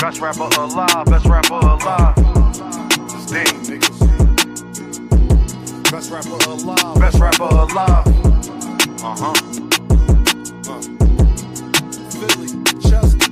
Best rapper alive, best rapper alive. Dang, niggas. Best rapper alive. Best rapper alive. Philly, Chester.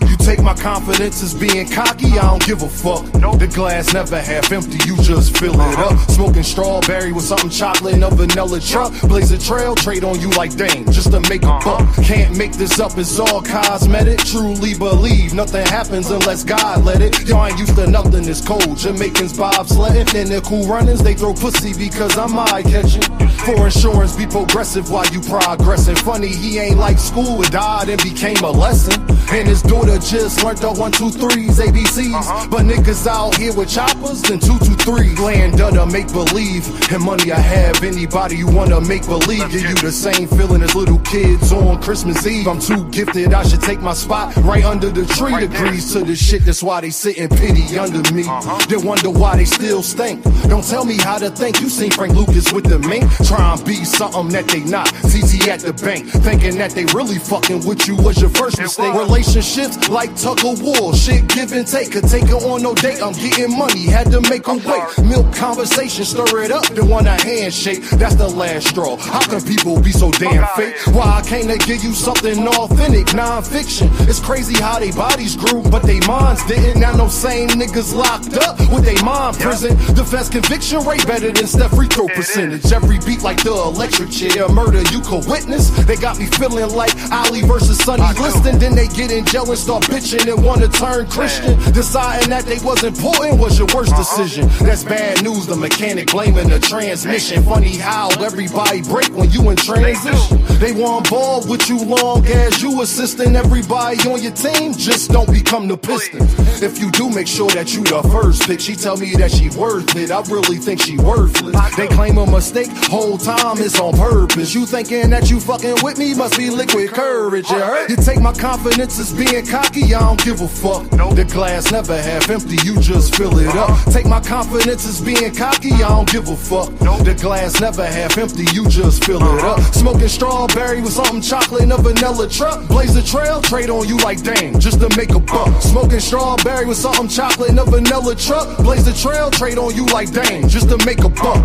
You take my confidence as being cocky, I don't give a fuck. Nope. The glass never half empty, you just fill it up. Smoking strawberry with something chocolate in a vanilla truck. Blaze a trail, trade on you like dang, just to make a buck. Can't make this up, it's all cosmetic. Truly believe nothing happens unless God let it. Y'all ain't used to nothing, it's cold. Jamaicans bobsledding, and the cool runnings, they throw pussy because I'm eye-catching. For insurance, be progressive while you progressing. Funny, he ain't like school, it died and became a lesson. And his daughter just learned the 1, 2, 3s, ABCs. But niggas out here with choppers, then 2, 2, 3. Land under make believe, and money I have. Anybody you wanna make believe, give you the same feeling as little kids on Christmas Eve. I'm too gifted, I should take my spot right under the tree. Agrees to the shit, that's why they sit in pity under me. They wonder why they still stink. Don't tell me how to think, you seen Frank Lucas with the mink. Try and be something that they not. TT at the bank, thinking that they really fucking with you was your first mistake. Relationships like tug of war, shit give and take. Could take her on no date, I'm getting money, had to make her wait. Milk conversation, stir it up, then want a handshake. That's the last straw. How can people be so damn fake? Why I came to give you something authentic, non-fiction. It's crazy how they bodies grew, but they minds didn't. Now no same niggas locked up with they mind prison. Defense conviction rate better than Steph free throw percentage. Every beat like the electric chair, murder you could witness. They got me feeling like Ali versus Sonny Liston. Then they get in jail and start bitching and wanna turn Christian. Deciding that they was important was your worst decision. That's bad news, the mechanic blaming the transmission. Funny how everybody break when you in transition. They want ball with you long as you assisting everybody on your team. Just don't become the piston. If you do, make sure that you the first pick. She tell me that she worth it, I really think she worthless. They claim a mistake, whole time it's on purpose. You thinking that you fucking with me, must be liquid courage, you heard? You take my confidence as being cocky, I don't give a fuck. The glass never half empty, you just fill it up. Take my confidence as being cocky, I don't give a fuck. The glass never half empty, you just fill it up. Smoking strawberry with something chocolate in a vanilla truck. Blaze a trail, trade on you like dang, just to make a buck. Smoking strawberry with something chocolate in a vanilla truck. Blaze a trail, trade on you like dang, just to make a buck.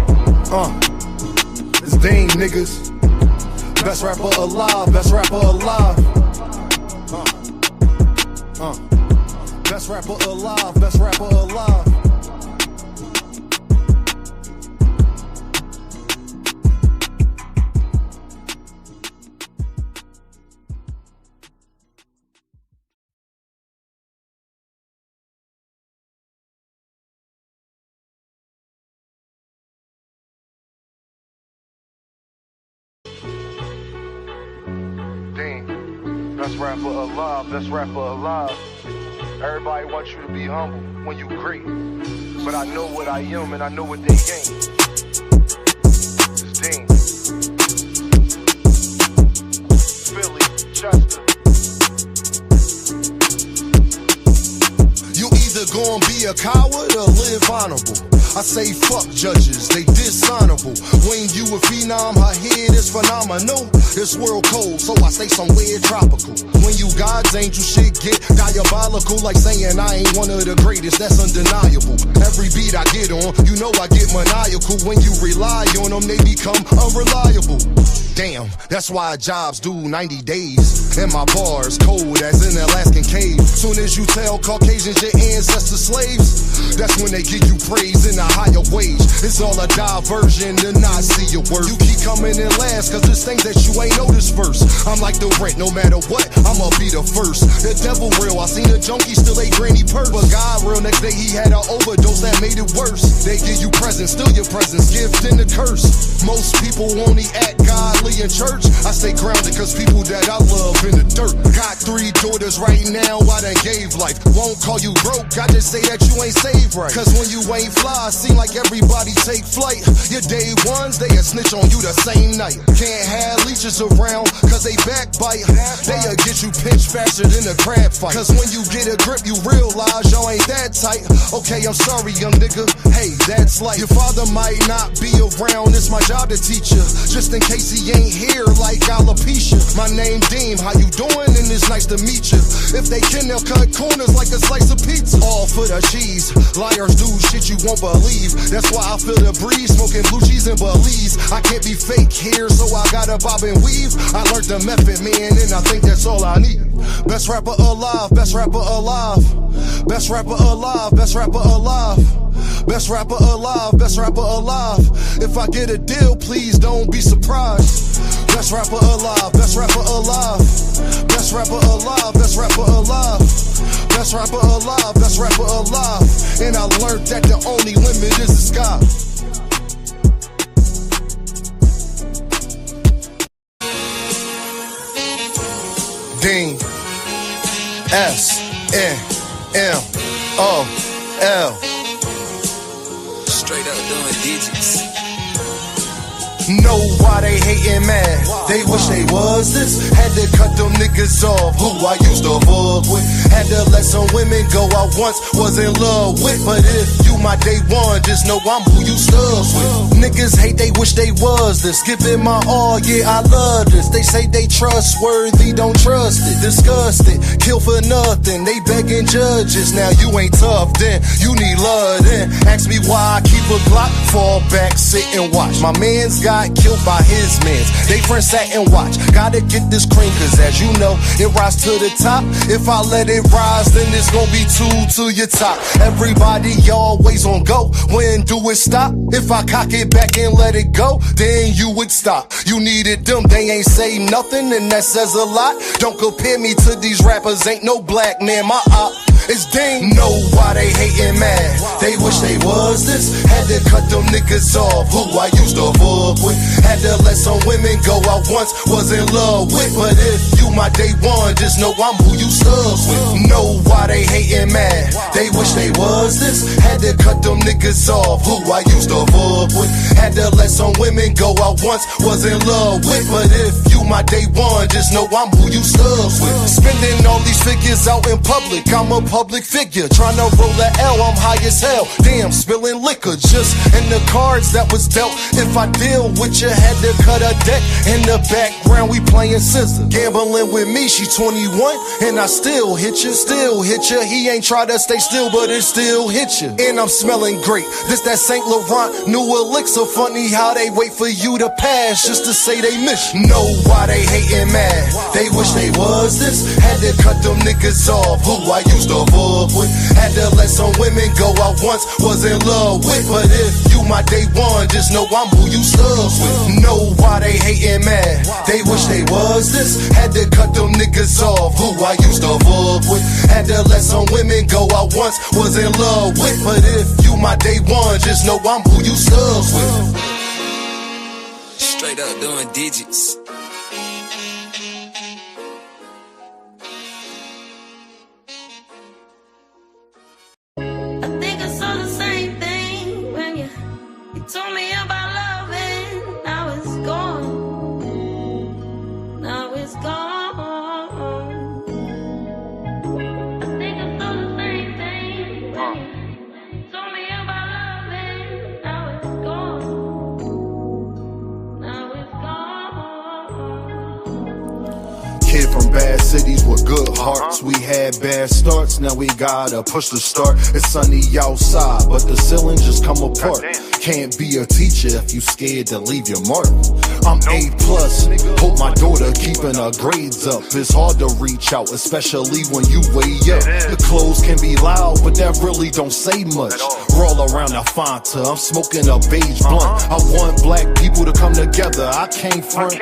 It's Dame, niggas. Best rapper alive, best rapper alive. Best rapper alive, best rapper alive. Best rapper alive, best rapper alive. Everybody wants you to be humble when you great. But I know what I am and I know what they ain't. It's Dean. Philly, Chester. You either gonna be a coward or live honorable. I say fuck judges, they dishonorable. When you a phenom, her head is phenomenal. This world cold, so I stay somewhere tropical. When you God's angel, shit get diabolical. Like saying I ain't one of the greatest, that's undeniable. Every beat I get on, you know I get maniacal. When you rely on them, they become unreliable. Damn, that's why jobs do 90 days. And my bars cold as an Alaskan cave. Soon as you tell Caucasians your ancestors slaves, that's when they give you praise in a higher wage. It's all a diversion to not see your worth. You keep coming in last, cause there's things that you ain't noticed first. I'm like the rent, no matter what, I'ma be the first. The devil real, I seen a junkie still a granny purse. But God real, next day he had an overdose that made it worse. They give you presents, still your presents, gift and a curse. Most people only act godly in church. I stay grounded cause people that I love in the dirt. Got 3 daughters right now, I done gave life. Won't call you broke, I just say that you ain't saved life right. Cause when you ain't fly, seem like everybody take flight. Your day ones, they a snitch on you the same night. Can't have leeches around, cause they backbite. They'll get you pinched faster than a crab fight. Cause when you get a grip, you realize y'all ain't that tight. Okay, I'm sorry, young nigga, hey, that's life. Your father might not be around, it's my job to teach you. Just in case he ain't here like alopecia. My name Deem, how you doing? And it's nice to meet you. If they can, they'll cut corners like a slice of pizza. All for the cheese, liars do shit you won't believe. That's why I feel the breeze, smoking blue cheese and Belize. I can't be fake here, so I gotta bob and weave. I learned the method, man, and I think that's all I need. Best rapper alive, best rapper alive. Best rapper alive, best rapper alive. Best rapper alive, best rapper alive. If I get a deal, please don't be surprised. Best rapper alive, best rapper alive. Best rapper alive, best rapper alive. Best rapper alive, best rapper alive. And I learned that the only limit is the sky. Dean, S-N-M-O-L. Straight up doing digits. Know why they hatin' mad? They wish they was this. Had to cut them niggas off who I used to fuck with. Had to let some women go I once was in love with. But if you my day one, just know I'm who you stuck with. Niggas hate, they wish they was this. Give it my all, yeah, I love this. They say they trustworthy, don't trust it. Disgusted, kill for nothing. They begging judges, now you ain't tough then. You need love then. Ask me why I keep a Glock. Fall back, sit and watch. My man's got killed by his mans. They friends sat and watch. Gotta get this cream, cause as you know, it rise to the top. If I let it rise, then it's gonna be two to your top. Everybody always on go. When do it stop? If I cock it back and let it go, then you would stop. You needed them, they ain't say nothing, and that says a lot. Don't compare me to these rappers, ain't no black man. My op is Dean. Know why they hatin' mad? They wish they was this. Had to cut them niggas off who I used to fuck with. Had to let some women go I once was in love with. But if you my day one, just know I'm who you stuck with. Know why they hatin' mad? They wish they was this. Had to cut them niggas off who I used to fuck with. Had to let some women go I once was in love with. But if you my day one, just know I'm who you stuck with. Spending all these figures out in public, I'm a public figure. Tryna roll a L, I'm high as hell. Damn, spilling liquor just in the cards that was dealt. If I deal with you, had to cut a deck. In the background, we playing scissors. Gambling with me, she 21, and I still hit you, still hit you. He ain't try to stay still, but it still hit you. And I'm smelling great. This that St. Laurent new elixir. Funny how they wait for you to pass just to say they miss you. Know why they hatin' mad? They wish they was this. Had to cut them niggas off who I used to fuck with. Had to let some women go I once was in love with. But if you my day one, just know I'm who you stuck with. Know why they hatin' mad? They wish they was this. Had to cut them niggas off who I used to fuck with. Had to let some women go I once was in love with. But if you my day one, just know I'm who you stuck with. Straight up doing digits. Told me about love and now it's gone. Now it's gone. I think I saw the same thing. Told me about love and now it's gone. Now it's gone. Kid from bad cities with good hearts. We had bad starts, now we gotta push the start. It's sunny outside, but the ceiling just come apart. Can't be a teacher if you scared to leave your mark. I'm A+, hope my daughter keeping her grades up. It's hard to reach out, especially when you way up. The clothes can be loud, but that really don't say much. Roll around the Fanta, I'm smoking a beige blunt. I want black people to come together, I can't front.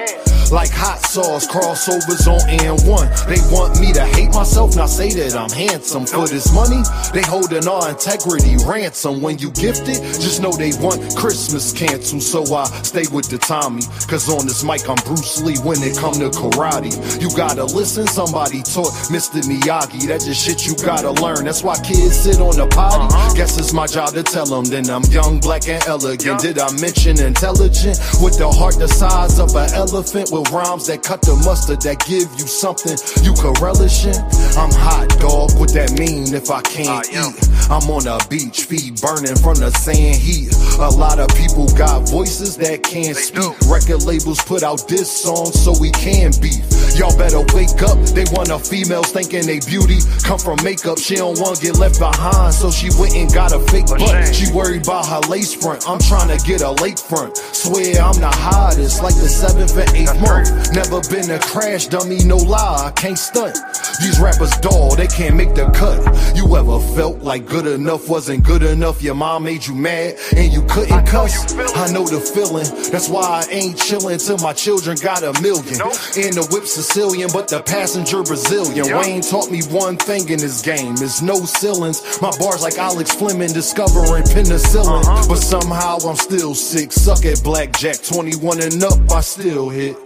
like hot sauce, crossovers on N1. They want me to hate myself, not say that I'm handsome. For this money, they holding our integrity ransom. When you gifted, just know they want Christmas canceled. So I stay with the Tommy, cause on this mic I'm Bruce Lee when it come to karate. You gotta listen, somebody taught Mr. Miyagi. That's just shit you gotta learn. That's why kids sit on the potty. Guess it's my job to tell them. Then I'm young, black, and elegant. Did I mention intelligent? With the heart the size of an elephant, with rhymes that cut the mustard, that give you something you could relish in. I'm hot, dog. What that mean if I can't eat? I'm on a beach, feet burning from the sand heat. A lot of people got voices that can't speak. Record labels put out diss songs so we can beef. Y'all better wake up. They want a female thinking they beauty come from makeup. She don't want to get left behind, so she went and got a fake butt. She worried about her lace front. I'm trying to get a lakefront. Swear I'm the hottest, like the 7th and 8th month. Never been a crash dummy, no lie, I can't stunt. These rappers dull, they can't make the cut. You ever felt like good enough wasn't good enough? Your mom made you mad and you couldn't cuss? I know the feeling, that's why I ain't chillin' till my children got $1 million. And the whip Sicilian, but the passenger Brazilian. Wayne taught me one thing in this game, is no ceilings. My bars like Alex Fleming discovering penicillin. But somehow I'm still sick, suck at blackjack. 21 and up, I still hit.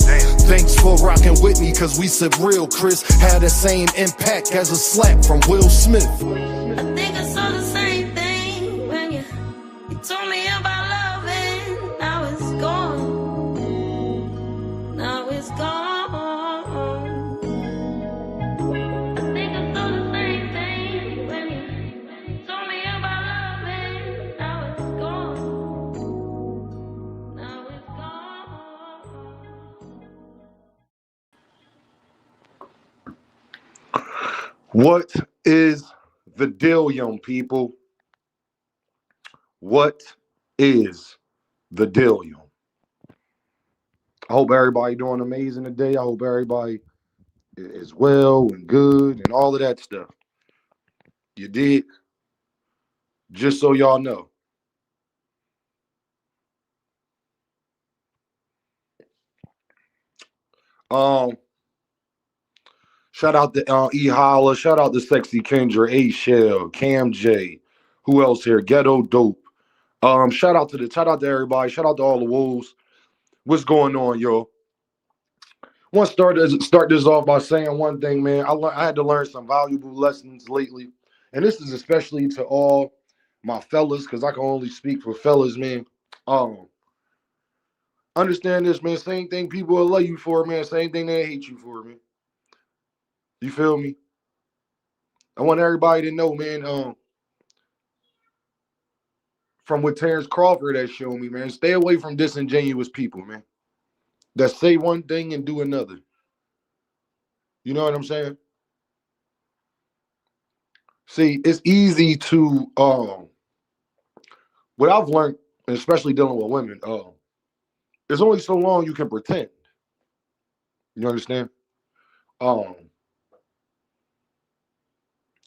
Thanks for rocking with me, cause we said real Chris had the same impact as a slap from Will Smith. I think I saw the same thing when you told me about love, and now it's gone. Now it's gone. I think I saw the same thing when you told me about love, and now it's gone. Now it's gone. What is the deal, young people? What is the deal, young? I hope everybody doing amazing today. I hope everybody is well and good and all of that stuff. You did? Just so y'all know. Shout out to E Holla. Shout out to Sexy Kendra, A Shell, Cam J. Who else here? Ghetto Dope. Shout out to everybody. Shout out to all the wolves. What's going on, yo? Want to start this off by saying one thing, man. I had to learn some valuable lessons lately, and this is especially to all my fellas, because I can only speak for fellas, man. Understand this, man. Same thing people will love you for, man. Same thing they hate you for, man. You feel me? I want everybody to know, man. From what Terence Crawford has shown me, man, stay away from disingenuous people, man. That say one thing and do another. You know what I'm saying? See, it's easy to what I've learned, especially dealing with women, there's only so long you can pretend. You understand?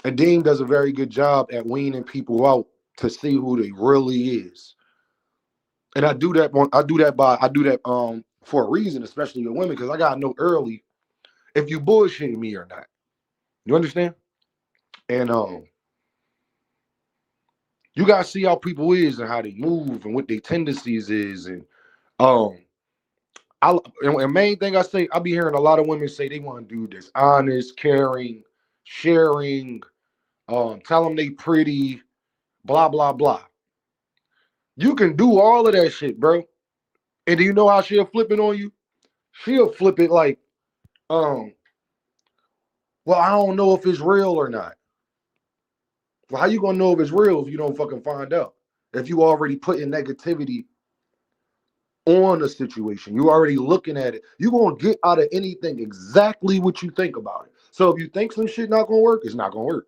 And Dean does a very good job at weaning people out to see who they really is. And I do that for a reason, especially with women, because I gotta know early if you bullshitting me or not. You understand? And you gotta see how people is and how they move and what their tendencies is. And and main thing I say, I be hearing a lot of women say they want to do this honest, caring, sharing, tell them they pretty, blah blah blah. You can do all of that shit, bro. And do you know how she'll flip it on you? She'll flip it like, well, I don't know if it's real or not. Well, how you gonna know if it's real if you don't fucking find out? If you already putting negativity on a situation, you already looking at it, you gonna get out of anything exactly what you think about it. So if you think some shit not gonna work, it's not gonna work.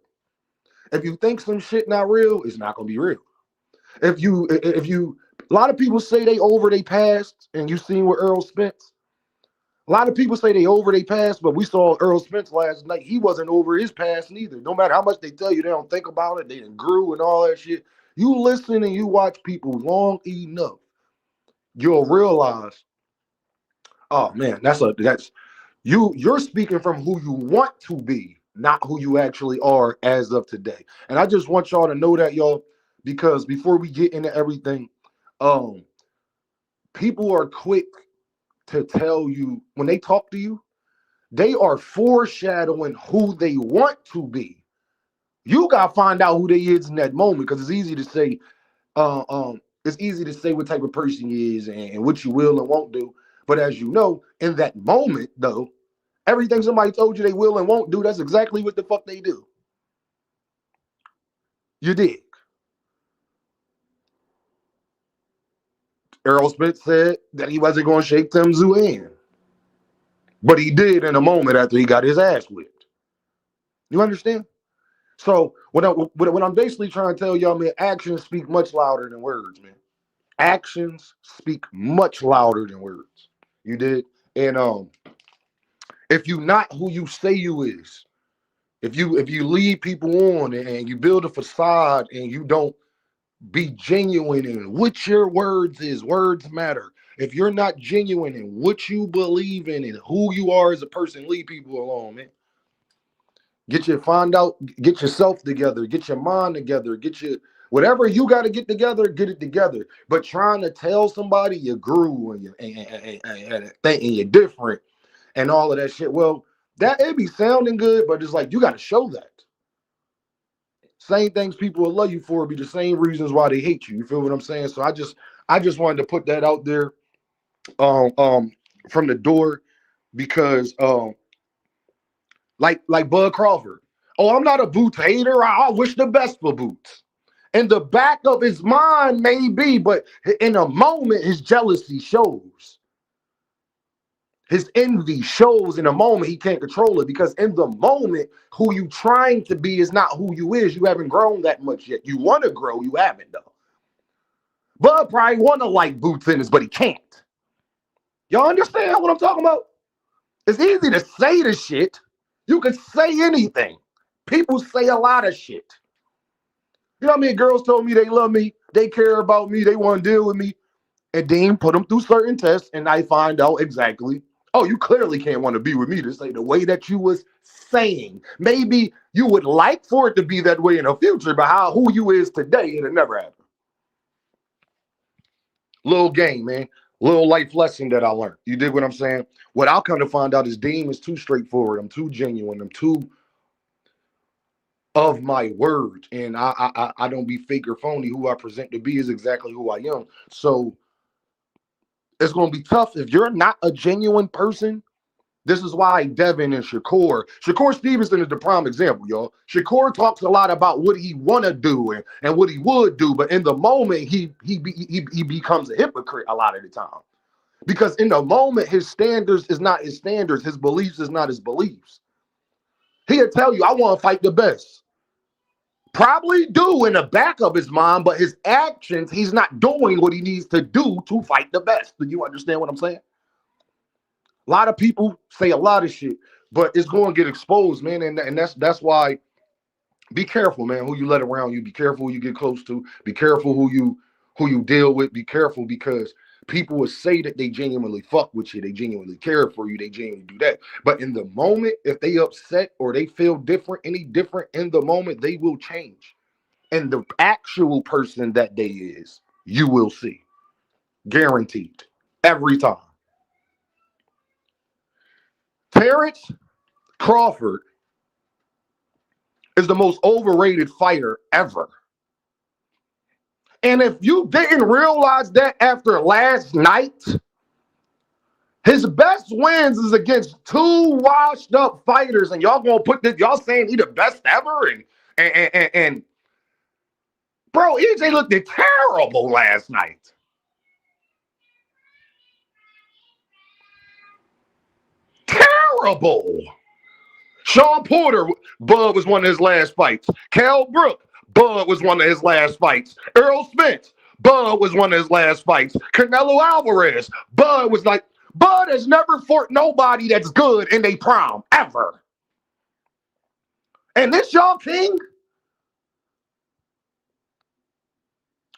If you think some shit not real, it's not gonna be real. If you, a lot of people say they over they past, and you seen with Earl Spence. A lot of people say they over they past, but we saw Earl Spence last night. He wasn't over his past neither. No matter how much they tell you they don't think about it, they done grew and all that shit. You listen and you watch people long enough, you'll realize Oh man, that's you're speaking from who you want to be, not who you actually are as of today. And I just want y'all to know that, y'all, because before we get into everything, um, people are quick to tell you when they talk to you, they are foreshadowing who they want to be. You gotta find out who they is in that moment because it's easy to say what type of person you is and what you will and won't do. But as you know, in that moment, though, everything somebody told you they will and won't do, that's exactly what the fuck they do. You dig? Errol Spence said that he wasn't going to shake Tim Zoo hand, but he did in a moment after he got his ass whipped. You understand? So what I'm basically trying to tell y'all, man, actions speak much louder than words, man. Actions speak much louder than words. You did, and if you not who you say you is, if you lead people on and you build a facade and you don't be genuine in what your words is, words matter. If you're not genuine in what you believe in and who you are as a person, leave people alone, man. Get yourself together, get your mind together, get your whatever you got to get together, get it together. But trying to tell somebody you grew and you're different and all of that shit, well, that it be sounding good, but it's like you got to show that. Same things people will love you for be the same reasons why they hate you. You feel what I'm saying? So I just wanted to put that out there um um from the door because like Bud Crawford. Oh, I'm not a Boots hater. I wish the best for Boots. In the back of his mind, maybe, but in a moment, his jealousy shows. His envy shows in a moment he can't control it because in the moment, who you trying to be is not who you is. You haven't grown that much yet. You want to grow, you haven't though. Bud probably want to like Boots in this, but he can't. Y'all understand what I'm talking about? It's easy to say the shit. You can say anything. People say a lot of shit. You know what I mean? Girls told me they love me, they care about me, they want to deal with me. And Dean put them through certain tests, and I find out exactly. Oh, you clearly can't want to be with me. This ain't the way that you was saying. Maybe you would like for it to be that way in the future, but who you is today, it'll never happen. Little game, man. Little life lesson that I learned. You dig what I'm saying? What I'll come to find out is Dean is too straightforward. I'm too genuine. I'm too of my word, and I don't be fake or phony. Who I present to be is exactly who I am. So it's going to be tough if you're not a genuine person. This is why Devin and Shakur Stevenson is the prime example, y'all. Shakur talks a lot about what he want to do and what he would do, but in the moment, he becomes a hypocrite a lot of the time. Because in the moment, his standards is not his standards. His beliefs is not his beliefs. He'll tell you, I want to fight the best. Probably do in the back of his mind, but his actions, he's not doing what he needs to do to fight the best. Do you understand what I'm saying? A lot of people say a lot of shit, but it's going to get exposed, man. And that's why be careful, man, who you let around you. Be careful who you get close to. Be careful who you deal with. Be careful because people will say that they genuinely fuck with you. They genuinely care for you. They genuinely do that. But in the moment, if they upset or they feel different, any different in the moment, they will change. And the actual person that they is, you will see. Guaranteed. Every time. Terence Crawford is the most overrated fighter ever. And if you didn't realize that after last night, his best wins is against two washed up fighters, and y'all gonna put this, y'all saying he the best ever, and bro, EJ looked terrible last night. Terrible. Sean Porter, Bud was one of his last fights. Cal Brook, Bud was one of his last fights. Errol Spence, Bud was one of his last fights. Canelo Alvarez, Bud has never fought nobody that's good in their prime, ever. And this y'all king?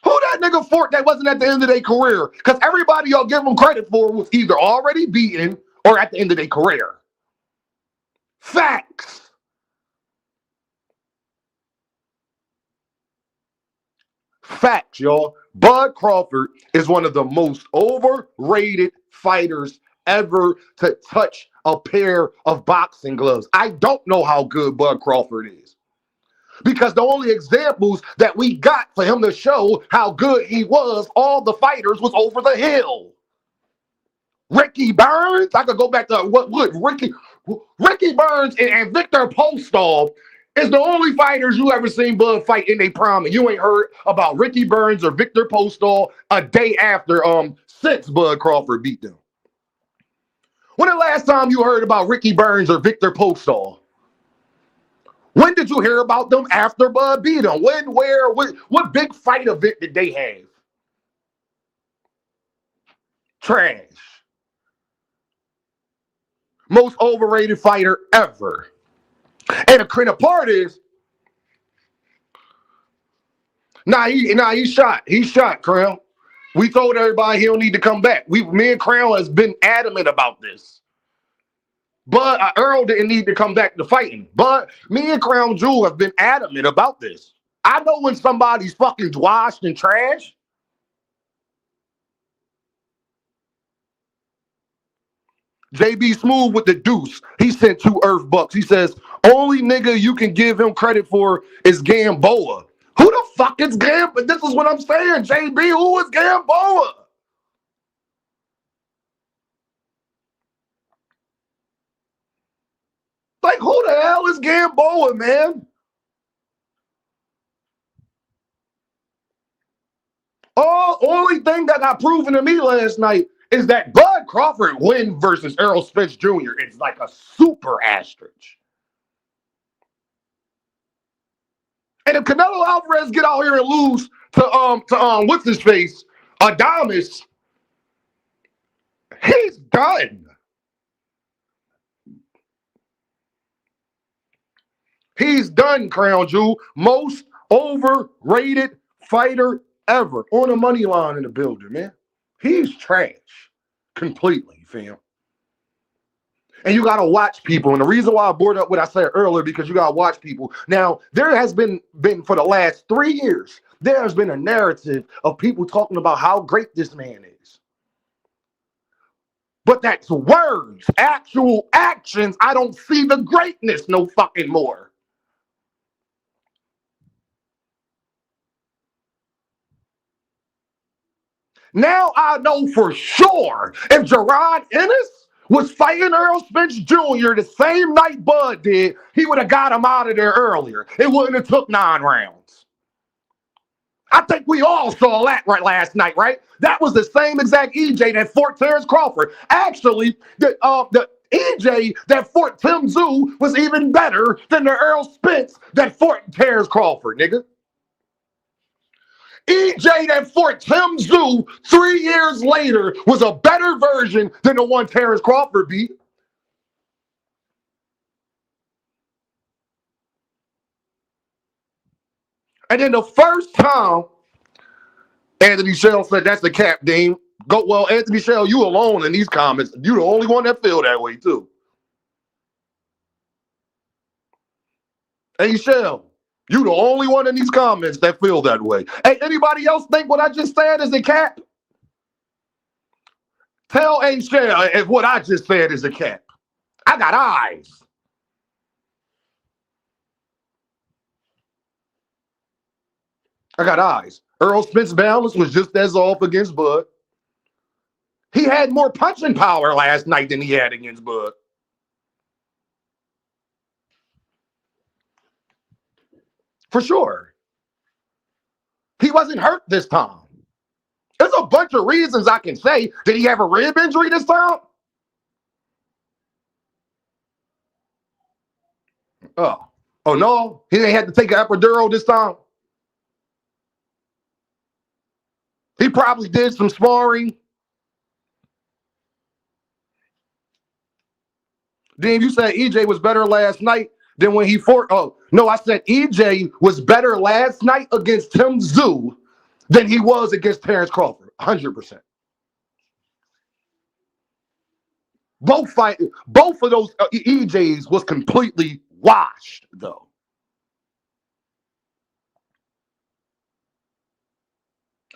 Who that That nigga fought that wasn't at the end of their career. Because everybody y'all give them credit for was either already beaten or at the end of their career. Facts. Facts, y'all. Bud Crawford is one of the most overrated fighters ever to touch a pair of boxing gloves. I don't know how good Bud Crawford is. Because the only examples that we got for him to show how good he was, all the fighters was over the hill. Ricky Burns, I could go back to what Ricky Burns and Victor Postol is the only fighters you ever seen Bud fight in their prime, and you ain't heard about Ricky Burns or Victor Postol a day after since Bud Crawford beat them. When the last time you heard about Ricky Burns or Victor Postol? When did you hear about them after Bud beat them? When, where, what big fight event did they have? Trash. Most overrated fighter ever. And the crazy part is, he shot. He shot, Crown. We told everybody he don't need to come back. Me and Crown has been adamant about this. But Earl didn't need to come back to fighting. But me and Crown Jewel have been adamant about this. I know when somebody's fucking washed and trash. JB Smooth with the deuce. He sent 2 Earth bucks. He says, only nigga you can give him credit for is Gamboa. Who the fuck is Gamboa? This is what I'm saying, JB. Who is Gamboa? Like, who the hell is Gamboa, man? Only thing that got proven to me last night is that Bud Crawford win versus Errol Spence Jr. is like a super asterisk. And if Canelo Alvarez get out here and lose to what's his face, Adames, he's done. He's done, Crown Jewel. Most overrated fighter ever. On the money line in the building, man. He's trash. Completely, fam. And you got to watch people. And the reason why I brought up what I said earlier, because you got to watch people. Now, there has been for the last 3 years, there has been a narrative of people talking about how great this man is. But that's words, actual actions. I don't see the greatness no fucking more. Now I know for sure if Gerard Ennis was fighting Errol Spence Jr. the same night Bud did, he would have got him out of there earlier. It wouldn't have took 9 rounds. I think we all saw that right last night, right? That was the same exact EJ that fought Terence Crawford. Actually, the EJ that fought Tim Tszyu was even better than the Errol Spence that fought Terence Crawford, nigga. EJ that fought Tim Tszyu 3 years later was a better version than the one Terence Crawford beat. And then the first time, Anthony Shell said, that's the cap, Dean. Well, Anthony Shell, you alone in these comments. You the only one that feel that way, too. Hey, Shell. You the only one in these comments that feel that way. Hey, anybody else think what I just said is a cap? Tell A. Shell if what I just said is a cap. I got eyes. I got eyes. Errol Spence balance was just as off against Bud. He had more punching power last night than he had against Bud. For sure. He wasn't hurt this time. There's a bunch of reasons I can say. Did he have a rib injury this time? Oh no. He didn't have to take an epidural this time. He probably did some sparring. Then you said EJ was better last night than when he fought. Oh, no, I said EJ was better last night against Tim Tszyu than he was against Terence Crawford. 100%. Both of those EJs was completely washed, though.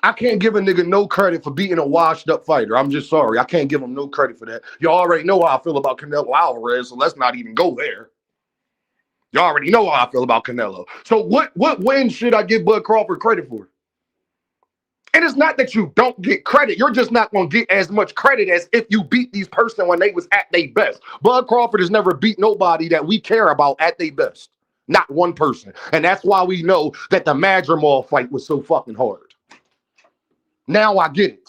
I can't give a nigga no credit for beating a washed up fighter. I'm just sorry. I can't give him no credit for that. You already know how I feel about Canelo Alvarez, so let's not even go there. You already know how I feel about Canelo. So what win should I give Bud Crawford credit for? And it's not that you don't get credit. You're just not going to get as much credit as if you beat these person when they was at their best. Bud Crawford has never beat nobody that we care about at their best. Not one person. And that's why we know that the Madrimal fight was so fucking hard. Now I get it.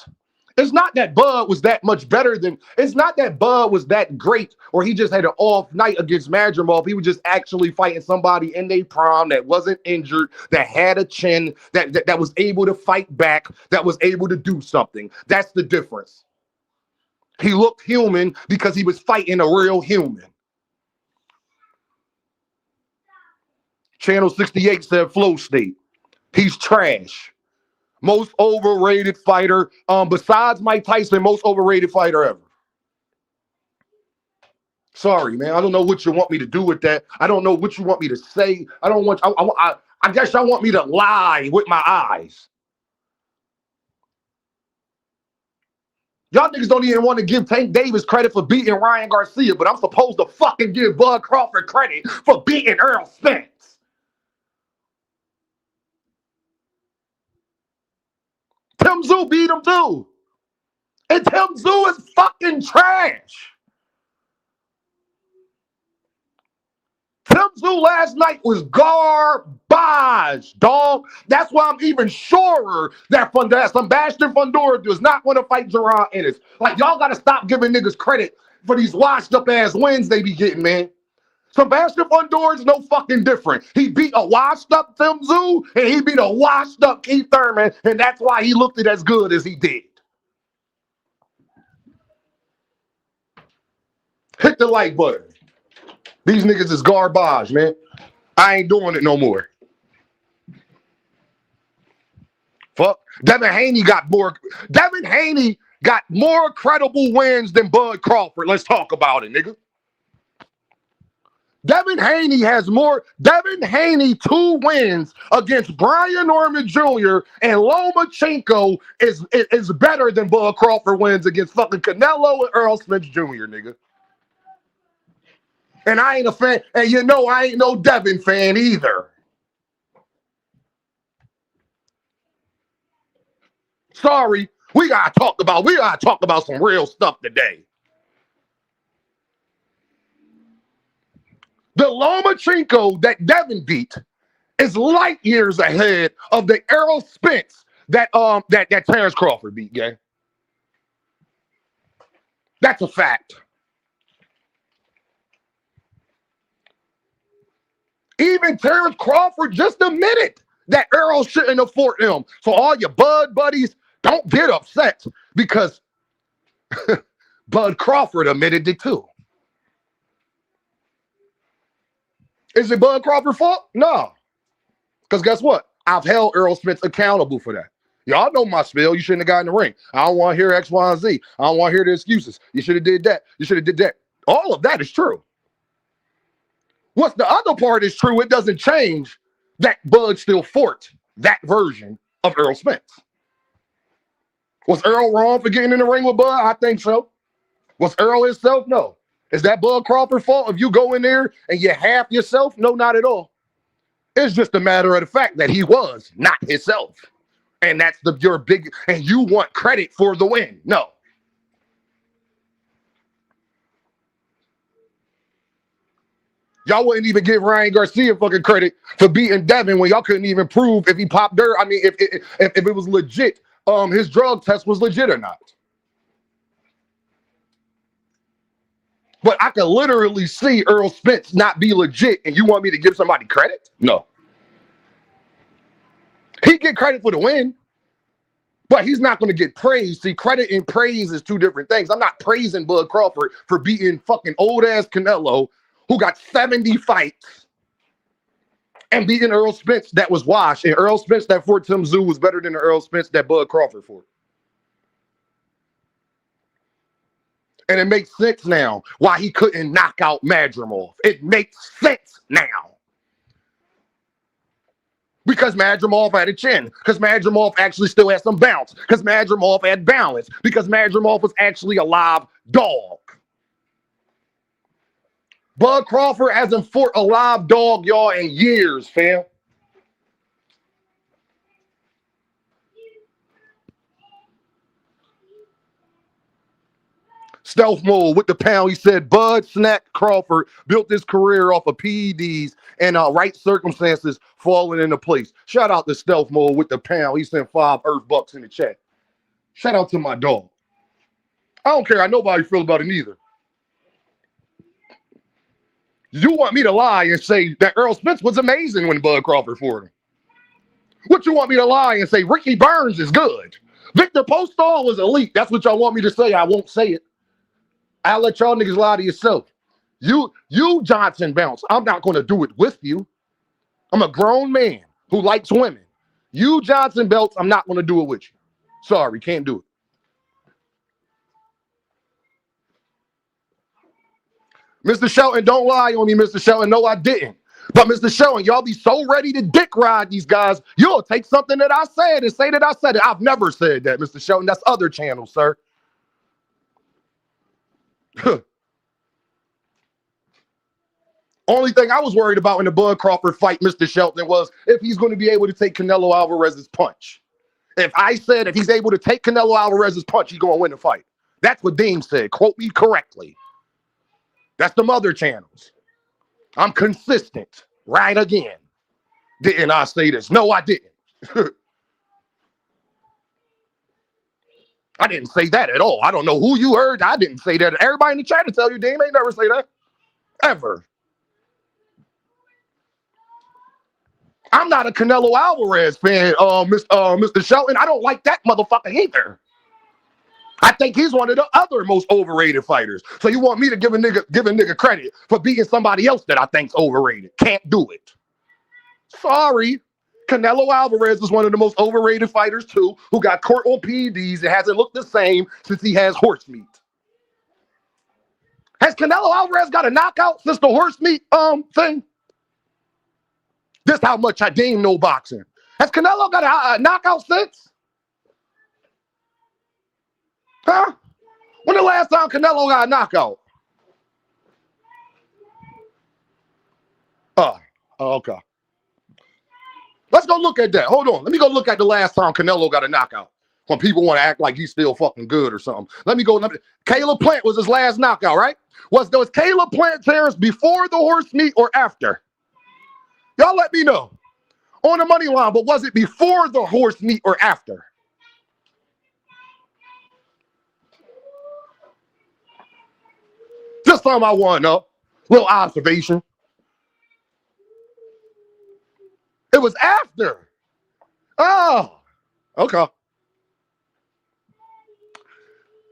It's not that Bud was that much better than, it's not that Bud was that great or he just had an off night against Madrimal. He was just actually fighting somebody in their prime that wasn't injured, that had a chin, that was able to fight back, that was able to do something. That's the difference. He looked human because he was fighting a real human. Channel 68 said Flow State. He's trash. Most overrated fighter, besides Mike Tyson, most overrated fighter ever. Sorry, man. I don't know what you want me to do with that. I don't know what you want me to say. I don't want. I guess y'all want me to lie with my eyes. Y'all niggas don't even want to give Tank Davis credit for beating Ryan Garcia, but I'm supposed to fucking give Bud Crawford credit for beating Earl Spence. Tim Tszyu beat him too. And Tim Tszyu is fucking trash. Tim Tszyu last night was garbage, dog. That's why I'm even surer that Sebastian Fundora does not want to fight Jerron Ennis. Like, y'all got to stop giving niggas credit for these washed up ass wins they be getting, man. Sebastian Fundora is no fucking different. He beat a washed up Tim Tszyu and he beat a washed up Keith Thurman, and that's why he looked it as good as he did. Hit the like button. These niggas is garbage, man. I ain't doing it no more. Fuck. Devin Haney got more credible wins than Bud Crawford. Let's talk about it, nigga. Devin Haney has more. Devin Haney 2 wins against Brian Norman Jr. and Lomachenko is better than Bud Crawford wins against fucking Canelo and Earl Spence Jr., nigga. And I ain't a fan, and you know I ain't no Devin fan either. Sorry, we gotta talk about some real stuff today. The Lomachenko that Devin beat is light years ahead of the Errol Spence that Terence Crawford beat, gang. That's a fact. Even Terence Crawford just admitted that Errol shouldn't have fought him. So all your Bud buddies, don't get upset because Bud Crawford admitted it too. Is it Bud Crawford's fault? No. Because guess what? I've held Earl Spence accountable for that. Y'all know my spiel. You shouldn't have gotten in the ring. I don't want to hear X, Y, and Z. I don't want to hear the excuses. You should have did that. You should have did that. All of that is true. What's the other part is true. It doesn't change that Bud still fought that version of Earl Spence. Was Earl wrong for getting in the ring with Bud? I think so. Was Earl himself? No. Is that Bud Crawford's fault if you go in there and you half yourself? No, not at all. It's just a matter of the fact that he was not himself. And that's your big, and you want credit for the win. No. Y'all wouldn't even give Ryan Garcia fucking credit for beating Devin when y'all couldn't even prove if he popped dirt. I mean, if it was legit, his drug test was legit or not. But I can literally see Earl Spence not be legit, and you want me to give somebody credit? No. He get credit for the win, but he's not going to get praise. See, credit and praise is 2 different things. I'm not praising Bud Crawford for beating fucking old-ass Canelo, who got 70 fights and beating Earl Spence that was washed. And Earl Spence that fought Tim Tszyu was better than the Earl Spence that Bud Crawford fought. And it makes sense now why he couldn't knock out Madrimov. It makes sense now. Because Madrimov had a chin. Because Madrimov actually still had some bounce. Because Madrimov had balance. Because Madrimov was actually a live dog. Bud Crawford hasn't fought a live dog, y'all, in years, fam. Stealth mode with the pound. He said Bud Snack Crawford built his career off of PEDs and right circumstances falling into place. Shout out to Stealth mode with the pound. He sent 5 Earth bucks in the chat. Shout out to my dog. I don't care how nobody feel about it neither. You want me to lie and say that Earl Spence was amazing when Bud Crawford fought him? What you want me to lie and say Ricky Burns is good? Victor Postol was elite. That's what y'all want me to say. I won't say it. I'll let y'all niggas lie to yourself. You Johnson bounce. I'm not going to do it with you. I'm a grown man who likes women. You Johnson belts, I'm not going to do it with you. Sorry, can't do it. Mr. Shelton, don't lie on me, Mr. Shelton. No, I didn't. But Mr. Shelton, y'all be so ready to dick ride these guys, you'll take something that I said and say that I said it. I've never said that, Mr. Shelton. That's other channels, sir. Only thing I was worried about in the Bud Crawford fight, Mr. Shelton, was if he's going to be able to take Canelo Alvarez's punch. If I said if he's able to take Canelo Alvarez's punch, he's going to win the fight. That's what Dean said. Quote me correctly. That's the mother channels. I'm consistent. Right again. Didn't I say this? No, I didn't. I didn't say that at all. I don't know who you heard. I didn't say that. Everybody in the chat to tell you, Dean ain't never say that. Ever. I'm not a Canelo Alvarez fan, Mr. Shelton. I don't like that motherfucker either. I think he's one of the other most overrated fighters. So you want me to give a nigga credit for beating somebody else that I think's overrated? Can't do it. Sorry. Canelo Alvarez is one of the most overrated fighters too, who got caught on PEDs and hasn't looked the same since he has horse meat. Has Canelo Alvarez got a knockout since the horse meat thing? This how much I deem no boxing. Has Canelo got a knockout since? Huh? When the last time Canelo got a knockout? Okay. Let's go look at that. Hold on. Let me go look at the last time Canelo got a knockout. When people want to act like he's still fucking good or something. Let me go. Caleb Plant was his last knockout, right? Was Caleb Plant, Terence, before the horse meat or after? Y'all let me know. On the money line, but was it before the horse meat or after? Just something I want to know. Little observation. It was after. Oh, okay.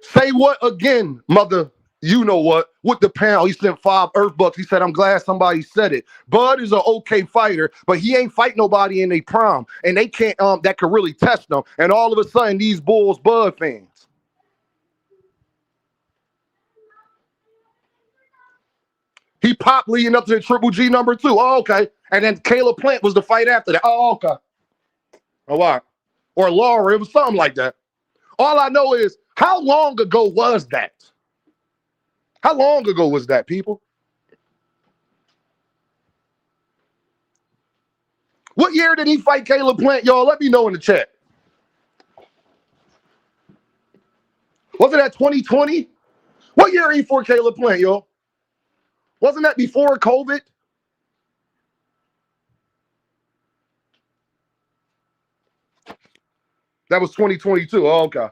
Say what again, mother? You know what? With the pound, he sent 5 Earth bucks. He said, I'm glad somebody said it. Bud is an okay fighter, but he ain't fight nobody in their prime. And they can't, that could really test them. And all of a sudden, these Bulls Bud fans. He popped leading up to the Triple G number 2. Oh, okay. And then Caleb Plant was the fight after that. Oh, okay. Oh, wow. Or Laura. It was something like that. All I know is, how long ago was that? How long ago was that, people? What year did he fight Caleb Plant, y'all? Let me know in the chat. Wasn't that 2020? What year he fought Caleb Plant, y'all? Wasn't that before COVID? That was 2022. Oh, okay.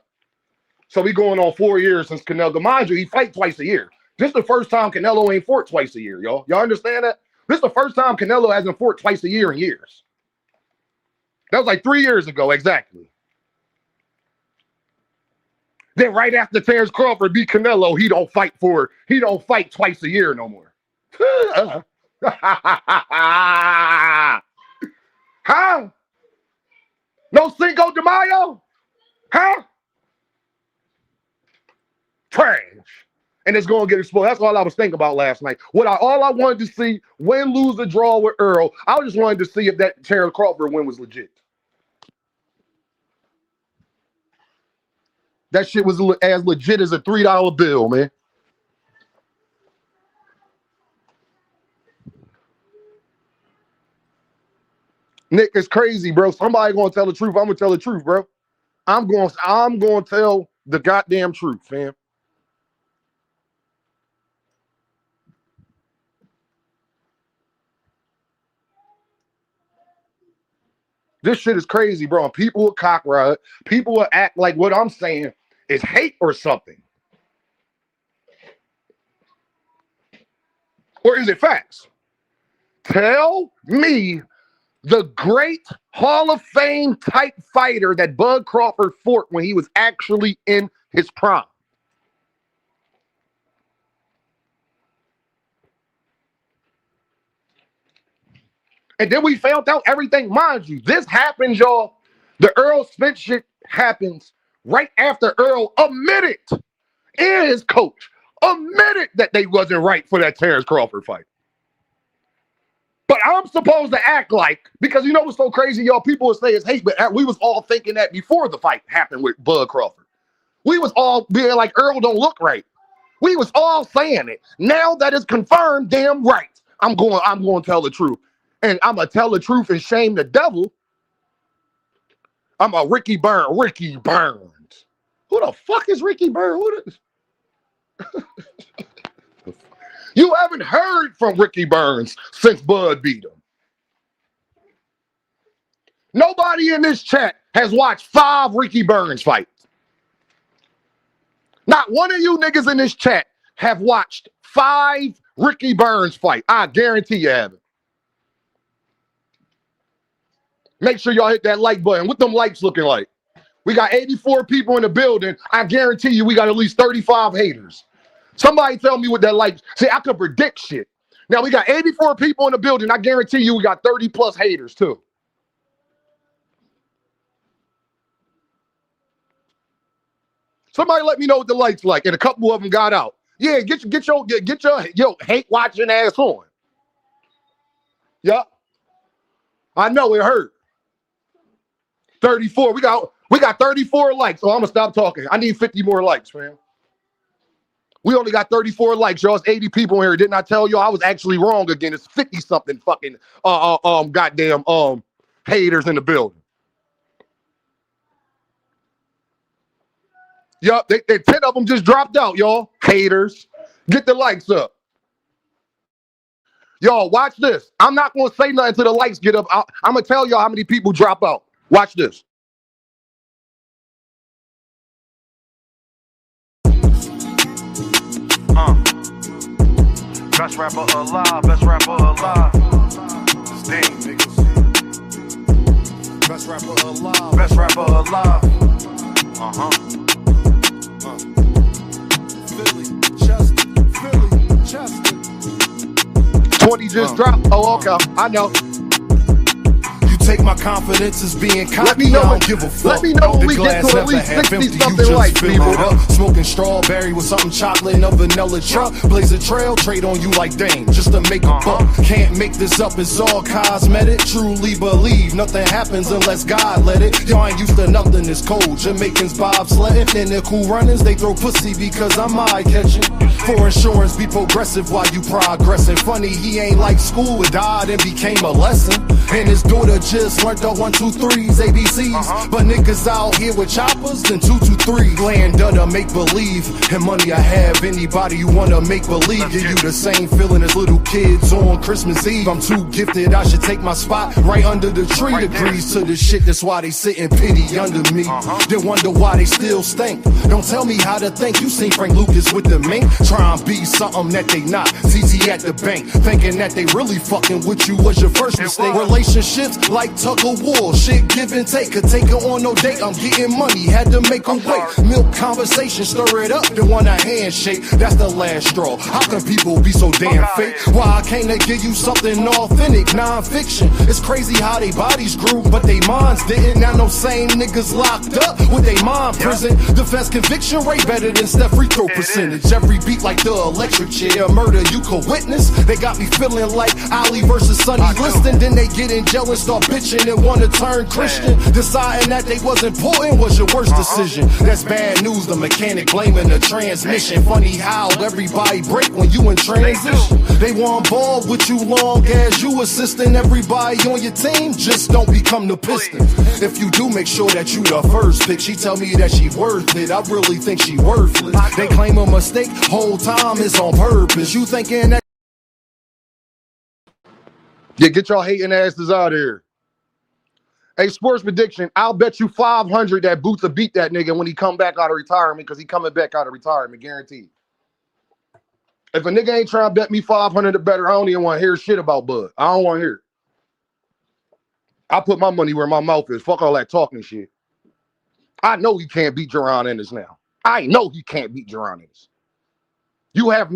So we going on 4 years since Canelo. Mind you, he fight twice a year. This is the first time Canelo ain't fought twice a year, y'all. Y'all understand that? This is the first time Canelo hasn't fought twice a year in years. That was like 3 years ago, exactly. Then right after Terence Crawford beat Canelo, he don't fight twice a year no more. Huh? No Cinco de Mayo? Huh? Trash. And it's going to get exposed. That's all I was thinking about last night. All I wanted to see, win, lose, or draw with Earl, I just wanted to see if that Terence Crawford win was legit. That shit was as legit as a $3 bill, man. Nick, it's crazy, bro. Somebody gonna tell the truth. I'm gonna tell the truth, bro. I'm gonna tell the goddamn truth, fam. This shit is crazy, bro. And people will cock ride. People will act like what I'm saying is hate or something. Or is it facts? Tell me the great Hall of Fame type fighter that Bud Crawford fought when he was actually in his prime. And then we found out everything. Mind you, this happens, y'all. The Earl Spence shit happens right after Earl admitted, and his coach admitted that they wasn't right for that Terence Crawford fight. But I'm supposed to act like, because you know what's so crazy, y'all? People will say it's hate, but we was all thinking that before the fight happened with Bud Crawford. We was all being like, Earl don't look right. We was all saying it. Now that it's confirmed, damn right. I'm going to tell the truth. And I'm going to tell the truth and shame the devil. I'm a Ricky Burns. Ricky Burns. Who the fuck is Ricky Burns? You haven't heard from Ricky Burns since Bud beat him. Nobody in this chat has watched 5 Ricky Burns fights. Not one of you niggas in this chat have watched 5 Ricky Burns fights. I guarantee you haven't. Make sure y'all hit that like button. What them likes looking like? We got 84 people in the building. I guarantee you we got at least 35 haters. Somebody tell me what that like. See, I could predict shit. Now we got 84 people in the building. I guarantee you we got 30 plus haters too. Somebody let me know what the likes like. And a couple of them got out. Yeah, get your hate watching ass on. Yep. I know it hurt. 34. We got 34 likes. So I'm gonna stop talking. I need 50 more likes, man. We only got 34 likes, y'all. It's 80 people in here. Didn't I tell y'all I was actually wrong again? It's 50-something fucking goddamn haters in the building. Yup, they 10 of them just dropped out, y'all. Haters. Get the likes up. Y'all, watch this. I'm not gonna say nothing until the likes get up. I'm gonna tell y'all how many people drop out. Watch this. Best rapper alive, best rapper alive. Sting, niggas. Best rapper alive. Best rapper alive. Philly, Chester. 20 just dropped. Oh, okay. I know. Take my confidence as being cocky. Let me know. I don't give a fuck. Let me know when we get to at least 60-something likes, people. Smoking strawberry with something chocolate and a vanilla truck. Blaze a trail, trade on you like Dame, just to make a buck. Can't make this up, it's all cosmetic. Truly believe nothing happens unless God let it. Y'all ain't used to nothing, it's cold. Jamaicans bobsledding, and the cool runners, they throw pussy because I'm eye-catching. For insurance, be progressive while you progressing. Funny, he ain't like school, it died and became a lesson. And his daughter just learned the 1, 2, 3s, ABCs. But niggas out here with choppers and 2, 2, 3. Land under make believe. And money I have, anybody you wanna make believe. Give you the same feeling as little kids on Christmas Eve. I'm too gifted, I should take my spot right under the tree. Agrees to the shit, that's why they sit in pity under me. They wonder why they still stink. Don't tell me how to think. You seen Frank Lucas with the mink. Try and be something that they not. ZZ at the bank, thinking that they really fucking with you was your first mistake. Relationships like tug of war, shit give and take. Could take her on no date, I'm getting money, had to make her wait. Milk conversation, stir it up, then want a handshake. That's the last straw. How can people be so damn fake? Why I came to give you something authentic, non-fiction. It's crazy how they bodies grew, but they minds didn't. Now no same niggas locked up with they mind prison. Defense conviction rate better than Steph free throw percentage. Every beat like the electric chair, murder you could witness. They got me feeling like Ali versus Sonny Liston. Then they get in jail and start bitching and wanna turn Christian. Deciding that they was important was your worst decision. That's bad news, the mechanic blaming the transmission. Funny how everybody break when you in transition. They want ball with you long as you assisting everybody on your team. Just don't become the piston. If you do, make sure that you the first pick. She tell me that she worth it. I really think she worthless. They claim a mistake, whole time it's on purpose. You thinking that? Yeah, get y'all hating asses out of here. Hey, sports prediction. I'll bet you 500 that Boots will beat that nigga when he come back out of retirement, because he coming back out of retirement, guaranteed. If a nigga ain't trying to bet me 500 or better, I don't even want to hear shit about Bud. I don't want to hear it. I put my money where my mouth is. Fuck all that talking shit. I know he can't beat Jaron Ennis now. I know he can't beat Jaron Ennis. You have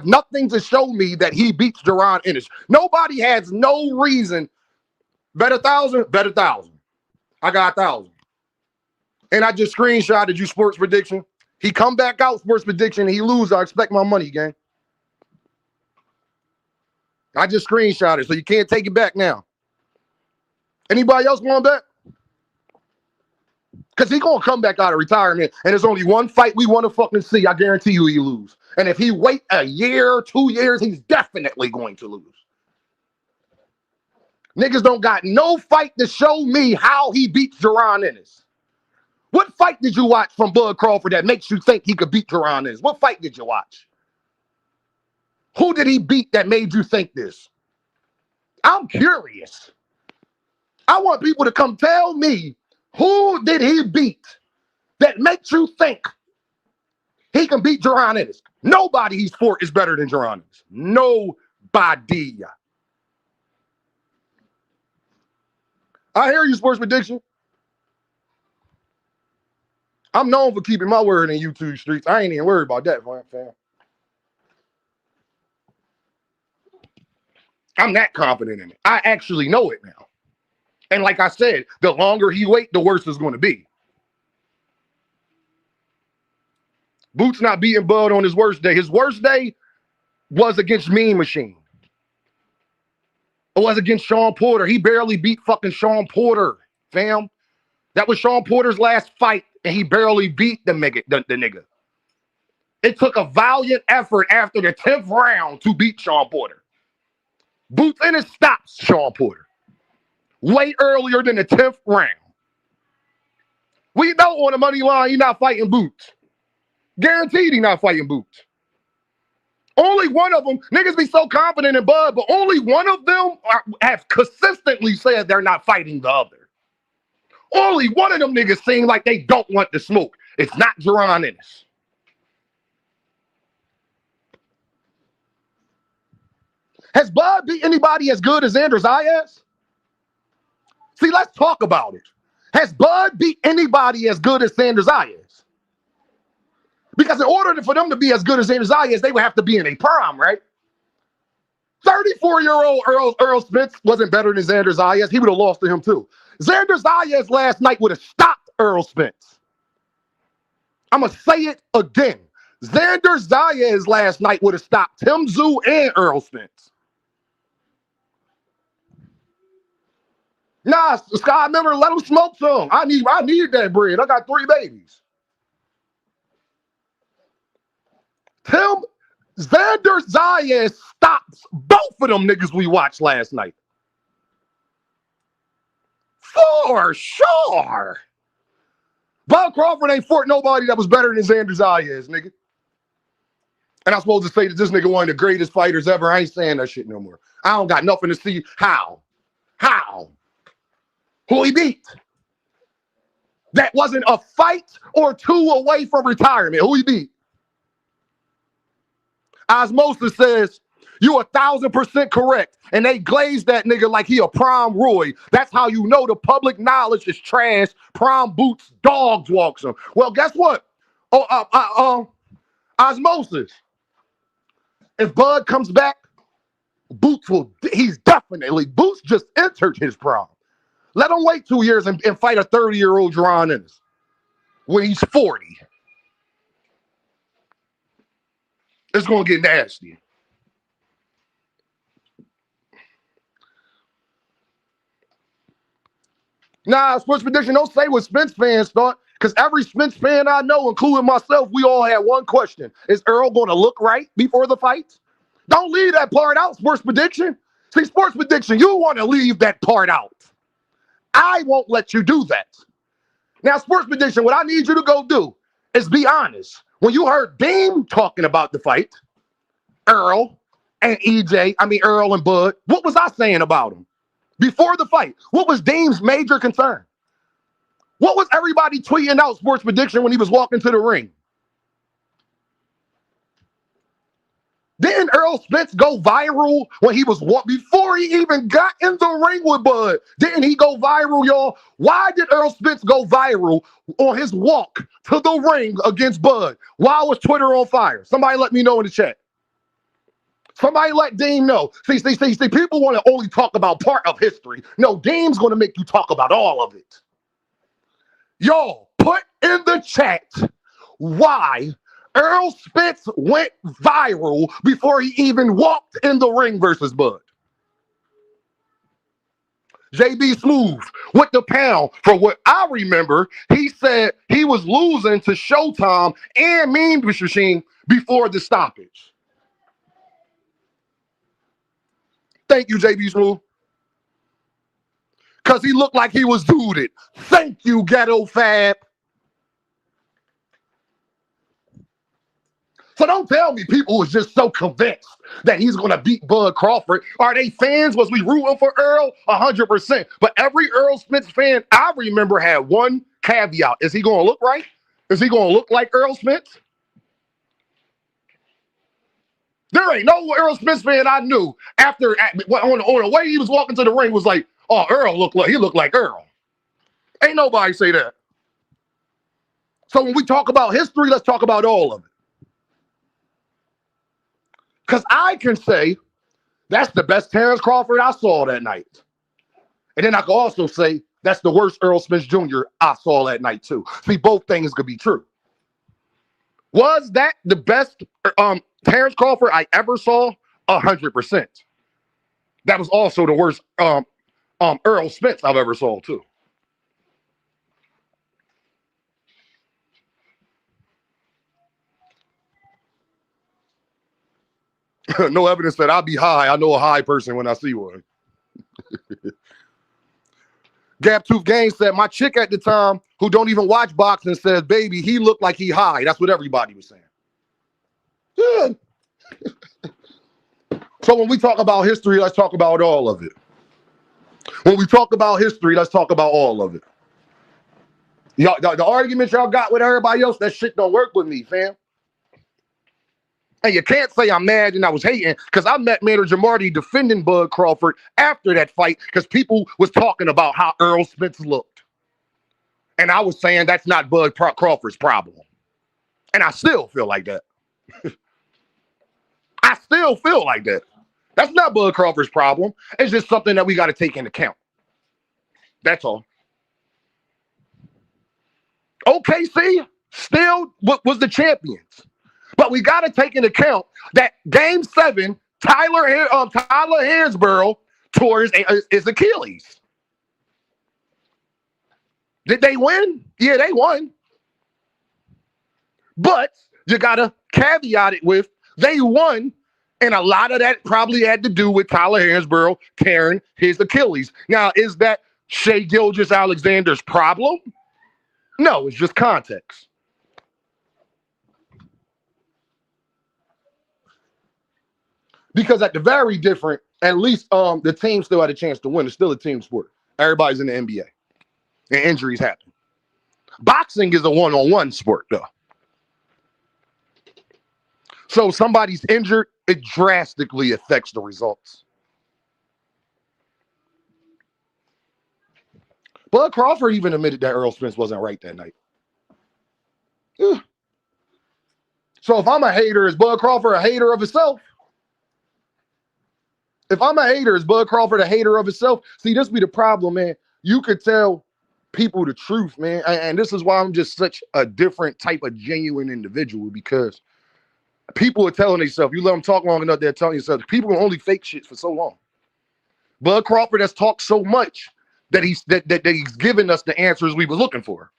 nothing to show me that he beats Jaron Ennis. Nobody has no reason. Bet 1,000, bet 1,000. I got 1,000. And I just screenshotted you sports prediction. He come back out sports prediction, he lose. I expect my money, gang. I just screenshot it, so you can't take it back now. Anybody else want to bet? Because he going to come back out of retirement, and there's only one fight we want to fucking see. I guarantee you he lose. And if he wait a year, 2 years, he's definitely going to lose. Niggas don't got no fight to show me how he beats Jaron Ennis. What fight did you watch from Bud Crawford that makes you think he could beat Jaron Ennis? What fight did you watch? Who did he beat that made you think this? I'm curious. I want people to come tell me, who did he beat that makes you think he can beat Jaron Ennis? Nobody he's fought is better than Jaron Ennis. Nobody. I hear you, sports prediction. I'm known for keeping my word in YouTube streets. I ain't even worried about that, fam. I'm that confident in it. I actually know it now. And like I said, the longer he wait, the worse it's going to be. Boots not beating Bud on his worst day. His worst day was against Mean Machine. It was against Sean Porter. He barely beat fucking Sean Porter, fam. That was Sean Porter's last fight, and he barely beat the nigga. It took a valiant effort after the 10th round to beat Sean Porter. Boots Ennis stops Sean Porter way earlier than the 10th round. We know on the money line he's not fighting Boots. Guaranteed he's not fighting Boots. Only one of them, niggas be so confident in Bud, but only one of them have consistently said they're not fighting the other. Only one of them niggas seem like they don't want the smoke. It's not Jaron Ennis. Has Bud beat anybody as good as Andrew Zayas? See, let's talk about it. Has Bud beat anybody as good as Sanders Zayas? Because in order for them to be as good as Sanders Zayas, they would have to be in a prime, right? 34-year-old Earl Spence wasn't better than Xander Zayas. He would have lost to him too. Xander Zayas last night would have stopped Earl Spence. I'm going to say it again. Xander Zayas last night would have stopped Tim Tszyu and Earl Spence. Nah, Sky, remember, let him smoke some. I needed that bread. I got 3 babies. Xander Zayas stops both of them niggas we watched last night. For sure. Bob Crawford ain't fought nobody that was better than Xander Zayas, nigga. And I'm supposed to say that this nigga one of the greatest fighters ever. I ain't saying that shit no more. I don't got nothing to see. How? Who he beat? That wasn't a fight or 2 away from retirement. Who he beat? Osmosis says, you 1,000% correct. And they glazed that nigga like he a prime Roy. That's how you know the public knowledge is trash. Prime Boots dogs walks him. Well, guess what? Oh, osmosis. If Bud comes back, Boots just entered his prime. Let him wait 2 years and fight a 30-year-old Jaron Ennis when he's 40. It's going to get nasty. Nah, sports prediction, don't say what Spence fans thought, because every Spence fan I know, including myself, we all had one question. Is Earl going to look right before the fight? Don't leave that part out, sports prediction. See, sports prediction, you want to leave that part out. I won't let you do that. Now, sports prediction, what I need you to go do is be honest. When you heard Dame talking about the fight, Earl and Earl and Bud, what was I saying about him? Before the fight, what was Dame's major concern? What was everybody tweeting out sports prediction when he was walking to the ring? Didn't Earl Spence go viral when he was before he even got in the ring with Bud? Didn't he go viral, y'all? Why did Earl Spence go viral on his walk to the ring against Bud? Why was Twitter on fire? Somebody let me know in the chat. Somebody let Dame know. See, people want to only talk about part of history. No, Dame's going to make you talk about all of it. Y'all, put in the chat why Earl Spence went viral before he even walked in the ring versus Bud. JB Smooth with the pound. For what I remember, he said he was losing to Showtime and Mean Machine before the stoppage. Thank you, JB Smooth. Because he looked like he was duded. Thank you, Ghetto Fab. So don't tell me people was just so convinced that he's going to beat Bud Crawford. Are they fans? Was we rooting for Earl? 100%. But every Earl Spence fan I remember had one caveat. Is he going to look right? Is he going to look like Earl Spence? There ain't no Earl Spence fan I knew on the way he was walking to the ring was like, oh, Earl looked like Earl. Ain't nobody say that. So when we talk about history, let's talk about all of it. Because I can say that's the best Terence Crawford I saw that night. And then I can also say that's the worst Earl Spence Jr. I saw that night too. See, both things could be true. Was that the best Terence Crawford I ever saw? 100%. That was also the worst Earl Spence I've ever saw too. No evidence that I'll be high. I know a high person when I see one. Gap Tooth Gang said, my chick at the time who don't even watch boxing says, baby, he looked like he high. That's what everybody was saying. Good. So when we talk about history, let's talk about all of it. When we talk about history, let's talk about all of it. Y'all, the arguments y'all got with everybody else, that shit don't work with me, fam. And you can't say I'm mad and I was hating, because I met Manager Marty defending Bud Crawford after that fight because people was talking about how Earl Spence looked. And I was saying that's not Bud Crawford's problem. And I still feel like that. I still feel like that. That's not Bud Crawford's problem. It's just something that we got to take into account. That's all. OKC still was the champions. But we got to take into account that Game 7, Tyler Hansborough tore his Achilles. Did they win? Yeah, they won. But you got to caveat it with they won, and a lot of that probably had to do with Tyler Hansborough tearing his Achilles. Now, is that Shai Gilgeous-Alexander's problem? No, it's just context. Because at the very different, at least the team still had a chance to win. It's still a team sport. Everybody's in the NBA. And injuries happen. Boxing is a one-on-one sport, though. So somebody's injured, it drastically affects the results. Bud Crawford even admitted that Earl Spence wasn't right that night. So if I'm a hater, is Bud Crawford a hater of himself? If I'm a hater, is Bud Crawford a hater of himself? See, this be the problem, man. You could tell people the truth, man. And this is why I'm just such a different type of genuine individual, because people are telling themselves, you let them talk long enough, they're telling themselves, people can only fake shit for so long. Bud Crawford has talked so much that he's given us the answers we were looking for.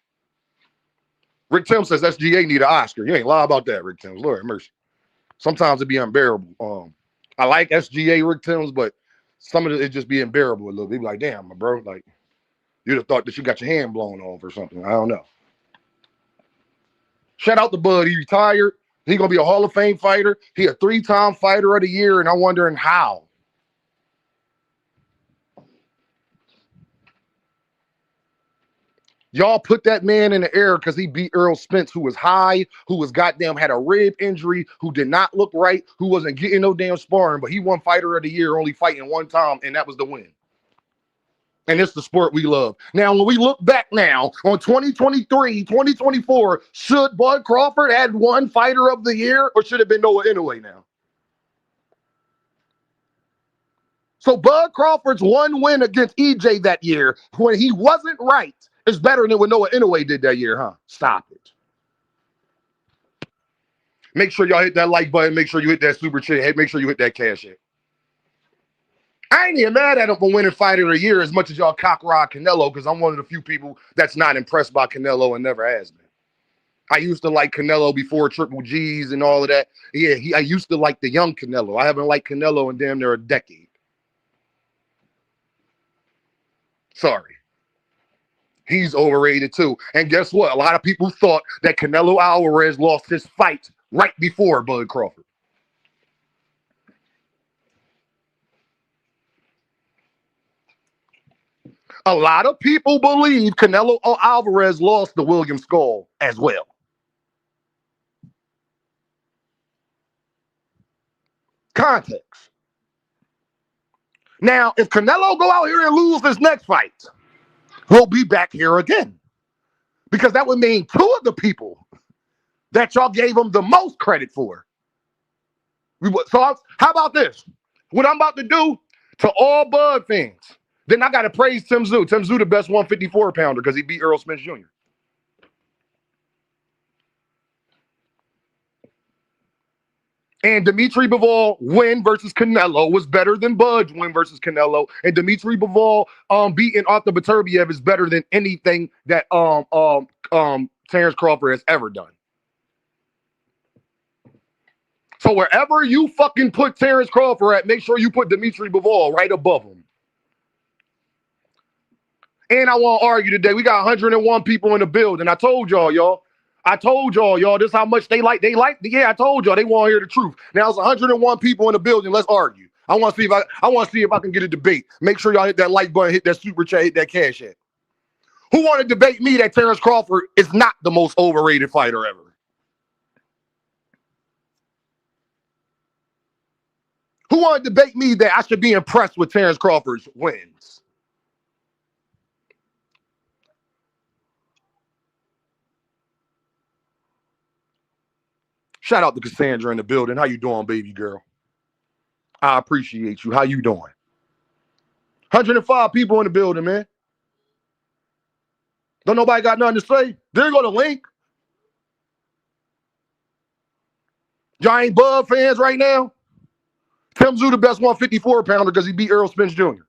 Rick Tim says SGA need an Oscar. You ain't lie about that, Rick Timms. Lord have mercy. Sometimes it be unbearable. I like SGA, Rick Timms, but some of it just be unbearable a little bit. Be like, damn, bro, like you'd have thought that you got your hand blown off or something. I don't know. Shout out to Bud. He retired. He gonna be a Hall of Fame fighter. He a 3-time fighter of the year, and I'm wondering how. Y'all put that man in the air because he beat Earl Spence, who was high, who was goddamn had a rib injury, who did not look right, who wasn't getting no damn sparring, but he won fighter of the year, only fighting one time, and that was the win. And it's the sport we love. Now, when we look back now on 2023, 2024, should Bud Crawford had won fighter of the year, or should it have been Noah Inoue now? So Bud Crawford's one win against EJ that year, when he wasn't right, is better than what Noah Inoue did that year, huh? Stop it. Make sure y'all hit that like button. Make sure you hit that super chat. Make sure you hit that cash app. I ain't even mad at him for winning fighter of the year as much as y'all cock rod Canelo, because I'm one of the few people that's not impressed by Canelo and never has been. I used to like Canelo before Triple G's and all of that. Yeah, I used to like the young Canelo. I haven't liked Canelo in damn near a decade. Sorry. He's overrated too. And guess what? A lot of people thought that Canelo Alvarez lost his fight right before Bud Crawford. A lot of people believe Canelo Alvarez lost to William Skull as well. Context. Now, if Canelo go out here and lose this next fight, we'll be back here again. Because that would mean two of the people that y'all gave him the most credit for. So how about this? What I'm about to do to all Bud fans, then I got to praise Tim Tszyu. Tim Tszyu the best 154 pounder because he beat Earl Spence Jr. And Dimitri Bivol win versus Canelo was better than Bud's win versus Canelo. And Dimitri Bivol beating Arthur Beterbiev is better than anything that Terence Crawford has ever done. So wherever you fucking put Terence Crawford at, make sure you put Dimitri Bivol right above him. And I won't argue today. We got 101 people in the building. I told y'all. I told y'all, this is how much they like. Yeah, I told y'all they want to hear the truth. Now it's 101 people in the building. Let's argue. I want to see if I can get a debate. Make sure y'all hit that like button, hit that super chat, hit that cash app. Who want to debate me that Terence Crawford is not the most overrated fighter ever? Who want to debate me that I should be impressed with Terence Crawford's wins? Shout out to Cassandra in the building. How you doing, baby girl? I appreciate you. How you doing? 105 people in the building, man. Don't nobody got nothing to say? There you go the link. Y'all ain't Bud fans right now? Tim Tszyu the best 154 pounder because he beat Earl Spence Jr.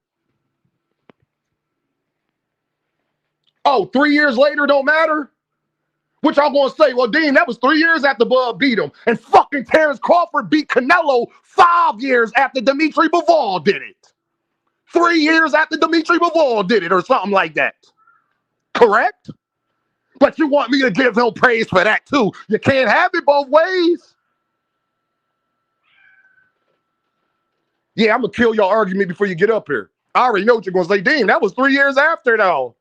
Oh, 3 years later don't matter? What y'all gonna say? Well, Dean, that was 3 years after Bud beat him. And fucking Terence Crawford beat Canelo 5 years after Dimitri Bivol did it. 3 years after Dimitri Bivol did it or something like that. Correct? But you want me to give him praise for that too. You can't have it both ways. Yeah, I'm gonna kill your argument before you get up here. I already know what you're gonna say. Dean, that was 3 years after though.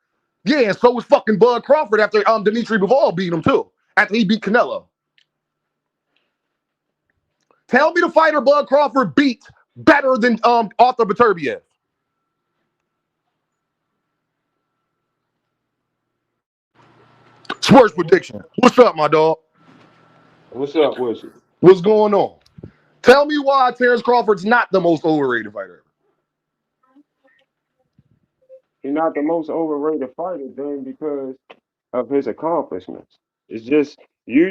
Yeah, and so was fucking Bud Crawford after Dimitri Bivol beat him too. After he beat Canelo. Tell me the fighter Bud Crawford beat better than Arthur Beterbiev. Sports prediction. What's up, my dog? What's up with you? What's going on? Tell me why Terence Crawford's not the most overrated fighter. He's not the most overrated fighter, then, because of his accomplishments. It's just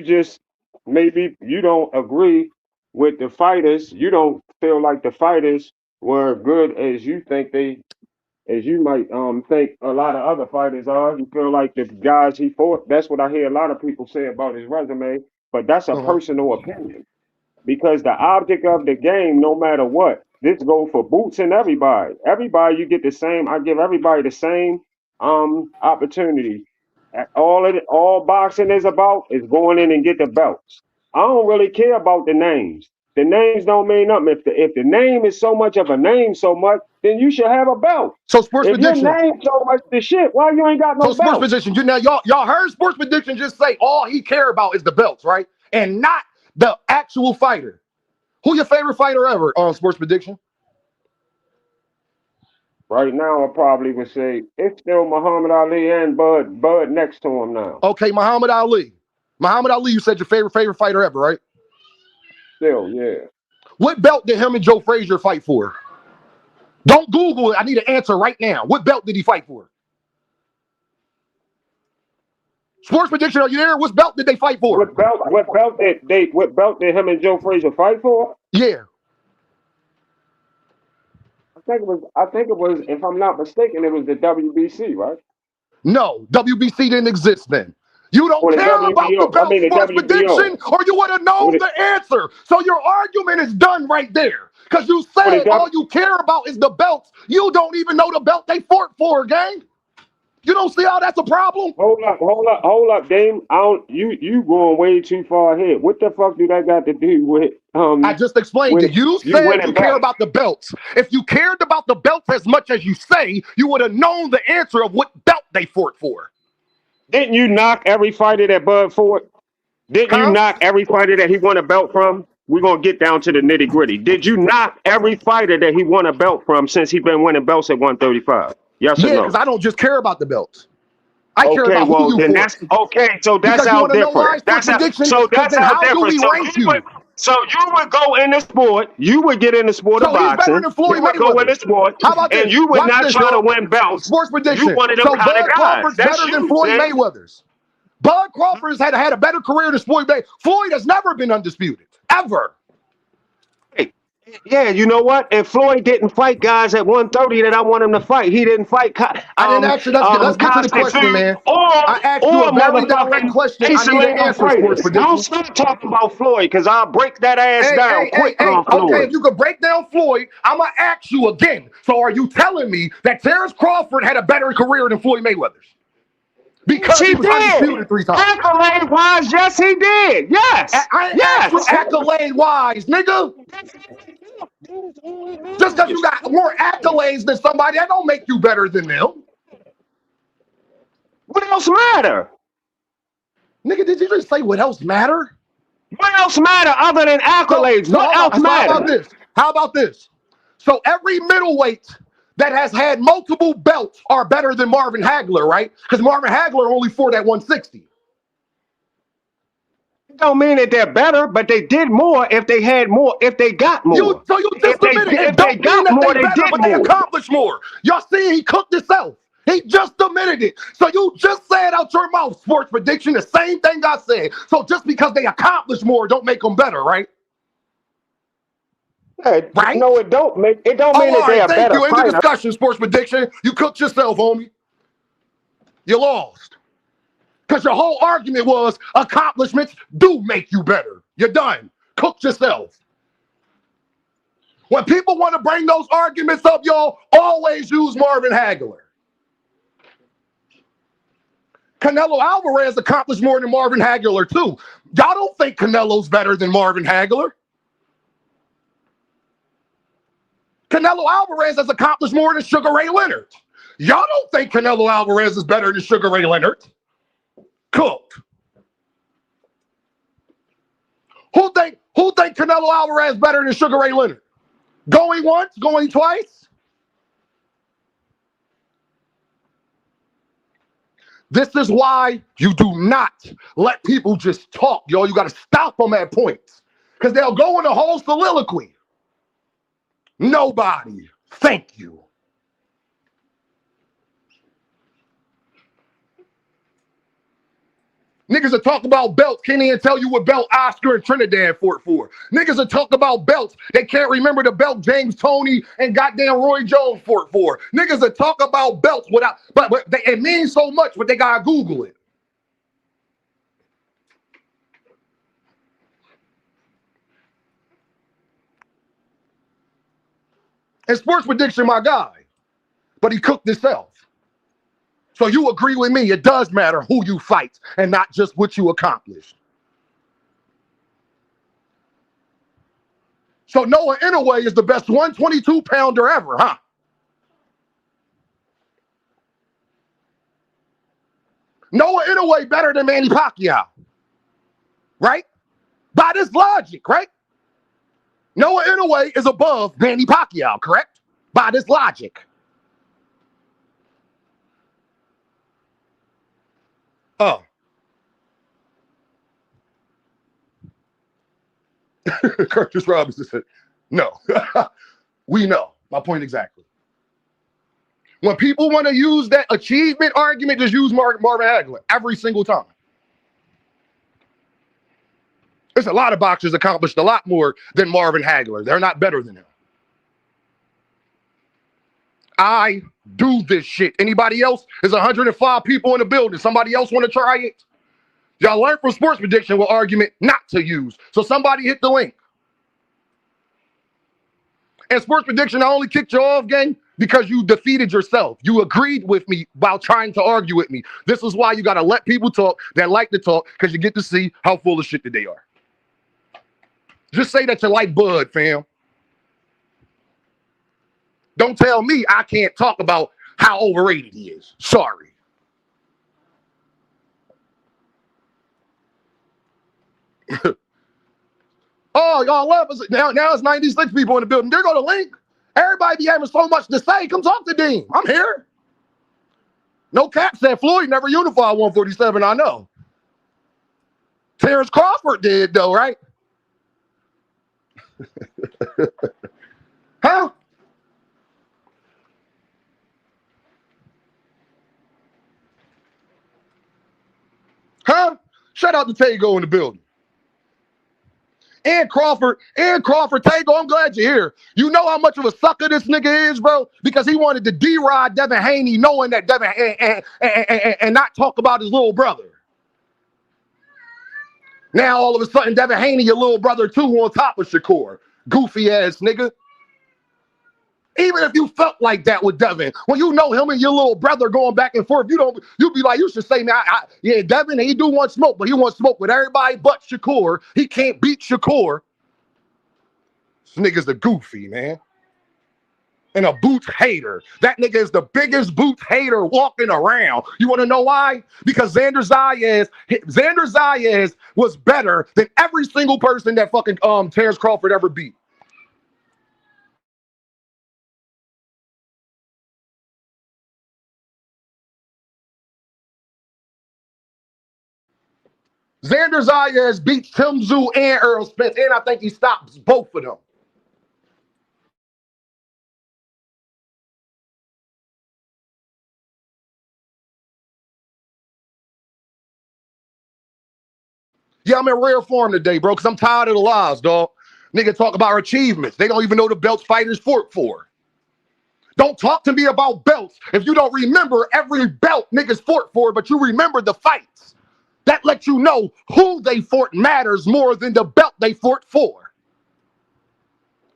just maybe you don't agree with the fighters. You don't feel like the fighters were good as you think they as you might think a lot of other fighters are. You feel like the guys he fought. That's what I hear a lot of people say about his resume. But that's a Uh-huh. personal opinion. Because the object of the game, no matter what, this goes for Boots and everybody. Everybody, you get the same. I give everybody the same opportunity. All boxing is about is going in and get the belts. I don't really care about the names. The names don't mean nothing. If the name is so much of a name so much, then you should have a belt. So sports If your prediction. name so much the shit, why you ain't got So no sports belt? prediction. You now y'all heard sports prediction just say all he care about is the belts, right? And not the actual fighter. Who your favorite fighter ever on sports prediction? Right now, I probably would say it's still Muhammad Ali and Bud next to him now. Okay, Muhammad Ali. Muhammad Ali, you said your favorite fighter ever, right? Still, yeah. What belt did him and Joe Frazier fight for? Don't Google it. I need an answer right now. What belt did he fight for? Sports prediction, are you there? What belt did they fight for? What belt did him and Joe Frazier fight for? Yeah. I think it was, if I'm not mistaken, it was the WBC, right? No, WBC didn't exist then. You don't Or the care about the WBO. I belt mean the sports WBO. prediction, or you would have Or known the, the answer. So your argument is done right there. Because you or the said all w, you care about is the belts. You don't even know the belt they fought for, gang. You don't see how that's a problem? hold up, Dame. I don't, you going way too far ahead. What the fuck do that got to do with I just explained when it. You you said you winning care belts? about the belts. If you cared about the belts as much as you say, you would have known the answer of what belt they fought for. Didn't you knock every fighter that Bud fought? Didn't you Huh? knock every fighter that he won a belt from? We're gonna get down to the nitty gritty. Did you knock every fighter that he won a belt from since he been winning belts at 135? Yes or Yeah, because no? I don't just care about the belts. I care Okay, about who well you then fought. that's okay. So that's Because you how want to know why different. sports That's how. prediction? So Because that's then how how do different. we So rank you would. you? So you would go in the sport. You would get in the sport of So he's better boxing. than You Floyd would go in Mayweather. the sport, How about and this? you would Watch not this, try to y'all. win belts. Sports You prediction. one of them So kind of Bud guys. Crawford's That's better than you, Floyd Jay. Mayweather's. Bud Crawford's had a better career than Floyd Mayweather. Floyd has never been undisputed. Ever. Hey, yeah, you know what? And Floyd didn't fight guys at 130 that I want him to fight. He didn't fight I didn't ask you. Let's get to the constant question, food man. or I asked you a very direct motherfucking question. I Ace need an Selena answer, sports fighters. Don't prediction. start talking about Floyd because I'll break that ass Hey, down hey, hey, quick hey. on Okay, if Floyd. you could break down Floyd, I'm going to ask you again. So are you telling me that Terence Crawford had a better career than Floyd Mayweather's? Yes, Because he he was did. undisputed 3 times. Accolade wise, yes, he did. Yes. I ain't asked you Yes. accolade wise, nigga. Just because you got more accolades than somebody, that don't make you better than them. What else matter? Nigga, did you just say what else matter? What else matter other than So, accolades? so What hold else on. So how about matter? this? How about this? So every middleweight that has had multiple belts are better than Marvin Hagler, right? Because Marvin Hagler only fought at 160. It don't mean that they're better, but they did more if they had more, if they got more. You just admitted it. If It they don't mean got that more, they they better, did but they more. accomplished more. Y'all see, he cooked himself. He just admitted it. So you just said out your mouth, sports prediction, the same thing I said. So just because they accomplished more, don't make them better, right? Yeah, Right? no, it don't Oh, mean all that right. they're a Thank better you. End the fighter. discussion, sports prediction. You cooked yourself, homie. You lost. Because your whole argument was accomplishments do make you better. You're done. Cook yourself. When people want to bring those arguments up, y'all always use Marvin Hagler. Canelo Alvarez accomplished more than Marvin Hagler, too. Y'all don't think Canelo's better than Marvin Hagler. Canelo Alvarez has accomplished more than Sugar Ray Leonard. Y'all don't think Canelo Alvarez is better than Sugar Ray Leonard. Cooked. Who think Canelo Alvarez better than Sugar Ray Leonard? Going once, going twice? This is why you do not let people just talk, yo. You got to stop them at points because they'll go in a whole soliloquy. Nobody. Thank you. Niggas that talk about belts can't even tell you what belt Oscar and Trinidad fought for. Niggas that talk about belts, they can't remember the belt James Toney and goddamn Roy Jones fought for. Niggas that talk about belts without, but it means so much, but they gotta Google it. And sports prediction, my guy, but he cooked himself. So you agree with me, it does matter who you fight and not just what you accomplish. So Noah Inoue is the best 122-pounder ever, huh? Noah Inoue better than Manny Pacquiao, right? By this logic, right? Noah Inoue is above Manny Pacquiao, correct? By this logic. Oh. Curtis Robinson said, no. We know. My point exactly. When people want to use that achievement argument, just use Marvin Hagler every single time. There's a lot of boxers accomplished a lot more than Marvin Hagler. They're not better than him. I do this shit. Anybody else? There's 105 people in the building. Somebody else want to try it? Y'all learn from sports prediction what argument not to use. So somebody hit the link. And sports prediction, I only kicked you off, gang, because you defeated yourself. You agreed with me while trying to argue with me. This is why you got to let people talk that like to talk, because you get to see how full of shit that they are. Just say that you like Bud, fam. Don't tell me I can't talk about how overrated he is. Sorry. Oh, y'all love us. Now it's 96 people in the building. There go the link. Everybody be having so much to say. Come talk to Dean. I'm here. No cap said Floyd never unified 147, I know. Terence Crawford did, though, right? Huh? Huh? Shout out to Tago in the building. And Crawford, Tago, I'm glad you're here. You know how much of a sucker this nigga is, bro? Because he wanted to D-rod Devin Haney knowing that Devin and not talk about his little brother. Now, all of a sudden, Devin Haney, your little brother, too, on top of Shakur. Goofy ass nigga. Even if you felt like that with Devin, when you know him and your little brother going back and forth, you be like, you should say, man, yeah, Devin, he do want smoke, but he wants smoke with everybody but Shakur. He can't beat Shakur. This nigga's a goofy, man. And a Boots hater. That nigga is the biggest Boots hater walking around. You want to know why? Because Xander Zayas was better than every single person that fucking Terence Crawford ever beat. Xander Zayas beats Tim Tszyu and Earl Spence, and I think he stops both of them. Yeah, I'm in rare form today, bro, because I'm tired of the lies, dog. Nigga talk about our achievements. They don't even know the belts fighters fought for. Don't talk to me about belts if you don't remember every belt niggas fought for, but you remember the fights. That lets you know who they fought matters more than the belt they fought for.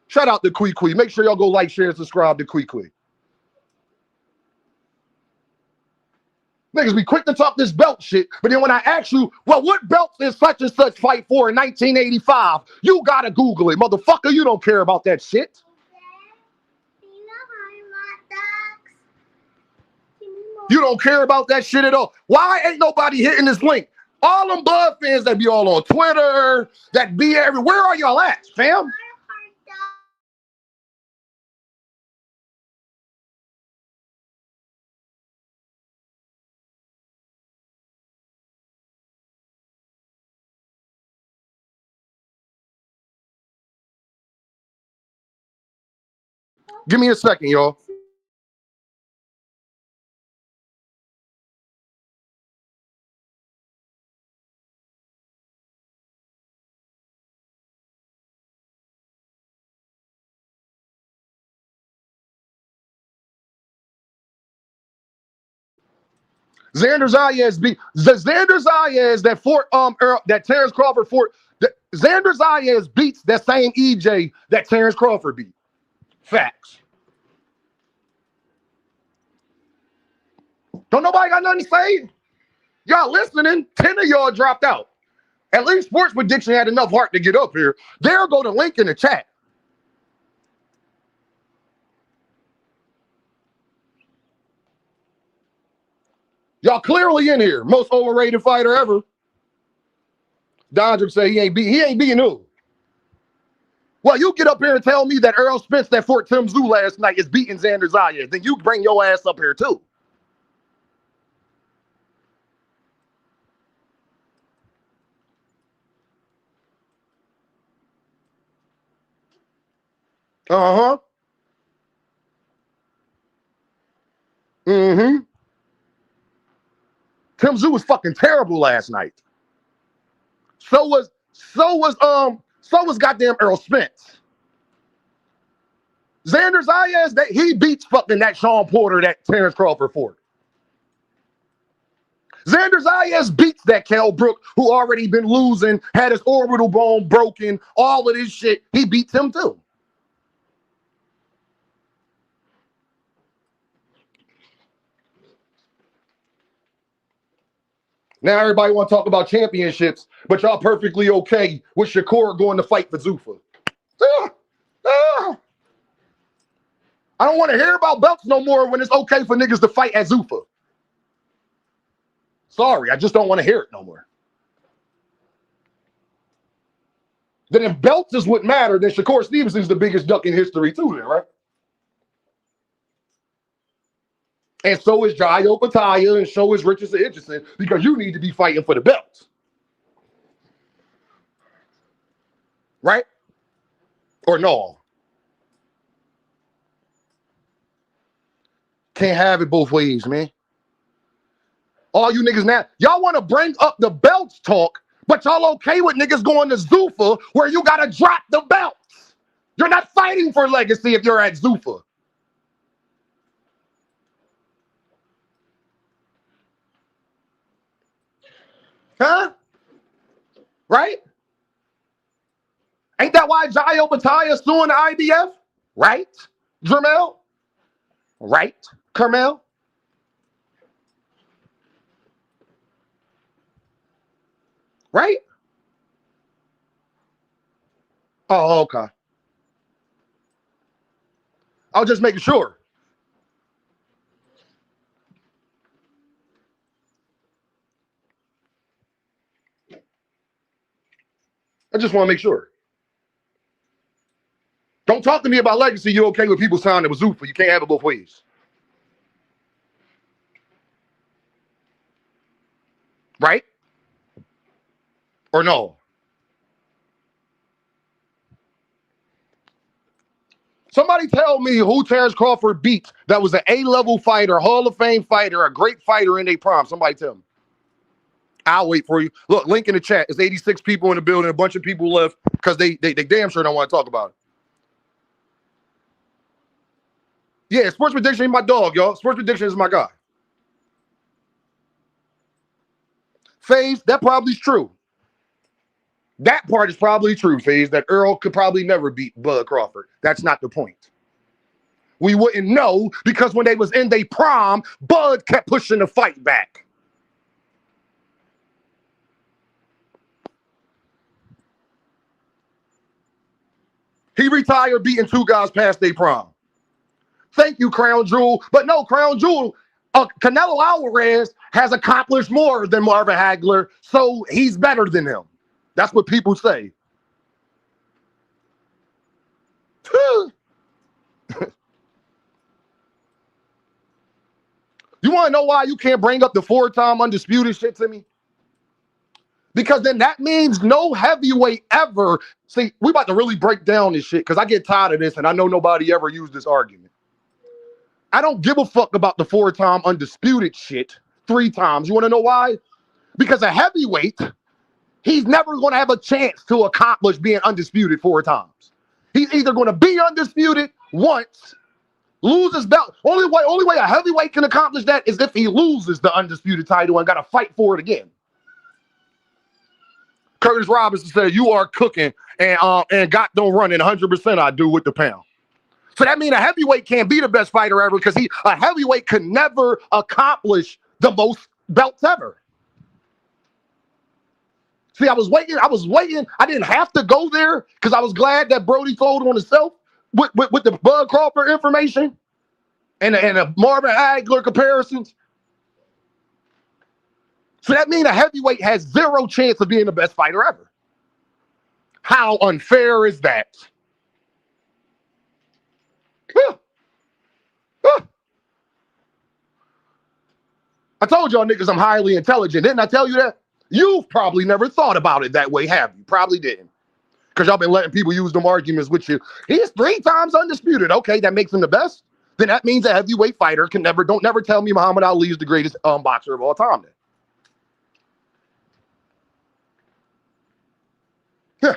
Shout out to Kwee. Make sure y'all go like, share, and subscribe to Kwee. Niggas be quick to talk this belt shit, but then when I ask you, well, what belts did such and such fight for in 1985? You gotta Google it. Motherfucker, you don't care about that shit. You don't care about that shit at all. Why ain't nobody hitting this link? All them Bud fans that be all on Twitter, that be everywhere, where are y'all at, fam? Give me a second, y'all. Xander Zayas beat the Xander Zayas that that Terence Crawford Xander Zayas beats that same EJ that Terence Crawford beat. Facts. Don't nobody got nothing to say? Y'all listening? 10 of y'all dropped out. At least Sports Prediction had enough heart to get up here. There go the link in the chat. Y'all clearly in here. Most overrated fighter ever. Dondrick say he ain't beating who? Well, you get up here and tell me that Errol Spence that Fort Tim Zoo last night is beating Xander Zayas. Then you bring your ass up here too. Uh-huh. Mm-hmm. Tim Zoo was fucking terrible last night. So was goddamn Errol Spence. Xander Zayas, he beats fucking that Sean Porter that Terence Crawford fought. Xander Zayas beats that Kell Brook who already been losing, had his orbital bone broken, all of this shit. He beats him too. Now everybody want to talk about championships, but y'all perfectly okay with Shakur going to fight for Zuffa. I don't want to hear about belts no more when it's okay for niggas to fight at Zuffa. Sorry, I just don't want to hear it no more. Then if belts is what matter, then Shakur Stevenson's the biggest duck in history too, then, right? And so is Jayo Pataya, and so is Richardson Hitchison, because you need to be fighting for the belts. Right? Or no? Can't have it both ways, man. All you niggas now, y'all want to bring up the belts talk, but y'all okay with niggas going to Zuffa where you got to drop the belts. You're not fighting for legacy if you're at Zuffa. Huh? Right? Ain't that why Jayo Pataya is suing the IBF? Right? Jermel? Right? Carmel? Right? Oh, okay. I was just making sure. I just want to make sure. Don't talk to me about legacy. You okay with people signing with Zuffa. You can't have it both ways. Right? Or no? Somebody tell me who Terence Crawford beat that was an A-level fighter, Hall of Fame fighter, a great fighter in their prime. Somebody tell me. I'll wait for you. Look, link in the chat. It's 86 people in the building. A bunch of people left because they damn sure don't want to talk about it. Yeah, Sports Prediction is my dog, y'all. Sports Prediction is my guy. FaZe, that probably is true. That part is probably true, FaZe, that Earl could probably never beat Bud Crawford. That's not the point. We wouldn't know because when they was in their prime, Bud kept pushing the fight back. He retired beating two guys past their prime. Thank you, Crown Jewel. But no, Crown Jewel, Canelo Alvarez has accomplished more than Marvin Hagler, so he's better than him. That's what people say. You want to know why you can't bring up the 4-time undisputed shit to me? Because then that means no heavyweight ever. See, we about to really break down this shit because I get tired of this and I know nobody ever used this argument. I don't give a fuck about the 4-time undisputed shit 3 times. You want to know why? Because a heavyweight, he's never going to have a chance to accomplish being undisputed 4 times. He's either going to be undisputed once, lose his belt. Only way a heavyweight can accomplish that is if he loses the undisputed title and got to fight for it again. Curtis Robinson said, "You are cooking and got no running 100%. I do with the pound." So that means a heavyweight can't be the best fighter ever because a heavyweight could never accomplish the most belts ever. See, I was waiting. I didn't have to go there because I was glad that Brody told on himself with the Bud Crawford information and the Marvin Hagler comparisons. So that means a heavyweight has 0 chance of being the best fighter ever. How unfair is that? I told y'all niggas I'm highly intelligent. Didn't I tell you that? You've probably never thought about it that way, have you? Probably didn't. Because y'all been letting people use them arguments with you. He's 3 times undisputed. Okay, that makes him the best. Then that means a heavyweight fighter can never tell me Muhammad Ali is the greatest boxer of all time then. Yeah.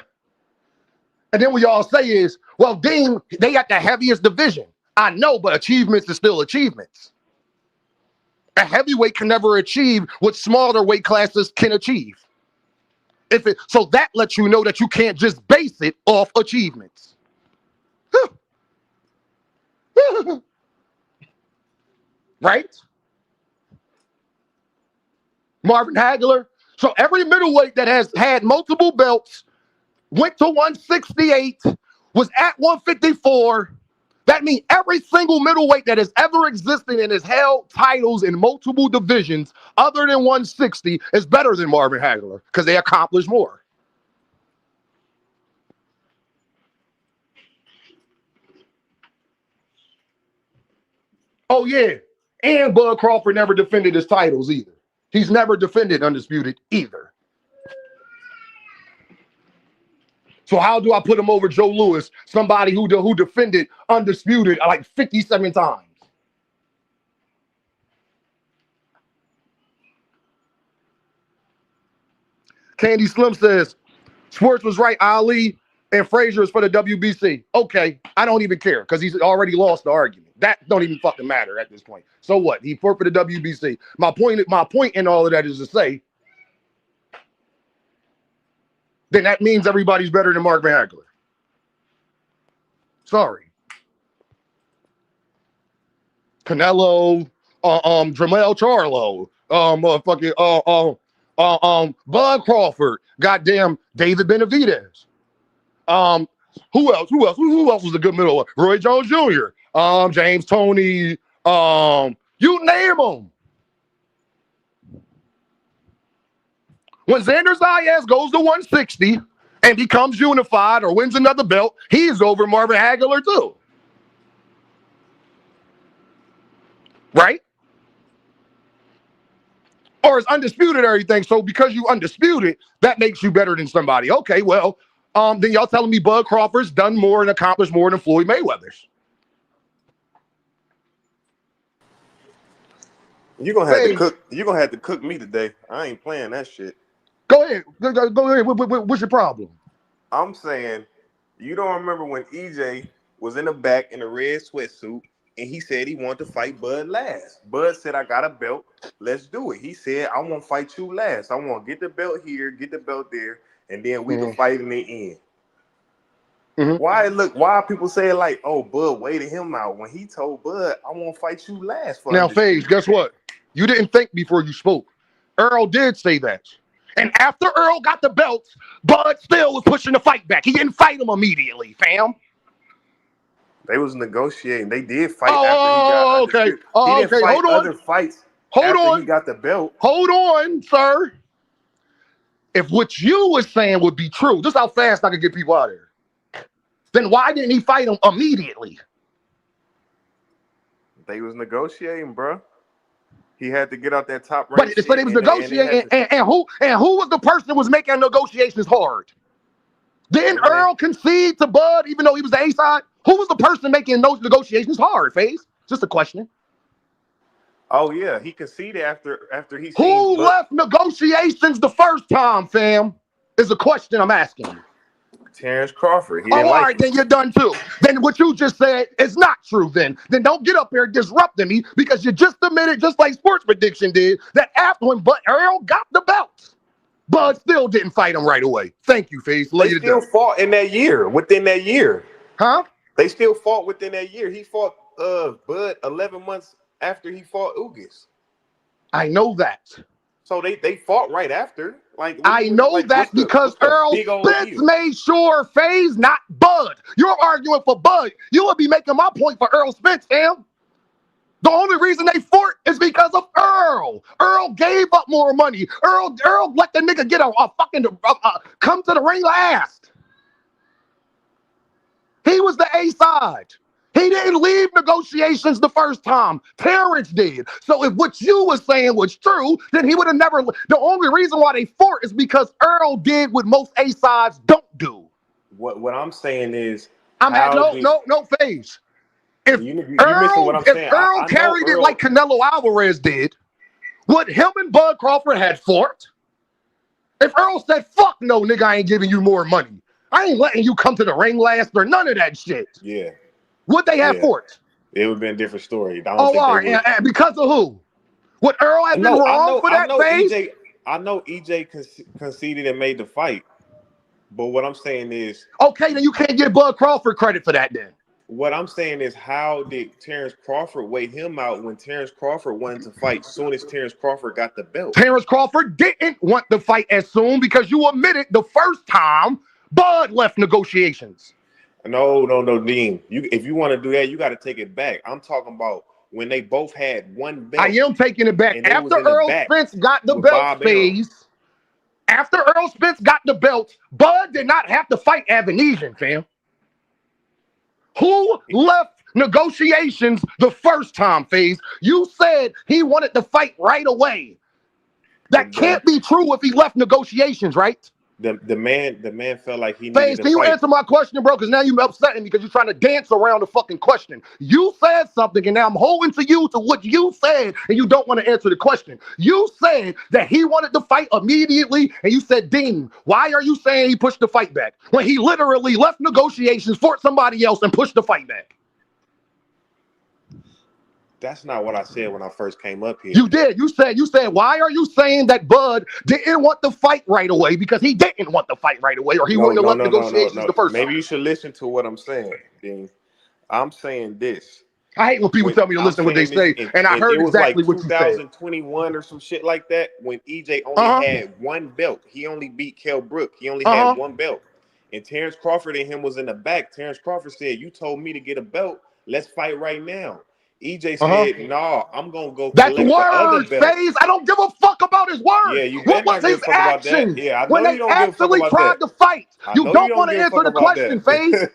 And then what y'all say is, well, Dean, they got the heaviest division. I know, but achievements is still achievements. A heavyweight can never achieve what smaller weight classes can achieve. So that lets you know that you can't just base it off achievements. Right? Marvin Hagler. So every middleweight that has had multiple belts went to 168, was at 154. That means every single middleweight that has ever existed and has held titles in multiple divisions other than 160 is better than Marvin Hagler because they accomplished more. Oh, yeah. And Bud Crawford never defended his titles either. He's never defended undisputed either. So how do I put him over Joe Louis, somebody who defended undisputed like 57 times? Candy Slim says, Sports was right, Ali and Frazier is for the WBC. Okay, I don't even care because he's already lost the argument. That don't even fucking matter at this point. So what? He fought for the WBC. My point in all of that is to say, then that means everybody's better than Marvin Hagler. Sorry. Canelo, Dremel Charlo, Bud Crawford, goddamn David Benavidez. Who else? Who else was a good middle? Roy Jones Jr., James Toney, you name them. When Xander Zayas goes to 160 and becomes unified or wins another belt, he's over Marvin Hagler too. Right? Or is undisputed or everything. So because you undisputed, that makes you better than somebody. Okay, well, then y'all telling me Bud Crawford's done more and accomplished more than Floyd Mayweather's. You're gonna have to cook me today. I ain't playing that shit. Go ahead. Go ahead. What's your problem? I'm saying, you don't remember when EJ was in the back in a red sweatsuit and he said he wanted to fight Bud last. Bud said, I got a belt. Let's do it. He said, I want to fight you last. I want to get the belt here, get the belt there, and then we can fight in the end. Mm-hmm. Why people say like, oh, Bud waited him out when he told Bud, I want to fight you last. Now, FaZe, guess what? You didn't think before you spoke. Earl did say that. And after Earl got the belts, Bud still was pushing the fight back. He didn't fight him immediately, fam. They was negotiating. They did fight after he got okay. He didn't fight Hold on. other fights after he got the belt. Hold on, sir. If what you were saying would be true, this is how fast I could get people out of here. Then why didn't he fight him immediately? They was negotiating, bro. He had to get out that top But rank. so they was negotiating, and who was the person that was making negotiations hard? Didn't Earl concede to Bud even though he was the A side? Who was the person making those negotiations hard, FaZe? Just a question. Oh yeah, he conceded after he seen Who Bud. left negotiations the first time, fam? Is a question I'm asking you. Terence Crawford. He Oh, didn't all like right, it. then you're done too. Then what you just said is not true. Then don't get up here disrupting me because you just admitted, just like Sports Prediction did, that after when Earl got the belt, Bud still didn't fight him right away. Thank you, FaZe. They still fought in that year. Within that year, huh? They still fought within that year. He fought Bud 11 months after he fought Ugas. I know that. So they fought right after. Like I know that because Earl Spence made sure FaZe, not Bud. You're arguing for Bud. You would be making my point for Earl Spence, fam. The only reason they fought is because of Earl. Earl gave up more money. Earl let the nigga get a fucking come to the ring last. He was the A side. He didn't leave negotiations the first time. Terence did. So if what you were saying was true, then he would have never. The only reason why they fought is because Earl did what most A sides don't do. What I'm saying is, I'm at no FaZe. If Earl carried it like Canelo Alvarez did, would him and Bud Crawford had fought? If Earl said, "Fuck no, nigga, I ain't giving you more money. I ain't letting you come to the ring last," or none of that shit. Yeah. Would they have fought? It would have been a different story. All right. And because of who? Would Earl have been wrong for that phase? I know EJ conceded and made the fight. But what I'm saying is... Okay, then you can't give Bud Crawford credit for that then. What I'm saying is, how did Terence Crawford wait him out when Terence Crawford wanted to fight as soon as Terence Crawford got the belt? Terence Crawford didn't want to fight as soon because you admitted the first time Bud left negotiations. No, Dean. If you want to do that, you got to take it back. I'm talking about when they both had one belt. I am taking it back. After Earl Spence got the belt phase, after Earl Spence got the belt, Bud did not have to fight Avanesian, fam. Who left negotiations the first time, FaZe? You said he wanted to fight right away. That can't be true if he left negotiations, right? The man felt like he needed FaZe, can you answer my question, bro? Because now you're upsetting me because you're trying to dance around the fucking question. You said something, and now I'm holding to you to what you said, and you don't want to answer the question. You said that he wanted to fight immediately, and you said, Dean, why are you saying he pushed the fight back when he literally left negotiations, fought somebody else, and pushed the fight back? That's not what I said when I first came up here. You did. You said, why are you saying that Bud didn't want to fight right away because he didn't want to fight right away or he wouldn't have left negotiations the first time? Maybe you should listen to what I'm saying, Dean. I'm saying this. I hate when people tell me to listen to what they say, and I heard exactly what you said. It was like 2021 or some shit like that when EJ only had one belt. He only beat Kell Brook. He only had one belt. And Terence Crawford and him was in the back. Terence Crawford said, you told me to get a belt. Let's fight right now. EJ said, "No, I'm gonna go." That's words, FaZe. I don't give a fuck about his words. Yeah, you what was his action? Yeah, I know when you they don't actually give a fuck tried to fight. You don't want to answer the question, FaZe.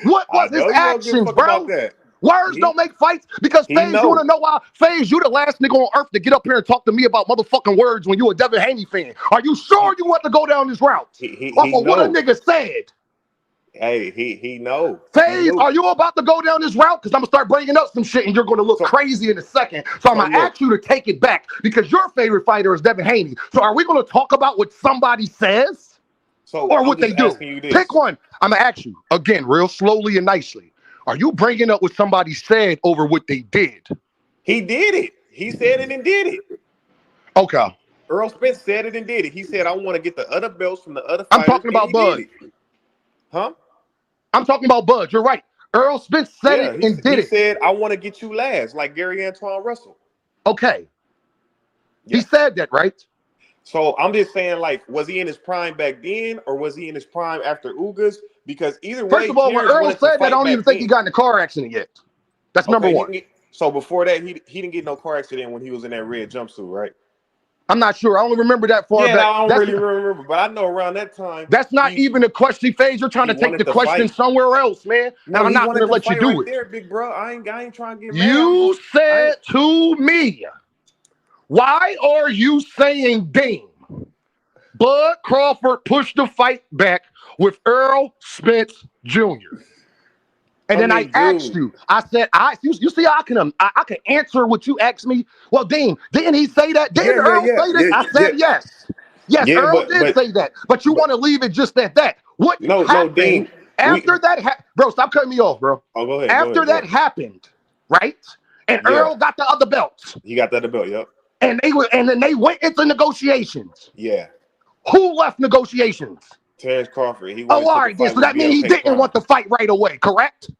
What was his actions, bro? Words don't make fights because FaZe, you want to know why? FaZe, you the last nigga on earth to get up here and talk to me about motherfucking words when you a Devin Haney fan. Are you sure you want to go down this route? Off of what a nigga said. Hey, he knows. FaZe, are you about to go down this route? Because I'm going to start bringing up some shit and you're going to look crazy in a second. So I'm going to ask you to take it back because your favorite fighter is Devin Haney. So are we going to talk about what somebody says or what they do? Pick one. I'm going to ask you again, real slowly and nicely. Are you bringing up what somebody said over what they did? He did it. He said it and did it. Okay. Earl Spence said it and did it. He said, I want to get the other belts from the other fighters. I'm talking about Bud. Huh? I'm talking about Bud. You're right. Earl Spence said it and did it. He said, I want to get you last, like Gary Antoine Russell. Okay. Yeah. He said that, right? So I'm just saying, like, was he in his prime back then or was he in his prime after Ugas? Because either way, first of all, when Earl said that, I don't even think he got in a car accident yet. That's number one. So before that, he didn't get no car accident when he was in that red jumpsuit, right? I'm not sure. I only remember that far back. I don't really remember, but I know around that time. That's not even a question, FaZe. You're trying to take the question somewhere else, man. No, and I'm not going to let you do it. There, big bro. I ain't trying to get mad. You said to me, Why are you saying Dame? Bud Crawford pushed the fight back with Earl Spence Jr. And then I asked dude. you, I said, you see, I can answer what you asked me. Well, Dean, didn't he say that? Didn't Earl say that? I said yes. Yes, Yeah, Earl did say that. But you want to leave it just at that. What happened Dean, after that? Bro, stop cutting me off, bro. Oh, go ahead. After that happened, right? And Earl got the other belts. He got the other belt, yep. And then they went into negotiations. Yeah. Who left negotiations? Terence Crawford. All right, then. So that means he didn't want to fight right away, correct?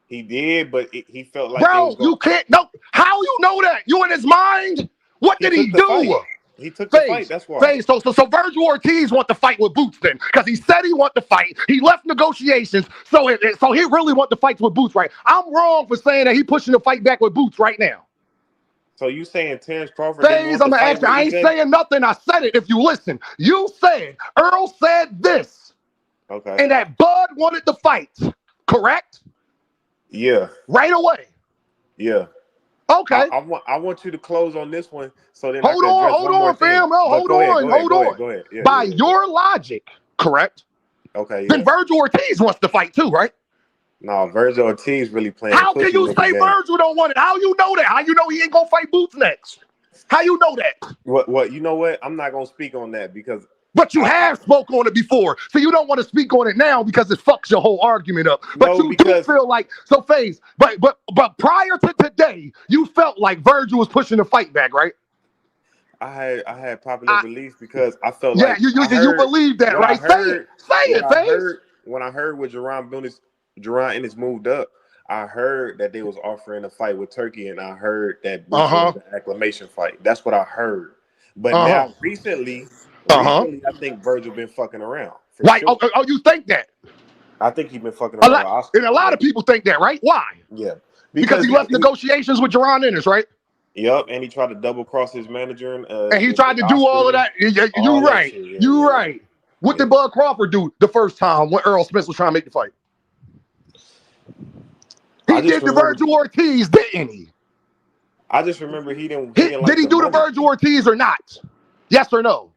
He did, but he felt like... Bro, you can't... No, how you know that? You in his mind? What did he do? He took the fight, that's why. So Virgil Ortiz want to fight with Boots then, because he said he want to fight. He left negotiations, so he really want to fight with Boots, right? I'm wrong for saying that he pushing the fight back with Boots right now. So you saying Terence Crawford? I'm gonna ask you. I ain't saying nothing. I said it. If you listen, you said Earl said this. Okay. And that Bud wanted to fight, correct? Yeah. Right away. Yeah. Okay. I want you to close on this one, so then hold on, fam. No, hold on. Go ahead. Yeah, By your logic, correct? Okay. Then Virgil Ortiz wants to fight too, right? No, Virgil Ortiz really playing. How can you say Virgil don't want it? How you know that? How you know he ain't gonna fight Boots next? How you know that? What? You know what? I'm not gonna speak on that because. But you have spoke on it before, so you don't want to speak on it now because it fucks your whole argument up. But you do feel like so, FaZe. But prior to today, you felt like Virgil was pushing the fight back, right? I had popular belief because I felt like you believe that, right? Say it, FaZe. When I heard with Jerron Ennis moved up, I heard that they was offering a fight with Turkey, and I heard that Boots was an acclamation fight. That's what I heard. But now recently, I think Virgil been fucking around. Right? Sure. Oh, you think that? I think he been fucking around with Oscar. And a lot of people think that, right? Why? Yeah. Because he left negotiations with Jerron Ennis, right? Yep, and he tried to double cross his manager. And he tried to do all of that. You're right. You're right. What did Bud Crawford do the first time when Earl Spence was trying to make the fight? He did the Virgil Ortiz, didn't he? I just remember he didn't. Did he do the Virgil Ortiz or not? Yes or no?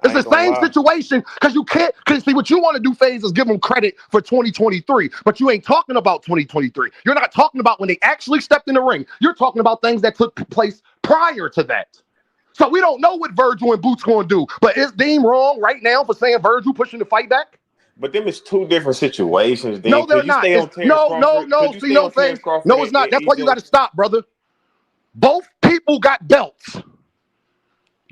It's the same situation because you can't. Because see, what you want to do, FaZe, is give them credit for 2023, but you ain't talking about 2023. You're not talking about when they actually stepped in the ring. You're talking about things that took place prior to that. So we don't know what Virgil and Boots going to do. But is Dean wrong right now for saying Virgil pushing the fight back? But them is two different situations. Dean. No, they're not. No, see, no, FaZe. No, it's not. That's why you got to stop, brother. Both people got belts.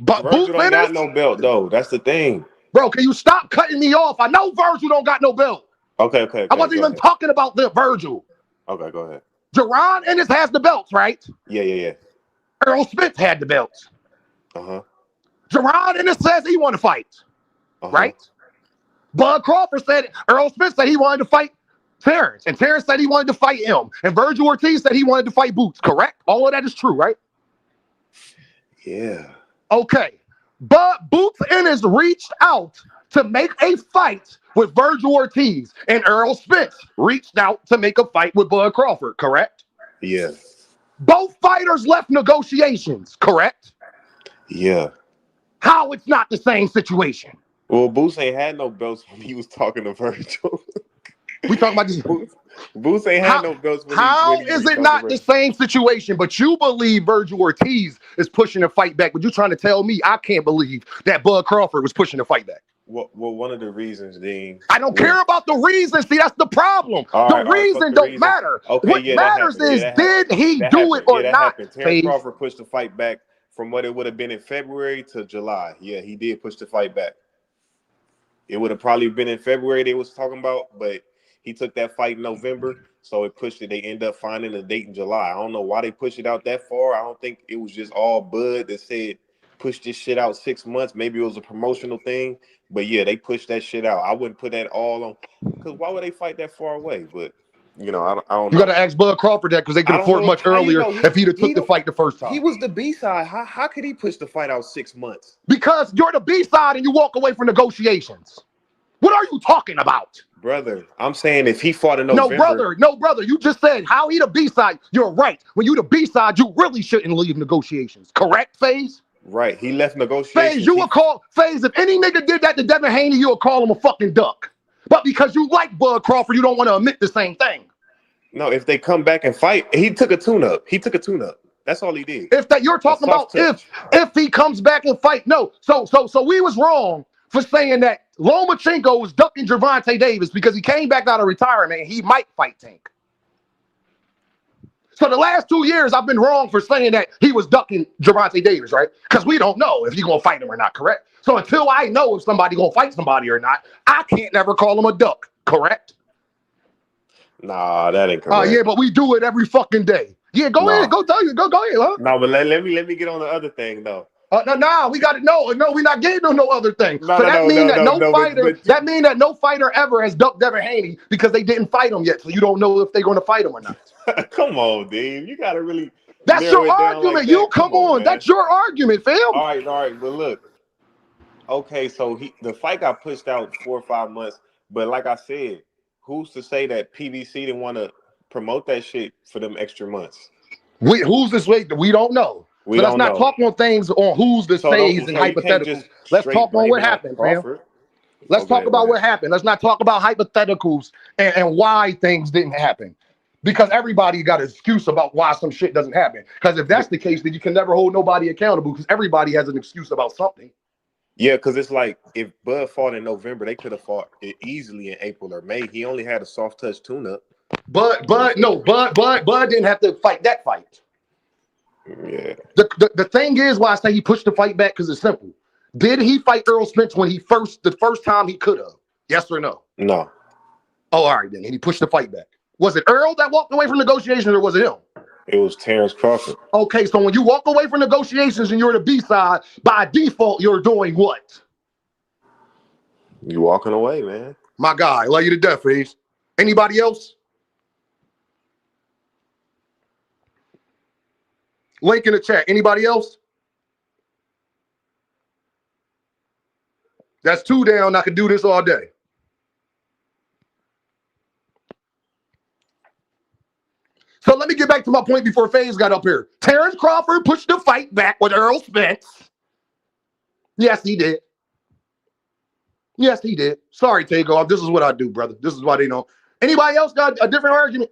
But Virgil don't got no belt, though. That's the thing. Bro, can you stop cutting me off? I know Virgil don't got no belt. Okay. I wasn't even talking about the Virgil. Okay, go ahead. Jerron Ennis has the belts, right? Yeah. Earl Spence had the belts. Jerron Ennis says he want to fight, right? Bud Crawford said, Earl Spence said he wanted to fight Terence, and Terence said he wanted to fight him, and Virgil Ortiz said he wanted to fight Boots, correct? All of that is true, right? Yeah. Okay, but Boots Ennis reached out to make a fight with Virgil Ortiz, and Earl Spence reached out to make a fight with Bud Crawford, correct? Yeah. Both fighters left negotiations, correct? Yeah. How it's not the same situation? Well, Boots ain't had no belts when he was talking to Virgil. We talking about this. Boots ain't had no belts. How is it not the same situation? But you believe Virgil Ortiz is pushing the fight back, but you're trying to tell me I can't believe that Bud Crawford was pushing the fight back. Well, one of the reasons, Dean. I don't care about the reasons. See, that's the problem. The reason don't matter. Okay, what matters is did he do it or not? Terence Crawford pushed the fight back from what it would have been in February to July. Yeah, he did push the fight back. It would have probably been in February they was talking about, but he took that fight in November, so it pushed it. They end up finding a date in July. I don't know why they pushed it out that far. I don't think it was just all Bud that said push this shit out 6 months. Maybe it was a promotional thing, but yeah, they pushed that shit out. I wouldn't put that all on, because why would they fight that far away? But you know, I don't know. You got to ask Bud Crawford that because they could afford much earlier if he'd have took the fight the first time. He was the B side. How could he push the fight out 6 months? Because you're the B side and you walk away from negotiations. What are you talking about? Brother, I'm saying if he fought in No, November. brother. You just said how he the B-side. You're right. When you the B-side, you really shouldn't leave negotiations. Correct, FaZe? Right, he left FaZe, negotiations. you would call FaZe if any nigga did that to Devin Haney, you would call him a fucking duck. But because you like Bud Crawford, you don't want to admit the same thing. No, if they come back and fight, he took a tune-up. That's all he did. If that you're talking about if he comes back and fight, no. So we was wrong for saying that Lomachenko was ducking Gervonta Davis because he came back out of retirement and he might fight Tank. So the last 2 years, I've been wrong for saying that he was ducking Gervonta Davis, right? Because we don't know if he's going to fight him or not, correct? So until I know if somebody going to fight somebody or not, I can't never call him a duck, correct? Nah, that ain't correct. Yeah, but we do it every fucking day. Yeah, go ahead. Go tell you. Go ahead, huh? No, but let me get on the other thing, though. No, we got it. No, we're not getting on no other thing. That means that no fighter ever has ducked Devin Haney because they didn't fight him yet. So you don't know if they're going to fight him or not. Come on, Dave. You got to really. That's your argument. Like that. Come on. That's your argument, fam. All right. But look. Okay, so the fight got pushed out 4 or 5 months. But like I said, who's to say that PBC didn't want to promote that shit for them extra months? Who's this way? We don't know. So let's not talk on things on who's the phase and hypotheticals. Let's talk on what happened, fam. Let's talk about what happened. Let's not talk about hypotheticals and why things didn't happen. Because everybody got an excuse about why some shit doesn't happen. Because if that's the case, then you can never hold nobody accountable because everybody has an excuse about something. Yeah, because it's like if Bud fought in November, they could have fought it easily in April or May. He only had a soft touch tune-up. Bud didn't have to fight that fight. Yeah. The thing is why I say he pushed the fight back because it's simple. Did he fight Earl Spence when the first time he could have? Yes or no? No. Oh, all right then. And he pushed the fight back. Was it Earl that walked away from negotiations or was it him? It was Terence Crawford. Okay, so when you walk away from negotiations and you're the B side, by default, you're doing what? You walking away, man. My guy, love you to death, FaZe. Anybody else? Link in the chat. Anybody else? That's 2 down. I could do this all day. So let me get back to my point before FaZe got up here. Terence Crawford pushed the fight back with Earl Spence. Yes, he did. Yes, he did. Sorry, Takeoff. This is what I do, brother. This is why they know. Anybody else got a different argument?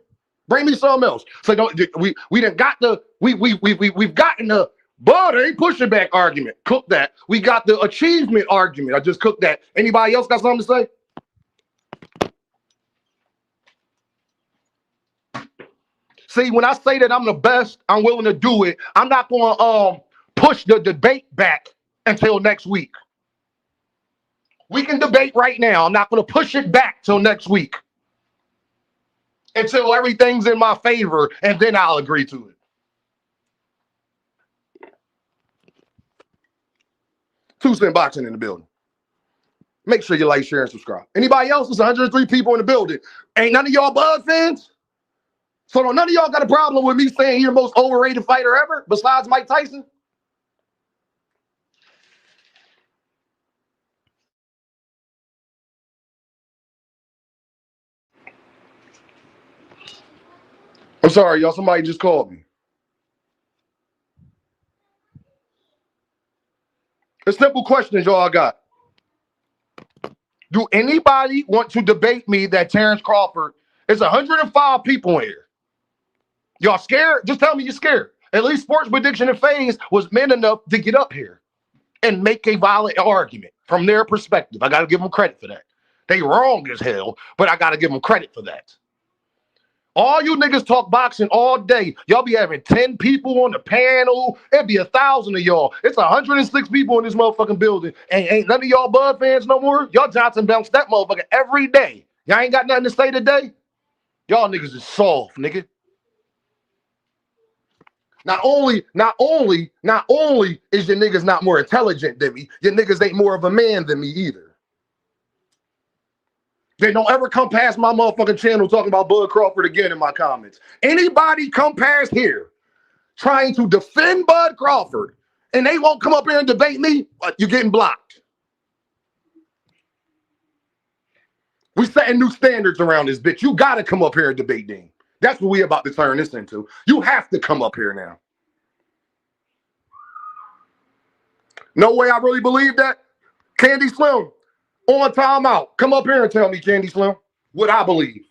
Bring me something else. So we've gotten the Bud ain't pushing back argument. Cook that. We got the achievement argument. I just cooked that. Anybody else got something to say? See, when I say that I'm the best, I'm willing to do it. I'm not going to push the debate back until next week. We can debate right now. I'm not going to push it back till next week. Until everything's in my favor, and then I'll agree to it. 2 Cent Boxing in the building. Make sure you like, share, and subscribe. Anybody else? There's 103 people in the building. Ain't none of y'all Bud fans? So none of y'all got a problem with me saying you're the most overrated fighter ever, besides Mike Tyson? I'm sorry, y'all. Somebody just called me. A simple question, y'all I got. Do anybody want to debate me that Terence Crawford is 105 people in here? Y'all scared? Just tell me you're scared. At least Sports Prediction and FaZe was men enough to get up here and make a violent argument from their perspective. I got to give them credit for that. They wrong as hell, but I got to give them credit for that. All you niggas talk boxing all day. Y'all be having 10 people on the panel. It'd be 1,000 of y'all. It's 106 people in this motherfucking building. And ain't none of y'all Bud fans no more. Y'all Johnson bounce that motherfucker every day. Y'all ain't got nothing to say today? Y'all niggas is soft, nigga. Not only is your niggas not more intelligent than me, your niggas ain't more of a man than me either. They don't ever come past my motherfucking channel talking about Bud Crawford again in my comments. Anybody come past here trying to defend Bud Crawford and they won't come up here and debate me, you're getting blocked. We setting new standards around this bitch. You gotta come up here and debate, Dean. That's what we about to turn this into. You have to come up here now. No way I really believe that. Candy Slim, on timeout. Come up here and tell me, Candy Slim, what I believe.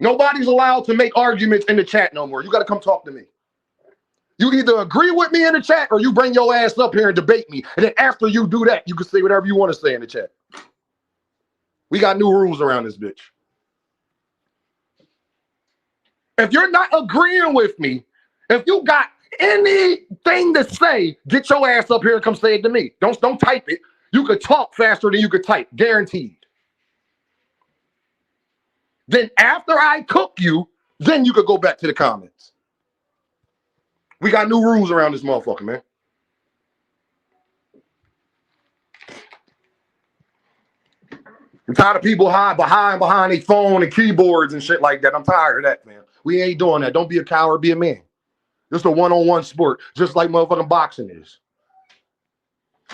Nobody's allowed to make arguments in the chat no more. You got to come talk to me. You either agree with me in the chat or you bring your ass up here and debate me. And then after you do that, you can say whatever you want to say in the chat. We got new rules around this bitch. If you're not agreeing with me, if you got anything to say, get your ass up here and come say it to me. Don't type it. You could talk faster than you could type, guaranteed. Then after I cook you, then you could go back to the comments. We got new rules around this motherfucker, man. I'm tired of people hiding behind their phone and keyboards and shit like that. I'm tired of that, man. We ain't doing that. Don't be a coward, be a man. This is a one-on-one sport, just like motherfucking boxing is.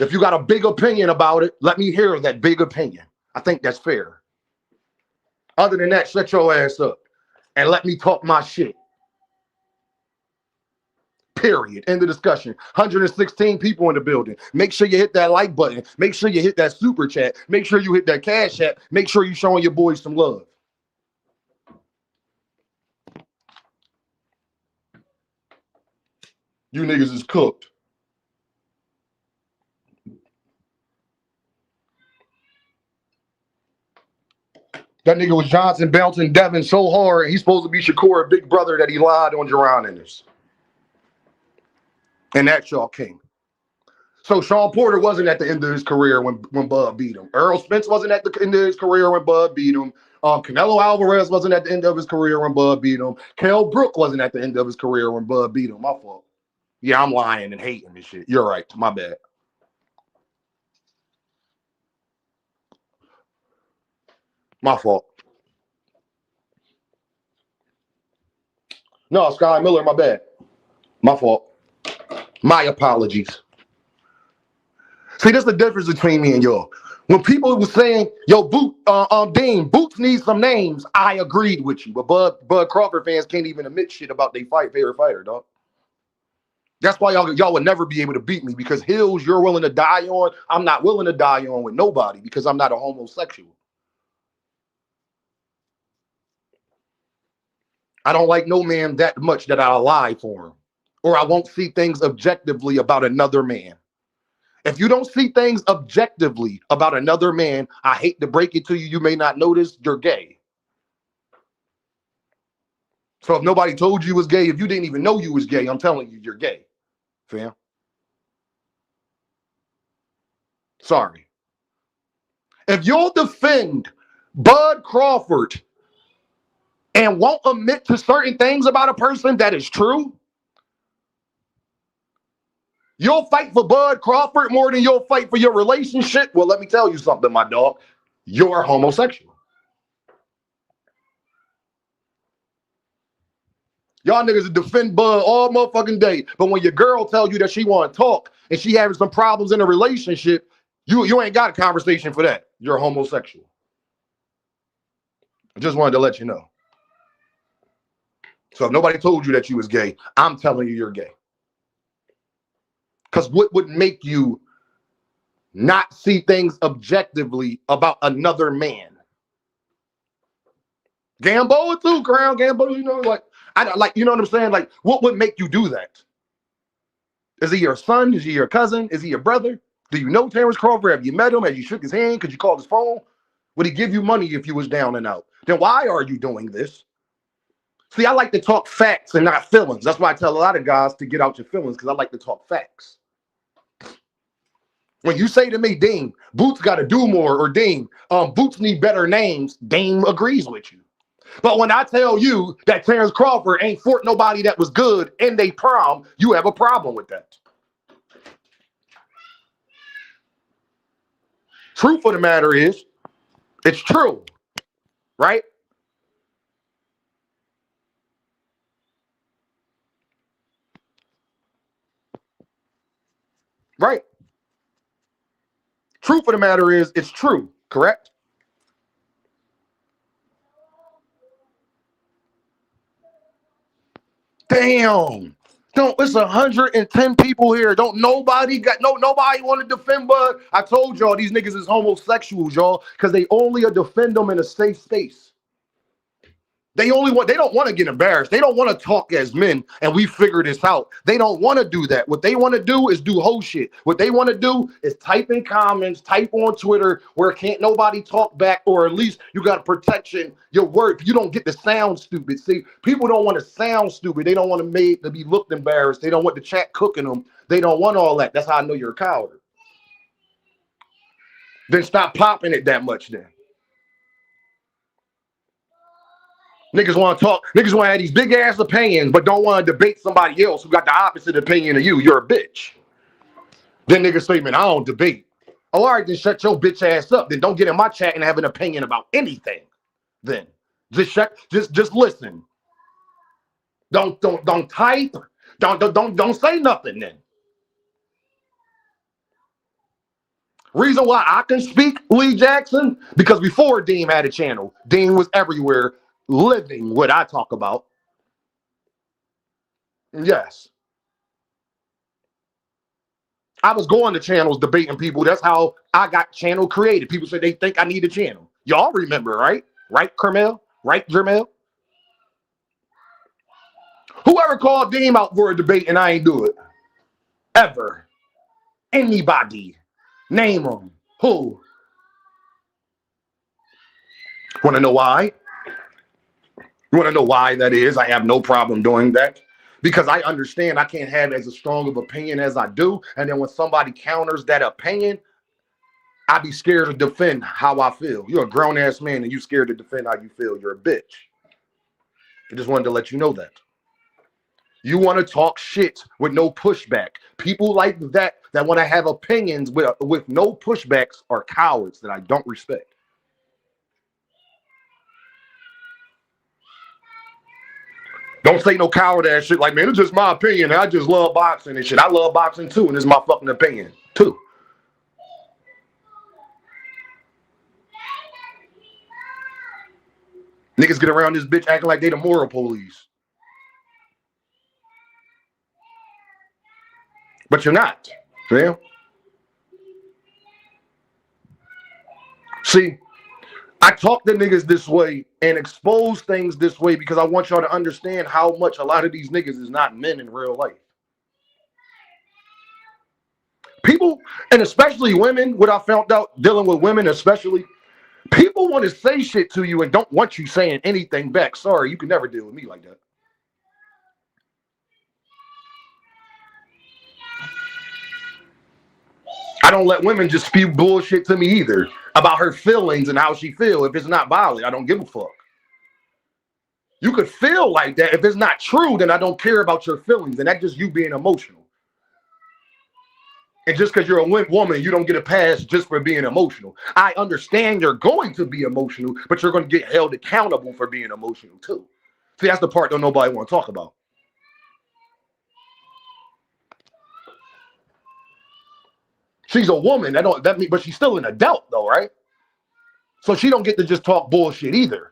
If you got a big opinion about it, let me hear that big opinion. I think that's fair. Other than that, shut your ass up and let me talk my shit. Period. End of discussion. 116 people in the building. Make sure you hit that like button. Make sure you hit that super chat. Make sure you hit that cash app. Make sure you're showing your boys some love. You niggas is cooked. That nigga was Johnson bouncing Devin so hard, he's supposed to be Shakur, a big brother, that he lied on Jerron in this. And that's y'all king. So Sean Porter wasn't at the end of his career when Bud beat him. Earl Spence wasn't at the end of his career when Bud beat him. Canelo Alvarez wasn't at the end of his career when Bud beat him. Kell Brook wasn't at the end of his career when Bud beat him. My fault. Yeah, I'm lying and hating this shit. You're right. My bad. My fault. No, Sky Miller, my bad. My fault. My apologies. See, that's the difference between me and y'all. When people were saying, yo, Dean, Boots needs some names, I agreed with you. But Bud Crawford fans can't even admit shit about their favorite fighter, dog. That's why y'all would never be able to beat me, because hills you're willing to die on, I'm not willing to die on with nobody because I'm not a homosexual. I don't like no man that much that I'll lie for him, or I won't see things objectively about another man. If you don't see things objectively about another man, I hate to break it to you, you may not notice, you're gay. So if nobody told you was gay, if you didn't even know you was gay, I'm telling you, you're gay, fam. Sorry. If you'll defend Bud Crawford and won't admit to certain things about a person that is true, you'll fight for Bud Crawford more than you'll fight for your relationship. Well, let me tell you something, my dog. You're homosexual. Y'all niggas defend Bud all motherfucking day. But when your girl tells you that she want to talk and she having some problems in a relationship, you ain't got a conversation for that. You're homosexual. I just wanted to let you know. So if nobody told you that you was gay, I'm telling you you're gay. Because what would make you not see things objectively about another man? Gamboa too, Crown. Gamboa, you know, you know what I'm saying? Like, what would make you do that? Is he your son? Is he your cousin? Is he your brother? Do you know Terence Crawford? Have you met him? Have you shook his hand? Could you call his phone? Would he give you money if you was down and out? Then why are you doing this? See, I like to talk facts and not feelings. That's why I tell a lot of guys to get out your feelings, because I like to talk facts. When you say to me, Dean, Boots got to do more, or Dean, Boots need better names, Dean agrees with you. But when I tell you that Terence Crawford ain't fought nobody that was good in they prom, you have a problem with that. Truth of the matter is, it's true, right? Right. Truth of the matter is, it's true. Correct? Damn. Don't, it's 110 people here. Don't nobody nobody want to defend Bud. I told y'all these niggas is homosexuals, y'all, because they only defend them in a safe space. They don't want to get embarrassed. They don't want to talk as men and we figure this out. They don't want to do that. What they want to do is do whole shit. What they want to do is type in comments, type on Twitter where can't nobody talk back, or at least you got protection, your word. You don't get to sound stupid. See, people don't want to sound stupid. They don't want to be looked embarrassed. They don't want the chat cooking them. They don't want all that. That's how I know you're a coward. Then stop popping it that much then. Niggas want to talk. Niggas want to have these big ass opinions, but don't want to debate somebody else who got the opposite opinion of you. You're a bitch. Then niggas say, man, I don't debate. Oh, all right, then shut your bitch ass up. Then don't get in my chat and have an opinion about anything. Then just listen. Don't type. Don't say nothing. Then reason why I can speak, Lee Jackson, because before Dean had a channel, Dean was everywhere. Living what I talk about. Yes. I was going to channels debating people. That's how I got channel created. People say they think I need a channel. Y'all remember, right? Right, Carmel? Right, Jermel? Whoever called Dean out for a debate and I ain't do it. Ever. Anybody. Name them. Who? Want to know why? You want to know why that is? I have no problem doing that because I understand I can't have as strong of opinion as I do. And then when somebody counters that opinion, I be scared to defend how I feel. You're a grown ass man and you scared to defend how you feel. You're a bitch. I just wanted to let you know that. You want to talk shit with no pushback. People like that want to have opinions with no pushbacks are cowards that I don't respect. Don't say no coward ass shit like, man, it's just my opinion. I just love boxing and shit. I love boxing too, and it's my fucking opinion too. Niggas get around this bitch acting like they the moral police. But you're not. Yeah. See, I talk to niggas this way and expose things this way because I want y'all to understand how much a lot of these niggas is not men in real life. People, and especially women, what I found out dealing with women especially, people want to say shit to you and don't want you saying anything back. Sorry, you can never deal with me like that. I don't let women just spew bullshit to me either about her feelings and how she feel. If it's not valid, I don't give a fuck. You could feel like that. If it's not true, then I don't care about your feelings. And that's just you being emotional. And just because you're a woman, you don't get a pass just for being emotional. I understand you're going to be emotional, but you're going to get held accountable for being emotional too. See, that's the part that nobody want to talk about. She's a woman. But she's still an adult though, right? So she don't get to just talk bullshit either.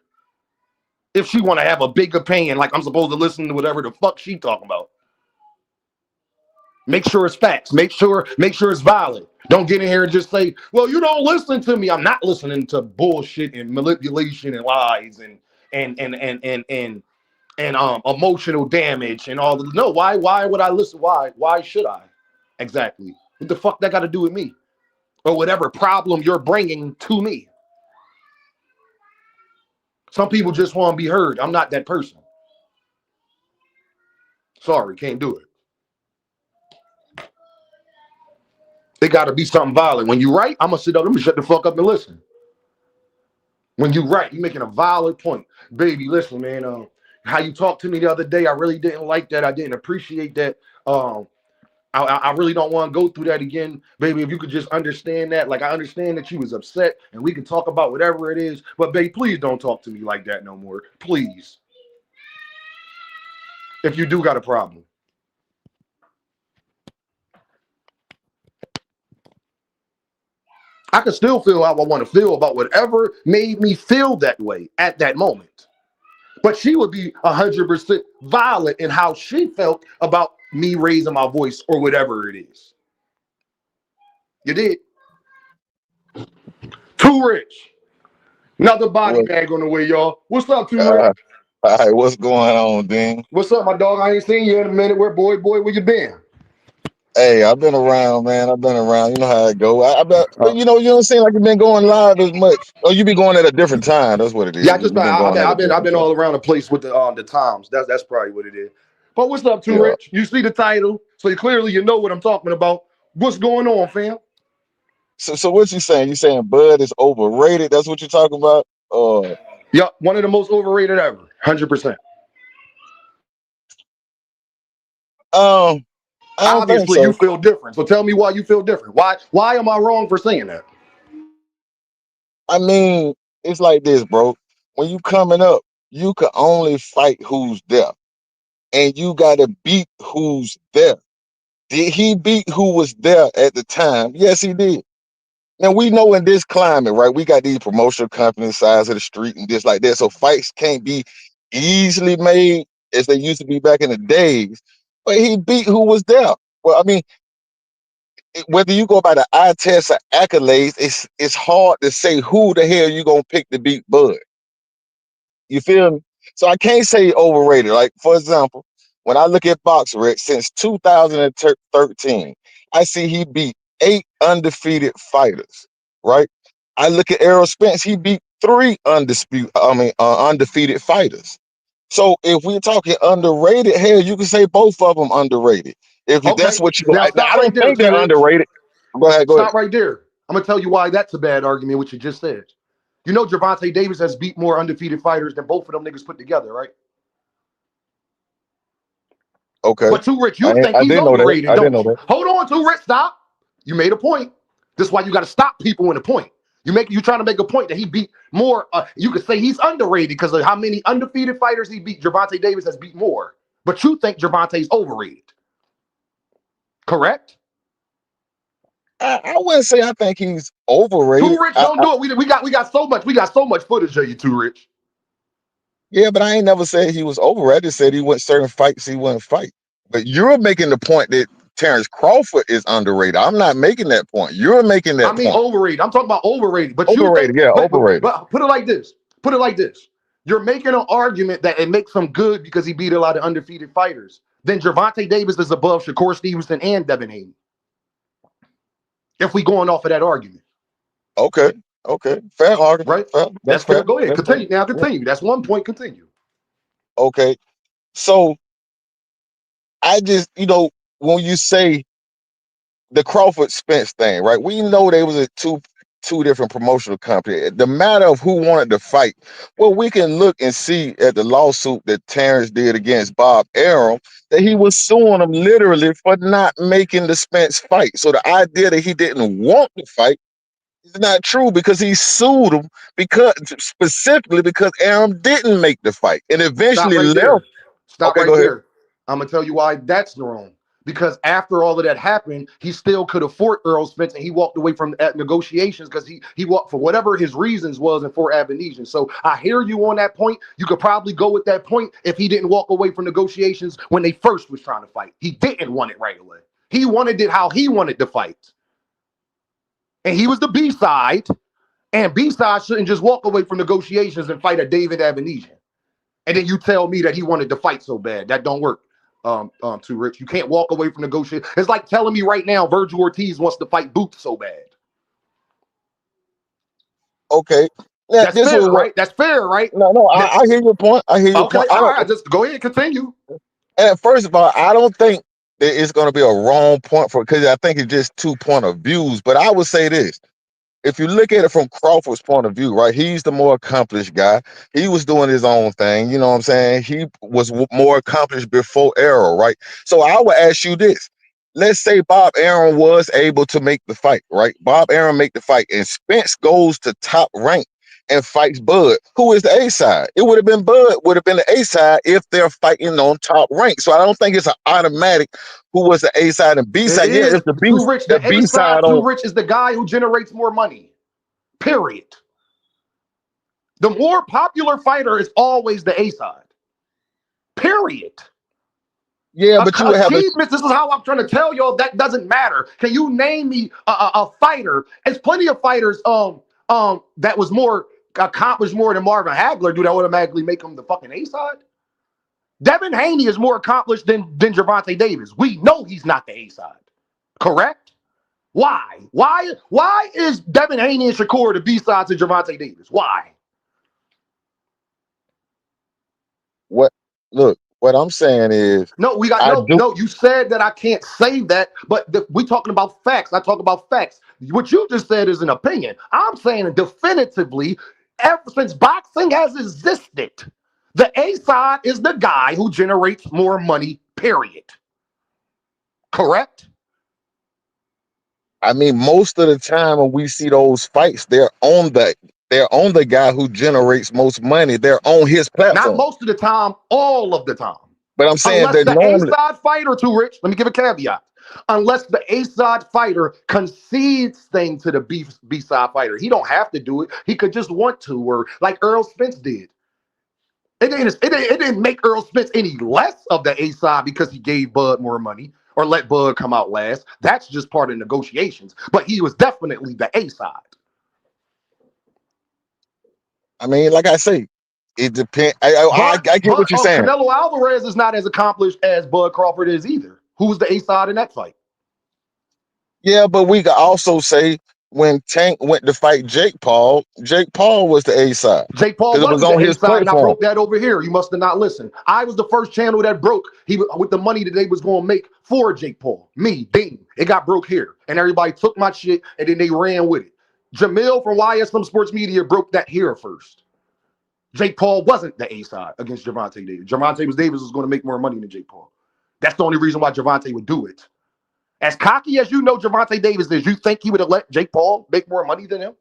If she want to have a big opinion, like I'm supposed to listen to whatever the fuck she talking about. Make sure it's facts. Make sure it's valid. Don't get in here and just say, well, you don't listen to me. I'm not listening to bullshit and manipulation and lies and emotional damage and all the no. Why would I listen? Why should I? Exactly. What the fuck that got to do with me? Or whatever problem you're bringing to me. Some people just want to be heard. I'm not that person. Sorry, can't do it. It got to be something violent. When you right, I'm going to sit up. Let me shut the fuck up and listen. When you right, you're making a valid point. Baby, listen, man. How you talked to me the other day, I really didn't like that. I didn't appreciate that. I really don't want to go through that again. Baby, if you could just understand that. Like, I understand that you was upset, and we can talk about whatever it is. But, babe, please don't talk to me like that no more. Please. If you do got a problem. I can still feel how I want to feel about whatever made me feel that way at that moment. But she would be 100% violent in how she felt about me raising my voice or whatever it is. You did. Too Rich. Another body What? bag on the way, y'all. What's up, Too Rich? Uh, all right, what's going on, Dean? What's up, my dog? I ain't seen you in a minute. Where you been? Hey, I've been around, man. I've been around. You know how it go. But Uh, you don't seem like you've been going live as much. Oh, you be going at a different time. That's what it yeah, is. You've been I've going been, at a I've different been time. all around the place with the times. That's probably what it is. But what's up, Too Yeah. Rich? You see the title, so clearly you know what I'm talking about. What's going on, fam? So what you saying? You saying Bud is overrated? That's what you're talking about? Yup, one of the most overrated ever. 100%. Um, I don't think Obviously, you so. feel different. So tell me why you feel different. Why am I wrong for saying that? I mean, it's like this, bro. When you coming up, you can only fight who's there, and you gotta beat who's there. Did he beat who was there at the time? Yes, he did. Now we know in this climate, right? We got these promotional companies, sides of the street, and this like that. So fights can't be easily made as they used to be back in the days. But he beat who was there. Well, I mean, whether you go by the eye test or accolades, it's hard to say who the hell you gonna pick to beat Bud. You feel me? So I can't say overrated. Like, for example, when I look at Box Rec since 2013, I see he beat 8 undefeated fighters, right? I look at Errol Spence, he beat undefeated fighters. So if we're talking underrated, hell, you can say both of them underrated. If that's Okay, what you now now, stop I right don't there, think Too they're Rich. underrated. Go ahead, go ahead. Stop right there. I'm gonna tell you why that's a bad argument, what you just said. You know Gervonta Davis has beat more undefeated fighters than both of them niggas put together, right? Okay. But Too Rich, you think I he's didn't know that. overrated, I didn't don't know you? that. Hold on, Too Rich, stop. You made a point. This is why you got to stop people in a point. You trying to make a point that he beat more. You could say he's underrated because of how many undefeated fighters he beat. Gervonta Davis has beat more, but you think Gervonta's overrated, correct? I wouldn't say I think he's overrated. Too Rich, don't do it. We got so much footage of you, Too Rich. Yeah, but I ain't never said he was overrated. I just said he went certain fights he wouldn't fight. But you're making the point that Terence Crawford is underrated. I'm not making that point. You're making I that mean point. overrated. I'm talking about overrated. But you think, Overrated, yeah, overrated. but put it like this. Put it like this. You're making an argument that it makes him good because he beat a lot of undefeated fighters. Then Gervonta Davis is above Shakur Stevenson and Devin Haney. If we going off of that argument, Okay, okay. Fair argument. right? Fair. That's That's fair. fair. Go ahead. That's fair. Continue. Now Yeah. continue. That's one point. Continue. Okay. So I just, when you say the Crawford Spence thing, right? We know they was a two different promotional company. The matter of who wanted to fight, well, we can look and see at the lawsuit that Terence did against Bob Arum that he was suing him literally for not making the Spence fight. So the idea that he didn't want to fight is not true because he sued him because specifically because Arum didn't make the fight and Stop eventually right left. there. Stop Okay, right go ahead. there. I'm gonna tell you why that's wrong. Because after all of that happened, he still could have fought Earl Spence, and he walked away from negotiations because he walked for whatever his reasons was and for Abinesian. So I hear you on that point. You could probably go with that point if he didn't walk away from negotiations when they first was trying to fight. He didn't want it right away. He wanted it how he wanted to fight, and he was the B side. And B side shouldn't just walk away from negotiations and fight a David Abinesian. And then you tell me that he wanted to fight so bad. That don't work. Too Rich. You can't walk away from negotiation. It's like telling me right now Virgil Ortiz wants to fight Boots so bad. Okay. Now That's this fair, was what right? That's fair, right? no, That, I hear your point. I hear your okay, point. I all don't right. Just go ahead, continue. and first of all, I don't think that it's gonna be a wrong point for because I think it's just 2 point of views. But I would say this. If you look at it from Crawford's point of view, right, he's the more accomplished guy. He was doing his own thing, you know what I'm saying? He was more accomplished before Arrow, right? So I would ask you this. Let's say Bob Arum was able to make the fight, right? Bob Arum make the fight, and Spence goes to top rank. and fights Bud, who is the A side? It would have been Bud, would have been the A side if they're fighting on top rank. So I don't think it's an automatic who was the A side and B It side. Yeah, is it's too rich. the The A B side side too on. rich is the guy who generates more money. Period. The more popular fighter is always the A side. Period. Yeah, but you would have a Achievements. This is how I'm trying to tell y'all that doesn't matter. Can you name me a fighter? There's plenty of fighters that was more accomplished more than Marvin Hagler. Do that automatically make him the fucking A side? Devin Haney is more accomplished than Gervonta Davis. We know he's not the A side. Correct? Why? Why is Devin Haney and Shakur the B sides of Gervonta Davis? Why? what? Look, what I'm saying is, No, we got I do. no. You said that I can't say that, but we talking about facts. I talk about facts. What you just said is an opinion. I'm saying definitively, ever since boxing has existed, the A side is the guy who generates more money. Period. Correct? I mean, most of the time when we see those fights, they're on the guy who generates most money. They're on his Not platform. most of the time, all of the time. But I'm saying Unless that the A normally, side fighter, too rich. Let me give a caveat. Unless the A side fighter concedes things to the B side fighter, he don't have to do it. He could just want to, or like Earl Spence did. It didn't make Earl Spence any less of the A side because he gave Bud more money or let Bud come out last. That's just part of negotiations. But he was definitely the A side. I mean, like I say, it depends. I get what you're saying. Canelo Alvarez is not as accomplished as Bud Crawford is either. Who was the A side in that fight? Yeah, but we could also say when Tank went to fight Jake Paul was the A side Jake Paul because it was wasn't the on A his side, and I platform. broke that over here. You must have not listened. I was the first channel that broke with the money that they was going to make for Jake Paul. Me, Dean. It got broke here, and everybody took my shit, and then they ran with it. Jamil from YSM Sports Media broke that here first. Jake Paul wasn't the A side against Gervonta Davis. Gervonta Davis was going to make more money than Jake Paul. That's the only reason why Gervonta would do it. As cocky as you know Gervonta Davis is, you think he would have let Jake Paul make more money than him?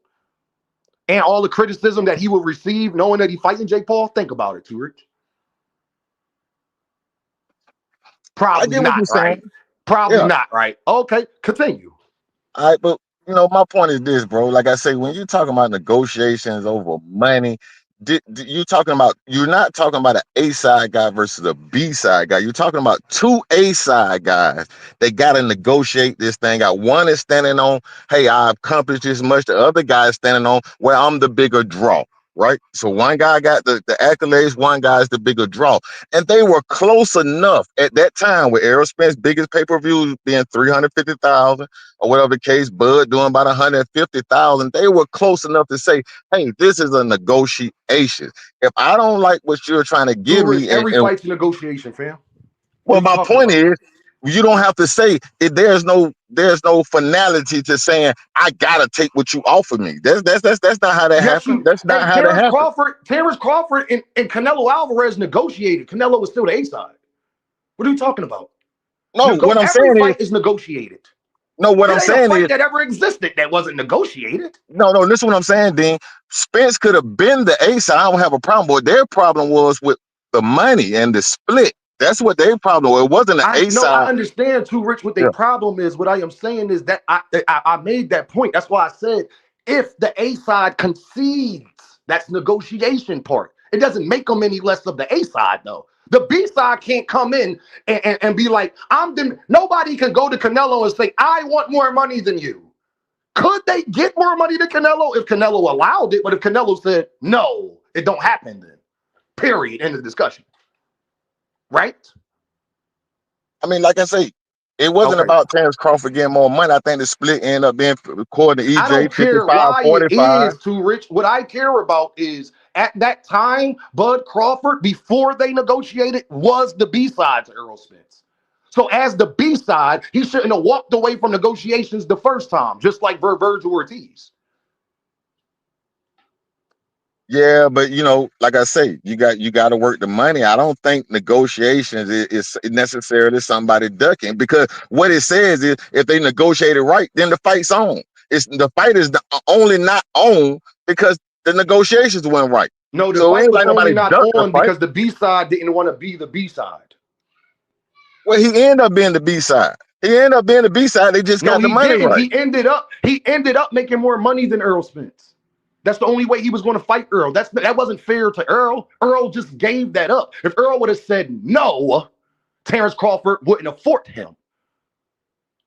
And all the criticism that he will receive knowing that he's fighting Jake Paul? Think about it, too, Rich. I Probably get what not, you're right? saying. Probably Yeah. not, right? Okay, continue. All right, but my point is this, bro. Like I say, when you're talking about negotiations over money, you're not talking about an A side guy versus a B side guy. You're talking about two A side guys that got to negotiate this thing out. One is standing on, hey, I accomplished this much. The other guy is standing on, well, I'm the bigger draw. Right. So one guy got the accolades, one guy's the bigger draw. And they were close enough at that time with Errol Spence's biggest pay-per-view being 350,000 or whatever the case, Bud doing about 150,000. They were close enough to say, hey, this is a negotiation. If I don't like what you're trying to Too give Rich, me, every and fight's a negotiation, fam. What well, are you my talking point about? is, you don't have to say it. There's no finality to saying I gotta take what you offer me. That's not how that Yes, happened. you. That's not Hey, how that happened. Terence Crawford and Canelo Alvarez negotiated. Canelo was still the A side. What are you talking about? No, what I'm Every saying is, fight is negotiated. no, what It I'm ain't a saying fight is, that ever existed that wasn't negotiated. no, listen what I'm saying, Dean. Spence could have been the A side. I don't have a problem. But their problem was with the money and the split. That's what their problem was. It wasn't an I A know I side. understand too, Rich. What their Yeah. problem is. What I am saying is that I made that point. That's why I said if the A side concedes, that's negotiation part. It doesn't make them any less of the A side though. The B side can't come in and be like, nobody can go to Canelo and say, I want more money than you. Could they get more money than Canelo if Canelo allowed it? But if Canelo said, no, it don't happen then. Period. End of discussion. Right? I mean, like I say, it wasn't Okay. about Terence Crawford getting more money. I think the split ended up being, according to I EJ, don't care 55, why it 45. is too rich. What I care about is at that time, Bud Crawford, before they negotiated, was the B side to Earl Spence. So as the B side, he shouldn't have walked away from negotiations the first time, just like Virgil Ortiz. Yeah, but like I say, you got to work the money. I don't think negotiations is necessarily somebody ducking, because what it says is if they negotiate it right, then the fight's on. It's the fight is only not on because the negotiations went right. No, the So it fight ain't was like only nobody not ducked the on fight. because the B side didn't want to be the B side. Well, he ended up being the B side. He ended up being the B side. They just No, got the he money didn't. right. He ended up making more money than Earl Spence. That's the only way he was going to fight Earl. That wasn't fair to Earl. Earl just gave that up. If Earl would have said no, Terence Crawford wouldn't have fought him.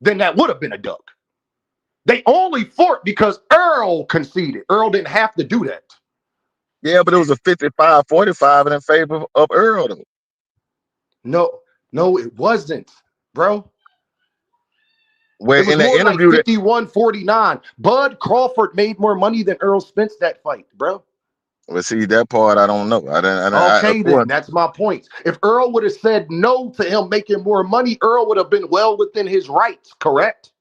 Then that would have been a duck. They only fought because Earl conceded. Earl didn't have to do that. Yeah, but it was a 55-45 in favor of Earl, though. No, it wasn't, bro. Where It was in the more like interview that 51-49. Bud Crawford made more money than Earl Spence that fight, bro. well, see that part I don't know. Okay, Of then course, that's my point. If Earl would have said no to him making more money, Earl would have been well within his rights, correct?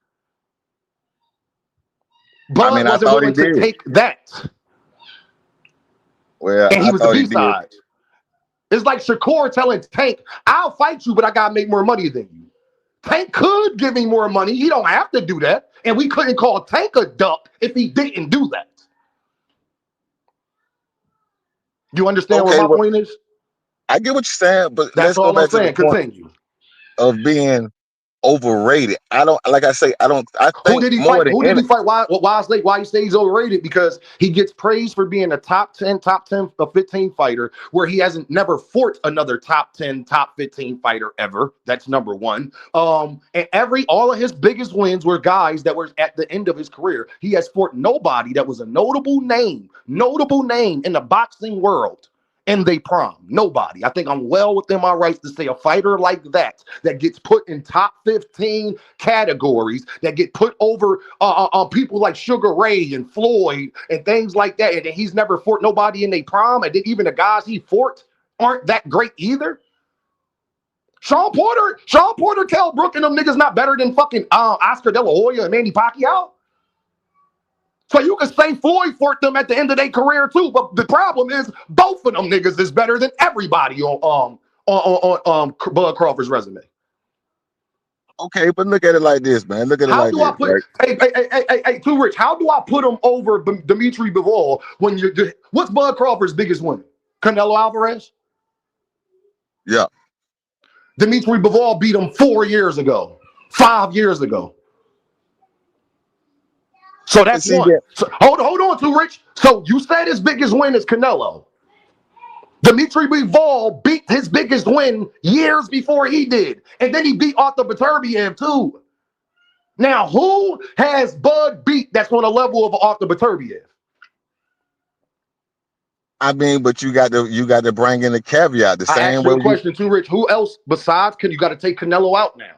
I Bud mean I wasn't thought he willing to did. take that, Well, and he I was the thought he B did. side. It's like Shakur telling Tank, "I'll fight you, but I gotta make more money than you." Tank could give me more money. He don't have to do that, and we couldn't call Tank a duck if he didn't do that. You understand what Okay, my well, point is? I get what you're saying, but That's let's go all I'm back to the saying. point Continue. of being overrated. I don't like I say, I Who think did he more fight? than Who did any he fight? Why you say he's overrated? Because he gets praised for being a top 10, or 15 fighter, where he hasn't never fought another top 10, top 15 fighter ever. That's number one. And all of his biggest wins were guys that were at the end of his career. He has fought nobody that was a notable name in the boxing world. And they prime nobody. I think I'm well within my rights to say a fighter like that gets put in top 15 categories, that get put over people like Sugar Ray and Floyd and things like that, and he's never fought nobody in their prime, and then even the guys he fought aren't that great either. Sean Porter, Kell Brook, and them niggas not better than fucking Oscar De La Hoya and Manny Pacquiao. So you can say Floyd fought them at the end of their career too, but the problem is both of them niggas is better than everybody on Bud Crawford's resume. okay, but look at it like this, man. Look at it How like do I this, put? right? Hey, Too Rich. How do I put him over Dimitri Bivol when you? What's Bud Crawford's biggest win? Canelo Alvarez. Yeah. Dimitri Bivol beat him 4 years ago, 5 years ago. So But that's see one. that So hold on, Too Rich. So you said his biggest win is Canelo. Dimitri Bivol beat his biggest win years before he did, and then he beat Arthur Beterbiev too. Now, who has Bud beat that's on a level of Arthur Beterbiev? I mean, but you got to bring in the caveat the I same asked you way a question, Too Rich. Who else besides? You got to take Canelo out now?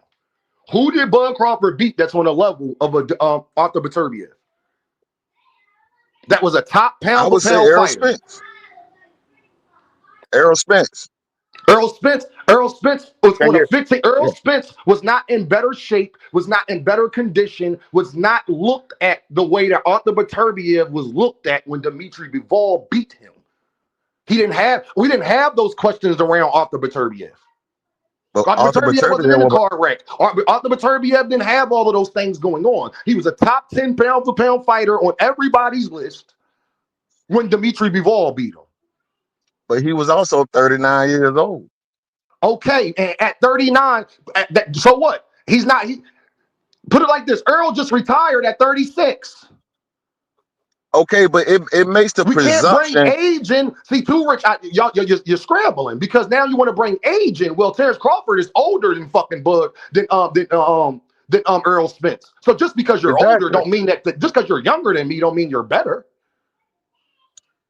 Who did Bud Crawford beat that's on a level of Arthur Beterbiev? That was a top I pound for would say pound Errol fighter. Spence. Errol Spence. Earl Spence was Can on a you? 15. Yeah. Earl Spence was not in better shape, was not in better condition, was not looked at the way that Arthur Beterbiev was looked at when Dimitri Bivol beat him. We didn't have those questions around Arthur Beterbiev. But Arthur Arthur Beterbiev wasn't Beterbiev in a was, car wreck. Arthur Beterbiev didn't have all of those things going on. He was a top 10 pound for pound fighter on everybody's list when Dimitri Bivol beat him. but he was also 39 years old. Okay, and at 39, so what? He's not. Put it like this: Earl just retired at 36. Okay, but it makes the We can't bring presumption. age in. See, Too Rich, you're scrambling because now you want to bring age in. Well, Terence Crawford is older than fucking Bud than Earl Spence. So just because you're older, Exactly. don't mean that. Just because you're younger than me, don't mean you're better.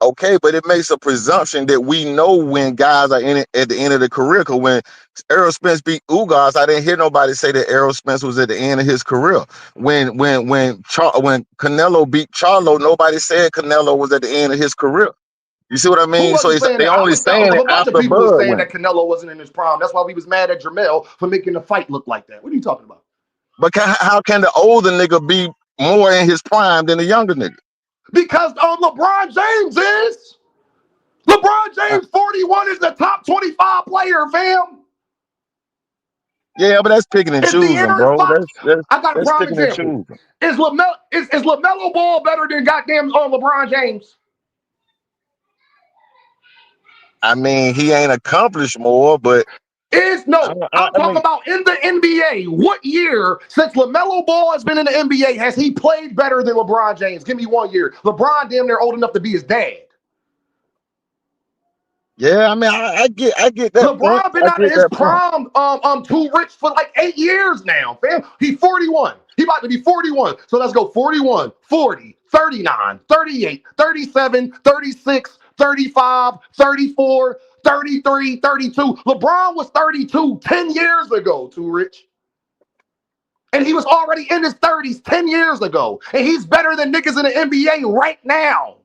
Okay, but it makes a presumption that we know when guys are in it at the end of the career. Because when Errol Spence beat Ugas, I didn't hear nobody say that Errol Spence was at the end of his career. When Canelo beat Charlo, nobody said Canelo was at the end of his career. You see what I Who mean? So wasn't saying they that? only saying A it bunch of after people was Bud saying went. that Canelo wasn't in his prime. That's why we was mad at Jamel for making the fight look like that. What are you talking about? But how can the older nigga be more in his prime than the younger nigga? Because LeBron James is. LeBron James 41 is the top 25 player, fam. Yeah, but that's picking and Is the choosing, inner bro. Fox? I got a That's prime picking and example. choosing. Is LaMelo Ball better than goddamn LeBron James? I mean, he ain't accomplished more, but I'm I talking mean, about in the NBA. What year since LaMelo Ball has been in the NBA has he played better than LeBron James? Give me 1 year. LeBron damn near old enough to be his dad. yeah, I mean, I get that point. LeBron been I out of get his that point. prime, too rich for like 8 years now, fam. He 41. He about to be 41. So let's go 41, 40, 39, 38, 37, 36, 35, 34, 33, 32. LeBron was 32 10 years ago, too rich. And he was already in his 30s 10 years ago. And he's better than niggas in the NBA right now.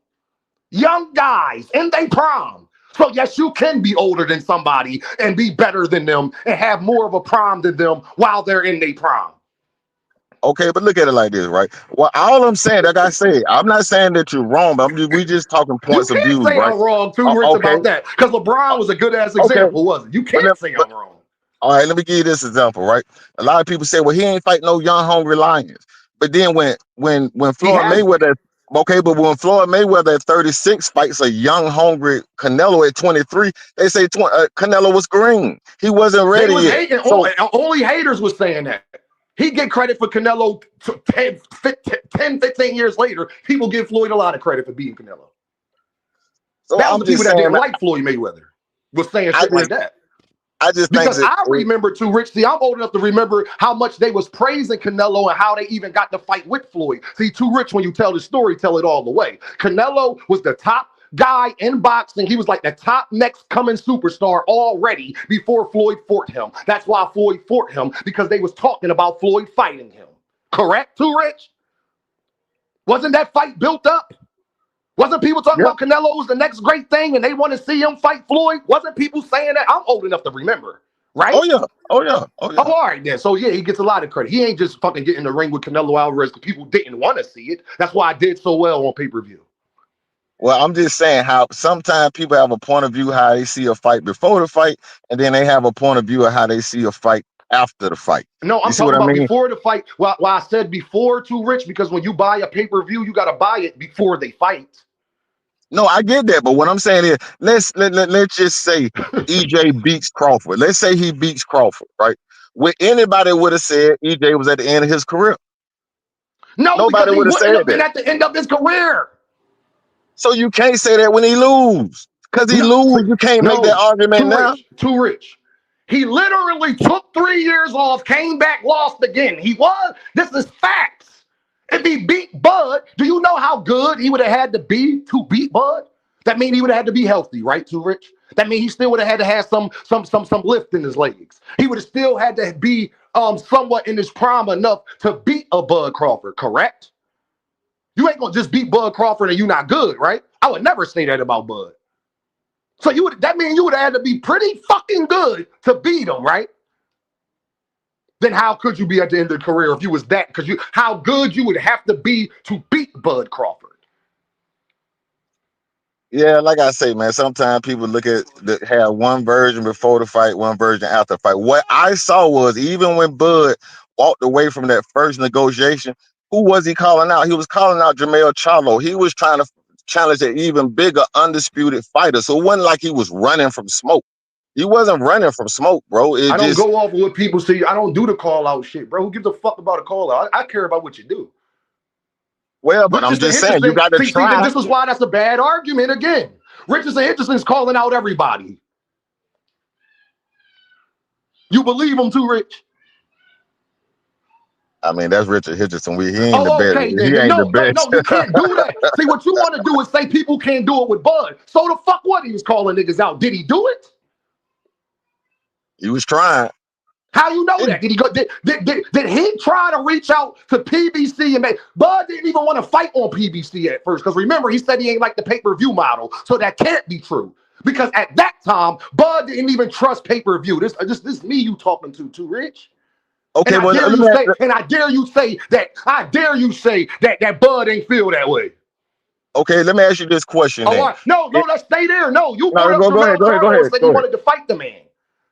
Young guys in their prime. So yes, you can be older than somebody and be better than them and have more of a prime than them while they're in their prime. Okay, but look at it like this, right? Well, all I'm saying, like I said, I'm not saying that you're wrong, but we just talking You points of can't view, say right? I'm wrong too, Rich, Okay, about that. Because LeBron was a good ass okay, example, wasn't it? You but can't say I'm wrong. all right, let me give you this example, right? A lot of people say, well, he ain't fight no young, hungry lions. But then when He Floyd hasn't. Mayweather, okay, but when Floyd Mayweather at 36 fights a young, hungry Canelo at 23, they say Canelo was green. He wasn't They ready was yet. hating. So, Only haters was saying that. He get credit for Canelo 10, 15 years later. People give Floyd a lot of credit for beating Canelo. so That was I'm the people just that saying, didn't like Floyd Mayweather was saying I shit like just, that. I just think Because that, I remember too, Rich. See, I'm old enough to remember how much they was praising Canelo and how they even got to fight with Floyd. See, too rich when you tell the story, tell it all the way. Canelo was the top guy in boxing. He was like the top next coming superstar already before Floyd fought him. That's why Floyd fought him, because they was talking about Floyd fighting him. Correct, too rich? Wasn't that fight built up? Wasn't people talking yeah, about Canelo was the next great thing and they want to see him fight Floyd? Wasn't people saying that? I'm old enough to remember, right? oh yeah, oh yeah, oh Oh, yeah. all right then. So yeah, he gets a lot of credit. He ain't just fucking getting in the ring with Canelo Alvarez because people didn't want to see it. That's why I did so well on pay-per-view. Well, I'm just saying how sometimes people have a point of view how they see a fight before the fight, and then they have a point of view of how they see a fight after the fight. No, You I'm see what talking I about mean? before the fight. Well, I said before too rich, because when you buy a pay-per-view, you gotta buy it before they fight. No, I get that, but what I'm saying is, let's just say EJ beats Crawford. Let's say he beats Crawford, right? Would anybody would have said EJ was at the end of his career? No, Nobody because he would have wouldn't said have been that. at the end of his career. So you can't say that when he lose, because he No, lose. You can't make that no, argument too now. rich, too rich. He literally took 3 years off, came back, lost again. This is facts. If he beat Bud, do you know how good he would have had to be to beat Bud? That means he would have had to be healthy, right, too rich? That means he still would have had to have some lift in his legs. He would have still had to be somewhat in his prime enough to beat a Bud Crawford, correct? You ain't gonna just beat Bud Crawford and you not good, right? I would never say that about Bud. So that means you would have had to be pretty fucking good to beat him, right? Then how could you be at the end of the career if you was that? Because how good you would have to be to beat Bud Crawford. Yeah, like I say, man, sometimes people have one version before the fight, one version after the fight. What I saw was even when Bud walked away from that first negotiation, who was he calling out? He was calling out Jermell Charlo. He was trying to challenge an even bigger undisputed fighter. So it wasn't like he was running from smoke. He wasn't running from smoke, bro. It I don't just go off of what people see. I don't do the call out shit, bro. Who gives a fuck about a call out? I care about what you do. but I'm Richardson just saying you Henderson, got to see, try. this is why that's a bad argument again. Richardson Henderson's calling out everybody. You believe him too, Rich? I mean, that's Richard Hitchison. He ain't the Oh, best. okay, He then. ain't the No, no, best. no, you can't do that. See, what you want to do is say people can't do it with Bud. So the fuck what he was calling niggas out? Did he do it? He was trying. How you know It, that? Did he go? Did he try to reach out to PBC and make? Bud didn't even want to fight on PBC at first because remember he said he ain't like the pay-per-view model, so that can't be true. Because at that time, Bud didn't even trust pay-per-view. This me you talking to, too rich. And okay, I well, dare you say, that Bud ain't feel that way. okay, let me ask you this question Oh, all then. right. No, It, let's stay there. No, you no, brought up go ahead, Jermell go ahead, go Charlo and ahead, said he go ahead. wanted to fight the man.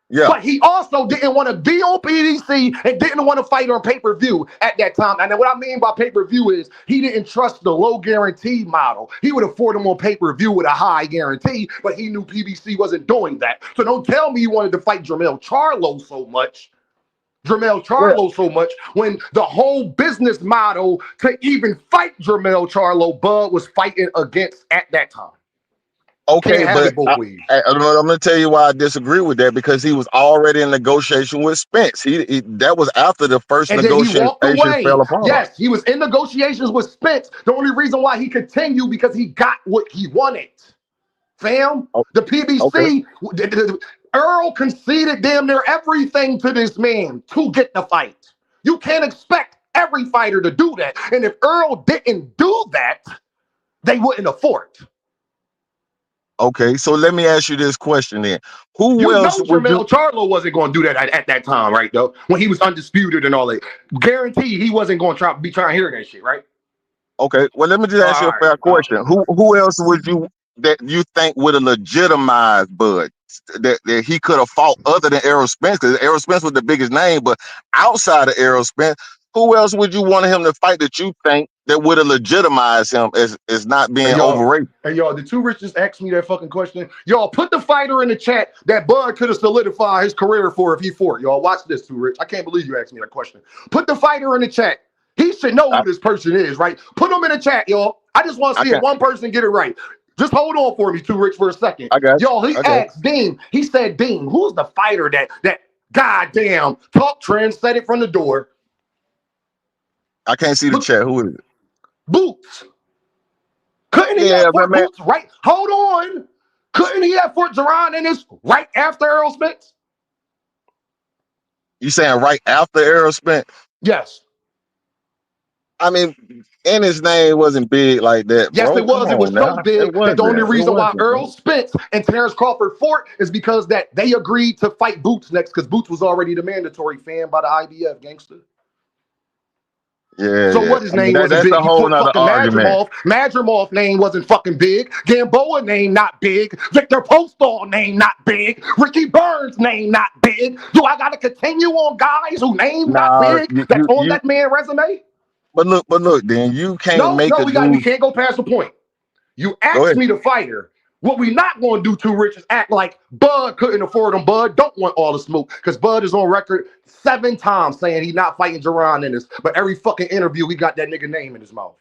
Yeah. But he also didn't want to be on PDC and didn't want to fight on pay-per-view at that time. And what I mean by pay-per-view is he didn't trust the low guarantee model. He would afford him on pay-per-view with a high guarantee, but he knew PBC wasn't doing that. So don't tell me he wanted to fight Jermell Charlo so much. When the whole business model to even fight Jermell Charlo, Bud was fighting against at that time. Okay, Can't have but it both ways. I'm going to tell you why I disagree with that, because he was already in negotiation with Spence. He that was after the first And then he negotiation walked away. fell apart. Yes, he was in negotiations with Spence. The only reason why he continued because he got what he wanted. Fam, the PBC, Earl conceded damn near everything to this man to get the fight. You can't expect every fighter to do that. And if Earl didn't do that, they wouldn't afford it. Okay, so let me ask you this question then. Who else would Jermell Charlo wasn't going to do that at that time, right, though? When he was undisputed and all that. Guarantee he wasn't going to be trying to hear that shit, right? Okay, well, let me just ask you a fair question. Who else would you think would have legitimized Bud? That he could have fought other than Errol Spence, because Errol Spence was the biggest name, but outside of Errol Spence, who else would you want him to fight that you think that would have legitimized him as not being overrated? Hey, y'all, the two Rich just asked me that fucking question. Y'all, put the fighter in the chat that Bud could have solidified his career for if he fought. Y'all, watch this, Two Rich. I can't believe you asked me that question. Put the fighter in the chat. He should know who this person is, right? Put him in the chat, y'all. I just want to see if one person get it right. Just hold on for me, Too Rich, for a second. I got you. Y'all, he asked Dean. He said, Dean, who's the fighter that goddamn talk Trends said it from the door? I can't see the chat. Who is it? Boots. Couldn't he have Fort Boots right? Hold on. Couldn't he have Fort Geron in this right after Errol Spence? You saying right after Errol Spence? Yes. I mean, and his name wasn't big like that, bro. Yes, it was. It was so big that the only reason why Earl Spence and Terence Crawford fought is because that they agreed to fight Boots next, because Boots was already the mandatory fan by the IBF, gangster. Yeah. So what his name wasn't big. He fought fucking Madrimov. Madrimov name wasn't fucking big. Gamboa name not big. Victor Postol name not big. Ricky Burns name not big. Do I gotta continue on guys who name not big that's on that man resume? But look, then you can't we can't go past the point. You asked me to fight her. What we not going to do too, Rich, is act like Bud couldn't afford him. Bud don't want all the smoke, because Bud is on record 7 times saying he's not fighting Geron in this. But every fucking interview, he got that nigga name in his mouth.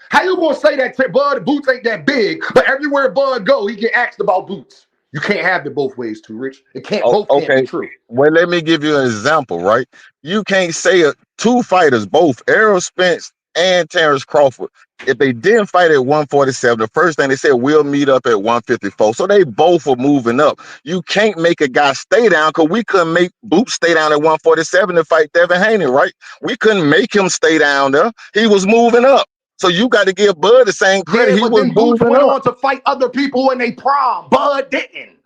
How you gonna say that Bud Boots ain't that big, but everywhere Bud go, he get asked about Boots? You can't have it both ways, too, Rich. It can't can't be true. Well, let me give you an example, right? You can't say two fighters, both Errol Spence and Terence Crawford, if they didn't fight at 147, the first thing they said, we'll meet up at 154. So they both were moving up. You can't make a guy stay down, because we couldn't make Boots stay down at 147 to fight Devin Haney, right? We couldn't make him stay down there. He was moving up. So you got to give Bud the same credit. Yeah, but then Boots went on to fight other people in they prime. Bud didn't.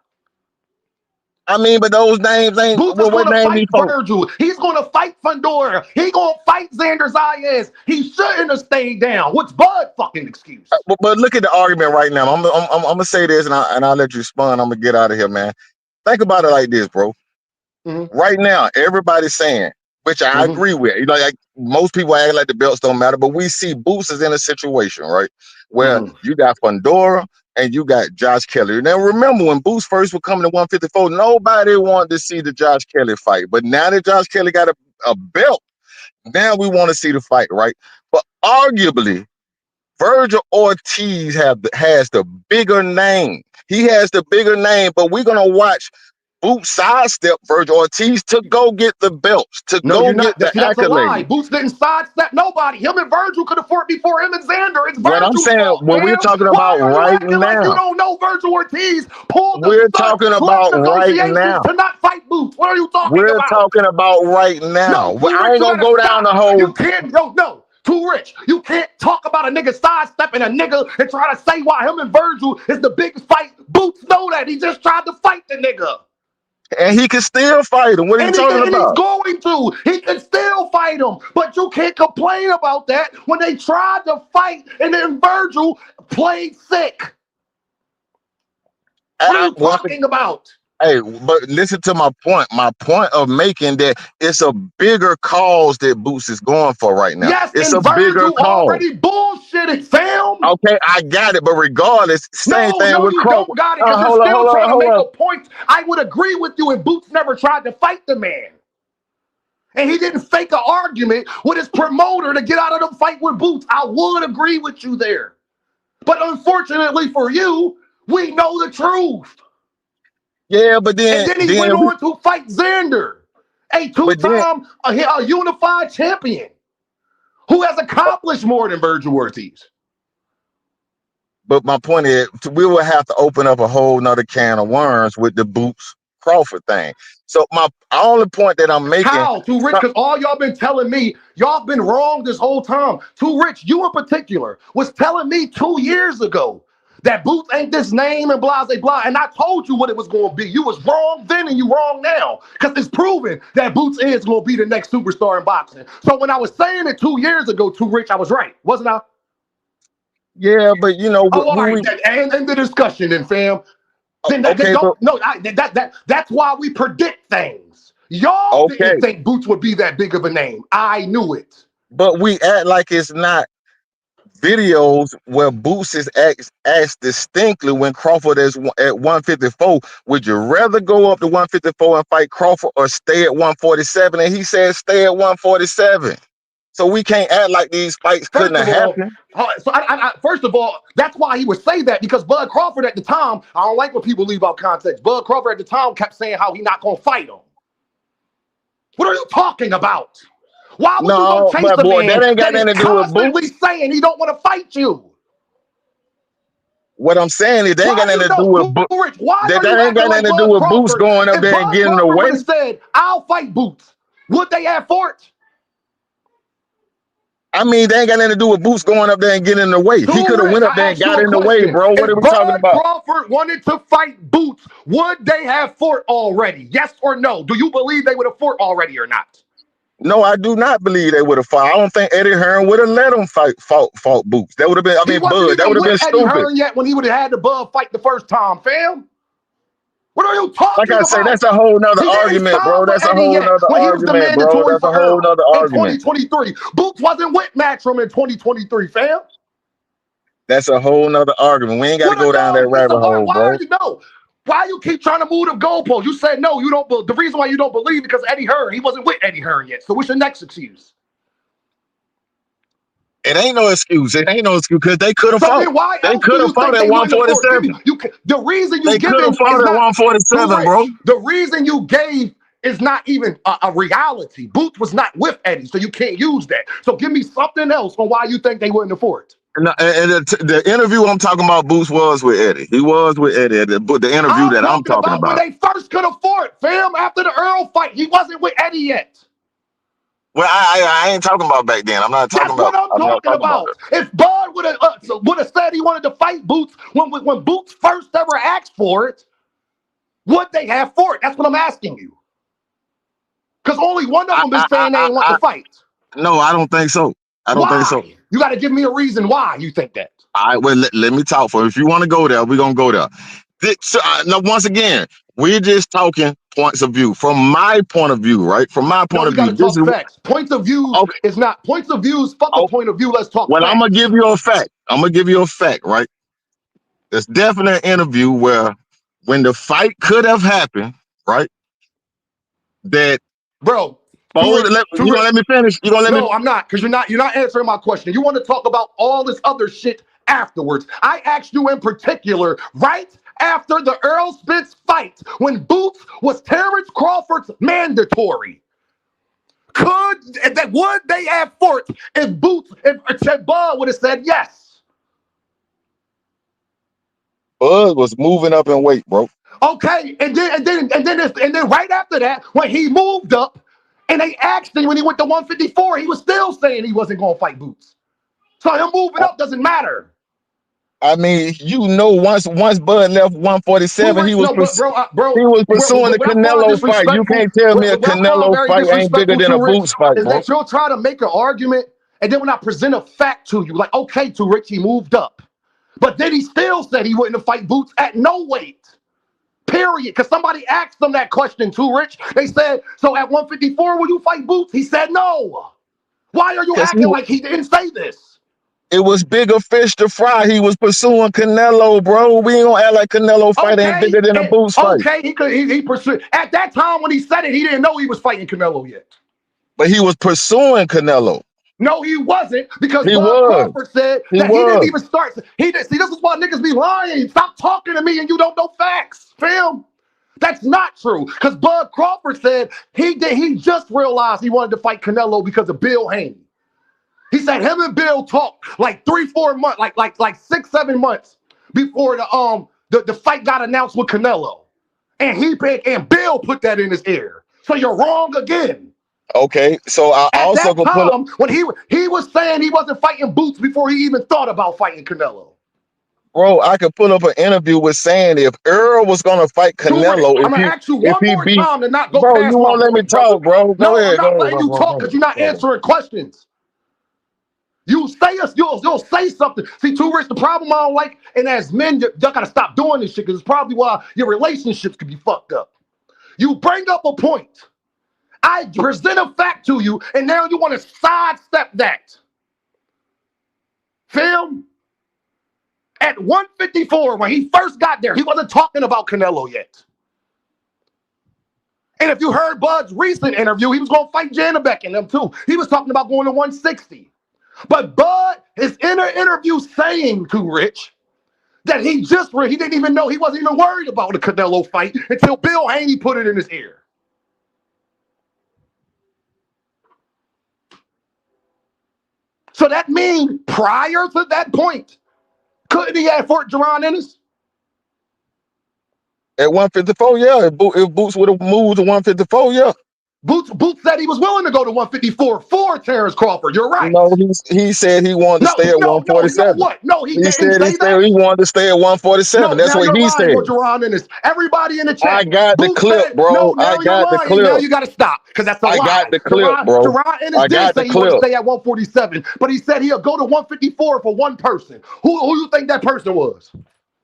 I mean, but those names ain't. Boots is going to fight Virgil. He's going to fight Fundora. He's going to fight Xander Zayas. He shouldn't have stayed down. What's Bud fucking excuse? But look at the argument right now. I'm gonna say this, and I'll let you respond. I'm gonna get out of here, man. Think about it like this, bro. Right now, everybody's saying, which I agree with. You know, like most people act like the belts don't matter, but we see Boots is in a situation, right, where you got Fundora and you got Josh Kelly. Now, remember when Boots first was coming to 154, nobody wanted to see the Josh Kelly fight. But now that Josh Kelly got a belt, now we want to see the fight, right? But arguably, Virgil Ortiz has the bigger name. He has the bigger name, but we're going to watch Boots sidestep Virgil Ortiz to go get the belts, to go get the accolades. That's a lie. Boots didn't sidestep nobody. Him and Virgil could have fought before him and Xander. It's Virgil's what I'm saying, fault, what we're talking about right now. Like you don't know Virgil Ortiz pulled the we're talking about right now. To not fight Boots. What are you talking about? We're talking about right now. No, I ain't gonna go down the whole. You can't. No. Too rich. You can't talk about a nigga sidestepping a nigga and try to say why him and Virgil is the biggest fight. Boots know that. He just tried to fight the nigga. And he can still fight him. What are you talking about? He's going to. He can still fight him. But you can't complain about that when they tried to fight and then Virgil played sick. What are you talking about? Hey, but listen to my point. My point of making that it's a bigger cause that Boots is going for right now. Yes, It's and a bigger Virgil cause. already bullshitted, fam. Okay, I got it, but regardless, same No, thing no, with you Crawford. don't got it because you're Hold on, still hold on, trying to hold make on. a point. I would agree with you if Boots never tried to fight the man. And he didn't fake an argument with his promoter to get out of the fight with Boots. I would agree with you there. But unfortunately for you, we know the truth. Yeah, but And then then he went then we on to fight Xander, a but then two-time a unified champion who has accomplished more than Virgil Ortiz. but my point is we will have to open up a whole nother can of worms with the Boots Crawford thing. So my only point that I'm making, How? Too Rich, because all y'all been telling me, y'all been wrong this whole time. Too Rich, you in particular, was telling me 2 years ago that Boots ain't this name and blah, blah, blah. And I told you what it was going to be. You was wrong then and you wrong now. Because it's proven that Boots is going to be the next superstar in boxing. So when I was saying it 2 years ago, Too Rich, I was right. Wasn't I? yeah, but you know, Oh, all right. And end the discussion then, fam. Then okay, but that's why we predict things. Y'all okay, didn't think Boots would be that big of a name. I knew it. but we act like it's not videos where Boots is asked distinctly when Crawford is at 154, would you rather go up to 154 and fight Crawford or stay at 147? And he said stay at 147. So we can't act like these fights couldn't First have of all, happened. first of all, that's why he would say that, because Bud Crawford at the time, I don't like when people leave out context. Bud Crawford at the time kept saying how he not gonna fight him. What are you talking about? Why would you go No, chase but a boy, man that ain't got that is nothing to do with constantly Boots. saying he don't want to fight you? What I'm saying is they ain't Why got nothing you to do know, with Too Boots. Rich? Why That, are you that ain't acting got nothing like to do Bud with Boots Crawford? going up If there and Bud getting in the Crawford would way. have said, "I'll fight Boots," would they have fought? I mean, they ain't got nothing to do with Boots going up there and getting in the way. He Too could have Rich, went up I there and asked you got a in the way, question. bro. What are If we talking Bud about? Crawford wanted to fight Boots, would they have fought already? Yes or no? Do you believe they would have fought already or not? No, I do not believe they would have fought. I don't think Eddie Hearn would have let him fought Boots. That would have been, I He mean, wasn't Bud. That even would have with been Eddie stupid. Hearn yet when he would have had the Bud fight the first time, fam. What are you Like talking I say, about? that's a whole nother He didn't argument, sign bro. with That's a Eddie whole yet nother when he was the argument, bro. mandatory That's a for whole Earl nother in argument. 2023. Boots wasn't with Matchroom in 2023, fam. That's a whole nother argument. We ain't got to What a go down that no. It's a rabbit hole, why are bro. you no? Why you keep trying to move the goalposts? You said no, you don't. The reason why you don't believe because Eddie Hearn, he wasn't with Eddie Hearn yet. So what's your next excuse? It ain't no excuse. It ain't no excuse because they could have So fought. then why They else do could have you fought think at they wouldn't have fought? Give me 147. the reason you They could have giving fought is at not too 147, bro. rich. The reason you gave is not even a reality. Boots was not with Eddie, so you can't use that. So give me something else on why you think they wouldn't have fought. And the interview I'm talking about, Boots was with Eddie. He was with Eddie. The interview I'm that I'm talking talking about when about. they first could have fought, fam. After the Earl fight, he wasn't with Eddie yet. Well, I ain't talking about back then. I'm not talking That's what about. I'm I'm not talking talking about about. If Bud would have said he wanted to fight Boots when Boots first ever asked for it, would they have fought? That's what I'm asking you. Because only one of that. them been saying they ain't want to fight. No, I don't think so. I don't think so. Why? You got to give me a reason why you think that. All right, well, let me talk for it. If you want to go there, we're going to go there. Now, once again, we're just talking points of view. From my point of view, right? From my No, point we of got view, to this talk is facts. Points of views okay. is not points of views. Fuck a Oh, point of view. Let's talk well, I'm going to facts. give you a fact. I'm going to give you a fact, right? There's definitely an interview where when the fight could have happened, right? That, Bro, too you rich, too going to let rich. me finish? You going to let me? No, I'm not, because you're not answering my question. You want to talk about all this other shit afterwards. I asked you in particular, right after the Earl Spence fight, when Boots was Terence Crawford's mandatory. Would they have fought if Bud would have said yes? Bud was moving up in weight, bro. Okay, and then right after that, when he moved up, and they asked him when he went to 154, he was still saying he wasn't gonna fight Boots. So him moving up doesn't matter. I mean, once Bud left 147, he was pursuing the What I find Canelo fight. You disrespectful, can't tell me a what I find Canelo very fight ain't bigger disrespectful than a to Rich Boots fight, is bro. that you'll try to make an argument, and then when I present a fact to you, like, okay, to Rich, he moved up. But then he still said he wouldn't fight Boots at no weight. Period. Because somebody asked them that question too, Rich. They said, so at 154, will you fight Boots? He said no. Why are you acting like he didn't say this? It was bigger fish to fry. He was pursuing Canelo, bro. We ain't gonna act like Canelo fight ain't bigger than a Boots fight. Okay, he pursued. At that time when he said it, he didn't know he was fighting Canelo yet. But he was pursuing Canelo. No, he wasn't, because He Bud was. Crawford said that he didn't even start. He did. See, this is why niggas be lying. Stop talking to me and you don't know facts, fam. That's not true. Because Bud Crawford said he just realized he wanted to fight Canelo because of Bill Haney. He said him and Bill talked like 3-4 months, like 6-7 months before the fight got announced with Canelo. And Bill put that in his ear. So you're wrong again. Okay, so I also could pull up when he was saying he wasn't fighting Boots before he even thought about fighting Canelo. Bro, I could pull up an interview with saying if Earl was gonna fight Canelo, I'm gonna ask you one more time to not go bro, past you won't let me talk, bro. No, I'm not letting you talk because you're not answering questions. You'll say something. See, too Rich, the problem I don't like, and as men, y'all gotta stop doing this shit because it's probably why your relationships could be fucked up. You bring up a point. I present a fact to you, and now you want to sidestep that. Film? At 154, when he first got there, he wasn't talking about Canelo yet. And if you heard Bud's recent interview, he was going to fight Janabek and them too. He was talking about going to 160. But Bud is in an interview saying to Rich that he didn't even know, he wasn't even worried about the Canelo fight until Bill Haney put it in his ear. So that means prior to that point, couldn't he have Fort Jerron Ennis? At 154, yeah. If Boots would have moved to 154, yeah. Boots said he was willing to go to 154 for Terence Crawford. You're right. No, he said he wanted to stay at 147. No, he didn't said say that. He wanted to stay at 147. That's what he said. Jerron Ennis. Everybody in the chat. I got the clip, bro. I got the clip. Now you got to stop because that's a lie. I got the clip, bro. Jerron Ennis did say he wanted to stay at 147, but he said he'll go to 154 for one person. Who you think that person was?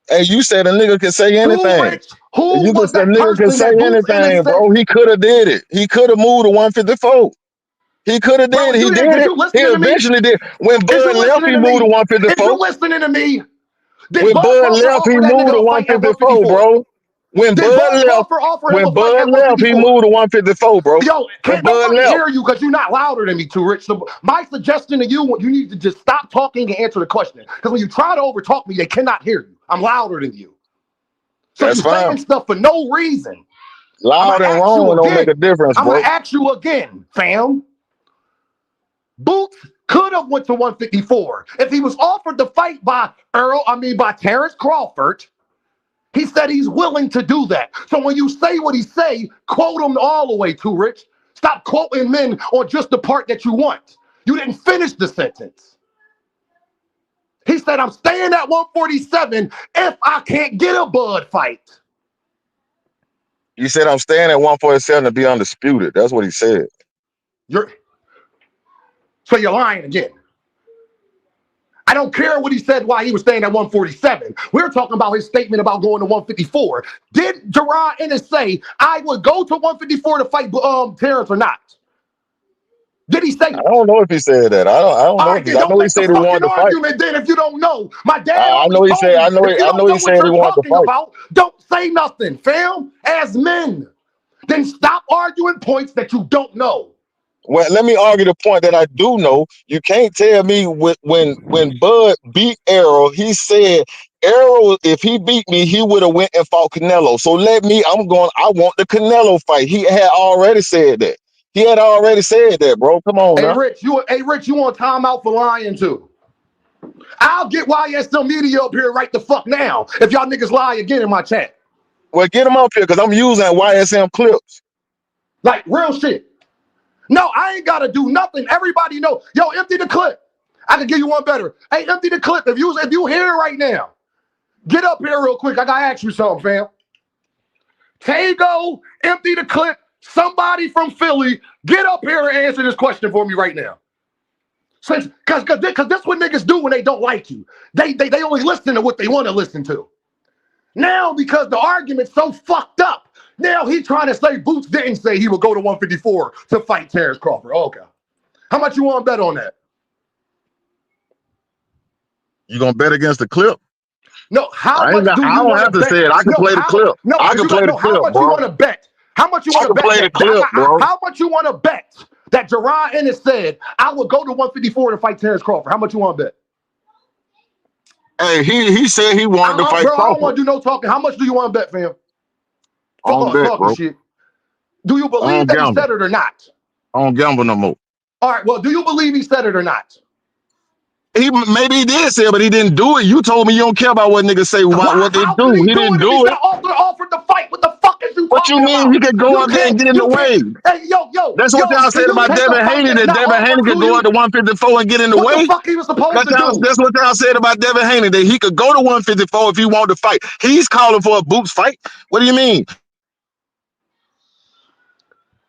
Hey, you said a nigga can say anything. Who was that nigga can say anything, bro. He could have did it. He could have moved to 154. He could have did it. He did it. He eventually did. When Bud left, he moved to 154. If you're listening to me, when Bud left, he moved to 154, bro. When Bud left, he moved to 154, bro. Yo, can't nobody hear you because you're not louder than me, too, Rich. So my suggestion to you, you need to just stop talking and answer the question. Because when you try to overtalk me, they cannot hear you. I'm louder than you. So you're saying stuff for no reason. Loud and wrong don't make a difference, bro. I'm going to ask you again, fam. Boots could have went to 154. If he was offered the fight by Terence Crawford, he said he's willing to do that. So when you say what he say, quote him all the way, too, Rich. Stop quoting men on just the part that you want. You didn't finish the sentence. He said, I'm staying at 147 if I can't get a Bud fight. You said I'm staying at 147 to be undisputed. That's what he said. So you're lying again. I don't care what he said why he was staying at 147. We're talking about his statement about going to 154. Did Jerron Ennis say, I would go to 154 to fight Terence or not? Did he say? I don't know if he said that. I don't know. I know he said he wanted to fight. Argument then if you don't know. My dad. I know he said. I know he said he wanted to fight. Don't say nothing, fam. As men, then stop arguing points that you don't know. Well, let me argue the point that I do know. You can't tell me when Bud beat Errol, he said Errol, if he beat me, he would have went and fought Canelo. So I want the Canelo fight. He had already said that. He had already said that, bro. Come on, now. Rich, you want timeout for lying too? I'll get YSL Media up here right the fuck now if y'all niggas lie again in my chat. Well, get him up here because I'm using YSM clips. Like real shit. No, I ain't gotta do nothing. Everybody know. Yo, empty the clip. I can give you one better. Hey, empty the clip. If you here right now, get up here real quick. I gotta ask you something, fam. Tago, empty the clip. Somebody from Philly, get up here and answer this question for me right now. Because this what niggas do when they don't like you. They only listen to what they want to listen to. Now, because the argument's so fucked up, now he trying to say Boots didn't say he would go to 154 to fight Terence Crawford. Okay. How much you want to bet on that? You gonna bet against the clip? No, how I much do you don't want have to to bet? say it. I can No, play the clip. no, I can play the how clip, much you bro. want to bet? How much you I want to can bet? play the clip, bro. How much you want to bet that Jerron Ennis said I would go to 154 to fight Terence Crawford? How much you want to bet? Hey, he said he wanted to fight Bro, I don't Crawford. want to do no talking. How much do you want to bet, fam? I Fuck don't all bet, talking bro. shit. Do you I believe don't that he gamble. said it or not? I don't gamble no more. All right, well, do you believe he said it or not? Maybe he did say it, but he didn't do it. You told me you don't care about what niggas say about what they How do. could he He do didn't it if he do it. got offered the fight? What the fuck is you What you talking mean? about? He could go out there and get in the way. Hey, yo, That's what y'all can said you about take a Devin fight Haney, that's that not Devin Haney offered could to go out you? to 154 and get in the What the way. fuck he was supposed to do? That's what y'all said about Devin Haney, that he could go to 154 if he wanted to fight. He's calling for a Boots fight. What do you mean?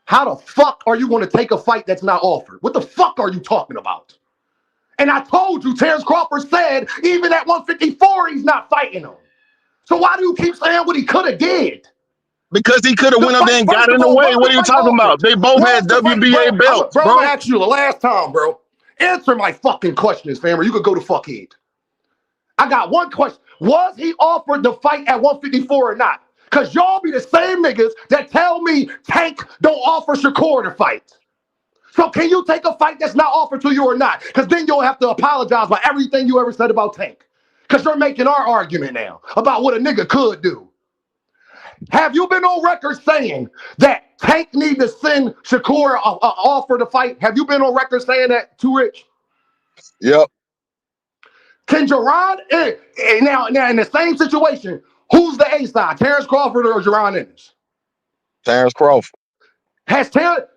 How the fuck are you going to take a fight that's not offered? What the fuck are you talking about? And I told you, Terence Crawford said even at 154 he's not fighting him. So why do you keep saying what he could have did? Because he could have went up there and First got of in the all, way. was What the are you fight talking offered? about? They both had Was the fight, WBA belts, bro. I'm bro. gonna ask you the last time, bro. Answer my fucking questions, fam, or you could go to fuckhead. I got one question. Was he offered the fight at 154 or not? Because y'all be the same niggas that tell me Tank don't offer Shakur to fight. So can you take a fight that's not offered to you or not? Because then you'll have to apologize for everything you ever said about Tank. Because you're making our argument now about what a nigga could do. Have you been on record saying that Tank need to send Shakur an offer to fight? Have you been on record saying that, Too Rich? Yep. Can Jerron, now in the same situation, who's the A side, Terence Crawford or Jerron Ennis? Terence Crawford.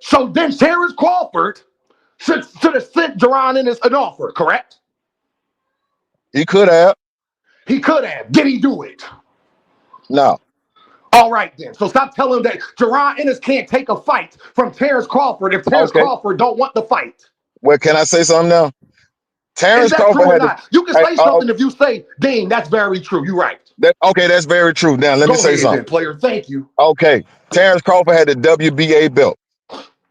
So then Terence Crawford should have sent Jerron Ennis an offer, correct? He could have. He could have. Did he do it? No. All right then. So stop telling him that Jerron Ennis can't take a fight from Terence Crawford if Terence Crawford don't want the fight. Well, can I say something now? Is Terence that Crawford true or had not? You can say something if you say, Dean, that's very true. You're right. that's very true. Now, let me say something. Then, player. Thank you. Okay. Terence Crawford had the WBA belt.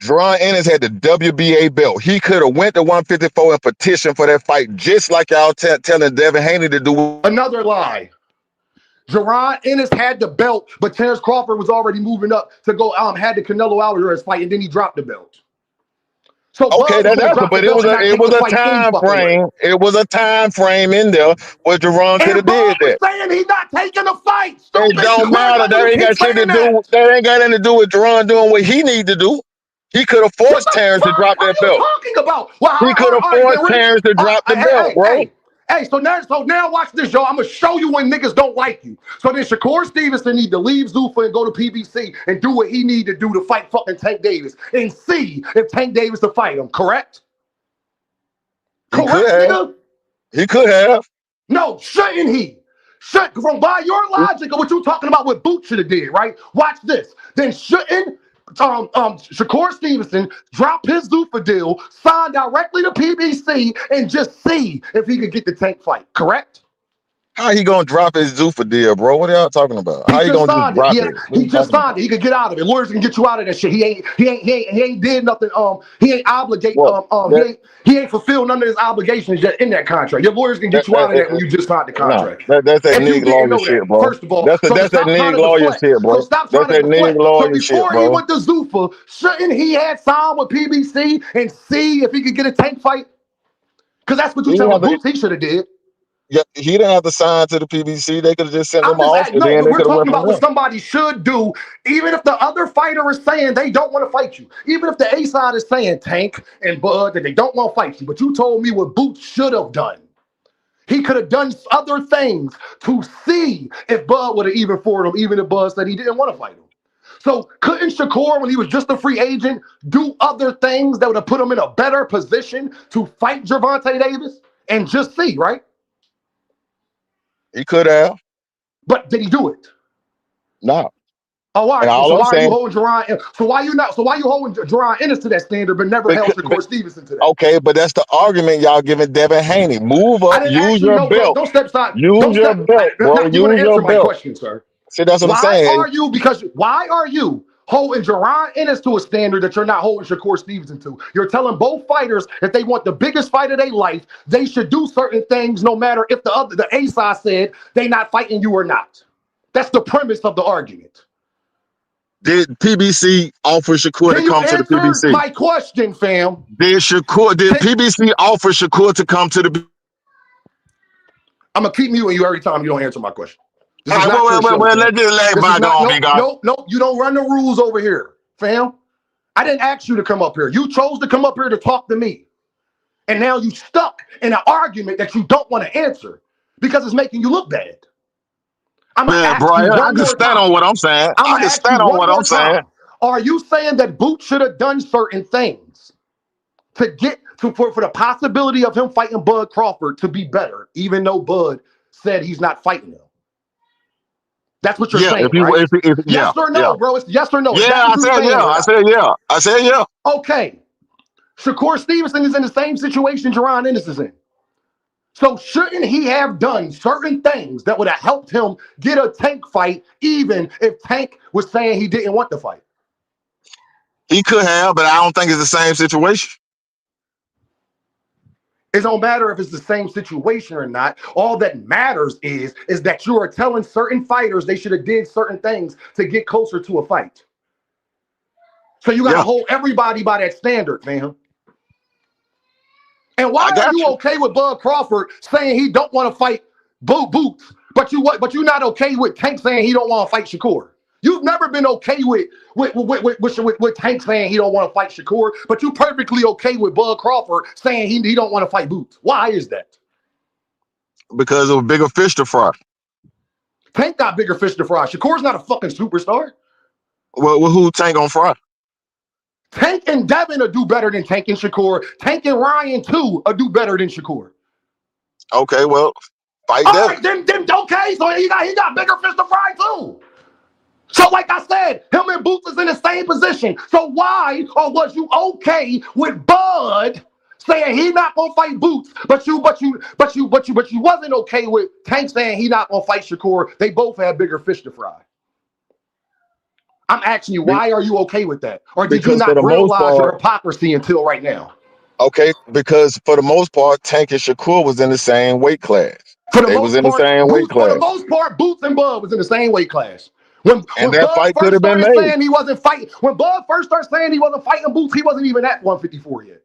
Jerron Ennis had the WBA belt. He could have went to 154 and petitioned for that fight, just like y'all telling Devin Haney to do. Another lie. Jerron Ennis had the belt, but Terence Crawford was already moving up to go. Had the Canelo Alvarez fight, and then he dropped the belt. So Okay, Bud was gonna drop but the it belt was and not it take was the a fight any time fucking way. frame. It was a time frame in there where Jerron could And have Bud did was that. saying he's not taking the fight. It Stupid. don't Why matter. do That you ain't keep got shit to saying that? do. That ain't got anything to do with Jerron doing what he need to do. He could have What forced the Terence to fuck drop are that you belt. talking about? Well, He could have forced Terence to drop the belt, bro. Hey, so now watch this, y'all. I'm gonna show you when niggas don't like you. So then Shakur Stevenson need to leave Zuffa and go to PBC and do what he need to do to fight fucking Tank Davis and see if Tank Davis to fight him. Correct? He could have. Nigga? He could have. No, shouldn't he? From by your logic of what you're talking about, what Boots should have did, right? Watch this. Then shouldn't Shakur Stevenson drop his Zuffa deal, sign directly to PBC, and just see if he could get the Tank fight? Correct? How he gonna drop his Zuffa deal, bro? What are y'all talking about? How He you just gonna just signed it. drop Yeah, it? he just signed it. He could get out of it. Lawyers can get you out of that shit. He ain't did nothing. He ain't obligate. He ain't fulfilled none of his obligations yet in that contract. Your lawyers can get you out of that when you just signed the contract. No, that's that If you nigga didn't lawyer know shit, that, bro. first of all, That's that nigga lawyer shit, bro. So stop That's trying to that nigga deflect. So lawyer shit, before he bro. went to Zuffa, shouldn't he had signed with PBC and see if he could get a Tank fight? Because that's what you tell Boots he should have did. Yeah, he didn't have to sign to the PBC. They could have just sent him off. No, then but they we're could have went talking from about what there. somebody should do, even if the other fighter is saying they don't want to fight you. Even if the A side is saying Tank and Bud that they don't want to fight you. But you told me what Boots should have done. He could have done other things to see if Bud would have even fought him, even if Bud said he didn't want to fight him. So couldn't Shakur, when he was just a free agent, do other things that would have put him in a better position to fight Gervonta Davis and just see, right? He could have. But did he do it? No. Oh, all And right. So all I'm why are you saying, holding Jerron? So why you not? So why you holding Jerron Ennis to that standard, but never held because, Shakur Stevenson to that? okay, but that's the argument y'all giving Devin Haney. Move I up, didn't use ask you. your No, bro. belt. Don't step aside. Use Don't your step. belt, bro. Now you're Use gonna your answer my belt. question, sir. See, that's what I'm Why saying. are you? Because why are you holding Jerron Ennis to a standard that you're not holding Shakur Stevenson to? You're telling both fighters if they want the biggest fight of their life, they should do certain things, no matter if the A side said they not fighting you or not. That's the premise of the argument. Did PBC offer Shakur to Can you come to the answer PBC? my question, fam? Did PBC offer Shakur to come to the? I'm gonna keep muting you every time you don't answer my question. This All is right, not your show, well, fam. let's just let This is not. bygone be Nope, gone. nope, nope. You don't run the rules over here, fam. I didn't ask you to come up here. You chose to come up here to talk to me, and now you stuck in an argument that you don't want to answer because it's making you look bad. I'm gonna Yeah, bro, ask you I one can more stand time. on what I'm saying. I'm I gonna can ask you stand on one what I'm more saying. time. Are you saying that Boots should have done certain things to get to for the possibility of him fighting Bud Crawford to be better, even though Bud said he's not fighting him? That's what you're Yeah, saying, right? yeah, Yes or yeah. no, bro? It's yes or no. Is Yeah, that what I you're said saying yeah. or I not? said yeah. I said yeah. Okay. Shakur Stevenson is in the same situation Jerron Ennis is in. So shouldn't he have done certain things that would have helped him get a Tank fight, even if Tank was saying he didn't want the fight? He could have, but I don't think it's the same situation. It don't matter if it's the same situation or not. All that matters is that you are telling certain fighters they should have did certain things to get closer to a fight. So you got to Yeah, hold everybody by that standard, man. And I why are got you you okay with Bud Crawford saying he don't want to fight Boots, but you're not okay with Tank saying he don't want to fight Shakur? You've never been okay with Tank saying he don't want to fight Shakur, but you perfectly okay with Bud Crawford saying he don't want to fight Boots. Why is that? because of a bigger fish to fry. Tank got bigger fish to fry. Shakur's not a fucking superstar. Well, who Tank on fry? Tank and Devin will do better than Tank and Shakur. Tank and Ryan too will do better than Shakur. Okay, well, fight All Devin. right, then okay. So he got bigger fish to fry too. So, like I said, him and Boots is in the same position. So why or was you okay with Bud saying he not gonna fight Boots, but you wasn't okay with Tank saying he not gonna fight Shakur? They both had bigger fish to fry. I'm asking you, why are you okay with that? Or did you Because for not the most realize your part, hypocrisy until right now? okay, because for the most part, Tank and Shakur was in the same weight class. For the They was most in the part, same weight class, Boots and Bud was in the same weight class. When and that Bud fight could first have been started made. saying he wasn't fighting, when Bud first started saying he wasn't fighting Boots, he wasn't even at 154 yet.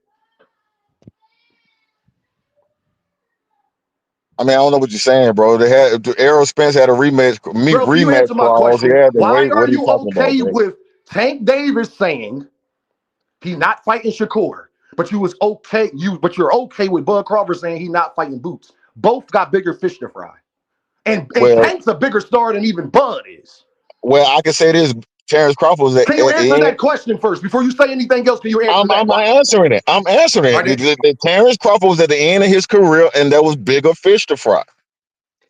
I mean, I don't know what you're saying, bro. They had Errol Spence had a Bro, can you rematch answer my clause. He question? had to Why wait. are What are you you talking about, okay bro? with Tank Davis saying he's not fighting Shakur, but you're okay with Bud Crawford saying he's not fighting Boots? Both got bigger fish to fry. And Well, Tank's a bigger star than even Bud is. I can say this: Terence Crawford was Can you at the answer end. that question first? Before you say anything else, can you answer that? I'm answering it. I'm answering All it. right, Terence Crawford was at the end of his career, and there was bigger fish to fry.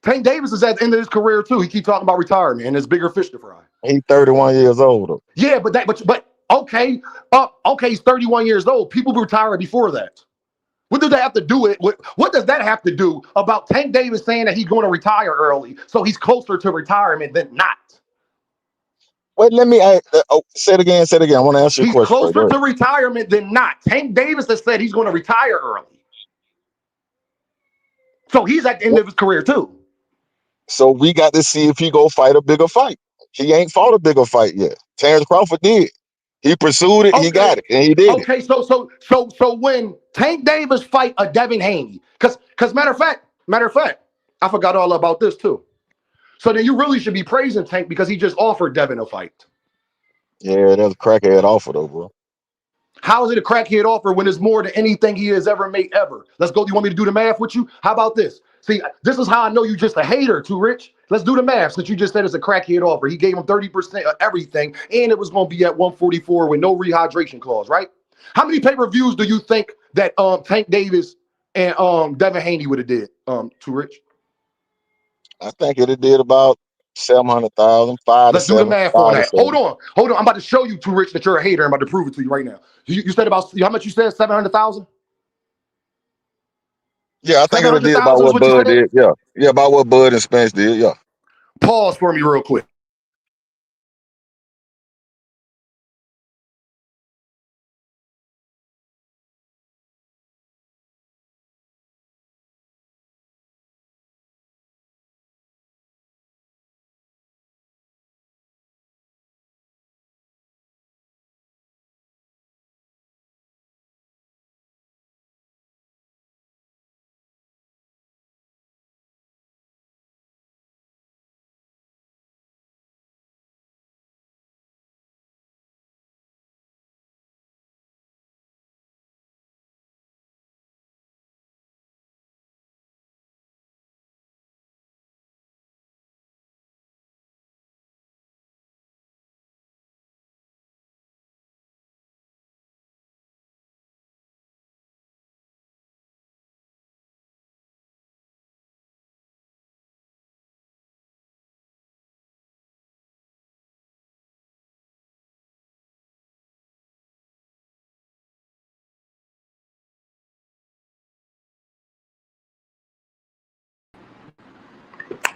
Tank Davis is at the end of his career too. He keep talking about retirement and there's bigger fish to fry. He's 31 years old. Yeah, but okay, okay, he's 31 years old. People retire before that. What does that have to do with what does that have to do about Tank Davis saying that he's going to retire early, so he's closer to retirement than not? Wait, let me say it again. Say it again. I want to answer your He's question first. closer to retirement than not. Tank Davis has said he's going to retire early. So he's at the end of his career too. So we got to see if he go fight a bigger fight. He ain't fought a bigger fight yet. Terence Crawford did. He pursued it. He got it, and he did it. Okay. So when Tank Davis fight a Devin Haney, because matter of fact, I forgot all about this too. So then you really should be praising Tank because he just offered Devin a fight. Yeah, that's a crackhead offer though, bro. How is it a crackhead offer when it's more than anything he has ever made ever? Let's go. You want me to do the math with you? How about this? See, this is how I know you just a hater, too rich. Let's do the math since you just said it's a crackhead offer. He gave him 30% of everything, and it was going to be at 144 with no rehydration clause, right? How many pay-per-views do you think that Tank Davis and Devin Haney would have did, too rich? I think it did about 700,000, 5 to Let's do the 7, math on 5 to that. Hold 7. on. Hold on. I'm about to show you too rich that you're a hater. I'm about to prove it to you right now. You said about how much you said? 700,000? Yeah, I think it'll did about 700,000 is what what you Bud said? did. Yeah. Yeah, about what Bud and Spence did. Yeah. Pause for me real quick.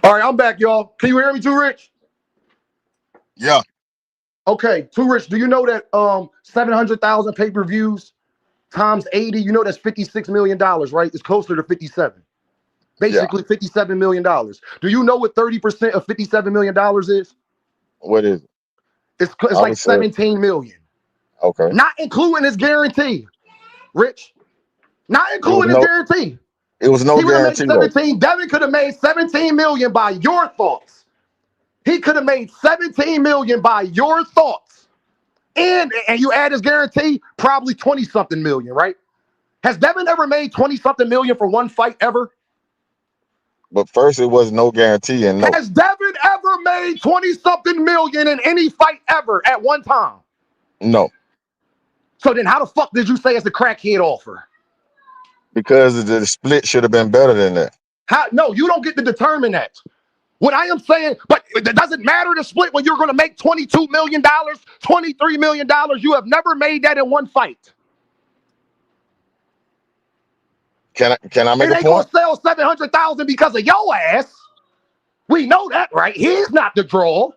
All right, I'm back, y'all. Can you hear me too, Rich? Yeah. Okay, too rich. Do you know that 700,000 pay-per-views times 80, you know that's $56 million, right? It's closer to 57. Yeah. Basically $57 million. Do you know what 30% of $57 million is? What is it? It's I like would say, 17 million. okay. Not including his guarantee, Rich. Not It was including his no guarantee. it was no He would have made guarantee though. 17. Devin could have made 17 million by your thoughts. He could have made 17 million by your thoughts. And you add his guarantee, probably 20-something million, right? Has Devin ever made 20-something million for one fight ever? But first it was no guarantee and no. Has Devin ever made 20-something million in any fight ever at one time? No. So then how the fuck did you say it's a crackhead offer? Because the split should have been better than that. How? No, you don't get to determine that. What I am saying, but it doesn't matter to split when you're going to make $22 million, $23 million. You have never made that in one fight. Can I make It a ain't going point? to sell 700,000 because of your ass. We know that, right? He's not the draw.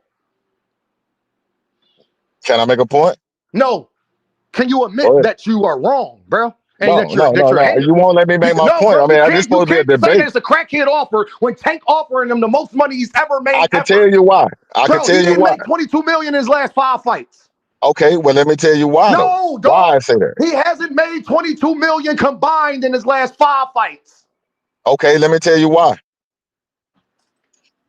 Can I make a point? No. Can you admit that you are wrong, bro? And No. that you're a hater? You won't let me make my No, point. bro, I mean, this is you supposed to be a can't say debate. that it's a crackhead offer when Tank offering him the most money he's ever made. I can ever. tell you why. I can Bro, tell he you didn't why. make 22 million in his last 5 fights. Okay, well, let me tell you why though. No, dog. Why I say that. He hasn't made 22 million combined in his last 5 fights. Okay, let me tell you why.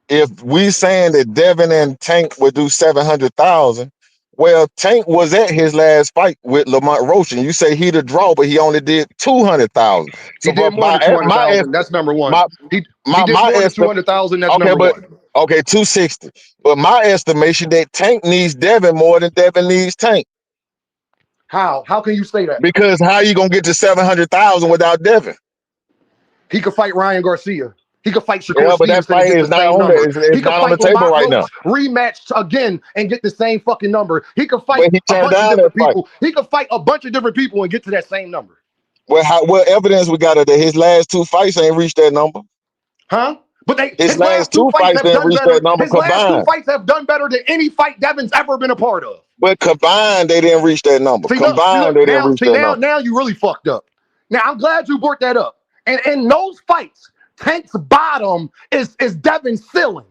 If we saying that Devin and Tank would do 700,000, well, Tank was at his last fight with Lamont Roach, and you say he the draw, but he only did 200,000. He So did more than 200,000. That's number one. He did more than 200,000. That's number one. Okay, 260. But my estimation that Tank needs Devin more than Devin needs Tank. How? How can you say that? Because how you gonna get to 700,000 without Devin? He could fight Ryan Garcia. He could fight Shakur Yeah, but that Stevenson and fight get is the not same on number. the, He it's could not on the fight table Lamont right Roach, now. rematch again and get the same fucking number. He could fight But he a turned bunch of down different that fight. people. He could fight a bunch of different people and get to that same number. Well, what evidence we got of that his last 2 fights ain't reached that number? Huh? But His last 2 fights fights have didn't done reach better. that number His last 2 combined. fights have done better than any fight Devin's ever been a part of. But combined, they didn't reach that number. See, Combined, they didn't reach that number. now you really fucked up. Now I'm glad you brought that up. And in those fights, Tank's bottom is Devin's ceiling.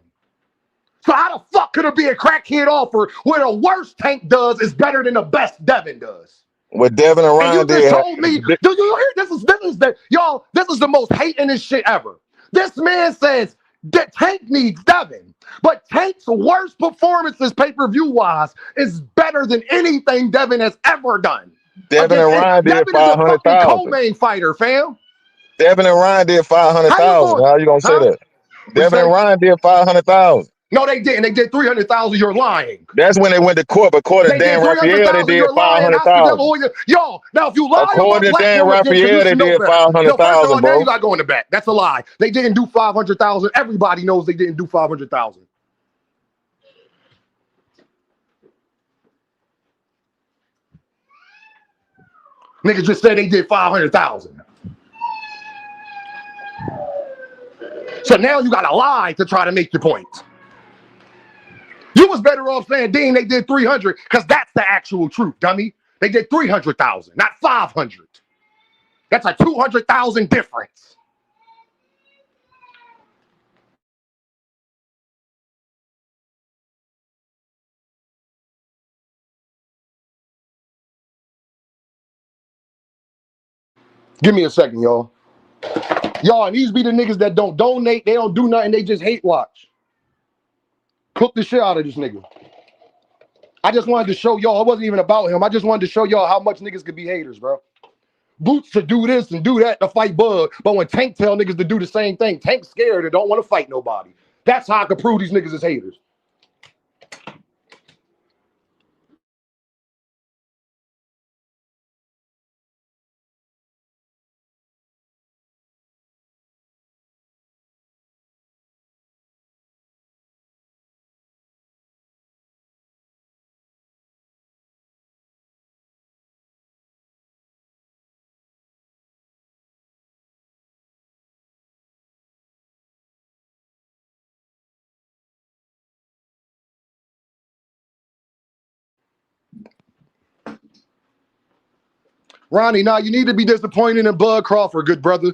So how the fuck could it be a crackhead offer where the worst Tank does is better than the best Devin does? What Devin and Ryan and you just told me, do you hear this is the most hating this shit ever. This man says that Tank needs Devin, but Tank's worst performances pay-per-view wise is better than anything Devin has ever done. Devin and Ryan did 500,000. Devin is a fucking co-main fighter, fam. Devin and Ryan did 500,000. How you gonna say that? Devin and Ryan did 500,000. No, they didn't. They did 300,000. You're lying. That's when they went to court. But according to Dan Raphael, they did 500,000. Yo, now if you lie according to Dan Raphael, they did 500,000, bro. Now you gotta go in the back. That's a lie. They didn't do 500,000. Everybody knows they didn't do 500,000. Niggas just said they did 500,000. So now you got to lie to try to make your point. You was better off saying, Dean, they did 300, because that's the actual truth, dummy. They did 300,000, not 500. That's a 200,000 difference. Give me a second, y'all. Y'all, and these be the niggas that don't donate, they don't do nothing, they just hate watch. Cook the shit out of this nigga. I just wanted to show y'all, it wasn't even about him. I just wanted to show y'all how much niggas could be haters, bro. Boots to do this and do that to fight Bud, but when Tank tell niggas to do the same thing, Tank's scared and don't want to fight nobody. That's how I could prove these niggas is haters. Ronnie, now you need to be disappointed in Bud Crawford, good brother.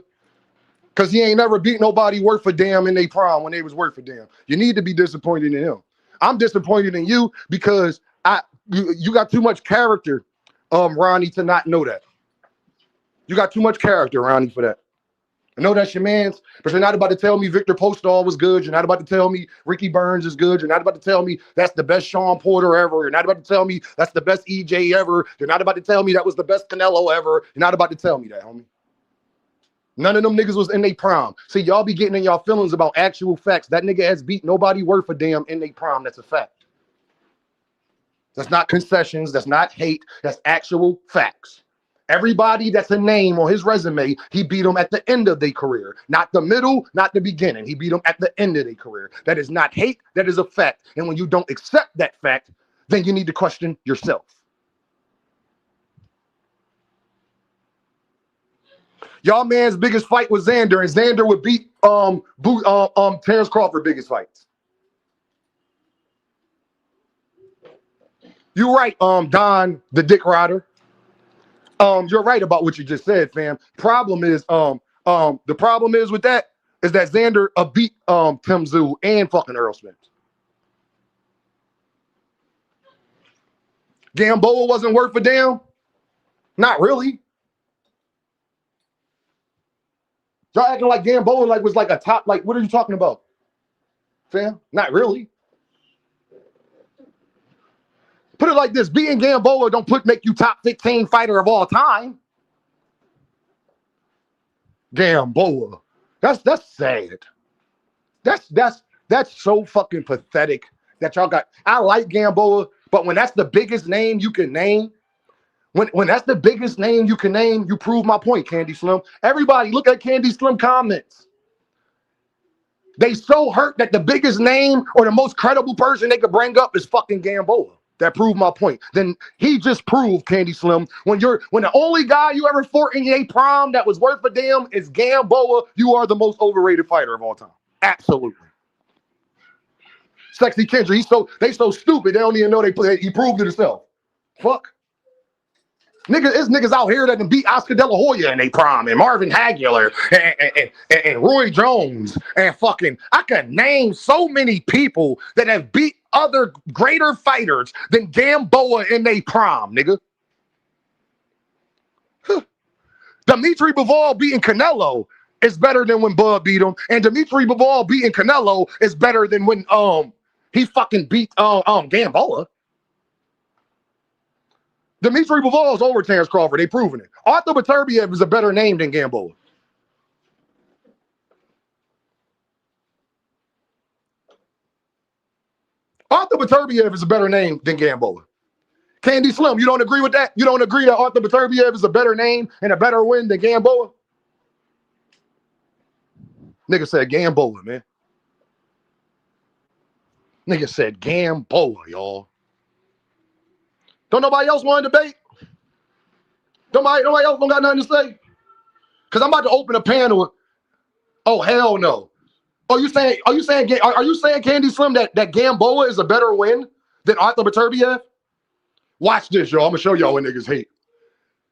Because he ain't never beat nobody worth a damn in their prime when they was worth a damn. You need to be disappointed in him. I'm disappointed in you because you got too much character, Ronnie, to not know that. You got too much character, Ronnie, for that. I know that's your man's, but you're not about to tell me Victor Postall was good. You're not about to tell me Ricky Burns is good. You're not about to tell me that's the best Sean Porter ever. You're not about to tell me that's the best EJ ever. You're not about to tell me that was the best Canelo ever. You're not about to tell me that, homie. None of them niggas was in their prime. See, y'all be getting in y'all feelings about actual facts. That nigga has beat nobody worth a damn in their prime. That's a fact. That's not concessions. That's not hate. That's actual facts. Everybody that's a name on his resume, he beat them at the end of their career. Not the middle, not the beginning. He beat them at the end of their career. That is not hate. That is a fact. And when you don't accept that fact, then you need to question yourself. Y'all man's biggest fight was Xander, and Xander would beat Terence Crawford biggest fights. You right, Don, the dick rider. You're right about what you just said, fam. Problem is, the problem is with that is that Xander beat Tim Tszyu and fucking Earl Spence. Gamboa wasn't worth a damn. Not really. Y'all acting like Gamboa was like a top. Like, what are you talking about, fam? Not really. Put it like this: beating Gamboa don't make you top 15 fighter of all time. Gamboa. That's sad. That's so fucking pathetic that y'all got. I like Gamboa, but when that's the biggest name you can name, when that's the biggest name you can name, you prove my point, Candy Slim. Everybody look at Candy Slim comments. They so hurt that the biggest name or the most credible person they could bring up is fucking Gamboa. That proved my point. Then he just proved, Candy Slim, when the only guy you ever fought in your prime that was worth a damn is Gamboa, you are the most overrated fighter of all time. Absolutely. Sexy Kendra, they so stupid they don't even know he proved it himself. Fuck. It's niggas out here that can beat Oscar De La Hoya in their prime, and Marvin Hagler, and Roy Jones, and fucking, I can name so many people that have beat other greater fighters than Gamboa in their prime, nigga. Dimitri Bivol beating Canelo is better than when Bud beat him, and Dimitri Bivol beating Canelo is better than when he fucking beat Gamboa. Dimitri Bivol is over Terence Crawford. They proven it. Arthur Beterbiev is a better name than Gamboa. Arthur Beterbiev is a better name than Gamboa. Candy Slim, you don't agree with that? You don't agree that Arthur Beterbiev is a better name and a better win than Gamboa? Nigga said Gamboa, man. Nigga said Gamboa, y'all. Don't nobody else want to debate? Nobody else don't got nothing to say? Because I'm about to open a panel. Oh, hell no. Are you saying Candy Slim that Gamboa is a better win than Arthur Beterbiev? Watch this, y'all. I'm gonna show y'all what niggas hate.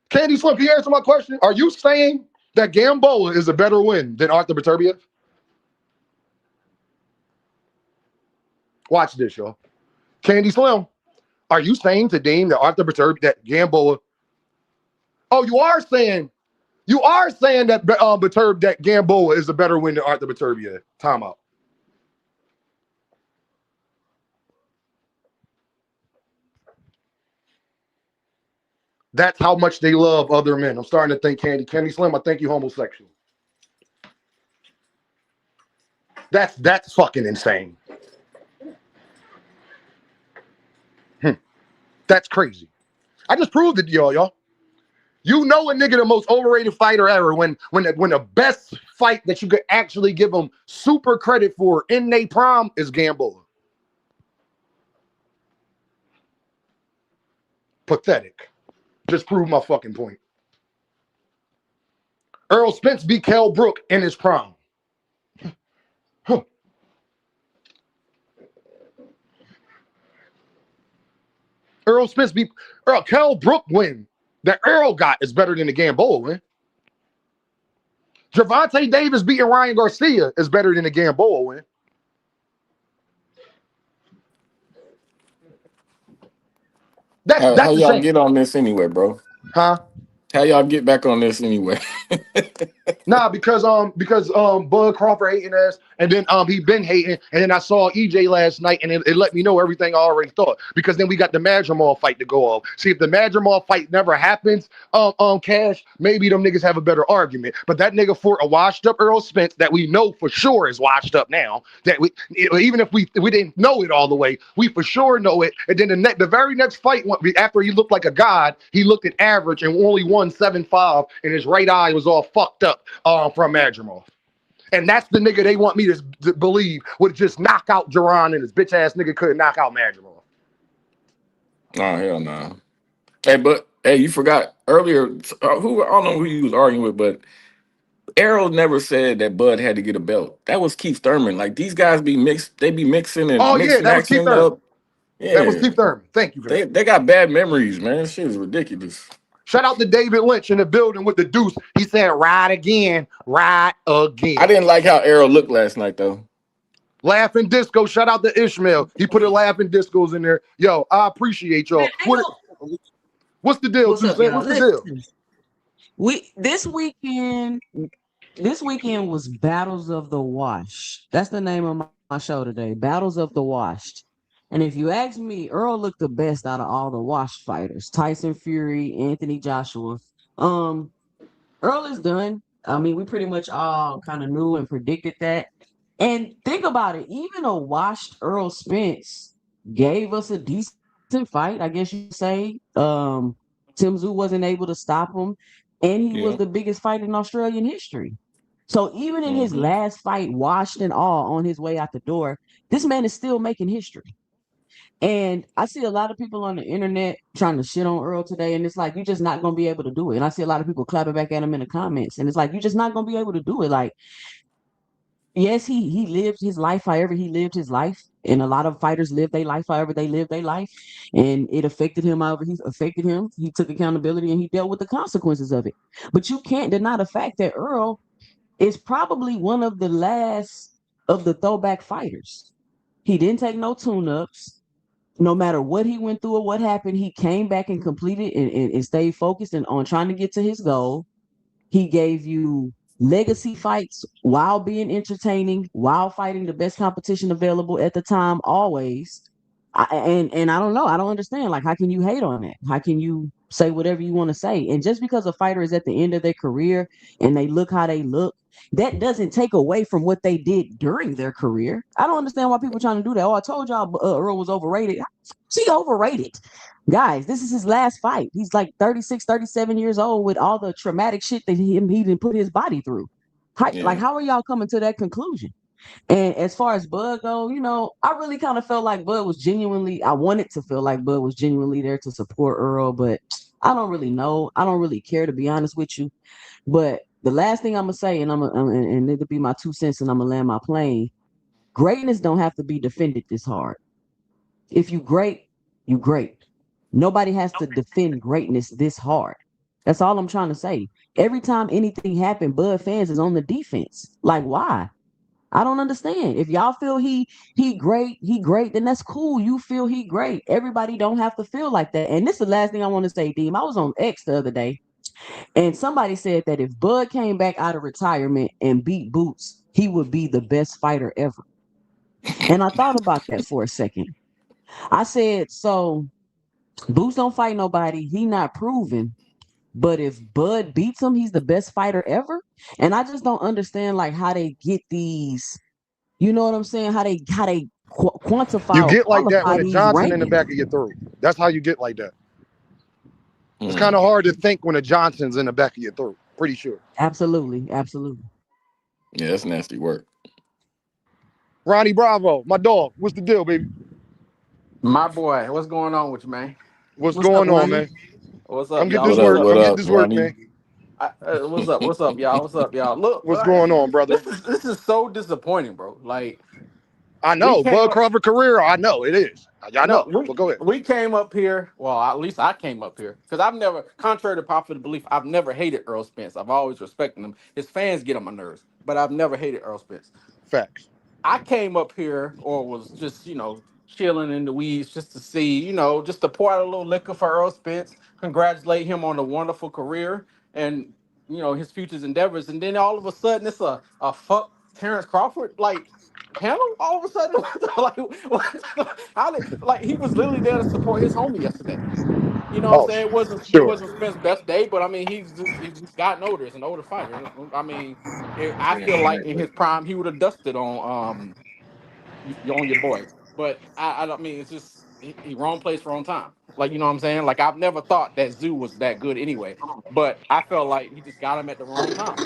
Candy Slim, can you answer my question? Are you saying that Gamboa is a better win than Arthur Beterbiev? Watch this, y'all. Candy Slim, are you saying to Dean that Arthur Beterbiev, that Gamboa? Oh, you are saying that that Gamboa is a better win than Arthur Beterbiev. Timeout. That's how much they love other men. I'm starting to think Candy Slim, I think you homosexual. That's fucking insane. That's crazy. I just proved it to y'all. You know a nigga the most overrated fighter ever when the best fight that you could actually give him super credit for in their prime is Gamboa. Pathetic. Just proved my fucking point. Earl Spence beat Kell Brook in his prime. Earl Spence beat Kell Brook win that Earl got is better than the Gamboa win. Gervonta Davis beating Ryan Garcia is better than the Gamboa win. That's How y'all get on this anyway, bro? Huh? How y'all get back on this anyway? Nah, because Bud Crawford hating us, and then he been hating, and then I saw EJ last night, and it let me know everything I already thought. Because then we got the Madrimal fight to go off. See, if the Madrimal fight never happens, Cash, maybe them niggas have a better argument. But that nigga fought a washed up Earl Spence that we know for sure is washed up now. That we even if we didn't know it all the way, we for sure know it. And then the very next fight, after he looked like a god, he looked at average and only won 7-5, and his right eye was all fucked up from Madrimal. And that's the nigga they want me to believe would just knock out Jerron, and his bitch ass nigga couldn't knock out Madrimal. Oh, hell no. Hey, you forgot earlier, I don't know who you was arguing with, but Errol never said that Bud had to get a belt. That was Keith Thurman. Like, these guys be mixing and mixing that was Keith Thurman. up. Yeah. That was Keith Thurman. Thank you for that. They got bad memories, man. Shit is ridiculous. Shout out to David Lynch in the building with the deuce. He said, ride again, ride again. I didn't like how Errol looked last night, though. Laughing Disco. Shout out to Ishmael. He put a Laughing Discos in there. Yo, I appreciate y'all. What's the deal? What's the deal? This weekend was Battles of the Wash. That's the name of my show today. Battles of the Washed. And if you ask me, Earl looked the best out of all the washed fighters. Tyson Fury, Anthony Joshua. Earl is done. I mean, we pretty much all kind of knew and predicted that. And think about it, even a washed Earl Spence gave us a decent fight, I guess you could say. Tim Tszyu wasn't able to stop him, and he was the biggest fight in Australian history. So even in his last fight, washed and all on his way out the door, this man is still making history. And I see a lot of people on the internet trying to shit on Earl today, and it's like, you're just not going to be able to do it. And I see a lot of people clapping back at him in the comments, and it's like, you're just not going to be able to do it. Like, yes, he lived his life however he lived his life, and a lot of fighters live their life however they live their life, and it affected him however he affected him. He took accountability, and he dealt with the consequences of it. But you can't deny the fact that Earl is probably one of the last of the throwback fighters. He didn't take no tune-ups. No matter what he went through or what happened, he came back and completed and stayed focused and on trying to get to his goal. He gave you legacy fights while being entertaining, while fighting the best competition available at the time, always. And I don't know. I don't understand. Like, how can you hate on that? How can you say whatever you want to say? And just because a fighter is at the end of their career and they look how they look, that doesn't take away from what they did during their career. I don't understand why people are trying to do that. Oh, I told y'all Earl was overrated. See, overrated. Guys, this is his last fight. He's like 36, 37 years old with all the traumatic shit that he didn't put his body through. Like, how are y'all coming to that conclusion? And as far as Bud go, I really kind of felt like Bud was genuinely, I wanted to feel like Bud was genuinely there to support Earl, but I don't really know. I don't really care, to be honest with you. But the last thing I'm gonna say, and it'll be my 2 cents, and I'm gonna land my plane. Greatness don't have to be defended this hard. If you great, you great. Nobody has to defend greatness this hard. That's all I'm trying to say. Every time anything happened, Bud fans is on the defense. Like why? I don't understand. If y'all feel he great, then that's cool. You feel he great. Everybody don't have to feel like that. And this is the last thing I want to say, Deem. I was on X the other day, and somebody said that if Bud came back out of retirement and beat Boots, he would be the best fighter ever. And I thought about that for a second. I said, so Boots don't fight nobody. He not proven. But if Bud beats him, he's the best fighter ever. And I just don't understand like how they get these. You know what I'm saying? How they You quantify or get like that qualify when a these Johnson in the rankings. back of your throat. That's how you get like that. It's kind of Mm. hard to think when a Johnson's in the back of your throat. Pretty sure. Absolutely, absolutely. Yeah, that's nasty work. Ronnie Bravo, my dog. What's the deal, baby? My boy, what's going on with you, man? What's What's up, going on, Ronnie? man? What's up, Come get y'all? this What What's up? work. up? What Come get up, this work, Ronnie? man. What's up? What's up, y'all? What's up, y'all? Look, What's going on, brother? this is so disappointing, bro. Like I we know. came Bud up, Crawford career. I know it is. I no, know. we But go ahead. we came up here. Well, at least I came up here because I've never, contrary to popular belief, I've never hated Earl Spence. I've always respected him. His fans get on my nerves, but I've never hated Earl Spence. Facts. I came up here or was just, chilling in the weeds just to see, just to pour out a little liquor for Earl Spence, congratulate him on a wonderful career and, his future's endeavors. And then all of a sudden it's a fuck Terence Crawford like panel all of a sudden. Like, how did, like, he was literally there to support his homie yesterday. You know what I'm Oh, saying? It sure. wasn't Spence's best day, but I mean he's gotten older. He's an older fighter. I mean, I Yeah, feel like in his prime he would have dusted on your boy. But I don't mean it's just he wrong place, wrong time. Like, you know what I'm saying? Like, I've never thought that Zoo was that good anyway. But I felt like he just got him at the wrong time.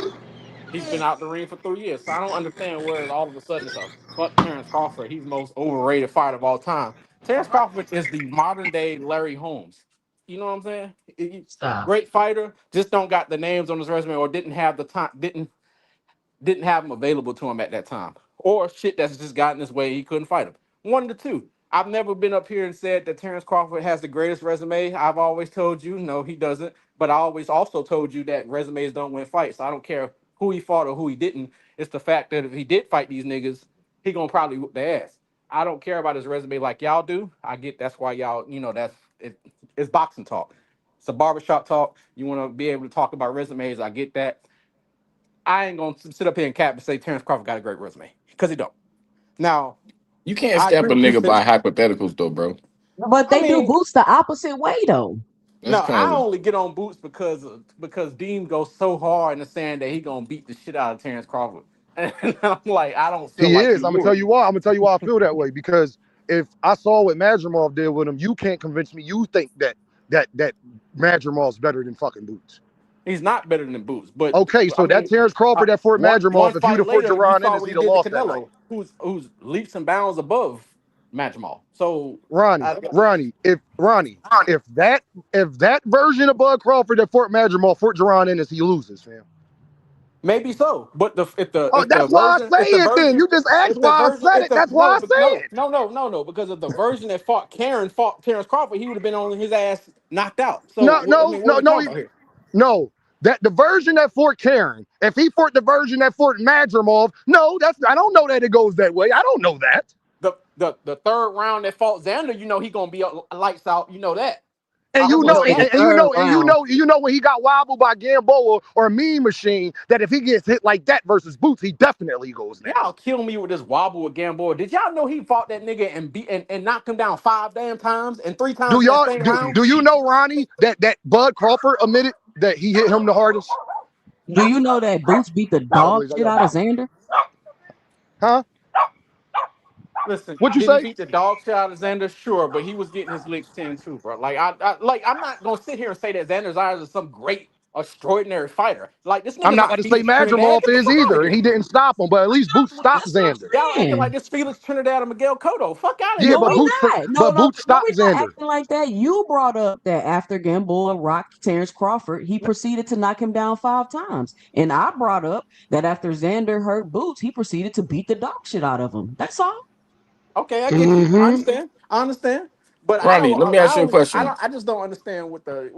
He's been out the ring for 3 years. So I don't understand where all of a sudden it's a fuck Terence Crawford. He's the most overrated fighter of all time. Terence Crawford is the modern day Larry Holmes. You know what I'm saying? Stop. Great fighter, just don't got the names on his resume or didn't have the time, didn't have him available to him at that time, or shit that's just gotten his way. He couldn't fight him. One of the two. I've never been up here and said that Terence Crawford has the greatest resume. I've always told you no, he doesn't. But I always also told you that resumes don't win fights. I don't care who he fought or who he didn't. It's the fact that if he did fight these niggas, he gonna probably whoop their ass. I don't care about his resume like y'all do. I get that's why y'all, that's it, it's boxing talk. It's a barbershop talk. You want to be able to talk about resumes. I get that. I ain't gonna sit up here and cap and say Terence Crawford got a great resume because he don't. Now, you can't I stamp agree a with you, nigga Sid. by hypotheticals though, bro. But I they do mean, boots the opposite way though. That's no, kind I of only get on Boots because Dean goes so hard in the saying that he gonna beat the shit out of Terence Crawford, and I'm like, I don't feel He like is. he I'm gonna tell would. you why. I'm gonna tell you why I feel that way. Because if I saw what Madrimov did with him, you can't convince me. You think that Madrimov's better than fucking Boots. He's not better than Boots, but Okay, I so that mean, Terrence Crawford that fought one Madrimov, if you'd fight have fought later, you Jerron saw Ennis, what he he'd have did to lost that night. Canelo, who's leaps and bounds above Jamal. So, Ronnie, I, Ronnie, if that version of Bud Crawford that fought Madrimov fought Jerron Ennis, he loses, fam. maybe so, but the Oh, that's why I say it then. You just asked why I said if it. the That's why I no said it. no no no no because if the version that fought Terrence Crawford, he would have been on his ass knocked out. So No, I no, mean, what are no, we no. talking about here? No, that the version that fought Karen, if he fought the version that fought Madrimov, no, that's I don't know that it goes that way. I don't know that. The third round that fought Xander, he gonna be lights out. You know that. And I you hope You you know, know say and, the that. and and third round. you know when he got wobbled by Gamboa or Mean Machine, that if he gets hit like that versus Boots, he definitely goes down. Y'all kill me with this wobble with Gamboa. Did y'all know he fought that nigga and beat and knocked him down 5 damn times and 3 times Do in that y'all same round? do you know Ronnie that Bud Crawford admitted that he hit him the hardest? Do you know that Boots beat the Hold on, dog please. I shit got out of Boots. Xander? Huh? Listen, What you did he say? beat the dog shit out of Xander? Sure, but he was getting his licks in too, bro. Like I'm not gonna sit here and say that Xander's eyes are some great extraordinary fighter. Like this I'm nigga's not not about to say Felix Trinidad. Madrimov Get the is fuck out of either, and here. he didn't stop him, but at least Boots stopped That's what Xander. Y'all I'm acting like saying. this Felix Trinidad and Miguel Cotto. Fuck out of Yeah, here, No, but we bro. not. No, no, Boots no, stopped we not Xander. acting like that. You brought up that after Gamboa rocked Terence Crawford, he proceeded to knock him down 5 times. And I brought up that after Xander hurt Boots, he proceeded to beat the dog shit out of him. That's all. Okay, I get you. I Mm-hmm. understand. I understand. But I Ronnie, don't. let me ask you a question. I just don't understand what the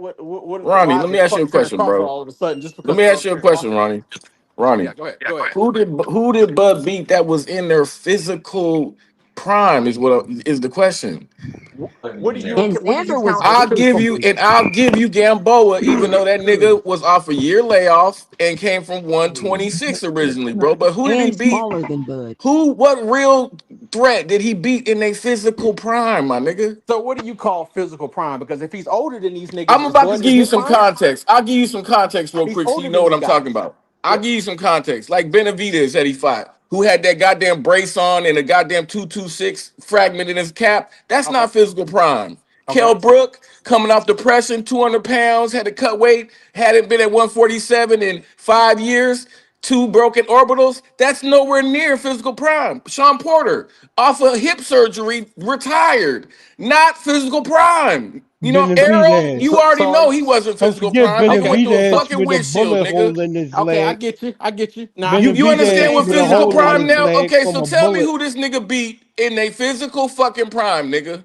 Ronnie, why let is me it ask you a fuck Terrence question, Crawford bro. all of a sudden just Let because me of ask you a Terrence question, Crawford? Ronnie. Yeah, Ronnie, go ahead. Go ahead. who did Bud beat that was in their physical prime is the question. What do you And Xander was count as I'll give physical? you vicious. and I'll give you Gamboa, even though that nigga was off a year layoff and came from 126 originally, bro. But who did he And beat? smaller than Bud. What real threat did he beat in a physical prime, my nigga? So what do you call physical prime? Because if he's older than these niggas, I'm is about to Bud in give you his some prime? context. I'll give you some context real He's quick so you older know than what these I'm talking guys. about. I'll Yeah. give you some context. Like Benavidez that he fought, who had that goddamn brace on and a goddamn 226 fragment in his cap. That's Okay. not physical prime. Okay. Kell Brook coming off depression, 200 pounds, had to cut weight, hadn't been at 147 in 5 years, two broken orbitals. That's nowhere near physical prime. Sean Porter, off of hip surgery, retired, not physical prime. You know, Arrow, you Benavidez. already So know he wasn't Don't physical forget prime. Nigga okay. went through a So Benavidez fucking with a windshield, bullet nigga. hole in his okay, I leg. get you. I get you. Now You you understand Benavidez saying what with a Xander physical hole in prime his wasn't? now? leg Okay, from so a tell me bullet. who this nigga beat in a physical fucking prime, nigga.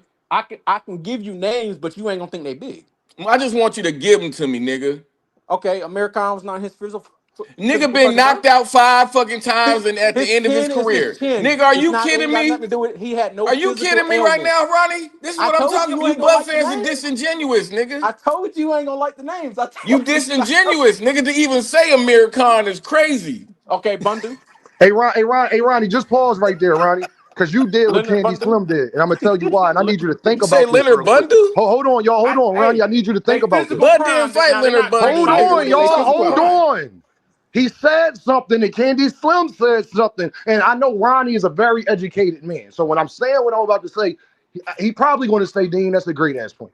I can give you names, but you ain't gonna think they big. I just want you to give them to me, nigga. Okay, American was not his Nigga physical been fucking prime. knocked out 5 fucking times His and at the his end of his chin is his career. chin. Nigga, are It's you not. It ain't kidding got me? nothing to do with. He had no Are you physical kidding me right ailments. now, Ronnie? This is I what I'm told talking you about. you You ain't gonna Bud like the fans are names. disingenuous, nigga. I told you you ain't gonna like the names. I You told you. disingenuous, nigga, to even say Amir Khan is crazy. Okay, Bundu, Hey Ronnie, just pause right there, Ronnie, because you did what Leonard Candy Bundu. Slim did, and I'm gonna tell you why. And I Le- need you to You think say about this Leonard real quick. Bundu? Hold on, y'all. Hold on, Ronnie. Hey, I need you to they think about this. physical Bud didn't prime. fight Now they're Leonard not great Bundu, Hold nigga, fighters, on, when but he they was y'all. talking physical Hold about. prime. on. He said something, and Candy Slim said something, and I know Ronnie is a very educated man. So when I'm saying what I'm about to say, he probably going to say, Dean, that's a great ass point.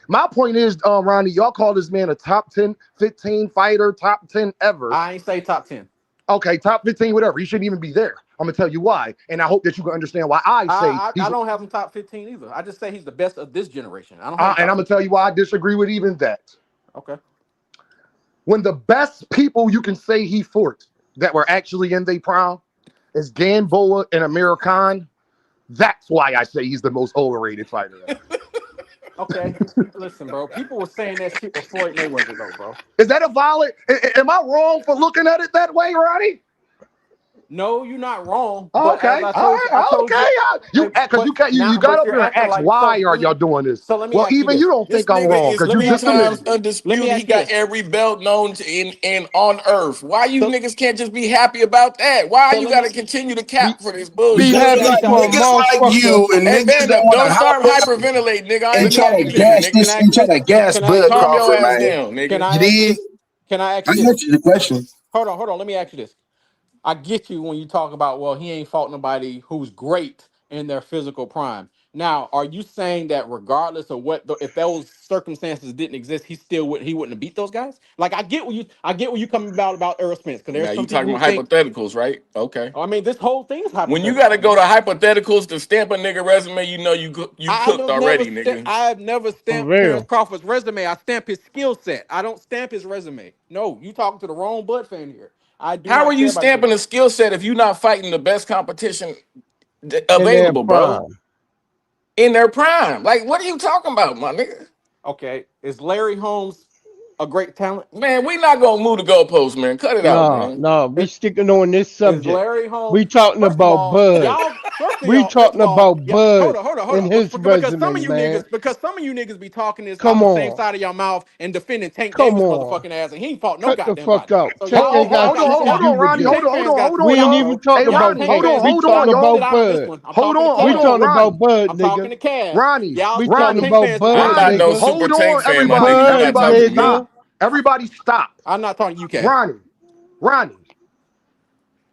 My point is, Ronnie, y'all call this man a top 10, 15 fighter, top 10 ever. I ain't say top 10. Okay, top 15, whatever. He shouldn't even be there. I'm gonna tell you why. And I hope that you can understand why I say I he's don't have him top 15 either. I just say he's the best of this generation. I don't have him and top I'm gonna tell 15. you why I disagree with even that. Okay. When the best people you can say he fought that were actually in their prime is Gamboa and Amir Khan, that's why I say he's the most overrated fighter ever. Okay. Listen, bro. People were saying that shit with Floyd Mayweather, though, bro. Is that a valid? Am I wrong for looking at it that way, Ronnie? No, you're not wrong. Oh, But as okay, I all told you, I right, told you, okay. You because but you now, got but up you're here and acting asked like so. why are y'all doing this? So let me Well, ask you even you this. don't This think I'm nigga wrong is because Let you me three ask just you times this. admitted it. Let me undisputed. He ask you got this. every belt known to in on earth. Why you So, niggas can't just be happy about that? Why so you let me gotta continue to Be, cap for this be bullshit? let Because me happy ask like y'all for a this. niggas like motherfucker. you and Hey niggas that Vando, want don't to start hop hyperventilating, nigga. I and ain't Let me try talking ask to you to you, this. gas Can nigga. this I and ask you try this? to gas Can I Bud ask you this? Calm your Crawford, ass man. down, Can nigga. I You ask you did? this? Can I ask I you this? answered the question. Hold on. Let me ask you this. I get you when you talk about, well, he ain't fought nobody who's great in their physical prime. Now, are you saying that regardless of if those circumstances didn't exist, he wouldn't have beat those guys? Like I get where you coming about Errol Spence because Now there's you some people talking who about think, hypotheticals, right? Okay. I mean, this whole thing is When you hypothetical, gotta go man. to hypotheticals to stamp a nigga resume, you know you I cooked was never already, sta- nigga. I have never For stamped Terence real. Crawford's resume. I stamp his skill set. I don't stamp his resume. No, you talking to the wrong Bud fan here. I do How are not care you about his stamping a resume. skill set if you're not fighting the best competition In their available, bro? prime. In their prime. Like, what are you talking about, my nigga? Okay, is Larry Holmes a great talent? Man, we not gonna move the goalposts, man. Cut it out, No, man. no, we sticking on this Is subject. Larry Holmes? We talking First of about all, Bud. y'all. We First of talking all, about yeah. Bud Hold and on. his Because some resume, of you man. niggas, be talking this out Come the same on. side of your mouth and defending Tank Come Davis on. motherfucking ass, and he ain't fought no Cut the goddamn fuck body. out. So Tank ain't got shit to Hold do on, with Ronnie. you this. Tank fans got Hold on, We ain't y'all. even so Hey, talking y'all about Ronnie, Tank hold Tank. on, fans We hold trying on, to talking sit y'all. about out of this Bud. one. I'm Hold talking to on, We hold Caz. on, talking Ronnie. about Bud, I'm talking nigga. to Caz. Ronnie, Y'all We y'all talking Ronnie, Tank about fans trying to I'm sit Bud, out not of this no Ronnie. nigga. one. super Hold tank on, fan, my everybody. nigga. You're Bud, not Everybody talking to me. nigga. stop. Everybody stop. I'm not talking to you, Caz. Ronnie.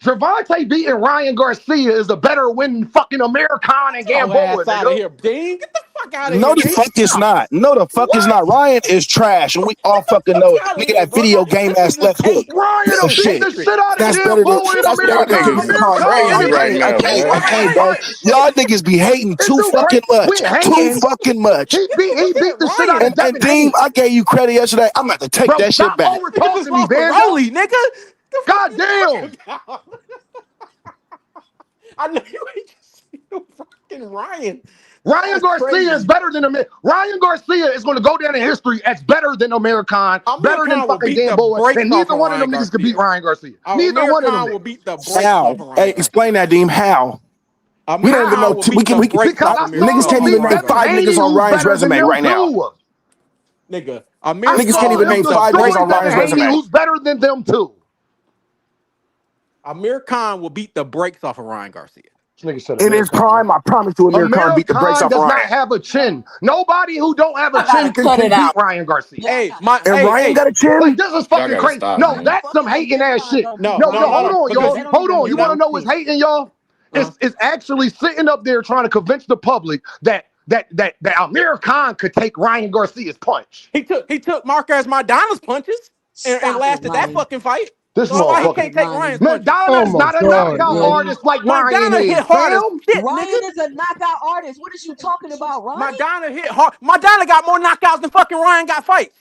Gervonta beating Ryan Garcia is a better win fucking American and Get your Gamboa, ass out of nigga. here, Dean. Get the fuck fuck out of No, here, the man. fuck is not. No, the fuck is not. Ryan is trash, and we all fucking know it. Out of Nigga, here, that bro. video game This ass is left hook. hate. Ryan Real will This is beat shit. the hatred. shit out of That's better than Gamboa in that's better Y'all than American. niggas is American crazy niggas right can't now, beat man. okay, Ryan bro. punch. Y'all niggas be hating Is too you fucking crazy? We much. Too hating. fucking much. He Look beat at the shit out Ryan. of And Devin Deem, Haney. I gave you credit yesterday. I'm about to take Bro, that shit stop back. over Nigga talking just to me, lost to Bando. Rolly, nigga. The fuck God you damn. talking about? I know you ain't just seen no fucking Ryan. Ryan That's Garcia is crazy. better than Ryan Garcia is going to go down in history as better than American, Amir better than Khan will fucking beat the Gamboa, brakes and off neither of one of Ryan them niggas could beat Garcia. Ryan Garcia. Neither Amir one of them Khan will niggas. beat the brakes How? off of Hey, Ryan explain Garcia. that, Deem. How? We don't Amir even know. Khan will beat the We brakes Because off I Amir niggas saw off him can't of even beat name Ryan Devin 5 Garcia. Haney, niggas on who's Ryan's better than resume them right now. too. Nigga, I Amir Niggas can't Khan saw will even him name beat the 5 niggas destroy on brakes off Devin Ryan's of Ryan Haney, resume. Garcia. who's better than them too. Amir Khan will beat the brakes off of Ryan Garcia. This nigga said In his American. prime, I promise you, Amir Khan beat the brakes American off does not Ryan. have a chin. Nobody who don't have a I gotta chin cut it can beat out. Ryan Garcia. Y'all Hey, gotta my cut And it hey, out. Ryan hey. got a Like chin? this is Y'all fucking gotta crazy. stop, No, man. that's some Fucking hating ass American shit. don't beat No, No, no, no, no, hold no. nobody. on, Because y'all. They you don't Hold even on. you're You beat want not to know what's me. hating, y'all? uh, It's actually sitting up there trying to convince the public that Amir Khan could take Ryan Garcia's punch. he took Marquez Maidana's punches and Stop it, lasted that Ryan. fucking fight. This So why he Stop motherfucker. it, can't take Ryan's Ryan. punches? Madonna Oh is my not a God, knockout man. Really? artist like Ryan Maidana hit is, hard as fam. shit, nigga. Ryan is a knockout artist. What is you talking about, Ronnie? Maidana hit hard. Maidana got more knockouts than fucking Ryan got fights.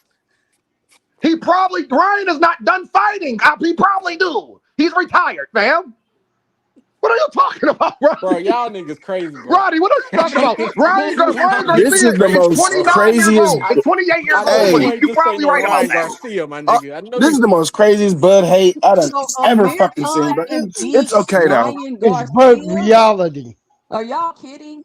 Ryan is not done fighting. He probably do. He's retired, fam. What are you talking about, Bro, Rodney? y'all niggas crazy, bro. Rodney, what are you talking about? Ryan This Garcia is the is most 29 years craziest. old. He's 28 years I know old, but you Hey, ain't you're just say probably no right about Ryan that. Garcia, my uh, nigga. I know this you. is the most craziest bud hate I done So ever Amir fucking seen. Khan But can it's beat okay though. Ryan It's but Garcia? reality. Are y'all kidding?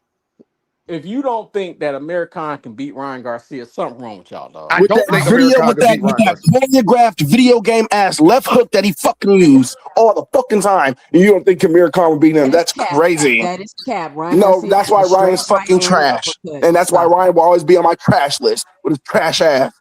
If you don't think that Amir Khan can beat Ryan Garcia, something wrong with y'all, dog. I With don't that think video, America could beat with Ryan that Garcia. choreographed video game ass left hook that he fucking used all the fucking time, and you don't think Amir Khan would beat him? That is That's cap. crazy. That is cap. Ryan No, Garcia that's is why a straight Ryan's right fucking hand trash, uppercut. and that's why Stop it. Ryan will always be on my trash list with his trash ass.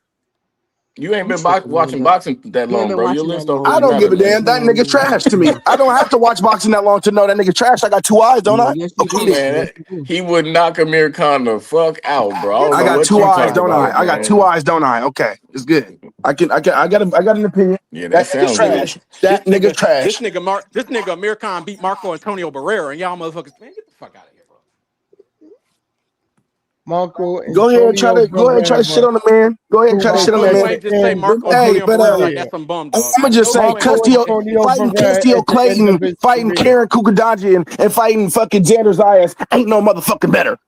You ain't I'm been tripping on watching that. boxing that You ain't long, been bro. Your watching that list don't long, I really don't man. give matter, a man. damn. That nigga's trash to me. I don't have to watch boxing that long to know that nigga trash. I got two eyes, don't I? Yes, you Okay, do. then. Man, Yes, you do. he would knock Amir Khan the fuck out, bro. I don't I know got what two you eyes, talking don't I? about, I got man. two eyes, don't I? Okay, it's good. I got an opinion. Yeah, that That nigga's sound good. trash. That nigga's trash. This nigga Amir Khan beat Marco Antonio Barrera, and y'all motherfuckers, man, get the fuck out of here, bro. Marco Go ahead and Antonio try to shit Barrera, on the man. Go ahead and who try to I was shit on know that at you man. the ain't just say end Marco of his Antonio Hey, Barrera like career. that's some bum I'm dog. I gonna just know say you ain't Marco just Custio say Antonio fighting Barrera Custio at the end of Clayton, his fighting career. Karen Kukadaji and fighting fucking Xander Zayas ain't no motherfucking better.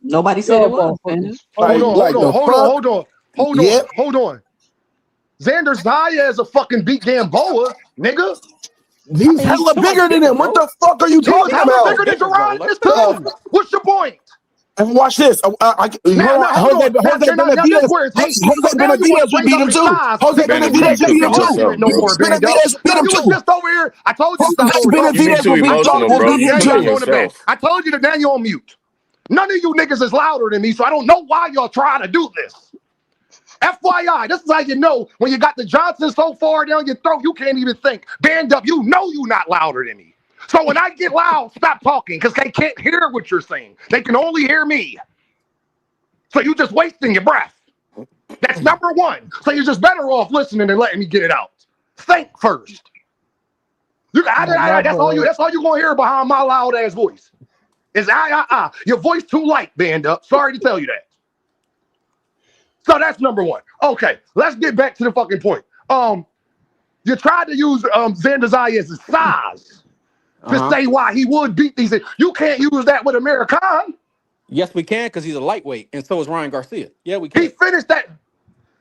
Nobody said Y'all it was, man. motherfuckers funny as Like shit. the fuck? Yep. Hold on. Xander Zaya is a fucking beat Gamboa, nigga. I He's mean, he's hella somewhat bigger than bigger, him. What bro. the fuck are you He's talking He's hella somewhat about? bigger than bigger, bro. Let me Gerardus stop. too. What's your point? And watch this. Hold Now, on. hold on. Jose Now this Benavidez. where it's hating. So Jose now you want to Benavidez would bring beat up him his too. size Jose so that you can't Benavidez would get beat Benavidez him took too. argument himself, no bro. more, Bando. Benavidez beat No, him you was too. just over here. I told you to stop over talking You me. Benavidez too would beat I emotional, told you. would bro. beat You him Now muting y'all too. going to bed. yourself. I told you that now you're on mute. None of you niggas is louder than me, so I don't know why y'all trying to do this. FYI, this is how you know when you got the Johnson so far down your throat, you can't even think. Band up, you know you not louder than me. So when I get loud, stop talking because they can't hear what you're saying. They can only hear me. So you just wasting your breath. That's number one. So you're just better off listening and letting me get it out. Think first. My That's all you. bad. That's all you gonna hear behind my loud ass voice. Is your voice too light, Band up. Sorry to tell you that. So that's number one. Okay, let's get back to the fucking point. You tried to use Xander Zayas' size to say why he would beat these. You can't use that with American. Yes, we can because he's a lightweight, and so is Ryan Garcia. Yeah, we He can. finished that.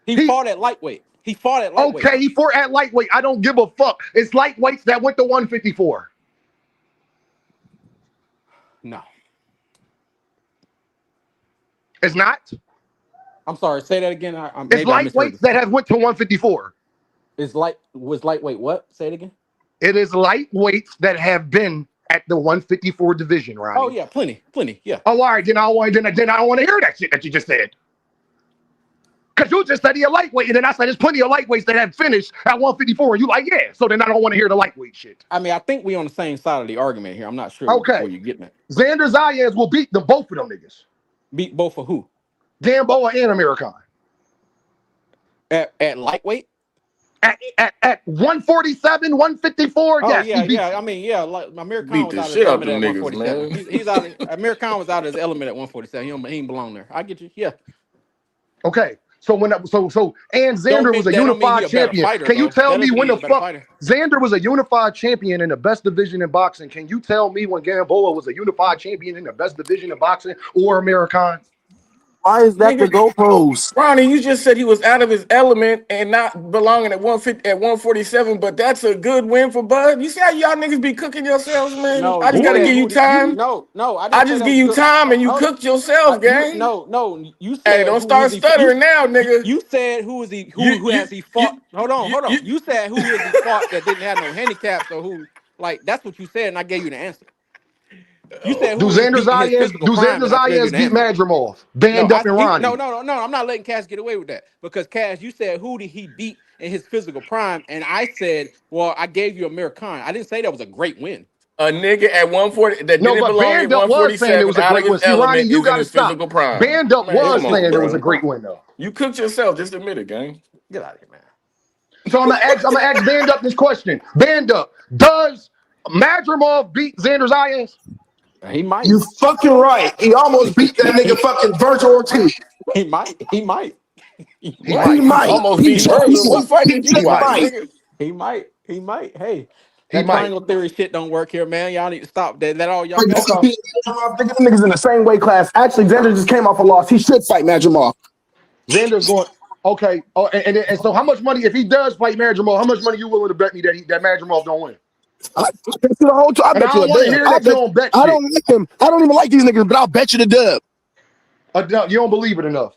He He fought at lightweight. He fought at lightweight. okay. He fought at lightweight. I don't give a fuck. It's lightweights that went to 154. No, It's not. I'm sorry. Say that again. It's Maybe I misheard lightweights you. that have went to 154. Was lightweight what? Say it again. It is lightweights that have been at the 154 division, Oh Ronnie. yeah, plenty. Yeah. Oh, all right. Then I don't want to hear that shit that you just said. Because you just said he a lightweight, and then I said there's plenty of lightweights that have finished at 154, and you like, yeah. So then I don't want to hear the lightweight shit. I mean, I think we on the same side of the argument here. I'm not sure Okay. where you're getting at. Xander Zayas will beat them both of them niggas. Beat both of who? Gamboa and American. At lightweight? At 147, 154, Oh yes, yeah, he beats yeah. him. I mean, yeah. Like Amir Khan Beat was the out of his shit out element them at niggas, 147. man. He's out. Amir Khan was out of his element at 147. He ain't belong there. I get you. Yeah. Okay. So and Xander was a That don't mean he unified a better champion. fighter, Can you though. tell That me doesn't when mean the he's a better fuck fighter. Xander was a unified champion in the best division in boxing? Can you tell me when Gamboa was a unified champion in the best division in boxing or American? Why is that the Nigga, goalpost? Ronnie, you just said he was out of his element and not belonging at 150 at 147, but that's a good win for Bud. You see how y'all niggas be cooking yourselves, man? No, I just you gotta said give you who? time. No, I I didn't say just that give was you good. time and you Hold cooked yourself, gang. no. You Hey, said don't who is start he? stuttering now, nigga. You said who is he? You Who you has he you fought? Hold on, you, hold you on. You said who has he fought that didn't have no handicaps or who? Like that's what you said, and I gave you the answer. You said Do who he's Xander beat in his Zayas physical do prime, Xander and I gave you Zayas the beat answer. Madrimov, No, band up and Ronnie? no. I'm not letting Cass get away with that because Cass, you said who did he beat in his physical prime, and I said, well, I gave you Amir Khan. I didn't say that was a great win. a nigga at 140 that No, didn't but belong at Band Up was saying it 147 was a out of great his win. See, Ronnie, element you is in got to his stop. physical prime. Band Up Man, was come on, saying it was a bro. great win, though. You cooked yourself. Just admit it, gang. Get out of here, man. So I'm gonna ask Band Up this question. Band Up, does Madrimov beat Xander Zayas? He might. You fucking right. He almost beat that nigga fucking Virgil Ortiz. He might. He might. He He might. He might. might. Almost He beat He just, might. he Virgil. just, What fight he did you He just might. watch, might. nigga? He might. He might. Hey, He that might. triangle theory shit don't work here, man. Y'all need to stop that. That all y'all Like, got. that's Okay. I think them niggas in the same weight class. Actually, Xander just came off a loss. He should fight Madrimov. Xander's going. Okay. Oh, and so how much money if he does fight Madrimov? How much money you willing to bet me that Madrimov don't win? I bet you the whole I And I bet you don't a want to dub. hear that you don't bet I shit. don't like him. I don't even like these niggas, but I'll bet you the dub. No, you don't believe it enough.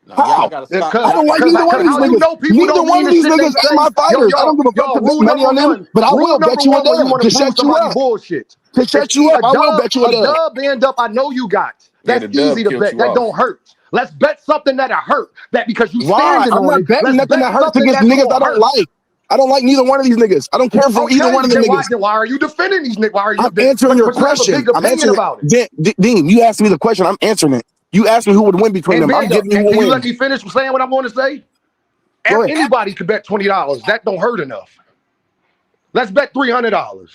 No, y'all How? gotta stop. Because I Y'all don't like gotta neither stop one of putting these how you niggas. know people Neither don't one mean of the these shit they niggas ain't say? my fighters. I don't give a fuck to bet Rule money number on them, one. but I Rule will number bet you a one when you dub want to to prove shut you somebody up. bullshit. To If shut you up, I will bet you a a dub. dub band up, I know you got. Yeah, That's the easy dub to killed bet. you That off. don't hurt. Let's bet something that'll hurt. That because you Why? standing I'm on not it. betting Let's nothing bet that hurts something against that's niggas gonna I don't hurt. like. I don't like neither one of these niggas. I don't care for either Okay, one of them niggas. then why are you defending these niggas? Why are I'm you? answering your But you have a question. big I'm opinion answering about it. it. Dean, you asked me the question. I'm answering it. You asked me who would win between And them. I'm band up, giving you can, who can you let wins. me finish saying what I'm going to say? Go ahead. Anybody could bet $20. That don't hurt enough. Let's bet $300.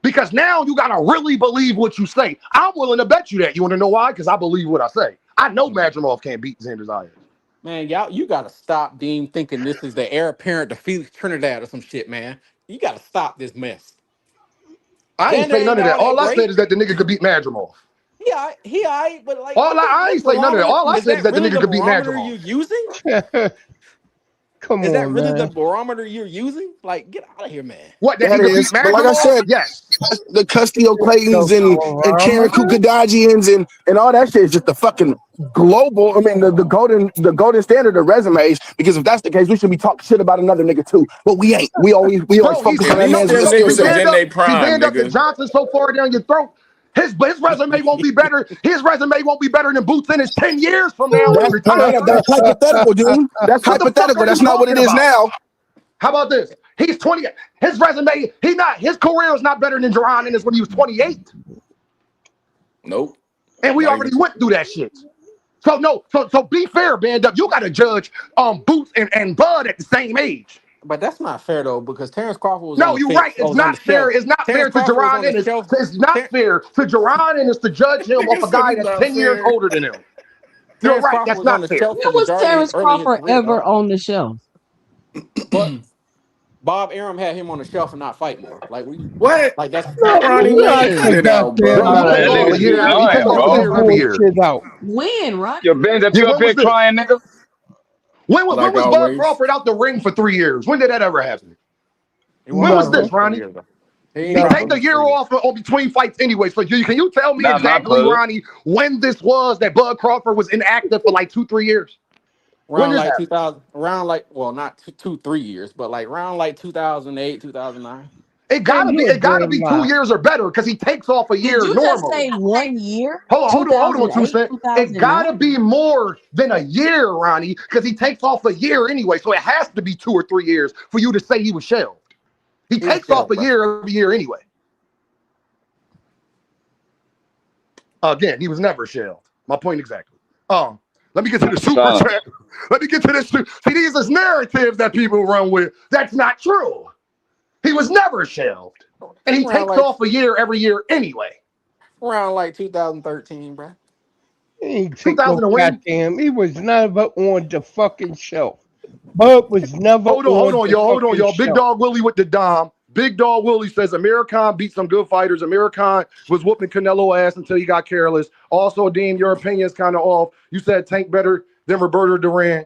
Because now you gotta really believe what you say. I'm willing to bet you that. You want to know why? Because I believe what I say. I know Madrimov can't beat Xander Zayas. Man, you gotta stop, Dean, thinking this is the heir apparent to Felix Trinidad or some shit, man. You gotta stop this mess. I ain't Xander say ain't none of that. all that All I said great. is that the nigga could beat Madrimov. He alright, but like, I ain't what say none of that. barometer All I is said is that that the really nigga the could beat barometer Madrimov. you're using? Come Is that on, really the man. barometer you're using? Like, get out of here, man. What, that he That could beat is. But like I Madrimov? said, Yes. the Custio The Claytons and Karen barometer? Kukadajians and all that shit is just the fucking global. I mean, the golden standard of resumes. Because if that's the case, we should be talking shit about another nigga too. But we always Bro, focus At on that least man's them skill see niggas set. was band in up, their prime, the nigga. Johnson so far down your throat. His resume won't be better. His resume won't be better than Boots in his 10 years from now when he That's retires. that's hypothetical, dude. That's What the fuck hypothetical. are That's you not what it talking is about? now. How about this? He's 20. His resume, his career is not better than Jerron Ennis when he was 28. Nope. And we Not even already went through that shit. So no, so be fair, band up. You gotta judge Boots and Bud at the same age. But that's not fair though, because Terrence Crawford was on No, the you're right. fence. I It's was on not the fair. shelf. It's not Terrence fair to Crawford was Jerron on the Ennis. shelf. It's not fair to Jerron Ennis to judge him off nigga a said guy it's that's not 10 years fair. older than him. You're Terrence right. Crawford That's was on not the fair. shelf When for was majority Terrence early in his Crawford career, ever dog. on the shelf? But Bob Arum had him on the shelf and not fight more. What? Like that's No, Ronnie, man, knock cut the it out, goddamn Bro, bro. he out take of That off here. a nigga's year. Man. He annoying, take Cut off a that bro. year every year. bullshit out. When, right? Your Benz up Yeah, you up when here was this? crying, nigga. When Like was Bud always. Crawford out the ring for 3 years? When did that ever happen? he When wasn't out was the ring this, Never. for 3 Ronnie? years though. He ain't He been out the take Never. a ring for year 3 years. off on between fights anyway. So can you tell me Not my exactly, pug. Ronnie, when this was that Bud Crawford was inactive for like 2-3 years? When Around this like happened? 2000, around like well not 2 3 years, but like around like 2008, 2009. It Man, gotta be. you a It gotta damn be 2 lie. years or better because he takes off a Did year you just normally. say 1 year? Hold on, 2 2008, cents. It 2009? gotta be more than a year, Ronnie, because he takes off a year anyway. So it has to be 2 or 3 years for you to say he was shelved. He He was takes off shelved, a bro. year every year anyway. Again, he was never shelved. My point exactly. Let me get to the super Silence. chat. Let me get to this. See, these is narratives that people run with. That's not true. He was never shelved. And he Around takes like off a year every year anyway. 2013, bro. He ain't take no 2000 and when? goddamn. He was never on the fucking shelf. Bud was never Hold on on, the y'all. Hold on, fucking y'all. Big shelf. Dog Willie with the Dom. Big Dog Willie says Americon beat some good fighters. Americon was whooping Canelo ass until he got careless. Also, Dean, your opinion's kind of off. You said Tank better than Roberto Duran.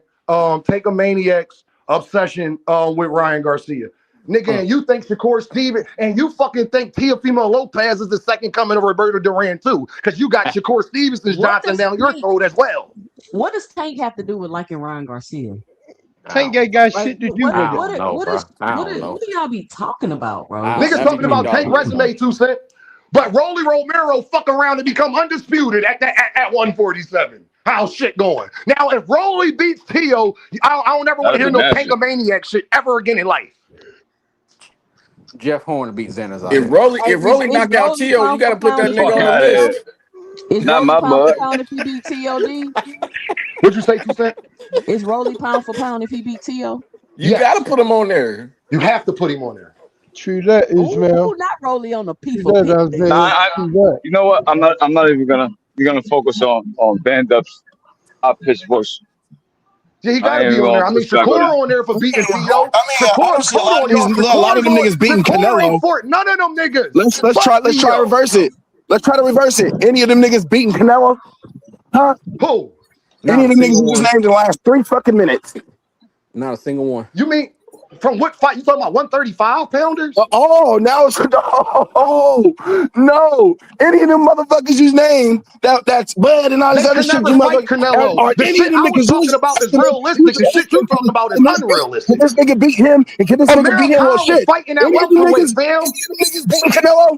Tank a maniac's obsession with Ryan Garcia. Nigga, and you think Shakur Stevenson, and you fucking think Teofimo Lopez is the second coming of Roberto Duran too, because you got Shakur Stevenson's What Johnson does down your Tank? throat as well. What does Tank have to do with liking Ryan Garcia? Tank ain't got Like shit to do what? with I it. don't know, bro. I don't What know. do y'all be talking about, bro? Wow, Niggas that'd be talking Big about Dog Tank Willie, bro. resume 2 cent. But Rolly Romero fuck around and become undisputed at 147. How's shit going? Now, if Rolly beats Tio, I don't ever want to That'd hear be no nasty. Tankamaniac shit ever again in life. Jeff Horn beat Xander If Zayas. Rolly Hey, if Rolly is knock out Rolly Tio, you pound got for to put pound that if he nigga Fuck on beat the out of here. Tio? list. Is Not Rolly my pound for bud. pound if he beat TOD? What'd you say, 2 cent? Is Rolly pound for pound if he beat Tio? You got Yes. to put him on there. You have to put him on there. True that, Ooh, Ismail. not Rolly on the P True for that, P Nah, list. Isaiah. True that. you know what? I'm not even gonna. We're gonna focus on Van Dup's up his voice. Yeah, he I got to ain't be even on there. gonna I mean, push back on Shakur it. on there for beating Tio. I mean, Shakur, honestly, hold on, y'all. a lot of them niggas beating Shakur ain't Canelo. for none of them niggas. Let's Fuck try to Tio. reverse it. Let's try to reverse it. Any of them niggas beating Canelo? Huh? Who? Any Not of a them niggas single you just one. named in the last 3 fucking minutes? Not a single one. You mean from what fight? You talking about 135 pounders? Oh, now it's no. Any of them motherfuckers you name that's Bud and all this They other could shit, never you fight motherfuckers, Canelo. or The any of shit them I was niggas talking about is you realistic. The shit you talking about is can unrealistic. this nigga beat him? And can this nigga beat Amir him? Well, Khan was shit. fighting at Any of them welterweight, niggas, fam. beating Canelo?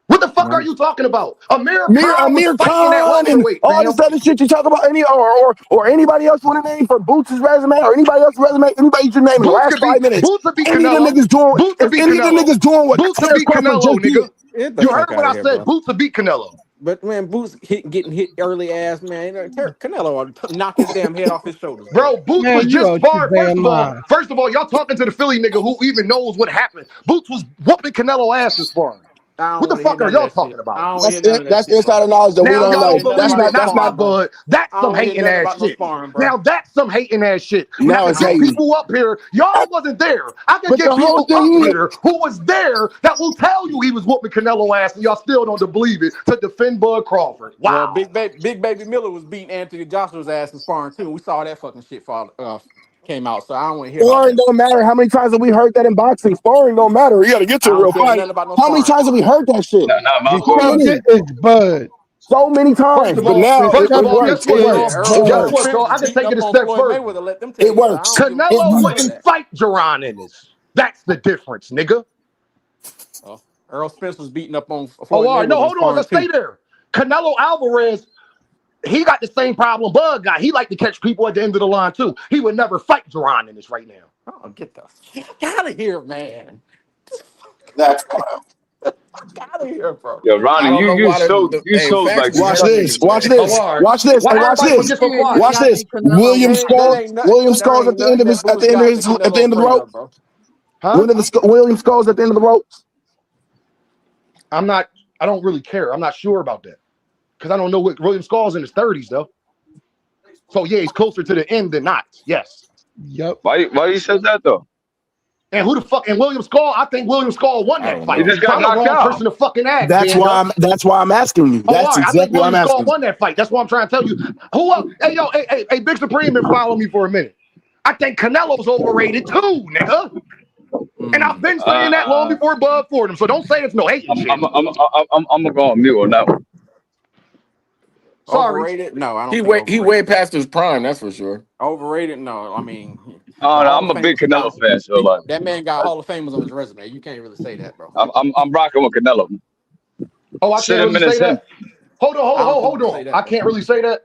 What the fuck are No. you talking about? Amir Khan was Amir fighting at Khan and welterweight, all this fam. other shit you talk about, any or anybody else want to name for Boots' resume or anybody else's resume, anybody you name in the last 5 minutes. Boots to beat Any of them Canelo. niggas doing Boots to if beat any of them Canelo. niggas doing what Boots to Terence beat Crawford Canelo, just did. nigga. Get the You heard fuck what out of I here, said. bro. Boots to beat Canelo. But man, Boots getting hit early ass, man. Canelo ought to knock his damn head off his shoulders, bro. Bro, Boots Man, was you just out your sparring. damn mind. First of all, y'all talking to the Philly nigga who even knows what happened. Boots was whooping Canelo ass in sparring. I don't What the want to hear fuck are none of y'all that shit. talking about? I don't want to hear none of that That's shit, bro. insider knowledge that we Now I don't don't y'all want to know. hear don't nothing That's believe about it. not no That's my sparring, bro. bud. That's I don't some want to hear hating nothing ass about no shit. sparring, bro. Now that's some hating ass shit. And I now could it's get hating. people up here. Y'all wasn't there. I could But get the whole people up thing is here who was there that will tell you he was whooping Canelo ass, and y'all still don't believe it to defend Bud Crawford. Well, Wow. Big Baby Miller was beating Anthony Joshua's ass in sparring too. We saw that fucking shit came out, so I don't want to hear about sparring that. don't matter. How many times have we heard that in boxing? Sparring don't matter. You got to get to I a don't real care fight. nothing about no How many sparring. times have we heard that shit? Not my The So bud. subject many. is Bud. So many First times. of But all, now The it, first of it all, subject works. guess It what, is Yeah, works. y'all? Earl, It Guess Earl works. what, Spence y'all? was I can beating take up it a on step Floyd further. Mayweather. Let them tell It you, but I works. don't give a fuck It Canelo about none of works. wouldn't that. fight Duran Ennis. That's the difference, nigga. Earl Spence was beating up on Oh, Floyd all right. No, Mayweather in hold on. sparring Let's stay too. there. Canelo Alvarez, he got the same problem Bud got. He like to catch people at the end of the line, too. He would never fight Duran Ennis right now. Oh, get the fuck out of here, man. That's Fuck out of here, bro. Yo, I Ronnie, don't know why you hey, so facts like be watch hurting this. niggas, Watch man. Oh, this. all right. Watch this. Why And watch everybody want to this. get so Spirit, quiet? do Watch y'all this. think Canelo? William That Skull. ain't nothing. William There Skull's ain't at the end nothing of that his Bruce got that at the Canelo end of the afraid rope. of, bro. Huh? William Skull's at the end of the ropes. I don't really care. I'm not sure about that. Because I don't know what William Skull's in his 30s, though. So, yeah, he's closer to the end than not. Yes. Yep. Why you said that though? And who the fuck? And William Skull, I think William Skull won I that don't He fight. know. just So got I'm the knocked wrong out. person to fucking ask, That's Bando. why I'm asking you. Oh, all That's right. I think exactly what I'm William Skull asking you. won that fight. That's what I'm trying to tell you. Who else? Hey, yo, hey, Big Supreme, and follow me for a minute. I think Canelo's overrated too, nigga. And I've been saying that long Uh, before Bud Fordham. So don't say it's no hating I'm shit. gonna go on mute on that one. Sorry. Overrated? No, I don't think He overrated. way past his prime, that's for sure. Overrated? No, I mean I The don't know. Hall I'm of a big Famers Canelo got fan, so like, that man got I, Hall of Famers on his resume. You can't really say that, bro. I'm rocking with Canelo. Oh, I can't really Cinnamon say is him. that. Hold on, I don't think you hold can say on. I that, bro. can't really say that.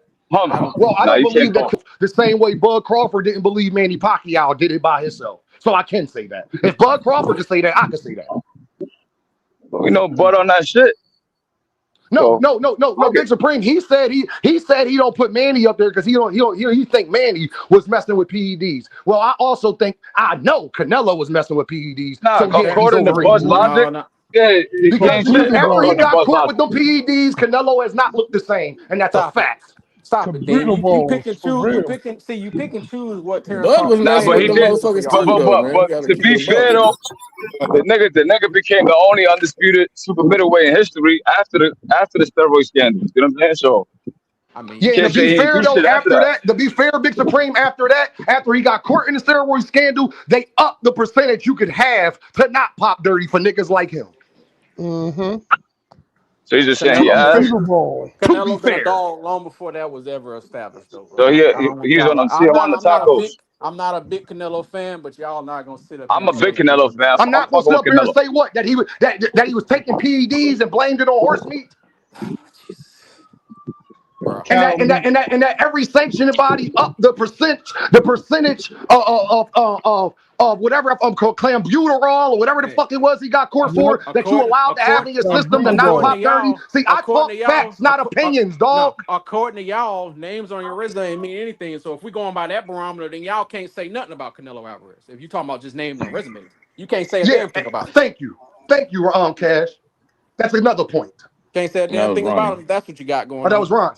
I don't Hum. think Well, you I can No, don't say you that. can't believe that call. the same way Bud Crawford didn't believe Manny Pacquiao did it by himself. So I can say that. If Bud Crawford can say that, I can say that. But we know Bud on that shit. No, So no, no, no, no. fuck it. Big Supreme. He said he don't put Manny up there because he think Manny was messing with PEDs. Well, I also think I know Canelo was messing with PEDs. Nah, So yeah, he's according to overrated. Bud's Completely, logic, No, no. yeah, he Because ain't shit. ever he According completely, to got Bud's caught with logic. them PEDs, Canelo has not looked the same, and that's a Stop it. fact. Stop it, Dan. You completely pick and for choose. real. You pick and choose what Terrence Bud was Crawford Nah, messing but say with he is them did. useful for motherfuckers y'all too, niggas. though, man. You gotta To keep it be a buck. fair though, the nigga became the only undisputed super middleweight in history after the steroid scandal. You know what I'm saying? So I mean, you you Yeah, and to can't pick say be he and ain't fair do choose. though, shit after after that. that, to be fair, Big Supreme, after that, after he got caught in the steroid scandal, they upped the percentage you could have to not pop dirty for niggas like him. Mm-hmm. So he's just saying he To Canelo be been asked. fair, Completely. to be Canelo been a fair. dog long before that was ever established, though, bro. So I don't want he's on y'all. them Tijuana tacos. I'm not a big Canelo fan, but y'all not gonna sit up here I'm and a big say that he Canelo wasn't fan. messing. I'm I'm not gonna fucking sit with up here and Canelo. say what that he was taking PEDs and blamed it on horse meat. Bro. And Cow meat. that every sanctioning body up the percentage of whatever clambuterol or whatever the Hey, fuck it was he got court Yep. for that you allowed to have in your system to not according to Completely. pop dirty. y'all, See, I talk facts, not opinions, dog. no, according to y'all, names on your resume ain't mean anything. So if we going by that barometer, then y'all can't say nothing about Canelo Alvarez. If you talking about just names on resumes, you can't say a Yeah, damn thing about him. thank you, Cash. That's another point. Can't say a That damn was thing about Ronnie. him. If that's what you got Oh, going that on. was Ron.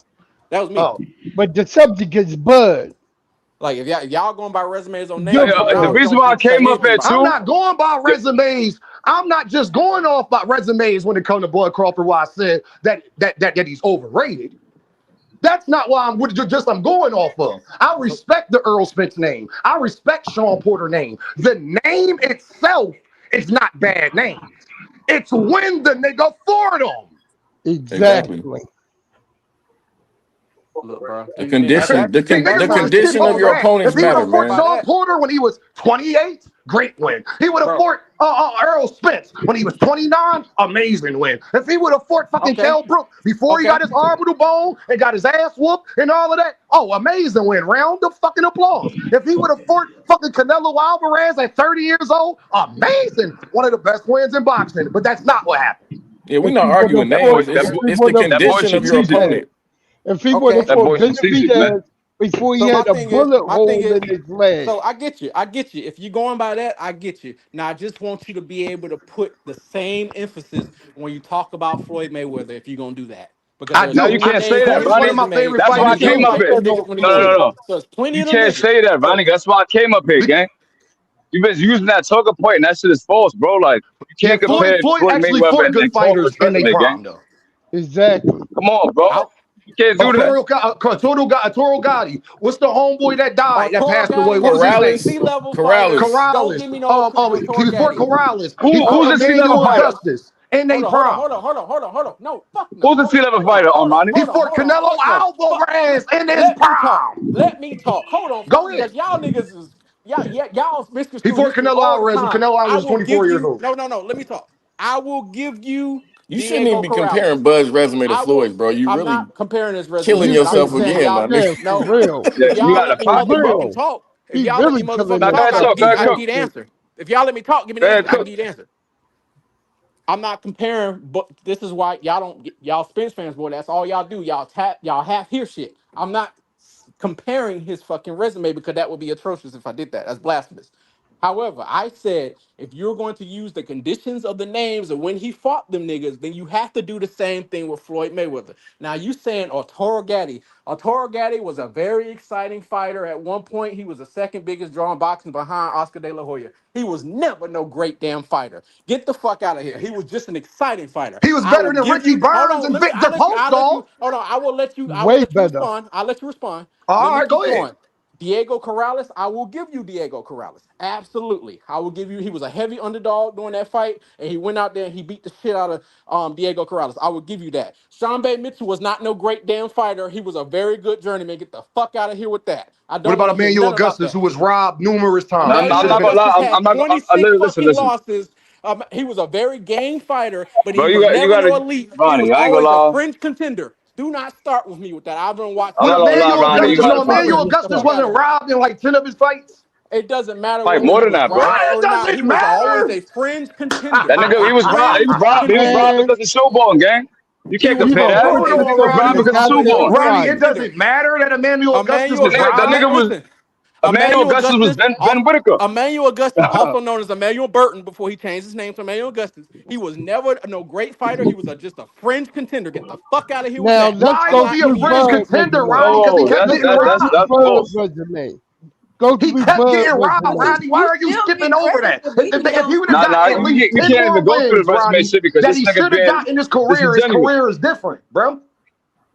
That was me. Oh, But the subject is Bud. Like if y'all going by resumes on Good names, for then The y'all him. reason don't why I get to say came up anything here about him. I'm too, not going by resumes. I'm not just going off by resumes when it comes to Bud Crawford. Why I said that he's overrated. That's not why I'm going off of. I So respect the Earl Spence name. I respect Sean Porter name. The name itself is not bad names. It's when the nigga for them. Exactly. Exactly. look, bro. The And then condition, See, that's the niggas my want to skip condition of over your bro. that. If opponents he would matter, have Going fought by man. Sean that, Porter when he was 28, great win. He would have bro. fought Earl Spence when he was 29, amazing win. If he would have fought fucking Okay, Kell Brook before he okay. got his arm with a bone and got his ass whooped and all of that, oh, amazing win. Round of fucking applause. If he would have fought fucking Canelo Alvarez at 30 years old, amazing. One of the best wins in boxing. But that's not what happened. Yeah, we're If not he would have arguing fought, names. if he It's the would have that boy condition of your Benavidez, strategic. opponent. if he would have Okay. That fought boy strategic, man. Benavidez before he So had a bullet my thing hole is, in his leg. so I get you. I get you. If you're going by that, I get you. Now I just want you to be able to put the same emphasis when you talk about Floyd Mayweather if you're gonna do that. Because I there's Now do. you plenty of can't names say on that, Floyd his is one Ronnie. of my resume favorite That's that why you I fighters can't came too. up fight Benavidez here. them had niggas no when he No, no, fight no, you. no. So there's plenty You of them can't niggas. say that, So Ronnie. That's why I came up here, Be- gang. You've been using that talking point, and that shit is false, bro. Like you Yeah, can't compare Floyd Floyd actually Mayweather fought and, good Crawford's fighters in their resume, gang. prime though. exactly. Come on, bro. I, You can't do that. Toro Gotti. What's the homeboy that died, that Toro passed away? Gotti What was was his a name? Corrales, C-level fighter. Corrales. Don't Corrales. give me no Toro He fought Gotti. Corrales. He Who I fought who's don't a give C me level Emmanuel no fighter? Augustus in their prime. Hold on. No, fuck no. Who's a C level Hold on, fighter, Ronnie? He fought Canelo fuck no. Alvarez in his Let me talk. prime. Let me talk. Hold on, Go because ahead. y'all niggas is y'all He misconstrue fought history Canelo all the Alvarez when time. Canelo I Alvarez was will 24 give years you old. no. Let me talk. I will give you You shouldn't even Diego be comparing Corrales. Bud's resume to I will. Floyd's, bro. You I'm really not comparing his killing resume, You but I'm yourself just crazy. saying again, my y'all. nigga. Yeah, for No, real. Yeah, if you y'all got let a me For pocket, bro. motherfucking real. talk, if He y'all let me really killing motherfucking Now go talk, ahead, I himself can talk. for Go give ahead, I can real. cook. give the answer. If y'all let me talk, give me Go the ahead, answer. I can cook. give you the answer. I'm not comparing, but this is why y'all don't y'all Spence fans, boy. That's all y'all do. Y'all half hear shit. I'm not comparing his fucking resume because that would be atrocious if I did that. That's blasphemous. However, I said if you're going to use the conditions of the names of when he fought them niggas, then you have to do the same thing with Floyd Mayweather. Now you saying Arturo Gatti. Arturo Gatti was a very exciting fighter. At one point, he was the second biggest draw in boxing behind Oscar De La Hoya. He was never no great damn fighter. Get the fuck out of here. He was just an exciting fighter. He was I better will than give Ricky you. Hold Burns on. and Let me. Victor I'll let you. Postol. Hold on. I will let you. I will Way let you better. respond. I'll let you respond. Let All me right, go keep ahead. going. Diego Corrales, I will give you Diego Corrales. Absolutely. I will give you, he was a heavy underdog during that fight, and he went out there and he beat the shit out of Diego Corrales. I will give you that. Sean Bay Mitchell was not no great damn fighter. He was a very good journeyman. Get the fuck out of here with that. I What don't about want to hear Emmanuel none about Augustus, that. who was robbed numerous No, times and I'm should Emmanuel have not been? gonna Augustus lie. had I'm not. 26 Listen, fucking listen. losses. He was a very game fighter, but he Bro, was you never gotta, no elite. He was Ronnie. I ain't gonna always a lie. fringe contender. Do not start with me with that. I've been watching I'm With not him gonna lie, Emmanuel for Ronnie. You Augustus, gotta no, years. stop Emmanuel it. Get the Augustus fuck out wasn't of here. robbed in like 10 of his fights. It doesn't matter Fight whether more he than was that, bro. robbed It or not. He doesn't was always matter. a fringe contender. That nigga, A he was robbed. He was fringe robbed. He was contender. robbed Man, because of Showborn, gang. You He can't was you compare know, that. put Hold always this a That on, nigga was robbed fringe Ronnie. because of goddamn Showborn. fringe Ronnie, fight. it contender. doesn't matter that Emmanuel Augustus Emmanuel, was That robbed. nigga was listen. Emmanuel Augustus was Ben Whitaker. Emmanuel Augustus, also known as Emmanuel Burton before he changed his name to Emmanuel Augustus. He was never no great fighter. He was just a fringe contender. Get the fuck out of here with Now that. let's Why Do was go he not a give through me that fringe Bud shit. contender, resume. Ronnie? Because he No, kept Let's getting go robbed. through that's Bud false. resume. Go He through kept Bud getting robbed, resume. Ronnie. Why You are you still skipping get over credit that? for If, beating if he him. would have Nah, got nah. at least We 10 can't more even go through wins, the resume Ronnie, shit because that this he nigga should have being got in his disingenuous. career is different, bro.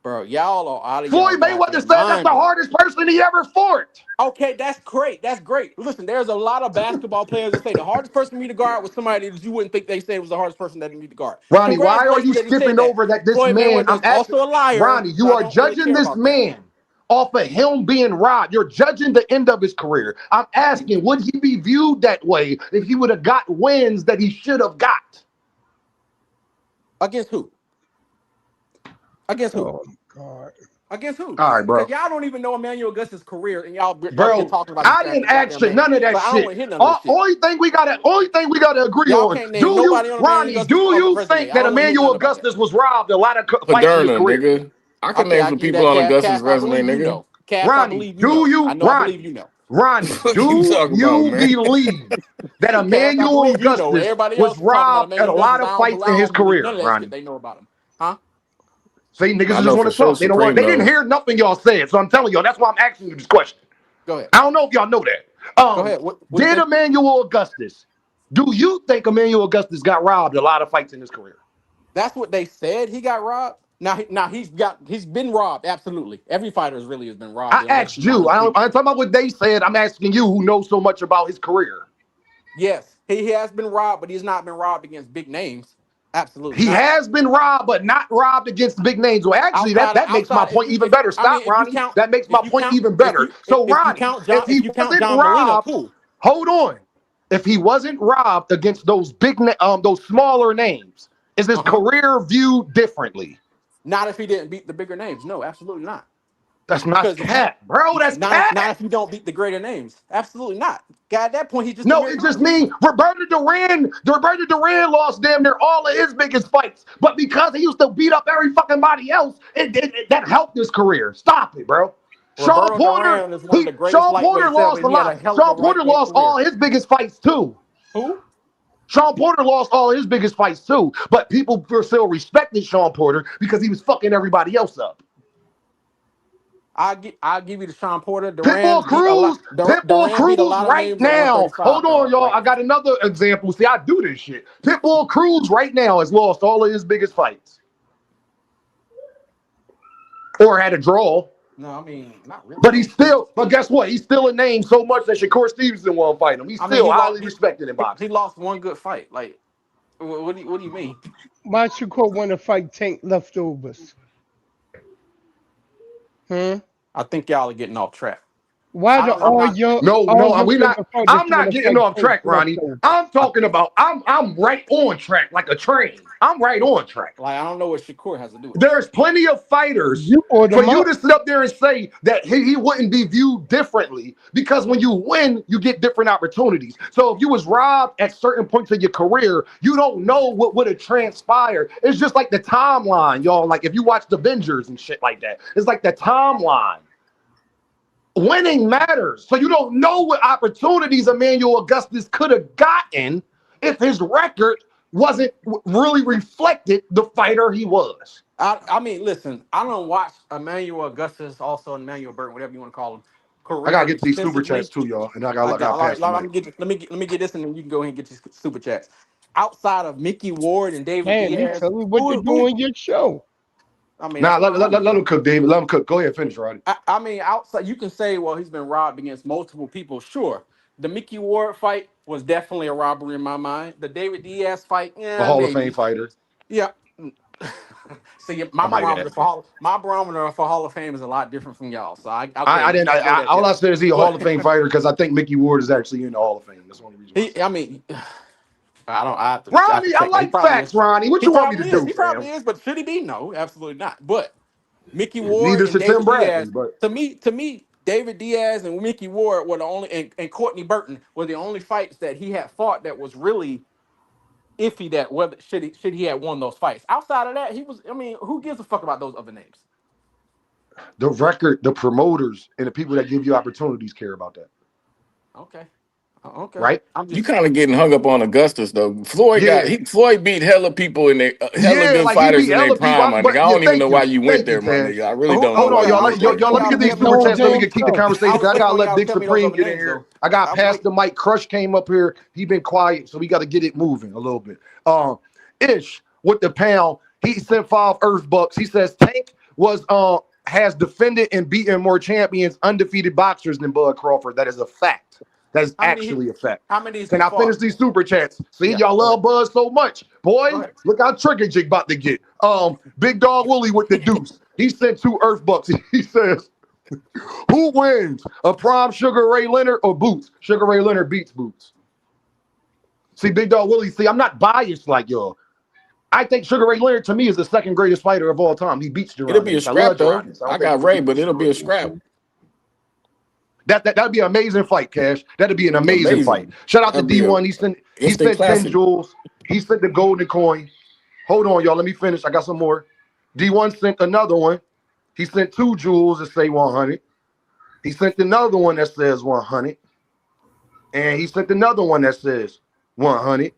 Bro, y'all are out of y'all Floyd Mayweather goddamn said that's the mind, bro. hardest person he ever fought. Okay, that's great. That's great. Listen, there's a lot of basketball players that say the hardest person for me to guard was somebody that you wouldn't think they said was the hardest person that you need to guard. Ronnie, why are Congratulations you that he said skipping that. over that this Floyd man? Mayweather I'm is asking, also a liar, Ronnie, so you I are don't really judging care this about that. man off of him being robbed. You're judging the end of his career. I'm asking, would he be viewed that way if he would have got wins that he should have got? Against who? Against who? Oh God. Against who? All right, Because bro. y'all don't even know Emmanuel Augustus' career, and y'all up here Bro, talking about his I didn't ask goddamn you name. none of So that I don't shit. want to hear none of this shit. Only thing we gotta agree Y'all on. can't Do name you, nobody on Emmanuel Ronnie? Do Augustus' you resume. think I that don't want to hear Emmanuel nothing about that. Augustus was robbed a lot of fights in his Moderna, career? nigga. I can Okay, name I some give you people that, on Cass. Augustus' Cass, I resume, believe you nigga. know. Cass, I Ronnie, believe you do know. you, I know I believe Ronnie, you know. Ronnie, What you do talking about, you man? believe that Cass, I Emmanuel believe you know. Augustus Everybody was else is talking about robbed at Emmanuel a lot Augustus. of fights in I his don't believe career, none of that shit Ronnie? they know about him. Huh? See, niggas I just know want for to sure talk. They don't want. Supreme They didn't knows. hear nothing y'all said, so I'm telling y'all. That's why I'm asking you this question. Go ahead. I don't know if y'all know that. Go ahead. What do you Did think? Emmanuel Augustus? Do you think Emmanuel Augustus got robbed a lot of fights in his career? That's what they said. He got robbed. Now he's been robbed. Absolutely, every fighter really has been robbed I unless asked you you. mind you. I'm talking about what they said. I'm asking you, who knows so much about his career. Yes, he has been robbed, but he's not been robbed against big names. Absolutely He not. has been robbed, but not robbed against big names. Well, actually, that makes my If point you even if better. I mean Stop, Ronnie. That makes my if you point count even better. So, if you Ronnie, count if he wasn't John Molina, robbed, cool. hold on. If he wasn't robbed against those those smaller names, is his Uh-huh. career viewed differently? Not if he didn't beat the bigger names. No, absolutely not. That's not Because cat, bro. That's not cat. if you don't beat the greater names. Absolutely not. God, at that point, he's just a No, mere it just consummate. means Roberto Duran lost damn near all of his biggest fights. But because he used to beat up every fucking body else, that helped his career. Stop it, bro. Sean Roberto Porter, Duran is one of the greatest Sean Porter lightweights ever, lost a and he had a lot. hell of a Sean Porter lightweight lost career. all his biggest fights too. Who? Sean Porter lost all his biggest fights too. But people still respected Sean Porter because he was fucking everybody else up. I'll give you the Sean Porter. Pitbull Duran beat a Cruz lot of right names at now. Hold 135, on, dog. y'all. Like, I got another example. See, I do this shit. Pitbull Cruz right now has lost all of his biggest fights. Or had a draw. no, I mean, not really. But guess what? He's still a name so much that Shakur Stevenson won't fight him. He's I mean, still highly respected in he boxing. lost one good fight. Like, what do you mean? Why Shakur want to fight Tank leftovers? Huh? I think y'all are getting off track. Why do I'm not. No, we not. women fighters I'm want not to getting fight off Tank track, Ronnie. leftovers? I'm talking about I'm right on track like a train. I'm right on track. Like, I don't know what Shakur has to do with this. There's plenty of fighters You brought for him you up. to sit up there and say that he wouldn't be viewed differently because when you win, you get different opportunities. So if you was robbed at certain points of your career, you don't know what would have transpired. It's just like the timeline, y'all. Like if you watch the Avengers and shit like that, it's like the timeline. Winning matters. So you don't know what opportunities Emmanuel Augustus could have gotten if his record wasn't really reflected the fighter he was. I mean, listen, I don't watch Emmanuel Augustus, also Emmanuel Burton, whatever you want to call him, I gotta career get to these super chats extensively. too, y'all, and I I gotta got like pass the mic. let me get this, and then you can go ahead and get your super chats. Outside of Mickey Ward and David Damn, you Diaz, tell me what to do on your show. I mean, Nah, that's nothing wrong with let that. him cook, David. Let him cook. Go ahead, finish, Roddy. I mean, outside you can say, well, he's been robbed against multiple people. Sure, the Mickey Ward fight was definitely a robbery in my mind. The David Diaz fight, A yeah, Hall of Fame maybe. fighter. Yeah. See, I might add. My barometer for Hall of Fame is a lot different from y'all. So I'll go ahead I and didn't. give that. All Yeah, I said is he a Hall but of Fame fighter because I think Mickey Ward is actually in the Hall of Fame. That's the only reason why I he, said I that. mean, I don't. I have to Ronnie, I check that. He like probably facts, is. Ronnie. What He you want me to probably is. do, He fam? probably is. But should he be? No, absolutely not. But Mickey Ward Neither and should Tim David Bradley, Diaz. but To me, David Diaz and Mickey Ward were the only, and Courtney Burton were the only fights that he had fought that was really iffy. That whether should he had won those fights. Outside of that, he was. I mean, who gives a fuck about those other names? the record, the promoters, and the people that give you opportunities care about that, Okay, okay. right? I'm You just. kind of getting hung up on Augustus though. Yeah, Floyd beat hella people in their hella yeah. good Like he fighters beat in their hella people, prime, my nigga. but I yeah. don't even know why you went Thank you, there, my Cash. nigga. I really don't know Hold on, why y'all. you I went was there. Y'all. Let waiting me for get y'all to these tell me super those No other chats so we names. can damn keep the show. conversation. I 'Cause was I waiting gotta for let y'all to Big tell me those Supreme other get in names, here. though. I got I was waiting. Pastor Mike Crush came up here. He been quiet, so we got to get it moving a little bit. Ish with the pound. He sent 5 Earth Bucks. He says Tank was has defended and beaten more champions, undefeated boxers than Bud Crawford. That is a fact. That is How many? actually a fact. How many has he Can I finish fought? these super chats? See, Yeah, y'all go ahead. love Bud so much. Go Boy, ahead. look how trigger jig about to get. Big Dog Willie with the deuce. He sent 2 Earth Bucks. He says, who wins? A prime Sugar Ray Leonard or Boots? Sugar Ray Leonard beats Boots. See, Big Dog Willie, see, I'm not biased like y'all. I think Sugar Ray Leonard to me is the second greatest fighter of all time. He beats It'll Jerron be a Davis. I love scrap though. Jerron Davis. I don't I think he got can Ray, beat but it'll Sugar be a Ray Leonard. scrap. That'd be an amazing fight, Cash. That'd be an amazing fight. Amazing. Shout out to That'll be a D1. He instant sent 10 classic. jewels. He sent the golden coin. Hold on, y'all. Let me finish. I got some more. D1 sent another one. He sent 2 jewels that say 100. He sent another one that says 100. And he sent another one that says 100.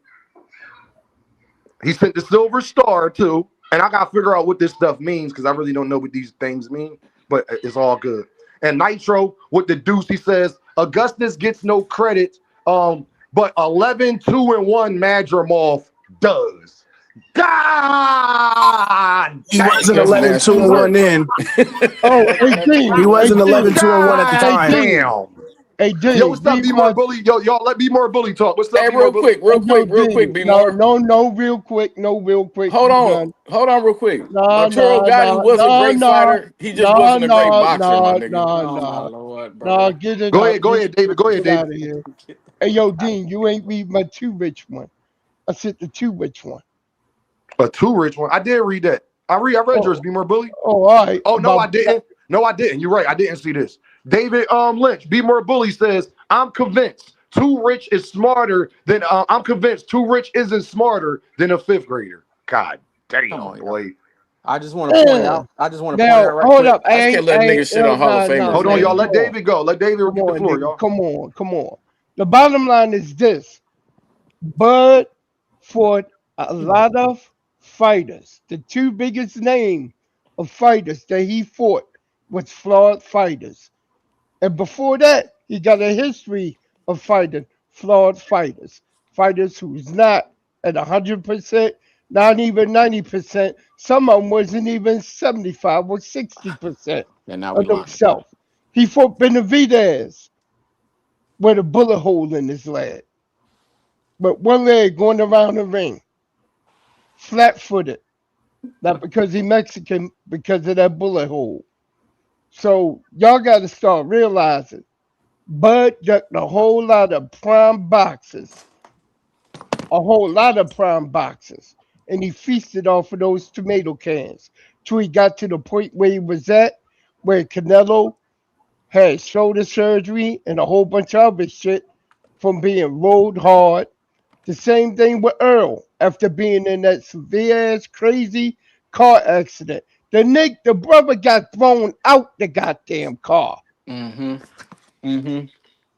He sent the silver star too. And I gotta figure out what this stuff means because I really don't know what these things mean, but it's all good. And Nitro with the deuce, he says Augustus gets no credit, but 11-2-1 Madrimov does. God He damn. wasn't Cash is 11 2 asking and for 1 then. Oh, hey He Dean, hey wasn't Dean, 11 2 and 1 at the hey God time. Dean, damn. hey Yo, Dean, what's up, be B More my Bully? Yo, y'all let B More Bully talk. What's up, Hey, B More Bully? hey yo real quick, Dean. be No, more. no, no, real quick, no, real quick. Hold You on, done? real quick. No, Arturo no, Gotti no, was a no, great no, fighter. He just no, wasn't a great no, boxer, my no, nigga. no, Oh my no, lord, no. bro. Get it Go out. ahead, David. Go ahead, Get out David. of here. Hey yo, Dean, you ain't read my two rich one. I said the two rich one. A 2 rich one. I did read that. I read yours, Oh, Be More Bully. oh, all right. Oh no, I About didn't. No, I didn't. You're right. I didn't see this. David Lynch, Be More Bully says, I'm convinced Too Rich is smarter than I'm convinced Too Rich isn't smarter than a 5th grader. God Come damn, on, y'all. boy. I just want to point out. I just want to point now, out right hold quick. up. I just can't let niggas shit on Hall of No, Famers, no, Hold on, man. y'all. nigga, Let come on. David go. Let David Come get the on, floor, nigga. y'all. Come on, come on. The bottom line is this. Bud fought a lot of fighters. The two biggest name of fighters that he fought was flawed fighters. And before that, he got a history of fighting flawed fighters. Fighters who's not at 100%, not even 90%. Some of them wasn't even 75 or 60% And now we of lying. themselves. He fought Benavidez with a bullet hole in his leg, but one leg going around the ring, flat footed. Not because he Mexican, because of that bullet hole. So y'all got to start realizing Bud ducked a whole lot of prime boxes, a whole lot of prime boxes, and he feasted off of those tomato cans till he got to the point where he was at, where Canelo had shoulder surgery and a whole bunch of other shit from being rolled hard. The same thing with Earl after being in that severe ass crazy car accident. The brother got thrown out the goddamn car. Mm-hmm. Mm-hmm.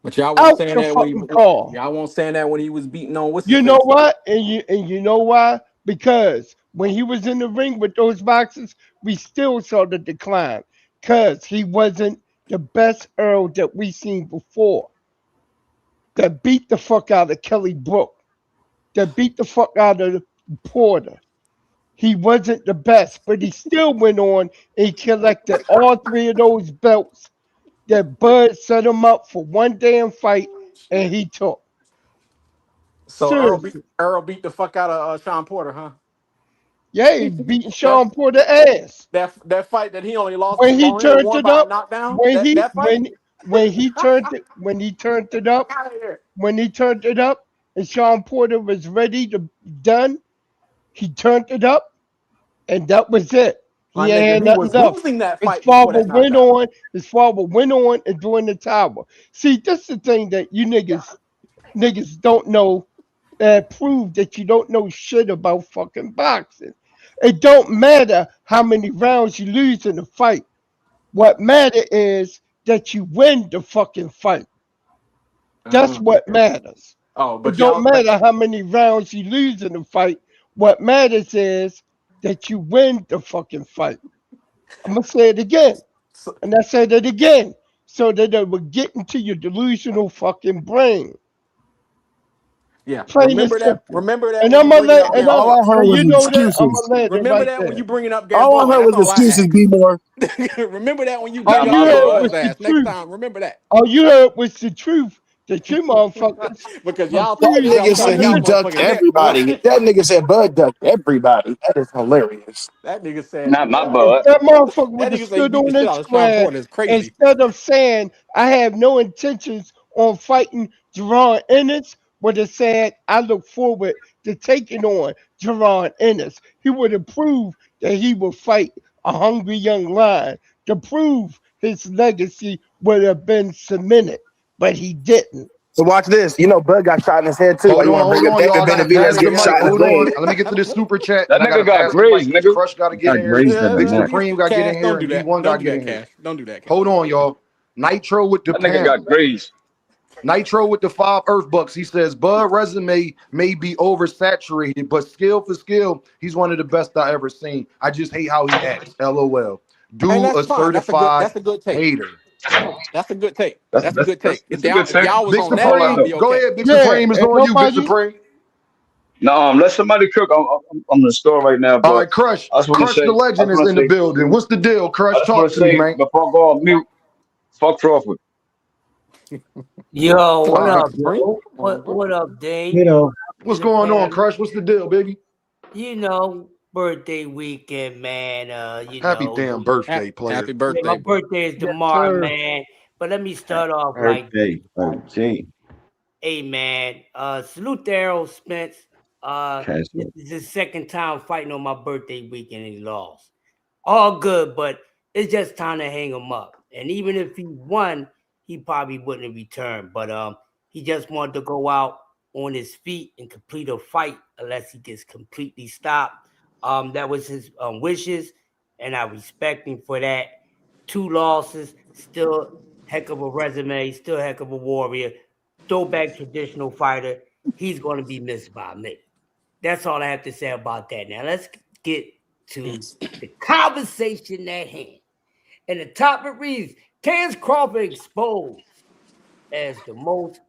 But y'all won't Out saying the that when fucking car. y'all won't saying that when he was beating on what's his You know face. what? And you know why? Because when he was in the ring with those boxes, we still saw the decline. Cause he wasn't the best Earl that we seen before. That beat the fuck out of Kelly Brook. That beat the fuck out of Porter. he wasn't the best, but he still went on and collected all three of those belts that Bud set him up for one damn fight and he took. So Seriously. Earl beat the fuck out of Sean Porter, huh? Yeah, he beat That Sean Porter ass. that fight that he only lost, When he only turned won it by a up, knockdown. when That he that fight. when when he turned it when he turned it up, Out of here. when he turned it up and Sean Porter was ready to done, he turned it up and that was it. My He ain't nigga, had he nothing was left. losing that His fight before father that went knockout. on. His father went on and doing the tower. See, this is the thing that you niggas don't know that prove that you don't know shit about fucking boxing. It don't matter how many rounds you lose in a fight. What matter is that you win the fucking fight. That's Uh, what matters. oh, It but don't y'all, but matter how many rounds you lose in a fight. What matters is that you win the fucking fight. I'm gonna say it again, so, and I said it again, so that it will get into your delusional fucking brain. yeah. Plain and simple. Remember that And when I'm you gonna bringing let up and Gamboa. I All I heard and was you know that I'm excuses. gonna land it Remember right that when there. you bringing up All I Gamboa. heard That's was all I excuses, ask. B more. Remember that when you All bring Nah, up you my heard bad. Gamboa's was the ass next truth. time. Remember that All you heard was the truth that you motherfuckers because y'all talk refuse shit Nigga outside to of said y'all he listen. ducked motherfucking neck, boy. everybody. That nigga said Bud ducked everybody. That is hilarious. That nigga said Not my If bad. that motherfucker would that have nigga said he stood beat the on shit this out of Sean square Porter is crazy. instead of saying I have no intentions on fighting Jerron Ennis, would have said I look forward to taking on Jerron Ennis. He would have proved that he would fight a hungry young lion to prove his legacy would have been cemented, but he didn't. So watch this. You know, Bud got shot in his head too. Why you want to bring up Y'all. David I gotta Benavidez pass the getting mic. shot in his Hold leg? on. Let me get to this super chat, That and I nigga gotta got pass the mic grazed, because nigga. Crush got to get Got in here, grazed at the Yeah, and neck. Supreme got to get in Cash, here, don't do and that. D1 got Don't to do get that, in here. Cash. Don't do that, Cash. Hold on, y'all. Nitro with the That nigga pound. got grazed. Nitro with the 5 Earth Bucks. He says, Bud resume may be oversaturated, but skill for skill, he's one of the best I ever seen. I just hate how he acts. LOL. And Dude, that's a fine. certified That's a good take. hater. That's a good take. That's That's a that's good that's take. that's a good If take. y'all was Big on that, Fuck I'd Supreme, be no. go okay. ahead. Big Yeah, Supreme is and on you, Big nobody Supreme. No, let somebody cook. I'm in the store right now, All but right, Crush. I just want to Crush the say, I legend just is want to in the say, building. What's the deal, I Crush? just want Talk to to me, say man. before I go on mute, fuck Crawford. Yo, Come what on, Big up, Supreme. yo? Come on, bro. What up, Dave? You know, What's To the going on, panel. Crush? What's the deal, baby? Birthday weekend, man. Happy damn birthday, Happy player. Yeah, my birthday, boy. birthday is yes, tomorrow, sir. man. But let me start off like, birthday, 13. hey, man. Salute to Errol Spence. Cash This up. is his second time fighting on my birthday weekend, and he lost. All good, but it's just time to hang him up. And even if he won, he probably wouldn't have returned. But he just wanted to go out on his feet and complete a fight unless he gets completely stopped. That was his wishes, and I respect him for that. 2 losses, still heck of a resume, still heck of a warrior, throwback traditional fighter. He's going to be missed by me. That's all I have to say about that. Now let's get to the conversation at hand. And the topic reads, Terence Crawford exposed as the most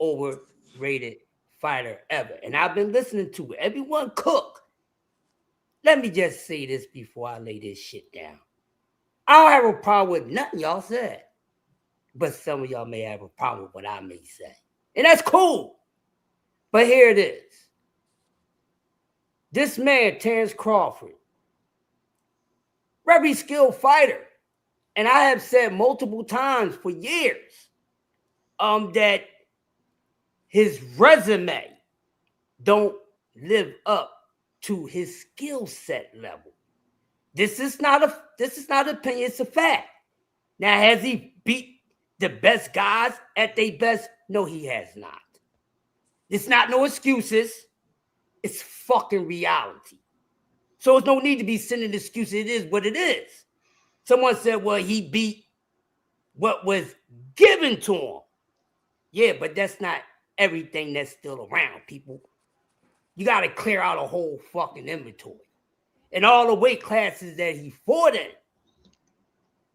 overrated fighter ever. And I've been listening to everyone cook. Let me just say this before I lay this shit down. I don't have a problem with nothing y'all said, but some of y'all may have a problem with what I may say. And that's cool. But here it is. This man, Terence Crawford, very skilled fighter. And I have said multiple times for years that his resume don't live up to his skill set level. This is not opinion, it's a fact. Now, has he beat the best guys at their best? No, he has not. It's not no excuses. It's fucking reality. So there's no need to be sending excuses. It is what it is. Someone said, well, he beat what was given to him. Yeah, but that's not everything that's still around, people. You got to clear out a whole fucking inventory. And all the weight classes that he fought in.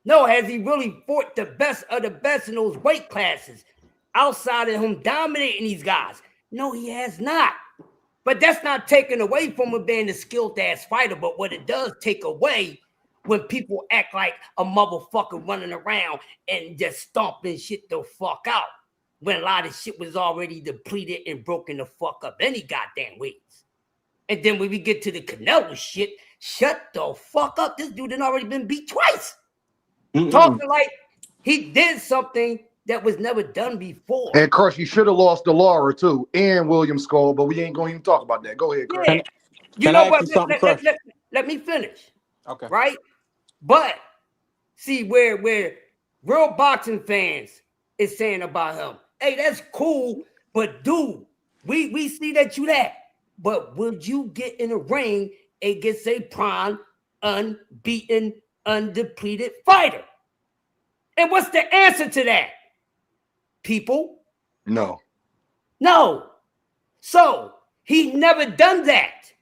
No, has he really fought the best of the best in those weight classes outside of him dominating these guys? No, he has not. But that's not taken away from him being a skilled ass fighter. But what it does take away when people act like a motherfucker running around and just stomping shit the fuck out when a lot of shit was already depleted and broken the fuck up any goddamn ways. And then when we get to the Canelo shit, shut the fuck up. This dude had already been beat twice. Talking like he did something that was never done before. And Crush, you should have lost to Laura too, and William Skull, but we ain't going to even talk about that. Go ahead, Crush. Yeah. You know what? Let me finish. Okay. Right? But see where real boxing fans is saying about him, hey, that's cool, but dude, we see that you that. But would you get in a ring against a prime, unbeaten, undepleted fighter? And what's the answer to that? People? No. So he never done that.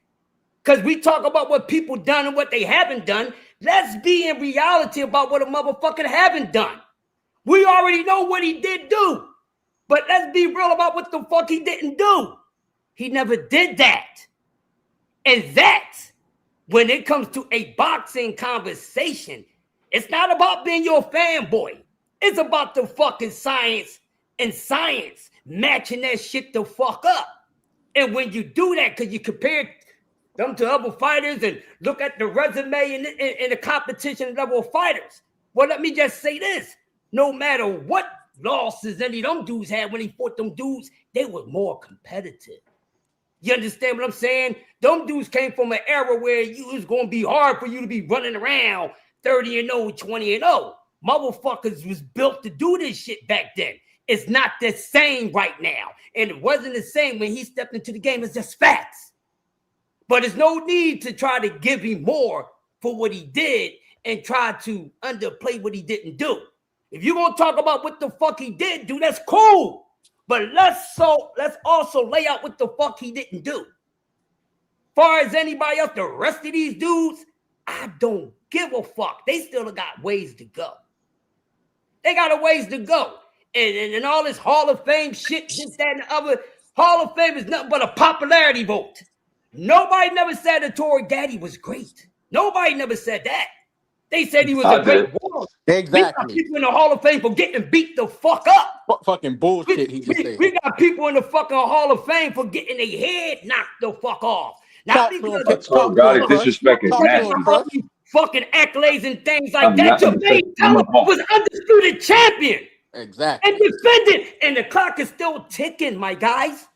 Because we talk about what people done and what they haven't done. Let's be in reality about what a motherfucker haven't done. We already know what he did do. But let's be real about what the fuck he didn't do. He never did that. And that, when it comes to a boxing conversation, it's not about being your fanboy. It's about the fucking science and science matching that shit the fuck up. And when you do that, because you compare them to other fighters and look at the resume and the competition level of fighters. Well, let me just say this. No matter what losses any of them dudes had when he fought them dudes, they were more competitive. You understand what I'm saying? Them dudes came from an era where it was going to be hard for you to be running around 30-0, 20-0. Motherfuckers was built to do this shit back then. It's not the same right now. And it wasn't the same when he stepped into the game. It's just facts. But there's no need to try to give him more for what he did and try to underplay what he didn't do. If you're going to talk about what the fuck he did do, that's cool. But let's also lay out what the fuck he didn't do. Far as anybody else, the rest of these dudes, I don't give a fuck. They still got ways to go. They got a ways to go. And all this Hall of Fame shit, this, that, and the other. Hall of Fame is nothing but a popularity vote. Nobody never said that Tory Gaddy was great. Nobody never said that. They said he was a great warrior. Exactly. We got people in the Hall of Fame for getting beat the fuck up. Fucking bullshit he just said. We got people in the fucking Hall of Fame for getting their head knocked the fuck off. Now, God, disrespect is nasty. Fucking accolades and things like that. Jermaine Taylor was undisputed champion. Exactly. And defended. And the clock is still ticking, my guys.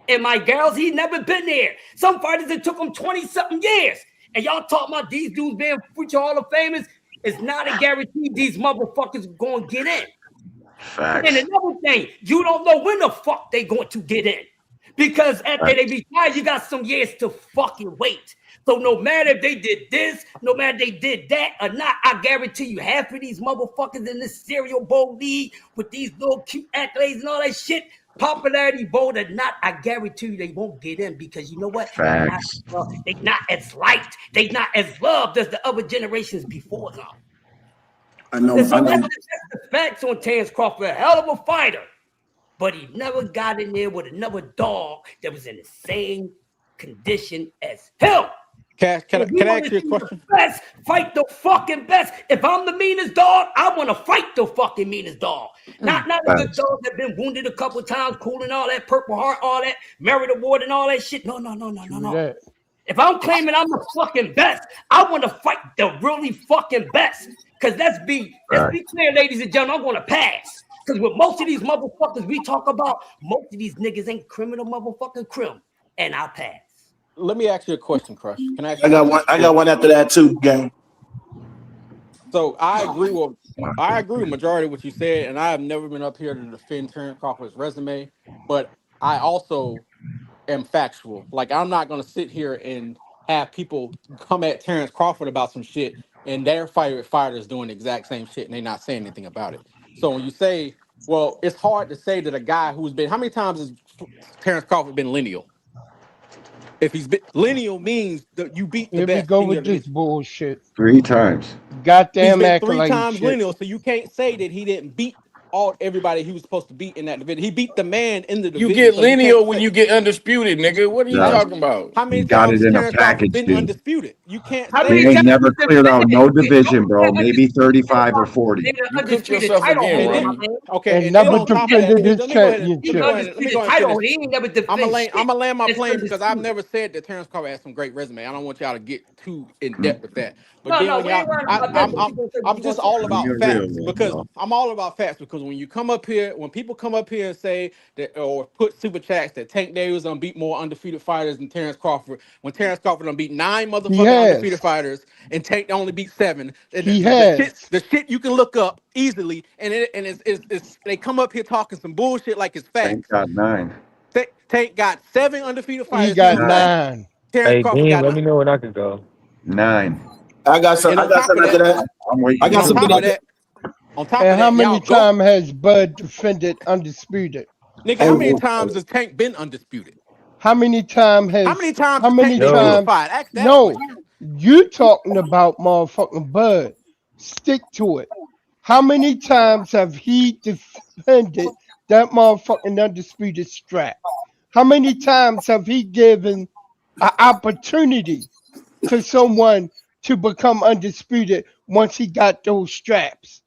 And my girls, he's never been there. Some fighters, it took them 20-something years. And y'all talking about these dudes being future Hall of Famers. It's not a guarantee these motherfuckers are going to get in. Facts. And another thing, you don't know when the fuck they going to get in. Because after they retire, you got some years to fucking wait. So no matter if they did this, no matter they did that or not, I guarantee you half of these motherfuckers in this cereal bowl league with these little cute accolades and all that shit, popularity vote or not, I guarantee you they won't get in because you know what? Facts. They not as liked, they not as loved as the other generations before them. I know. That's the facts on Terence Crawford, a hell of a fighter. But he never got in there with another dog that was in the same condition as him. Can I ask you a question? Best, fight the fucking best. If I'm the meanest dog, I want to fight the fucking meanest dog. Not the good dog that been wounded a couple times, cool and all that, Purple Heart, all that, Merit Award and all that shit. No. If I'm claiming I'm the fucking best, I want to fight the really fucking best. Because let's be clear, ladies and gentlemen, I'm going to pass. Because with most of these motherfuckers we talk about, most of these niggas ain't criminal motherfucking crim. And I pass. Let me ask you a question, Crush. Can I? I got one after that too, gang. So I agree with majority of what you said, and I have never been up here to defend Terence Crawford's resume, but I also am factual. Like I'm not gonna sit here and have people come at Terence Crawford about some shit and their fighters doing the exact same shit and they not saying anything about it. So when you say, well, it's hard to say that a guy who's been, how many times has Terence Crawford been lineal? If he's been lineal means that you beat the best. Here we go with this bullshit. 3 times. Goddamn he's been accolade 3 times shit. lineal, so you can't say that he didn't beat all everybody he was supposed to beat in that division. He beat the man in the You division, get so you can't lineal when say. you get undisputed, nigga. What are you Hey, No, talking about? how he many got times it has in a Terrence Crawford package, been dude. undisputed? You can't How They say many ain't that. times never you cleared out defended no it? division, bro. Maybe Undisputed 35 or 40. nigga, You cooked undisputed yourself title again, holder, And my man. man. okay, and and then never on top of that, defended and his let me go ahead and let He's me championship. go ahead and let me go undisputed ahead and title finish. holder. He ain't never defend shit. I'm gonna land my That's plane because I've undisputed. never said that Terrence Crawford has some great resume. I don't want y'all to get too in Mm, depth with that. But No, then no, when we ain't y'all, worrying about that. But you gonna say what I'm you gonna just say. all Be about a real facts one, because bro. I'm all about facts because when you come up here, when people come up here and say that or put super chats that Tank Davis done beat more undefeated fighters than Terrence Crawford, when Terrence Crawford done beat 9 He motherfucking undefeated has. fighters and Tank only beat 7, He has. the shit you can look up easily, and it's they come up here talking some bullshit like it's Tank facts. got 9. Tank got 7 undefeated He fighters. He got don't fight. 9. 9. Terrence Hey, Crawford Dean, got let 9. me know when I can go. 9. I got some. And I on got top of something after that, that. I'm I waiting and got on on something top you. of after. that, on top of And how that, y'all many go, times has Bud defended undisputed? nigga. Hey, How many times has Tank been undisputed? How many times How many has times how has Tank many been Yo, times? unified? Ask that No, question. you talking about motherfucking Bud. Stick to it. How many times have he defended that motherfucking undisputed strap? How many times have he given an opportunity to someone to become undisputed once he got those straps?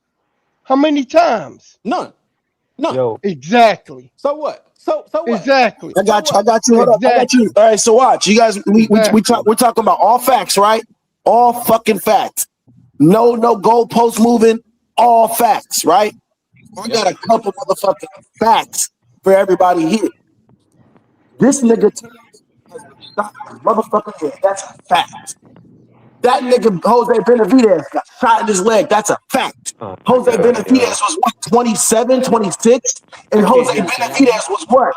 How many times? None, none. yo, Exactly. So what? So what? Exactly. I So got you. I what? got you. Hold up. I got you. Exactly. All right. So watch, you guys. We talk. Exactly. We're talking about all facts, right? All fucking facts. No goalpost moving. All facts, right? I Yep. got a couple motherfucking facts for everybody here. This nigga has been shot in his motherfucking head. That's a fact. That nigga Jose Benavidez got shot in his leg. That's a fact. oh my Jose God, yo. Benavidez was what, 27, 26? I And can't Jose hear you, Terrence. Benavidez was what?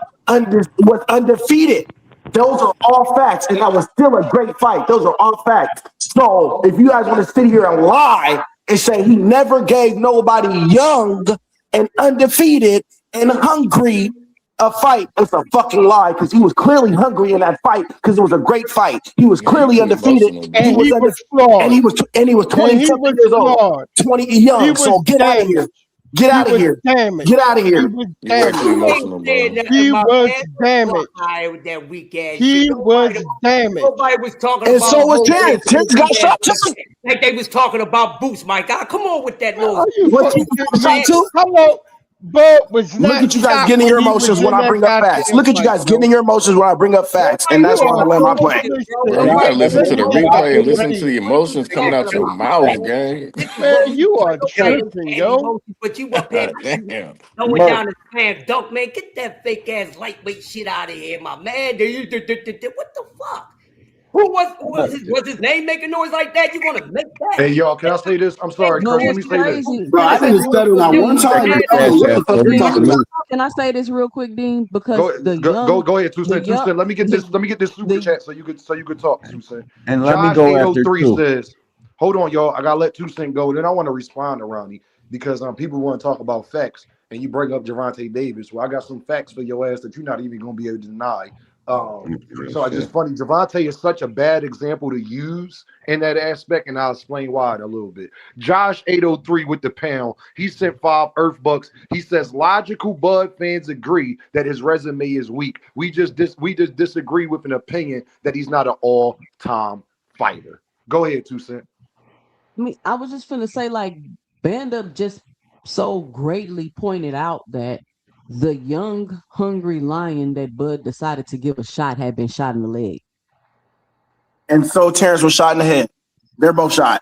Was undefeated. Those are all facts. And that was still a great fight. Those are all facts. So if you guys want to sit here and lie and say he never gave nobody young and undefeated and hungry a fight, it's a fucking lie because he was clearly hungry in that fight because it was a great fight. He was Yeah, you clearly too undefeated. emotional, He And bro. was he was undefeated, and flawed. he was 20 And he something was years old, flawed. 20 He young. was So get out of here. damaged. Get He out of was here. damaged. Get out of He here. was You way too damaged. You ain't emotional, saying bro. nothing, He my was man. You are damaged. high with that weak ass shit. He was damaged. Nobody was talking And about so was Jose Terrence. Terrence got Benavidez shot too. like they was talking about Boots, my guy. Come on with that Man, little are you What shit, fucking Terrence kidding got shot me? man. too? Hello? Bud was Look not at you guys shot getting in when your he was emotions when in I that bring up facts. goddamn Look at you fight, guys getting bro. in your emotions when I bring up facts. And Nobody that's You why I'm are gonna talking land about my so no plane. Bro, twisted. you gotta listen to Benavidez. the Man, you Nobody are replay and cares. listen to the crazy. What you emotions coming talking out your about, my mouth, man? gang. This is what Man, we you doing. are Okay, tripping, and yo. emotions, but you up here Damn. throwing Murk. down the slam dunk, man. Get that fake ass lightweight shit out of here, my man. What the fuck? Was his name making noise like that? You gonna make that? Hey, y'all, can I say this? I'm sorry, But Chris. Let what's me say this. crazy? Bro, Can I I say didn't this real stutter quick, not one Dean? time. Hey, I don't Cash know what App, the fuck flip you're me Dean, talking some about. new. can I say this real quick, Dean? Because Go, go ahead, the Toussaint. young, Toussaint, let me get the this. Let me get this super the chat so you could talk, Toussaint. And let me Josh go after 803 too. says, "Hold on, y'all. I gotta let Toussaint go. Then I want to respond to Ronnie because people want to talk about facts, and you bring up Javante Davis. Well, I got some facts for your ass that you're not even gonna be able to deny. Real So it's shit. just funny. Javante is such a bad example to use in that aspect, and I'll explain why in a little bit. Josh 803 with the pound. He sent 5 Earth Bucks. He says logical Bud fans agree that his resume is weak. We just disagree with an opinion that he's not an all-time fighter. Go ahead, Toussaint. I was just finna say, like, Banda just so greatly pointed out that the young, hungry lion that Bud decided to give a shot had been shot in the leg. And so Terrence was shot in the head. They're both shot.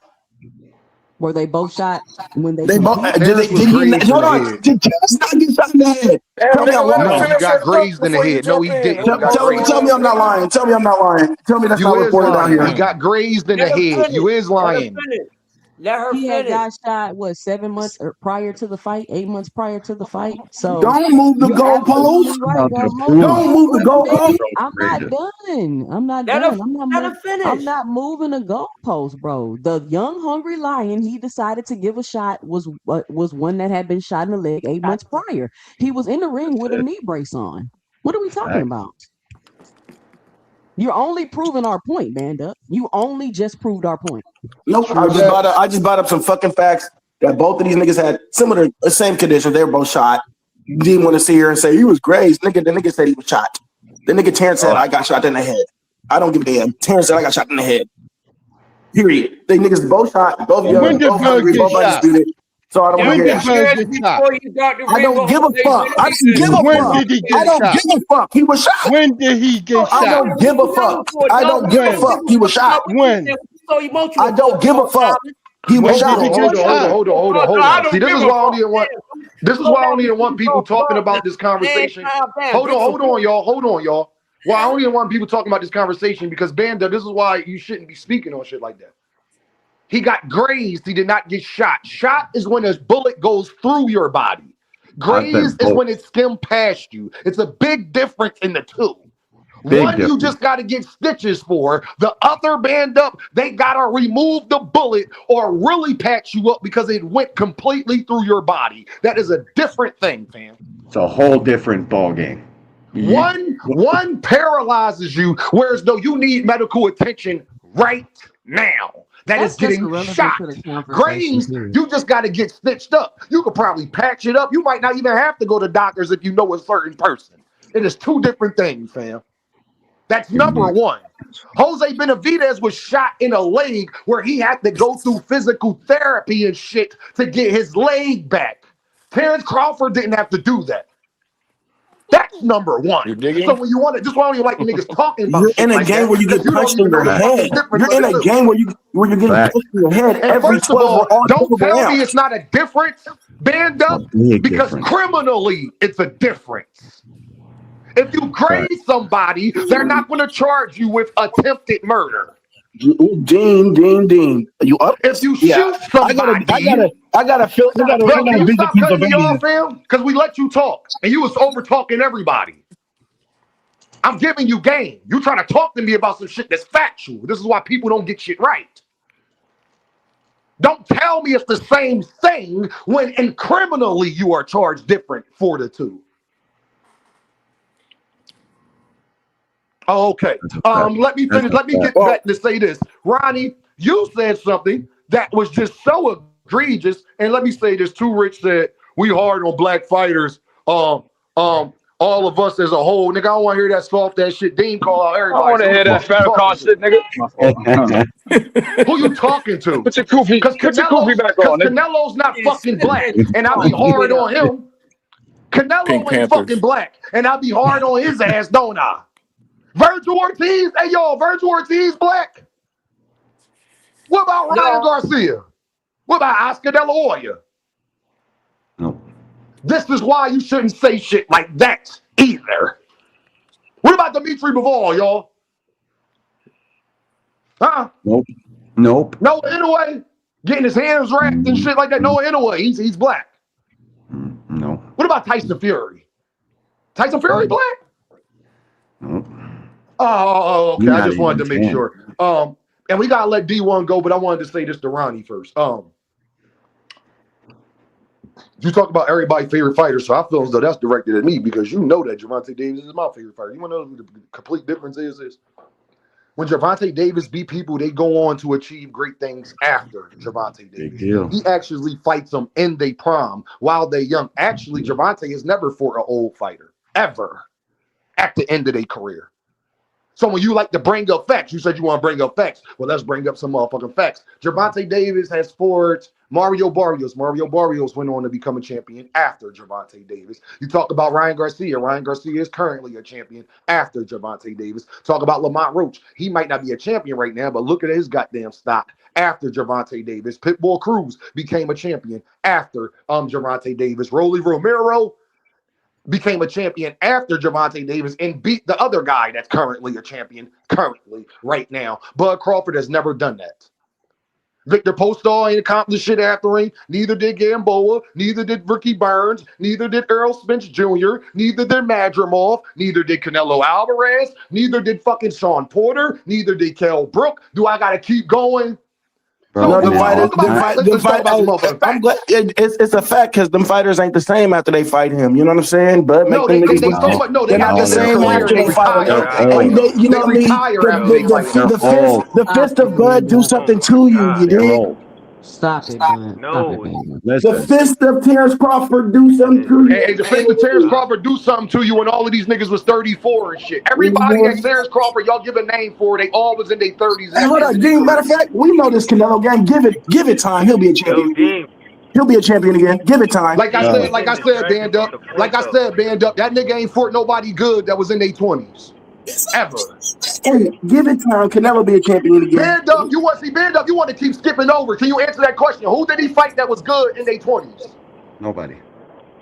Were they both shot when they They both compete? did. Terrence was Did he? grazed in Hold the on. head. Did Terrence not get shot in the head? Damn, Tell me nigga, I'm let him No, lying. he finish got his thought grazed in the before you head. No, jump he in. didn't. He Hold got on, Tell me grazed. I'm not lying. Tell me I'm not lying. Tell me that's You not is reported out lying. He here. got grazed in Let the her head. finish. You is Let her lying. finish. Let her He had finish. got shot, what, 7 months prior to the fight, 8 months prior to the fight. So Don't move the you're goalposts. absolutely right, About bro. the Hold food. Don't on, move the wait a minute. goalposts. I'm not Overrated. done. I'm not Let her done. let her I'm finish. not moving the goalpost, bro. The young hungry lion he decided to give a shot was one that had been shot in the leg 8 months prior. He was in the ring That's with a it. knee brace on. What are we talking Facts. about? You're only proving our point, Banda. You only just proved our point. Nope. True that. I just brought up some fucking facts. that both of these niggas had similar, the same conditions. They were both shot. You didn't want to sit here and say he was grazed. The nigga said he was shot. The nigga Terence said I got shot in the head. I don't give a damn. Terence said I got shot in the head. Period. They niggas both shot, both young, When did both Bud hungry, get both shot? undisputed. So I don't want to When hear did that. Bud Years get shot? before you got the I don't ring give a on, they fuck. I don't give a When fuck. did he I get don't shot? give a fuck. He was shot. When did he get I shot? don't give a fuck. I don't give a When? fuck. He was shot. When? So emotional. I don't give a fuck. He was When shot. did he get shot? Hold on. See, this is why I don't even want. This is why I don't even want people talking about this conversation. Hold on, y'all. Well, I don't even want people talking about this conversation because Banda, this is why you shouldn't be speaking on shit like that. He got grazed. He did not get shot. Shot is when a bullet goes through your body. Grazed is when it skimmed past you. It's a big difference in the two. One you just got to get stitches for. The other band up, they got to remove the bullet or really patch you up because it went completely through your body. That is a different thing, fam. It's a whole different ball game. One paralyzes you, whereas though you need medical attention right now. That's getting shot. Grazed, you just got to get stitched up. You could probably patch it up. You might not even have to go to doctors if you know a certain person. It is two different things, fam. That's number one. Jose Benavidez was shot in a leg where he had to go through physical therapy and shit to get his leg back. Terence Crawford didn't have to do that. That's number one. So when you want to, just why don't you like niggas talking about You're shit in a like game that, where you get punched in your head. You're in a game where you're getting punched in your head and every first of 12 all, or all don't tell rounds. me it's not a difference, band up, because criminally it's a difference. If you graze somebody, they're not going to charge you with attempted murder. Dean. You up? If you shoot somebody, I gotta feel. Bro, can you stop cutting me off, fam? Because we let you talk, and you was over talking everybody. I'm giving you game. You trying to talk to me about some shit that's factual. This is why people don't get shit right. Don't tell me it's the same thing when in criminally you are charged different for the two. Oh, okay. Let me finish. Let me get back to say this. Ronnie, you said something that was just so egregious. And let me say this too, Rich said, we hard on black fighters. All of us as a whole. Nigga, I don't want to hear that soft ass shit. Dean call out everybody. I want to hear that Farrakhan shit, nigga. Who you talking to? Put your kufi back on, nigga. Canelo's not fucking black. And I'll be hard on him. Canelo ain't fucking black. And I'll be hard on his ass, don't I? Virgil Ortiz? Hey, yo, Virgil Ortiz black? What about Ryan Garcia? What about Oscar De La Hoya? No. This is why you shouldn't say shit like that either. What about Dimitri Bivol, y'all? Huh? Nope. No Inoue? Getting his hands wrapped and shit like that? No Inoue, he's black. No. What about Tyson Fury? Tyson Fury black? Nope. Oh, okay. I just wanted to make sure. And we gotta let D1 go, but I wanted to say this to Ronnie first. You talk about everybody's favorite fighter, so I feel as though that's directed at me because you know that Gervonta Davis is my favorite fighter. You want to know what the complete difference is? When Gervonta Davis beat people, they go on to achieve great things after Gervonta Davis. Big deal. He actually fights them in their prime while they're young. Actually, Gervonta is never for an old fighter, ever, at the end of their career. So when you like to bring up facts, you said you want to bring up facts. Well, let's bring up some motherfucking facts. Gervonta Davis has fought Mario Barrios. Mario Barrios went on to become a champion after Gervonta Davis. You talk about Ryan Garcia. Ryan Garcia is currently a champion after Gervonta Davis. Talk about Lamont Roach. He might not be a champion right now, but look at his goddamn stock after Gervonta Davis. Pitbull Cruz became a champion after Gervonta Davis. Rolly Romero became a champion after Gervonta Davis and beat the other guy that's currently a champion right now. Bud Crawford has never done that. Victor Postol ain't accomplished shit after him. Neither did Gamboa. Neither did Ricky Burns. Neither did Errol Spence Jr. Neither did Madrimov. Neither did Canelo Alvarez. Neither did fucking Sean Porter. Neither did Kell Brook. Do I got to keep going? I'm glad it's a fact because them fighters ain't the same after they fight him. You know what I'm saying? But no, they're not the same after they fight him. You know what I mean? The fist of Bud do something to you. You dig? Stop it, man. Stop it, No. man. The Listen, fist of Terrence Crawford do something to Hey, the fist of Terrence Crawford do something to you when all of these niggas was 34 and shit. Everybody that you. Terrence Crawford, y'all give a name for, they all was in their 30s Hey, at hold the end up, of their Dean. Matter of career. fact, we know this Canelo game. Give it time. He'll be a champion Yo, again. Dean. He'll be a champion again. Give it time. Like I Dean, said, we getting distracted band from up. the point, Like I though. said, band up. That nigga ain't fought nobody good that was in their 20s. Ever. Hey, give it time. Canelo be a champion again. Band up, band up, you want to keep skipping over. Can you answer that question? Who did he fight that was good in their 20s? nobody.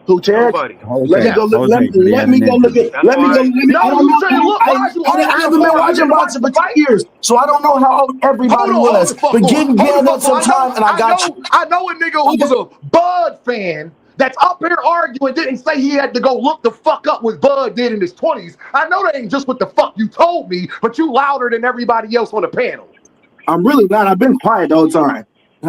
Who, Terrence? Nobody. Let me Jose, go look. Jose, but he Let had me an go look injury. at. That's Let me go. why. Let me. I No, don't you know. shouldn't look. Why is you I arguing haven't for been him? You watching didn't watch boxing the for 2 fight? years, so I don't know how old everybody Hold was. the fuck But on. give Hold up some the fuck time, on. and I got you. I know a nigga who was a Bud fan that's up here arguing didn't say he had to go look the fuck up what Bud did in his 20s. I know that ain't just what the fuck you told me, but you louder than everybody else on the panel. I'm really not. I've been quiet the whole time.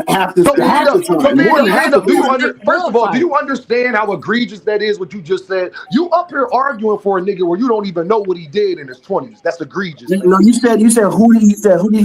Half the So band up, time, more than half the do you time. first of all, do you understand how egregious that is? What you just said? You up here arguing for a nigga where you don't even know what he did in his 20s. That's egregious, man. No, you said who did he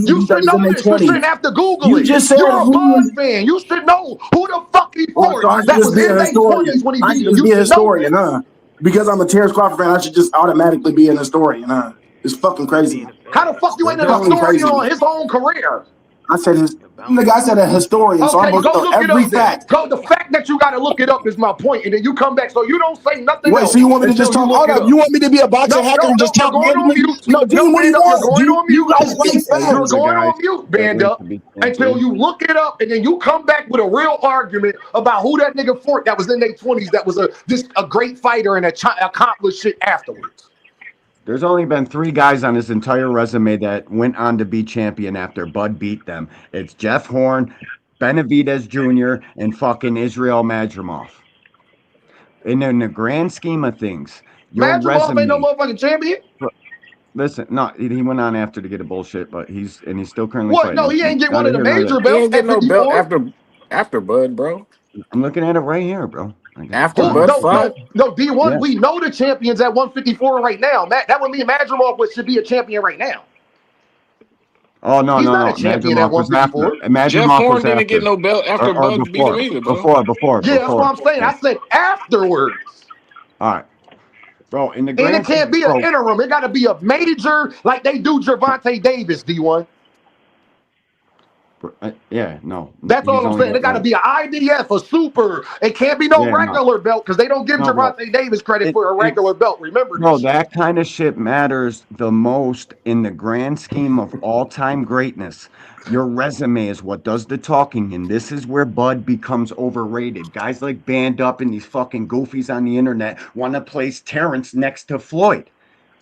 You beat that should was in know their this. You 20s? shouldn't have to Google You it. just said You're a who Bud was. fan. You should know who the fuck he Oh, so fought I should that just was be a in their historian. 20s when he I beat should him. just You be a should know historian, this. huh? Because I'm a Terrence Crawford fan, I should just automatically be an historian, huh? It's fucking crazy. Being a How fan. the fuck you ain't It's a fucking historian crazy. on his own career? I said his The nigga. bounty. I said a historian, so I'm Okay, supposed go to know look it every up then. fact. Go. The fact that you got to look it up is my point, and then you come back so you don't say nothing Wait, so else you want me to just until you talk? look Hold it up. You up. want me to be a boxing hacker and just You're talk going on randomly? mute. No, No, Dean, what do you band up. You're want? going on You mute. guys like Those You're are facts. the going guys on mute, that band went up, to be until champions. you look it up, and then you come back with a real argument about who that nigga fought that was in their 20s that was a great fighter and accomplished shit afterwards. There's only been 3 guys on his entire resume that went on to be champion after Bud beat them. It's Jeff Horn, Benavidez Jr., and fucking Israel Madrimov. And in the grand scheme of things, your Madrimov ain't no resume. motherfucking champion. Listen, no, he went on after to get a bullshit, but he's still currently What? fighting. No, he ain't get one Neither of the here nor there. major He belts ain't at get no belt 54. after Bud, bro. I'm looking at it right here, bro. I got After hold Who? on a Bud No, second. fought. no, no. D1, Yeah. we know the champions at 154 right now. That would mean Madrimov should be a champion right now. Oh no, He's no, not a no. champion at Madrimov was after. 154. Jeff Madrimov was Horn didn't get after, no belt after or Bud beat him before, either, bro. Yeah, that's what I'm saying. Yeah. I said afterwards. All right, bro. In the And it grand can't scheme, be an bro. interim. It got to be a major, like they do Gervonta Davis, D1. Yeah, no, That's he's all I'm only saying. got It got to one. be an IDF, a super. It can't be no Yeah, no, regular belt because they don't give no, bro. Gervonta Davis credit for a regular It's belt. Remember bro. this shit. That kind of shit matters the most in the grand scheme of all-time greatness. Your resume is what does the talking, and this is where Bud becomes overrated. Guys like Band Up and these fucking goofies on the internet want to place Terrence next to Floyd.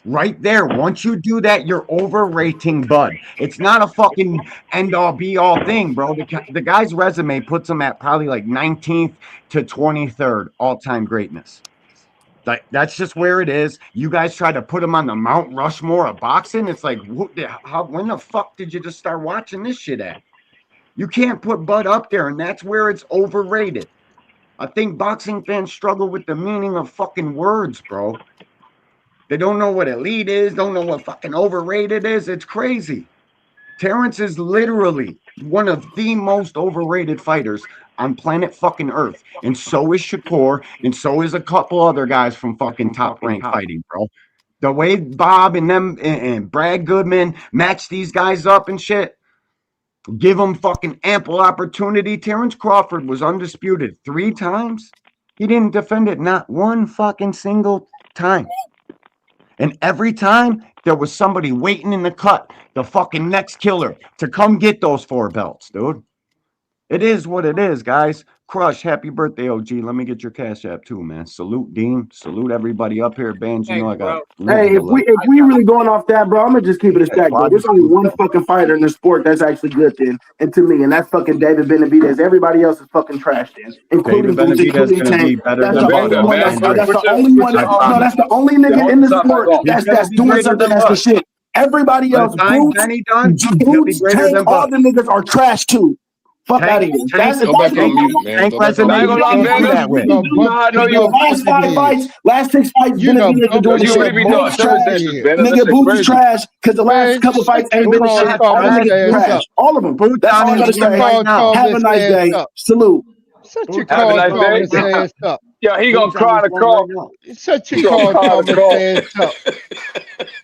Right there. Once you do that, you're overrating Bud. It's not a fucking end all be all thing, bro. The guy's resume puts him at probably like 19th to 23rd all time greatness. Like that's just where it is. You guys try to put him on the Mount Rushmore of boxing. It's like, when the fuck did you just start watching this shit at? You can't put Bud up there, and that's where it's overrated. I think boxing fans struggle with the meaning of fucking words, bro. They don't know what elite is, don't know what fucking overrated is. It's crazy. Terrence is literally one of the most overrated fighters on planet fucking Earth. And so is Shakur, and so is a couple other guys from fucking Top Rank Fighting, bro. The way Bob and them and Brad Goodman match these guys up and shit, give them fucking ample opportunity. Terence Crawford was undisputed 3 times. He didn't defend it not one fucking single time. And every time there was somebody waiting in the cut, the fucking next killer, to come get those 4 belts, dude. It is what it is, guys. Crush, happy birthday, OG. Let me get your cash app too, man. Salute Dean. Salute everybody up here. Bands, you know Thanks, I got bro. Hey, if reasonable love. we really going off that, bro, I'm gonna just keep it a stack, bro. There's only Quadruple. one fucking fighter in the sport that's actually good, then, and to me, and that's fucking David Benavidez. Everybody else is fucking trash, then, including David Boots, Benavidez is including going to Tank. be better That's than the Bud. only Bando, one I that's Bando, agree. that's put the your only put one. your No, that's the only yeah, nigga hold in the the top back sport on. He's going to that's be doing greater something than that's the Bud. shit. Everybody By else, the time Benny done, he'll be Boots, greater Tank, than all Bud. the niggas are trash too. Fuck out of here. That's Go back on mute, man. Tank Go back on resume I ain't mute. gonna lie, you can't man. do That's, that with. You gonna you know bump, how I know you you a gonna Last bump five his head. fights, last 6 fights, You gonna Benavidez been bump doing Cause the you his shit. really be head. doing Boots seven trash. sessions, Yeah. man. That Nigga, shit Boots is crazy. trash because the last Man, couple fights ain't you been the call shit. All Thomas them niggas ass trash. up. All of them. Boots That's on all I his gotta You gym say. right call now. Have a Thomas nice ass day. up. Salute. Shut your Boots Have on a call his nice gym right day. Thomas now. ass up. Yo, he gonna Boots on cry his in the gym right car. now. Shut your He gonna call cry in the Thomas car. ass up.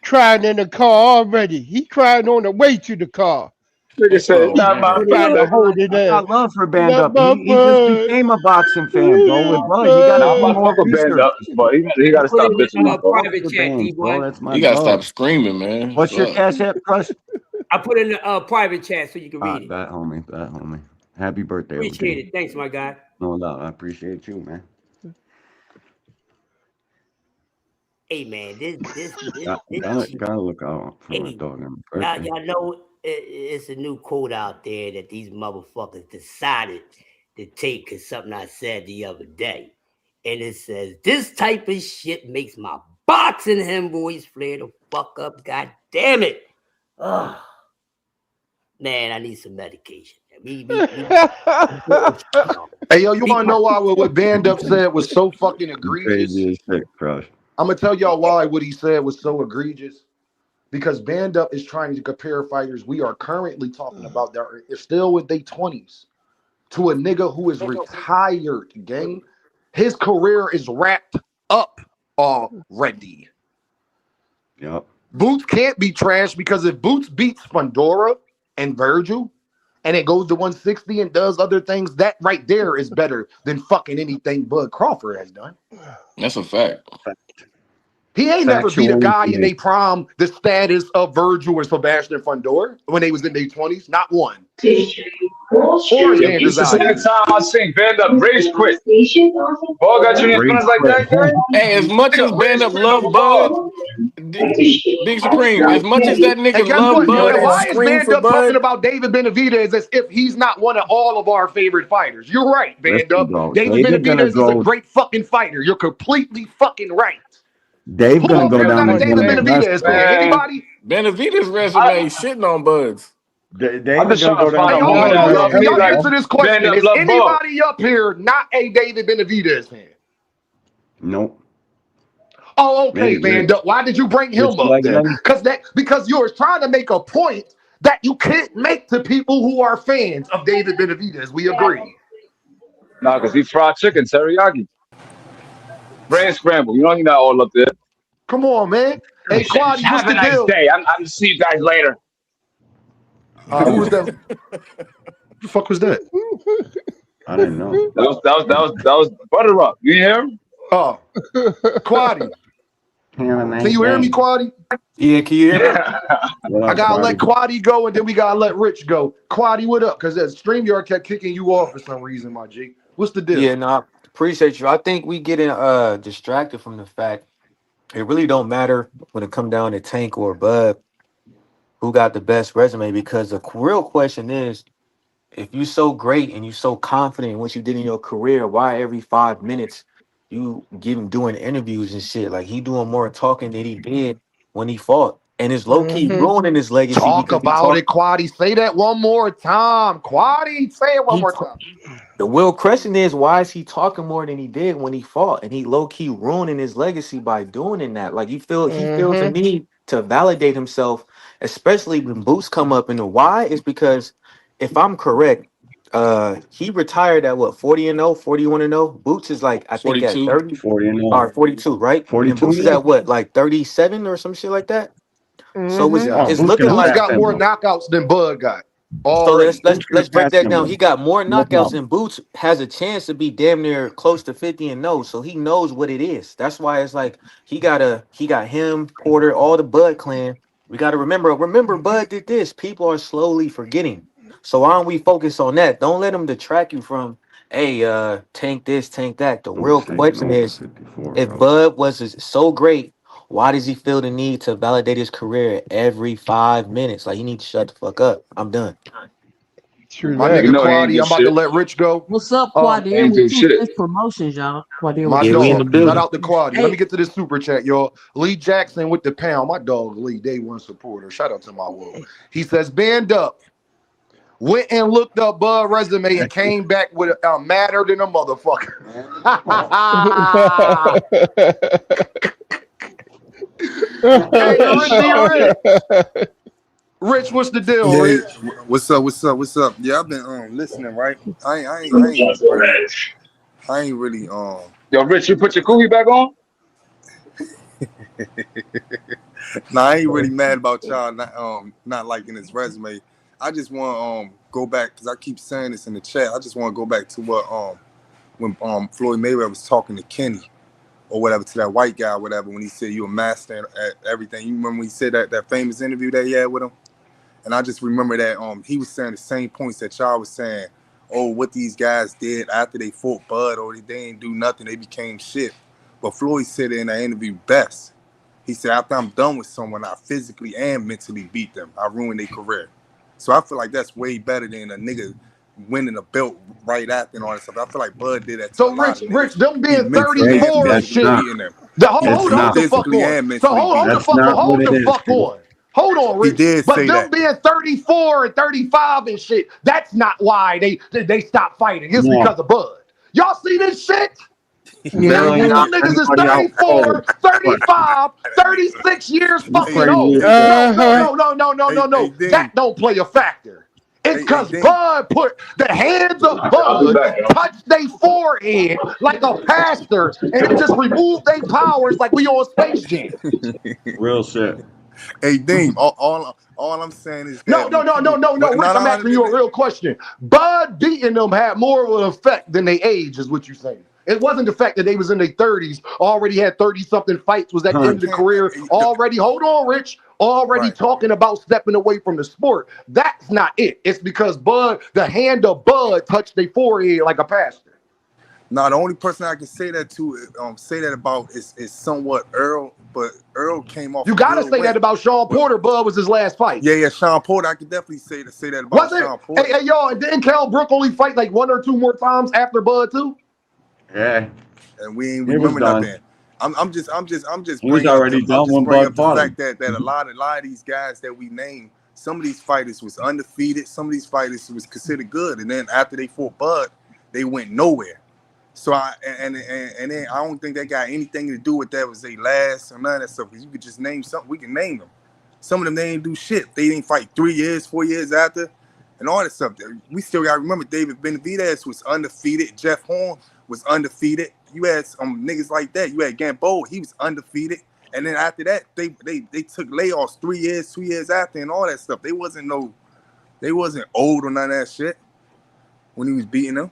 Crying in the car already. He cried on the way to the car. Nigga said, Oh not my man. Trying to brother. hold it I in. got love for Band Not Up. my He just bud. became a boxing fan, bro. With Bud, you got to Nah, do I more fuck with band research. up, but he I gotta put stop it bitching in me, a bro. private For chat, Bands, bro. D-Boy. That's my You gotta dog. stop screaming, man. What's your Fuck. cash app, Crush? I put it in a private chat so you can read it. Bet, homie. Bet, homie. Happy birthday, Appreciate OG. it. Thanks, my guy. No doubt. I appreciate you, man. Hey, man, this Gotta look out for my hey, dog on his birthday. y'all know it's a new quote out there that these motherfuckers decided to take because something I said the other day. And it says, this type of shit makes my boxing hemorrhoids flare the fuck up. God damn it. Oh, man, I need some medication. Hey, yo, you want to know why what Band Up said was so fucking You egregious? crazy as shit, Crush. I'm going to tell y'all why what he said was so egregious. Because Band Up is trying to compare fighters we are currently talking about that are still with their 20s to a nigga who is retired, gang. His career is wrapped up already. Yep. Boots can't be trash because if Boots beats Fundora and Virgil and it goes to 160 and does other things, that right there is better than fucking anything Bud Crawford has done. That's a fact. He ain't never beat a Factual guy in information. their prime the status of Virgil or Sebastian Fundora when they was in their 20s. Not one. Or Yo, Xander this is the second Zayas. time I seen band up rage quit. Ball got you in your Rage feelings like quit. that, gang? Hey, as much as Nigga, Band rage Up quit over love Bud, ball. Big Supreme, as much as that And nigga guess love what? Bud And and why is scream Van for Dup talking Bud, about David Benavidez as if he's not one of all of our favorite fighters? You're right, Van Listen, Dup. bro. David David gonna Benavidez is a go. great fucking fighter. You're completely fucking right. Dave Who gonna up go here is down not a as One one David of the day. best, Benavidez bro. fan? Man, Anybody? Benavidez resume I, is shitting on Buds. I'm David just gonna trying go to down find Hey, as out hold one women of on, the that real best quick. love Can me y'all like answer ever. this band question? up Is love ball. anybody up here not a David Benavidez fan? Nope. Oh, okay, Maybe Van Rich. Dup. Why did you bring Rich him up then? Legend. Because you were trying to make a point that you can't make to people who are fans of David Benavidez. We agree. Nah, cause he fried chicken, teriyaki. Brain scramble. You know you're not all up there. Come on, man. Hey, Quaddy, what's Have a the nice deal? day. I'm see you guys later. Who was that? Who the fuck was that? I didn't know. That was butter up. You hear him? Oh, Quaddy. Have a Can nice you hear day. me, Quaddy? Yeah, can you hear me? Yeah. What I up, gotta let Quaddy? Quaddy go, and then we gotta let Rich go. Quaddy, what up? Because that StreamYard kept kicking you off for some reason, my G. What's the deal? Yeah, no, I appreciate you. I think we getting distracted from the fact it really don't matter when it come down to Tank or Bud who got the best resume because the real question is if you so great and you so confident in what you did in your career, why every 5 minutes you give him doing interviews and shit? Like he doing more talking than he did when he fought. And it's low key Mm-hmm. ruining his legacy Talk because he about talk it, Quaddy. Say that one more time. Quaddy, say it one he more time. The real question is why is he talking more than he did when he fought, and he low key ruining his legacy by doing in that. Like he feels the Mm-hmm. need to validate himself, especially when Boots come up. And the why is because if I'm correct, he retired at what 40 and 0, 41 and 0. Boots is like I think at 42. 30 40 and or 0. 42, right? And 42, Boots is yeah. at what like 37 or some shit like that. So Mm-hmm. Oh, it's Yes. Boots looking gonna Boots like pass got him, more bro. knockouts than Bud got so let's already. let's Boots gonna let's break pass that him, down. bro. He got more No knockouts problem. and Boots has a chance to be damn near close to 50 and no. So he knows what it is. That's why it's like he got him, Porter, all the Bud clan. We gotta remember Bud did this. People are slowly forgetting. So why don't we focus on that? Don't let them detract you from hey tank this, tank that. The real Boots taking question over is 54, if bro. Bud was so great, why does he feel the need to validate his career every 5 minutes? Like he needs to shut the fuck up. I'm done. True My that. You nigga know he ain't Quaddy, do I'm about to shit. let Rich go. What's up, He Quadir ain't with do Two shit. Cents Promotions, y'all? Quadir My with Yeah, Two we in the Cents dog. Shout building. out to Promotions. Quaddy. Let Hey, me get to this super chat, y'all. Lee Jackson with the pound. My dog Lee, day one supporter. Shout out to my woo. He says, band up. went and looked up Bud resume and came back with madder than a motherfucker. Hey, Richie Rich. Rich, what's the deal, Yeah, Rich? what's up? What's up? What's up? Yeah, I've been listening, right? I ain't really Yo, Rich, you put your cookie back on? nah, I ain't really mad about y'all not liking his resume. I just want go back because I keep saying this in the chat. I just want to go back to what when Floyd Mayweather was talking to Kenny or whatever, to that white guy or whatever, when he said you a master at everything. You remember when he said that famous interview that he had with him? And I just remember that he was saying the same points that y'all was saying. Oh, what these guys did after they fought Bud, or they didn't do nothing, they became shit. But Floyd said it in that interview best. He said, after I'm done with someone, I physically and mentally beat them. I ruined their career. So I feel like that's way better than a nigga winning a belt right after and all that stuff. I feel like Bud did that to a So lot Rich, of niggas. them He being mentally Hey, and 34 and that's physically shit. not. beating them. It's Hold not. the fuck Physically on. and So mentally beating them. That's not what hold it the is, fuck dude. on. Hold on, He Rich. did But say them that. being 34 and 35 and shit, that's not why they stopped fighting. It's No, because of Bud. Y'all see this shit? barely Mm-hmm. knocked Them niggas is anybody out cold. 34, But 35, 36 years you Hey, fucking crazy old. as hey, shit. hey, hey, No. Dean. That don't play a factor. It's Hey, because Dean. Bud put the hands of I'll be Bud back, yo. touched their forehead like a pastor, and it just removed their powers like we on Space Jam. Real shit. Hey, Dean. All I'm saying is No, that when people, Rich, I'm asking you a real question. Bud beating them had more of an effect than they age, is what you're saying. It wasn't the fact that they was in their 30s, already had 30-something fights, was at the I Huh. end of the can't. career, already, hold on, Rich, already Right. talking about stepping away from the sport. That's not it. It's because Bud, the hand of Bud touched their forehead like a pastor. Now, the only person I can say that to, say that about is somewhat Earl, but Earl came off You a gotta good say way. that about Sean But Porter. Bud was his last fight. yeah, Sean Porter, I could definitely say that about Was it? Sean Porter. Hey, y'all, and didn't Cal Brook only fight like one or two more times after Bud too? Yeah, And we ain't he was remember done. nothing. I'm just He was bringing up already done when the Bud fought fact him. that a lot of these guys that we named, some of these fighters was undefeated, some of these fighters was considered good, and then after they fought Bud, they went nowhere. So and then I don't think that got anything to do with that was they last or none of that stuff. Because you could just name something, we can name them. Some of them they didn't do shit. They didn't fight 3 years, 4 years after, and all that stuff. We still got to remember David Benavidez was undefeated. Jeff Horn was undefeated. You had some niggas like that. You had Gamboa, he was undefeated. And then after that, they took layoffs 3 years, 2 years after, and all that stuff. They wasn't old or none of that shit when he was beating them.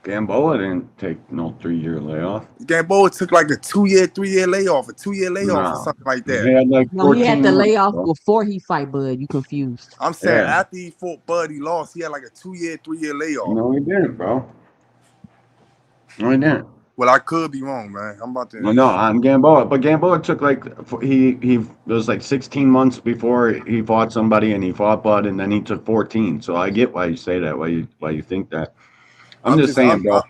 Gamboa didn't take no 3-year layoff. Gamboa took like a 2 year, 3 year layoff, a 2 year layoff or No, something like he that. had like No, he had 14 to months, lay off bro. before he fight Bud. You confused. I'm saying Yeah, after he fought Bud, he lost. He had like a 2 year, 3 year layoff. no, he didn't, bro. No, he didn't. Well, I could be wrong, man. I'm about to. Well, no, on Gamboa, but Gamboa took like he it was like 16 months before he fought somebody, and he fought Bud, and then he took 14. So I get why you say that, why you think that. I'm I'm just just. saying, bro. Yeah.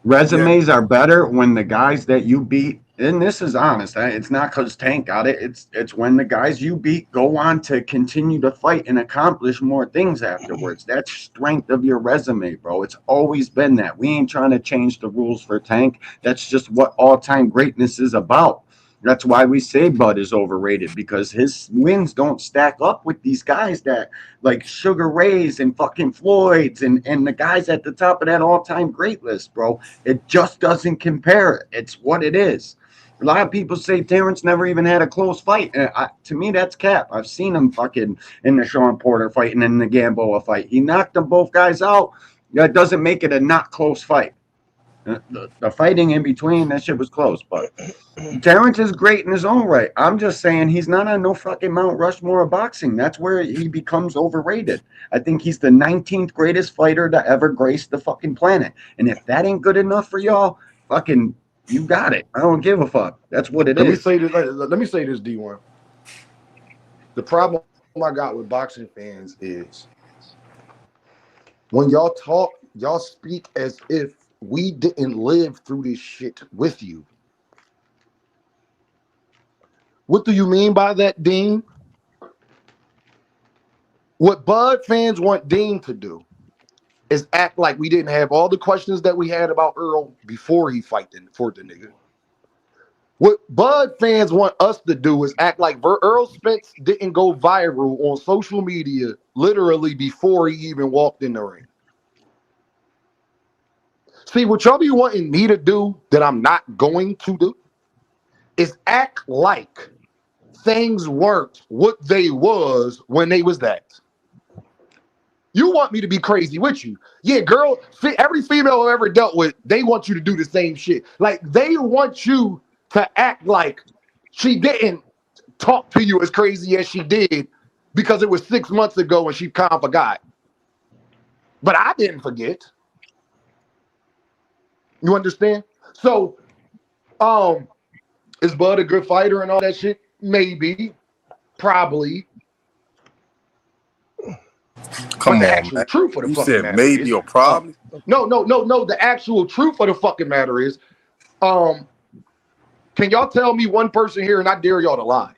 Resumes are better when the guys that you beat, and this is honest. It's not because Tank got it. It's when the guys you beat go on to continue to fight and accomplish more things afterwards. That's strength of your resume, bro. It's always been that. We ain't trying to change the rules for Tank. That's just what all-time greatness is about. That's why we say Bud is overrated, because his wins don't stack up with these guys that like Sugar Ray's and fucking Floyd's and the guys at the top of that all-time great list, bro. It just doesn't compare. It's what it is. A lot of people say Terence never even had a close fight. And to me, that's cap. I've seen him fucking in the Sean Porter fight and in the Gamboa fight. He knocked them both guys out. That doesn't make it a not close fight. The fighting in between, that shit was close. But Terrence is great in his own right. I'm just saying he's not on no fucking Mount Rushmore of boxing. That's where he becomes overrated. I think he's the 19th greatest fighter to ever grace the fucking planet. And if that ain't good enough for y'all, fucking, you got it. I don't give a fuck. That's what it Let me is. say this. Let me say this, D1. The problem I got with boxing fans is when y'all talk, y'all speak as if we didn't live through this shit with you. What do you mean by that, Dean? What Bud fans want Dean to do is act like we didn't have all the questions that we had about Earl before he fight for the nigga. What Bud fans want us to do is act like Earl Spence didn't go viral on social media literally before he even walked in the ring. See, what y'all be wanting me to do that I'm not going to do is act like things weren't what they was when they was that. You want me to be crazy with you. Yeah, girl, every female I've ever dealt with, they want you to do the same shit. Like, they want you to act like she didn't talk to you as crazy as she did because it was 6 months ago and she kind of forgot. But I didn't forget. You understand? So, is Bud a good fighter and all that shit? Maybe. Probably. Come But the on, actual man. truth of the You fucking said matter maybe is, or probably. no. The actual truth of the fucking matter is, can y'all tell me one person here, and I dare y'all to lie?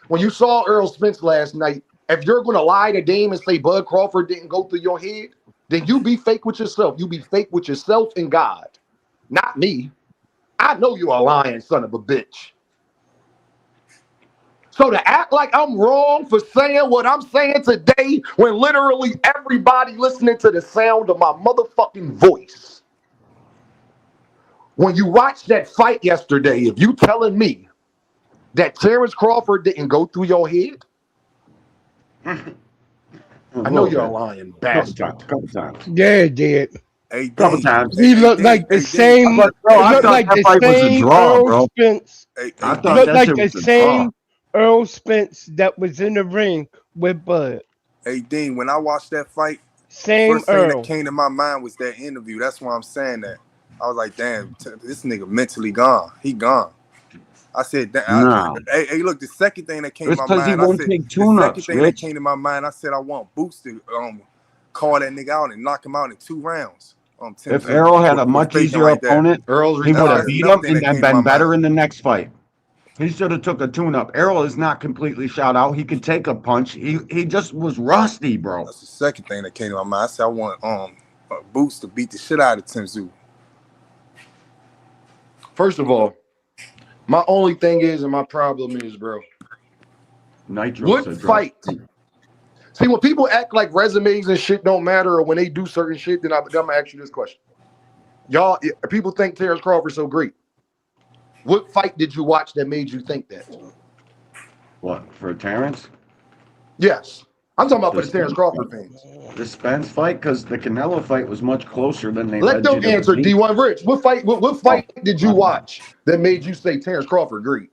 When you saw Earl Spence last night, if you're going to lie to Dame and say Bud Crawford didn't go through your head, then you be fake with yourself. You be fake with yourself and God, not me. I know you're a lying son of a bitch. So to act like I'm wrong for saying what I'm saying today when literally everybody listening to the sound of my motherfucking voice. When you watched that fight yesterday, if you telling me that Terence Crawford didn't go through your head, I know you're a lying bastard. Couple times. Yeah, it did. Hey, Couple Dean. times. He Hey, looked Dean. like the Hey, Dean. same. Bro, It I looked thought like that the fight was a same draw, Earl bro. Spence. Hey, I hey, It thought Dean. looked that like shit the was a draw. same Earl Spence that was in the ring with Bud. Hey, Dean. When I watched that fight, the Same first thing that Earl. came to my mind was that interview. That's why I'm saying that. I was like, damn, this nigga mentally gone. He gone. I said, No. hey, look, the second thing that came to It's my because he mind, I won't said, take the second tune-ups, thing that Rich. came to my mind, I said, I want Boots to call that nigga out and knock him out in 2 rounds. Tim If Zoo, Errol had a for much faking easier like that. opponent, Earl's he would have That's retired. beat another him thing and that then came to my been better mind. in the next fight. He should have took a tune-up. Errol is not completely shot out. He could take a punch. He just was rusty, bro. That's the second thing that came to my mind. I said, I want Boots to beat the shit out of Tim Zoo. First of all, my only thing is, and my problem is, bro, Nitro what said drop. fight? See, when people act like resumes and shit don't matter, or when they do certain shit, then I'm gonna ask you this question. Y'all, people think Terence Crawford so great. What fight did you watch that made you think that? What, for Terrence? Yes. I'm talking about for The the Terence Spence Crawford fight. fans. The Spence fight, because the Canelo fight was much closer than they Let led them you to answer, believe. D1 Rich. What Oh, fight did you my bad. watch that made you say Terence Crawford great?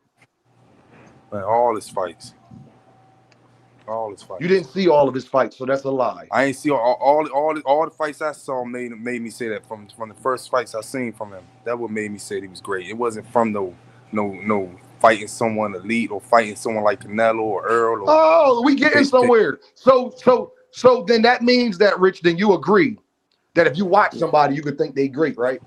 Man, all his fights. All his fights. You didn't see all of his fights, so that's a lie. I ain't see all the fights I saw made me say that from the first fights I seen from him. That what made me say he was great. It wasn't from no fighting someone elite or fighting someone like Canelo or Earl or Oh, we getting somewhere. So then that means that, Rich, then you agree that if you watch somebody, you could think they great, right?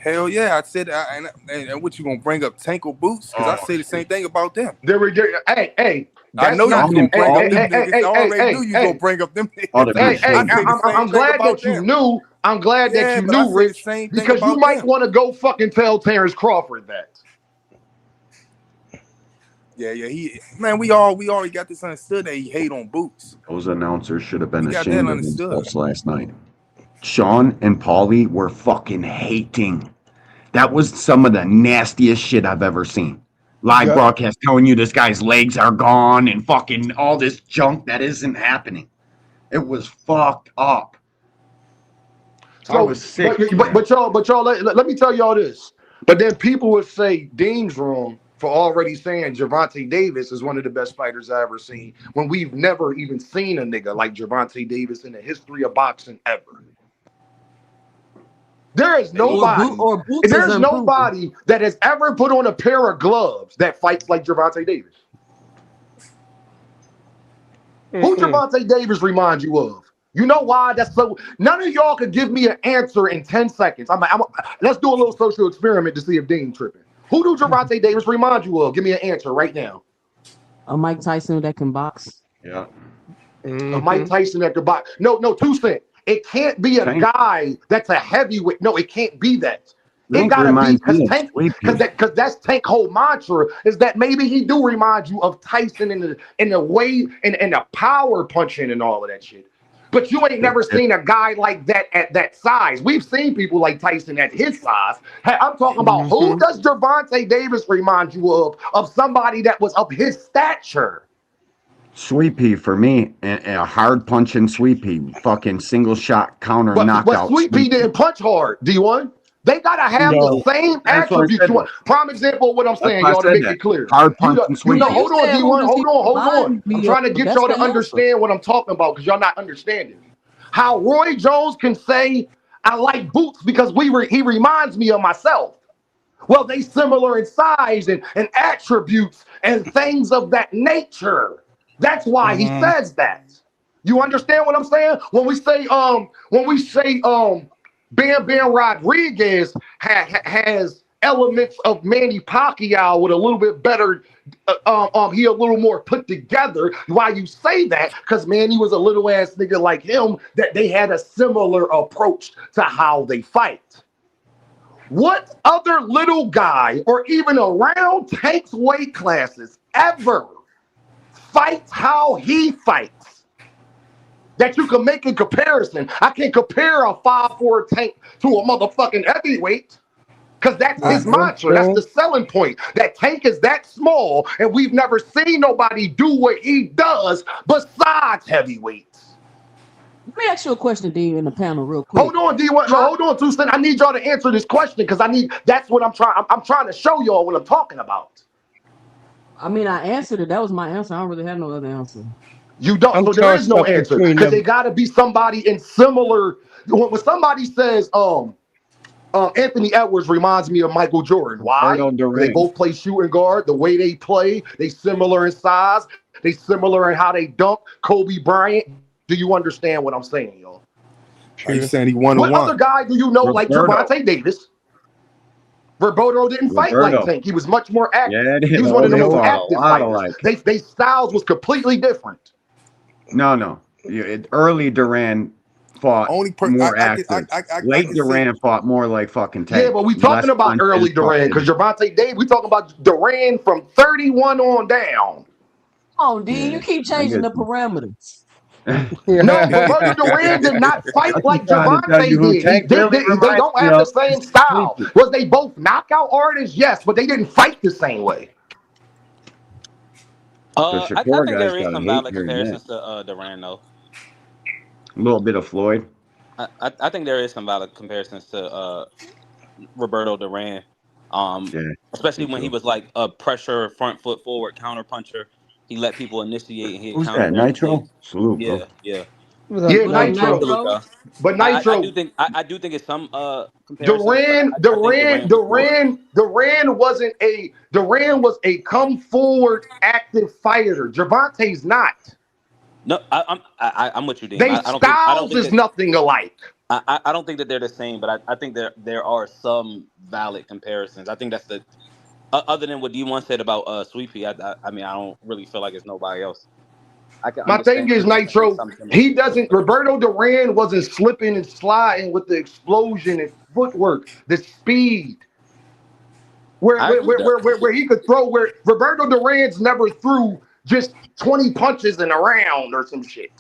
hell yeah. I said and what you gonna bring up Tank or Boots? Because I say the same thing about them. Hey, I that's know you not. was gonna bring up them Hey, niggas. I already knew you was gonna bring up them Oh, niggas. they're good I shit. say the same I'm thing glad about that you them. knew. I'm glad that Yeah, you but I knew, say the Rich, same thing because you about might them. want to go fucking tell Terence Crawford that. Yeah, man, we already got this understood that he hate on Boots. Those announcers should have been We got that ashamed of understood. themselves last night. Sean and Paulie were fucking hating. That was some of the nastiest shit I've ever seen. Live Yep. broadcast telling you this guy's legs are gone and fucking all this junk that isn't happening. It was fucked up. I So, was sick. but y'all, let me tell y'all this. But then people would say Dean's wrong for already saying Gervonta Davis is one of the best fighters I ever seen when we've never even seen a nigga like Gervonta Davis in the history of boxing ever. There is nobody. Boots is There's improving. nobody that has ever put on a pair of gloves that fights like Gervonta Davis. Who Gervonta Davis reminds you of? You know why? That's so. None of y'all could give me an answer in 10 seconds. Let's do a little social experiment to see if Dean tripping. Who do Gervonta Davis remind you of? Give me an answer right now. A Mike Tyson that can box. Yeah. Mike Tyson at the bottom. No, 2 Cent. It can't be a Tank. guy that's a heavyweight. No, it can't be that. It Tank gotta be reminds because me of Tank, Sleepy. because that's Tank whole mantra is that maybe he do remind you of Tyson in the way and the power punching and all of that shit. But you ain't never seen a guy like that at that size. We've seen people like Tyson at his size. Hey, I'm talking about who does Gervonta Davis remind you of somebody that was of his stature? Sweepy for me, and a hard punching Sweepy, fucking single shot counter But knockout Sweet Pea Sweepy. didn't punch hard, D1. They gotta have the No. same That's what I attributes. said. Though. Prime example of what I'm That's saying, why I y'all, to said make that. it clear. Hard punching Sweepy. Yeah, you Hold on, said who D1. does he Hold on. remind I'm me of? trying to get That's y'all the to answer. understand what I'm talking about because y'all not understanding. How Roy Jones can say, I like Boots because he reminds me of myself. Well, they similar in size and attributes and things of that nature. That's why he says that. You understand what I'm saying? When we say Bam Bam Rodriguez has elements of Manny Pacquiao with a little bit better he a little more put together. Why you say that? Because Manny was a little ass nigga like him that they had a similar approach to how they fight. What other little guy or even around Tank's weight classes ever fights how he fights? That you can make a comparison. I can compare a 5'4" Tank to a motherfucking heavyweight. Because that's his mantra. That's the selling point. That Tank is that small, and we've never seen nobody do what he does besides heavyweights. Let me ask you a question, D, in the panel, real quick. Hold on, D1. No, hold on, 2 Cent. I need y'all to answer this question because that's what I'm trying. I'm trying to show y'all what I'm talking about. I mean, I answered it. That was my answer. I don't really have no other answer. You don't. I'm So there is tossed no up answer between because them. they got to be somebody in similar. When somebody says, Anthony Edwards reminds me of Michael Jordan. Why? Roberto Because they Duran. both play shooting guard. The way they play, they similar in size. They similar in how they dunk. Kobe Bryant. Do you understand what I'm saying, y'all? Are you True. saying he 1 What and 1? other guy do you know like Roberto. Gervonta Davis? Roberto didn't fight like Roberto. Tank. He was much more active. Yeah, He was one of the they most fought a active lot fighters. alike. They styles was completely different. No. Early Duran fought Only more active. I Late can say Duran fought more like fucking Yeah, Tank. but we Less talking about punches, early Duran because fucking. Gervonta Davis. We talking about Duran from 31 on down. Oh, D, Yeah, you keep I changing get the you. parameters. No, Roberto Duran did not fight I keep like trying to tell you Gervonta who did. Tank really They reminds don't me have the of. same Is style. Sleepy. Was they both knockout artists? Yes, but they didn't fight the same way. The I Shakur think guys there is gotta some hate valid hearing that. comparisons to Duran though. A little bit of Floyd. I think there is some valid comparisons to Roberto Duran. Yeah, Especially me when he too. was like a pressure front foot forward counter puncher. He let people initiate and hit Who's that? counters in Nitro? place. Salute, bro. Yeah, yeah. What's up, Yeah, What up, Nitro. Nitro? Salute, Nitro? y'all. But I Nitro, do think I do think it's some comparisons, but I think Duran was a come forward active fighter. Gervonta's not. no. I'm with you, Deem. They I don't styles think is that nothing alike. I don't think that they're the same, but I think there are some valid comparisons. I think that's the other than what D1 said about Sweepy. I mean I don't really feel like it's nobody else. I can My thing understand is people saying Nitro. something similar. He doesn't. Roberto Duran wasn't slipping and sliding with the explosion and footwork, the speed. Where I where agree with where that. where, where, where he could throw. Where Roberto Duran's never threw just 20 punches in a round or some shit.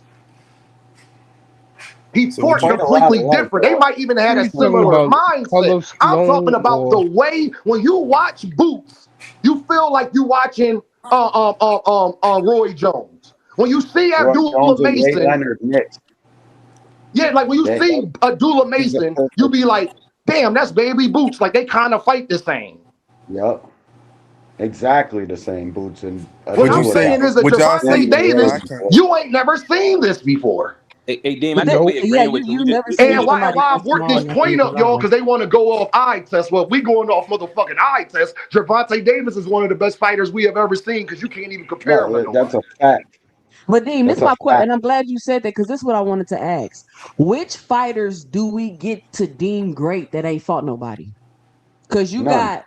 He so. Would fought you? completely different. They might even had Who a you talking similar about? mindset. Carlos I'm talking Colon about the or way when you watch Boots, you feel like you watching Roy Jones. When you see Roy Abdullah Jones and Ray Mason, Leonard mixed. yeah, like when you That see Abdullah is the Mason, you perfect. be like, damn, that's baby Boots. Like they kind of fight the same. Yep. Exactly the same boots and What Would you I'm Abdullah say? got saying is that Would y'all say? Gervonta extended Davis, I range can't. for you ain't never seen this before. Hey, Deem, I think But nope. we yeah, agreeing with you. you never And seen why somebody I that worked small this in that point weight up, y'all, class. because they want to go off eye test. Well, we going off motherfucking eye test. Gervonta Davis is one of the best fighters we have ever seen because you can't even compare him to no, that's nobody. a fact. But Dean, this That's is a my question, fact. and I'm glad you said that because this is what I wanted to ask. Which fighters do we get to deem great that ain't fought nobody? Because you None. got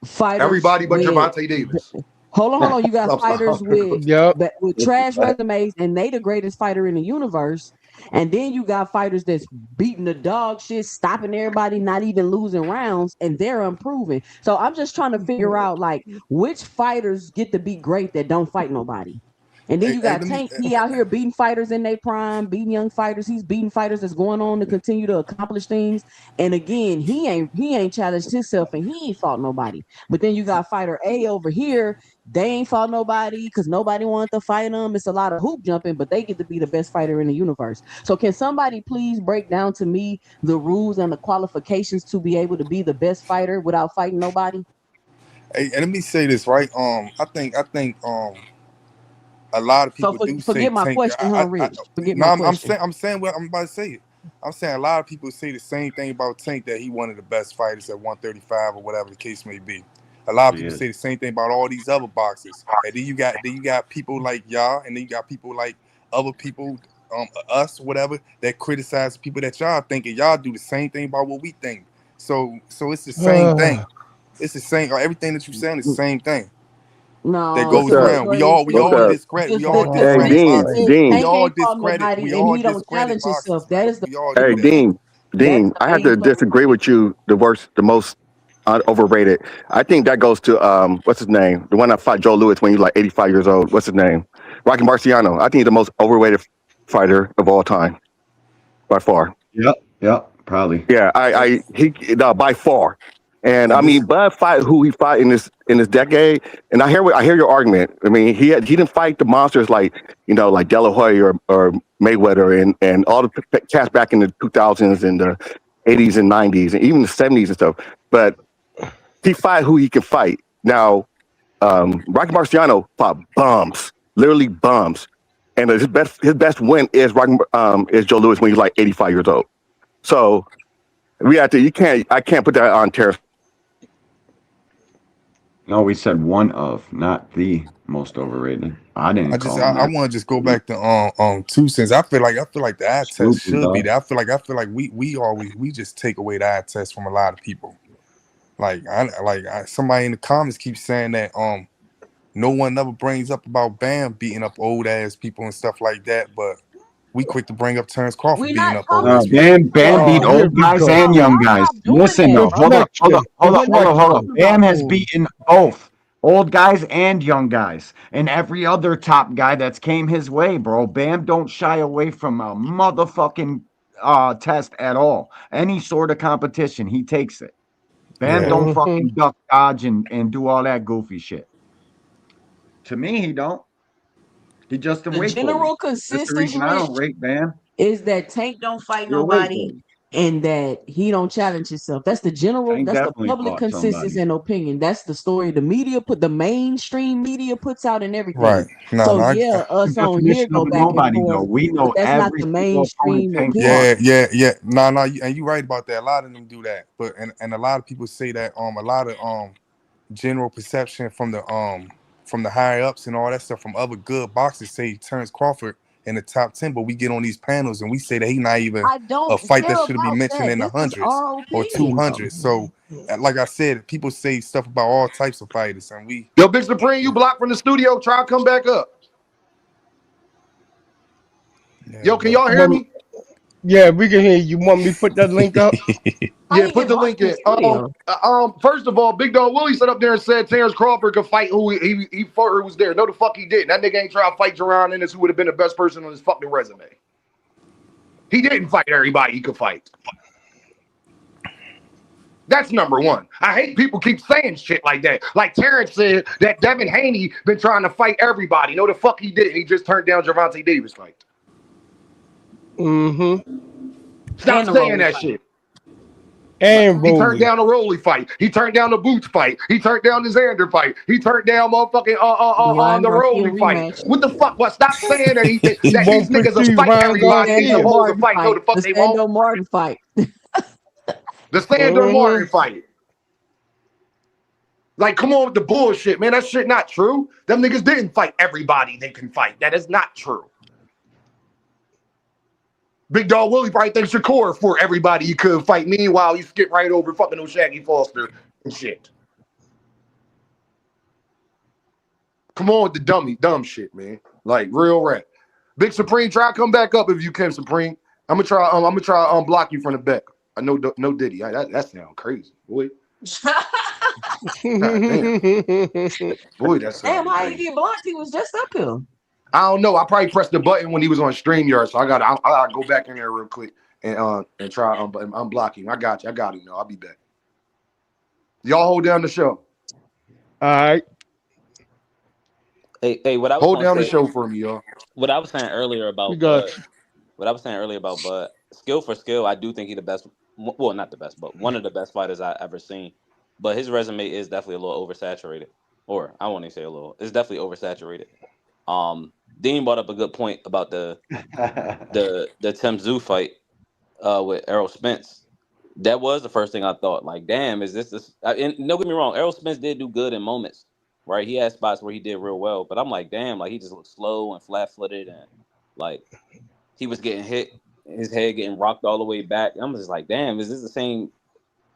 fighters Everybody but with Gervonta Davis. Hold on. You got fighters with Yep. with trash resumes, and they the greatest fighter in the universe. And then you got fighters that's beating the dog shit, stopping everybody, not even losing rounds, and they're improving. So I'm just trying to figure out like which fighters get to be great that don't fight nobody. And then Hey, you hey, got let me. Tank. He out here beating fighters in their prime, beating young fighters. He's beating fighters that's going on to continue to accomplish things. And again, he ain't challenged himself, and he ain't fought nobody. But then you got fighter A over here. They ain't fought nobody because nobody wanted to fight them. It's a lot of hoop jumping, but they get to be the best fighter in the universe. So can somebody please break down to me the rules and the qualifications to be able to be the best fighter without fighting nobody? Hey, and let me say this right. I think a lot of So people do say forget my Tank. question, huh, Rich? Forget No, my I'm question. saying, what I'm about to say it. I'm saying a lot of people say the same thing about Tank, that he one of the best fighters at 135 or whatever the case may be. A lot of He people is. say the same thing about all these other boxers. And then you got people like y'all, and then you got people like other people, us, whatever, that criticize people that y'all think, and y'all do the same thing about what we think. So it's the same thing. It's the same. Everything that you saying is the same thing that No, What's it's goes a up? around. We all we What's all difference. up? discredit. We The all Oh, Hey, discredit distinction Dean, is boxers. Dean. We Tank all ain't fought discredit. nobody We and all he don't discredit challenge himself. boxers, That man. is the We all Hey, do that. difference. That's Dean. the I have main to focus. disagree with you. The most overrated. I think that goes to what's his name? The one that fought Joe Louis when he was like 85 years old. What's his name? Rocky Marciano. I think he's the most overrated fighter of all time by far. Yep. Yep. Probably. Yeah, And, he no, by far. And I and mean, this, Bud fight who he fought in this decade, and I hear your argument. I mean, he didn't fight the monsters like like De La Hoya or Mayweather and all the cats back in the 2000s and the 80s and 90s and even the 70s and stuff. But he fight who he can fight. Now, Rocky Marciano fought bums, literally bums, and his best win is Joe Louis when he's like 85 years old. So we have to. You can't. I can't put that on Terrence. No, we said one of, not the most overrated. I didn't call him I that. want to just go back to 2 cents. I feel like the eye test Stupid, should be dog. there. I feel like we just take away the eye test from a lot of people. Somebody in the comments keeps saying that no one ever brings up about Bam beating up old ass people and stuff like that, but we quick to bring up Terence Crawford We're beating not up old talking ass No, people. Bam beat oh, here old we guys go. and young Y'all guys. stop doing Listen that. though, Deflection. We're not hold up. talking about Bam has those. beaten both old guys and young guys, and every other top guy that's came his way, bro. Bam don't shy away from a motherfucking test at all. Any sort of competition, he takes it. Bam Yeah. don't Hmm. fucking duck dodge and do all that goofy shit. To me, he don't. He just a The weight bully. general That's the consensus, reason I don't Rich, rate Bam. is that Tank don't fight You're a weight nobody bully. and that he don't challenge himself. Tank That's the definitely public fought consensus somebody. and opinion. That's the story the mainstream media puts out and everything. Right. No, So no. yeah, The us on here definition of go a back and nobody, forth, though. We but know that's not every the single opponent mainstream Tank fought. opinion. Yeah. No, and you right about that. A lot of them do that, but and a lot of people say that a lot of general perception from the higher ups and all that stuff from other good boxers say Terence Crawford in the top 10, but we get on these panels and we say that he not even I a don't fight that care should be about mentioned that. in the This is hundreds our or opinion, though. 200s. So, like I said, people say stuff about all types of fighters, and we Yo, Big Supreme, you blocked from the studio. Try to come back up. yeah, Yo, can but y'all hear Well, me? yeah, we can hear you. Want me to put that link up? How Yeah, you put get the blocked link from the in. studio? First of all, Big Dog Willie sat up there and said Terrence Crawford could fight who he fought who was there. No, the fuck he didn't. That nigga ain't trying to fight Jerron Ennis, who would have been the best person on his fucking resume. He didn't fight everybody he could fight. That's number one. I hate people keep saying shit like that. Like Terrence said that Devin Haney been trying to fight everybody. No, the fuck he didn't. He just turned down Gervonta Davis fight. Mm-hmm. Stop And the saying Rolly that fight. shit. And He turned Rolly. down the Rolly fight. He turned down the Boots fight. He turned down the Xander fight. He turned down motherfucking The Ryan the Garcia Rolly fight. rematch. What the fuck? What? Stop saying that He that these won't niggas will pursue fight Ryan The everybody and get a Sando Garcia. hold of the Martin fight. No, fight. the fuck The they won't. Sando Martin fight. The Sandor Mm-hmm. Martin fight. Like, come on with the bullshit, man. That shit not true. Them niggas didn't fight everybody they can fight. That is not true. Big Dog Willie probably thinks Shakur for everybody he could fight. Meanwhile, he skipped right over fucking Shaggy Foster and shit. Come on with the dumb shit, man. Like real rap. Big Supreme, try to come back up if you can, Supreme. I'm gonna try unblock you from the back. I know no Diddy. That sounds crazy, boy. God damn, boy, that Damn, sounded how you crazy. get blocked? He was just up here. I don't know. I probably pressed the button when he was on StreamYard, so I gotta go back in there real quick and try unblock him. I got you. I got him. No, I'll be back. Y'all hold down the show. All right. Hey, what I was Hold gonna down the say, show for me, y'all. what I was saying earlier We about Bud, got you. what I was saying earlier about Bud, skill for skill, I do think he the best. Well, not the best, but one of the best fighters I ever seen. But his resume is definitely a little oversaturated, or I won't even say a little. It's definitely oversaturated. Dean brought up a good point about the Tim Zoo fight with Errol Spence. That was the first thing I thought. Like, damn, is this? And don't get me wrong, Errol Spence did do good in moments, right? He had spots where he did real well, but I'm like, damn, like he just looked slow and flat footed, and like he was getting hit, his head getting rocked all the way back. I'm just like, damn, is this the same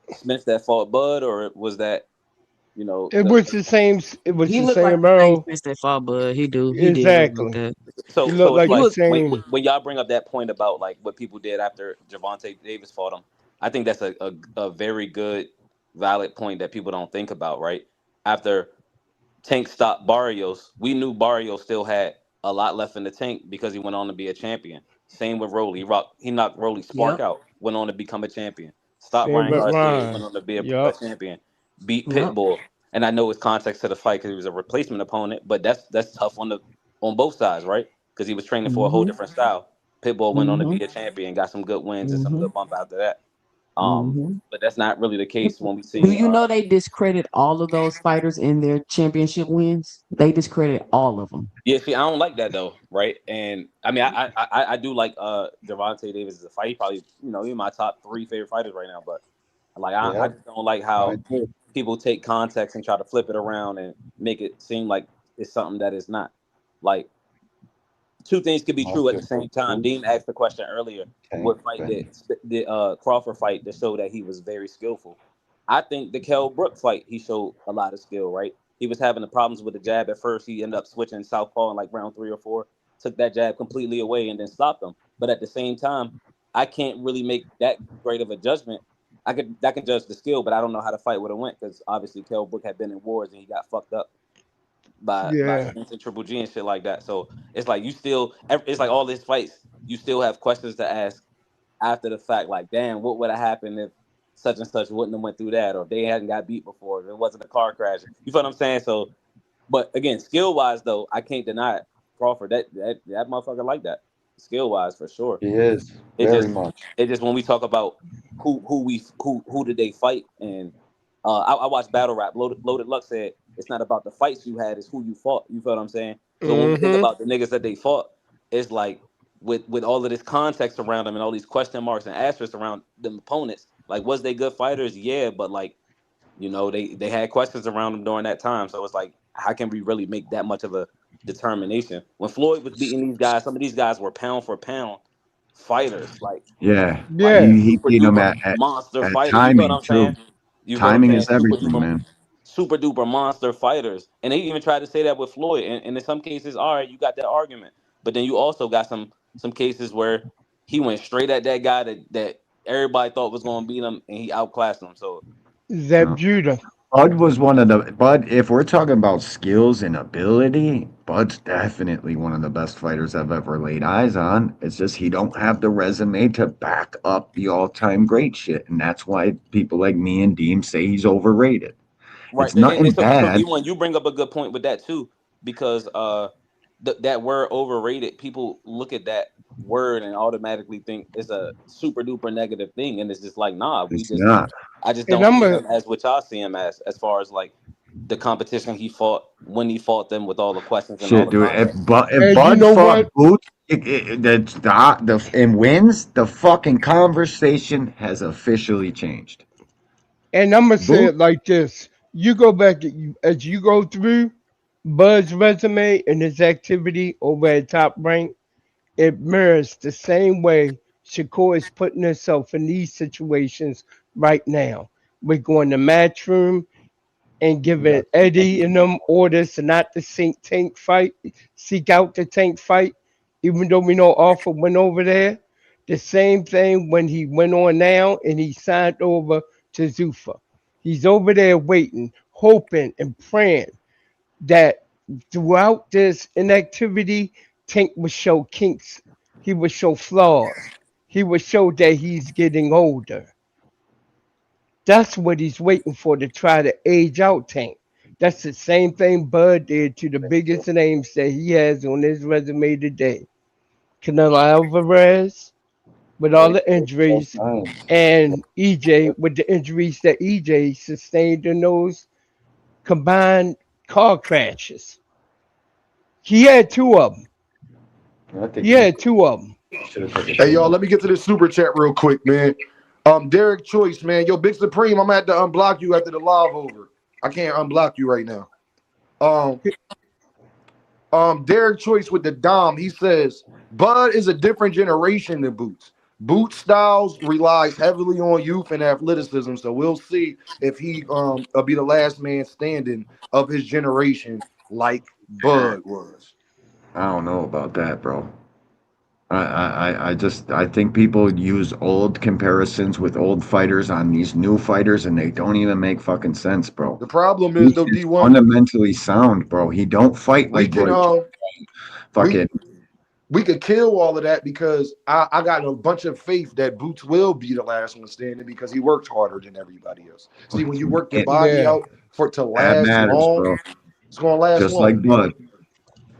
Spence that fought Bud, or was that It the was the same. It was He the looked like same the same Earl. Spence that fought Bud. He do. He did look like Exactly. that. He so looked it's like He the like was. same. when y'all bring up that point about like what people did after Javante Davis fought him, I think that's a very good valid point that people don't think about, right? After Tank stopped Barrios, we knew Barrios still had a lot left in the tank because he went on to be a champion. Same with Rolly. He knocked Rolly Spark Yep. out, went on to become a champion. Stopped Same Ryan with Garcia, went Ron. on to be a Yup. champion. Beat Yep. Pitbull. And I know it's context to the fight because he was a replacement opponent, but that's tough on both sides, right? Because he was training for a whole Mhm. different style. Pitbull went on to be Mhm. a champion, got some good wins and some Mhm. good bump after that. Mhm. But that's not really the case when we Do seen. you know they discredit all of those fighters in their championship wins? They discredit all of them. Yeah, see, I don't like that though, right? And I mean, I do like Javante Davis as a fight. He probably he's my top three favorite fighters right now. But like I Yep, just don't like how mine too. people take context and try to flip it around and make it seem like it's something that is not. Like two things could be That's true at the just same the time. truth. Dean asked the question earlier: Tank what fight been did Crawford fight that showed that he was very skillful? I think the Kell Brook fight he showed a lot of skill. Right, he was having the problems with the jab at first. He ended up switching southpaw in like round 3 or 4, took that jab completely away and then stopped him. But at the same time, I can't really make that great of a judgment. I can judge the skill, but I don't know how the fight would have went because obviously Kell Brook had been in wars and he got fucked up by Yeah. Spence and Triple G and shit like that. So it's like it's like all these fights, you still have questions to ask after the fact. Like, damn, what would have happened if such and such wouldn't have went through that, or if they hadn't got beat before, if it wasn't a car crash. You feel what I'm saying? So, but again, skill wise though, I can't deny it. Crawford, that motherfucker like that, skill wise for sure. he is It very just much. when we talk about who did they fight and I watched Battle Rap. Loaded Luck said it's not about the fights you had, it's who you fought. You feel what I'm saying? So when we think Mm-hmm. about the niggas that they fought, it's like with all of this context around them and all these question marks and asterisks around them opponents, like was they good fighters? Yeah, but like they had questions around them during that time. So it's like how can we really make that much of a determination? When Floyd was beating these guys, some of these guys were pound for pound fighters, Yeah, like Yeah. he super beat him duper at, monster at fighters. You feel what timing I'm saying? too. You feel what I'm Timing saying? is everything, man. Super duper monster fighters. And they even tried to say that with Floyd. And in some cases, all right, you got that argument. But then you also got some cases where he went straight at that guy that everybody thought was gonna beat him and he outclassed him. So Zeb Judah. Bud was one of the Bud. If we're talking about skills and ability, Bud's definitely one of the best fighters I've ever laid eyes on. It's just he don't have the resume to back up the all-time great shit, and that's why people like me and Deem say he's overrated. right. It's And nothing so bad. D1, you bring up a good point with that too, because that word overrated, people look at that word and automatically think it's a super duper negative thing, and it's just like, nah, It's not. I just And don't I'm see a him as what y'all see him as far as like the competition he fought, when he fought them, with all the questions and all Shit, the dude. context. If and you Bud know fought what? Boots, and wins, the fucking conversation has officially changed. And I'm gonna say Boot, it like this: you go back as you go through Bud's resume and his activity over at Top Rank. It mirrors the same way Shakur is putting herself in these situations right now. We're going to matchroom. and giving Eddie and them orders to not to seek out the Tank fight, even though we know Arthur went over there. The same thing when he went on now and he signed over to Zuffa. He's over there waiting, hoping and praying that throughout this inactivity, Tank would show kinks. He would show flaws. He would show that he's getting older. That's what he's waiting for to try to age out Tank. That's the same thing Bud did to the biggest names that he has on his resume today. Canelo Alvarez with all the injuries, and EJ with the injuries that EJ sustained in those combined car crashes. He had two of them. I think He had two of them. should have took it. Hey, y'all, let me get to this super chat real quick, man. Derek Choice, man. Yo, Big Supreme, I'm gonna have to unblock you after the live over. I can't unblock you right now. Derek Choice with the Dom, he says, Bud is a different generation than Boots. Boot Styles relies heavily on youth and athleticism, so we'll see if he will be the last man standing of his generation like Bud was. I don't know about that, bro. I think people use old comparisons with old fighters on these new fighters, and they don't even make fucking sense, bro. The problem is, though, He's D1, fundamentally sound, bro. He don't fight we like can Roy. Fucking we could kill all of that because I got a bunch of faith that Boots will be the last one standing because he worked harder than everybody else. See, when you work your body Yeah. out for it to that last matters, long, bro. it's gonna last Just long. like Bud.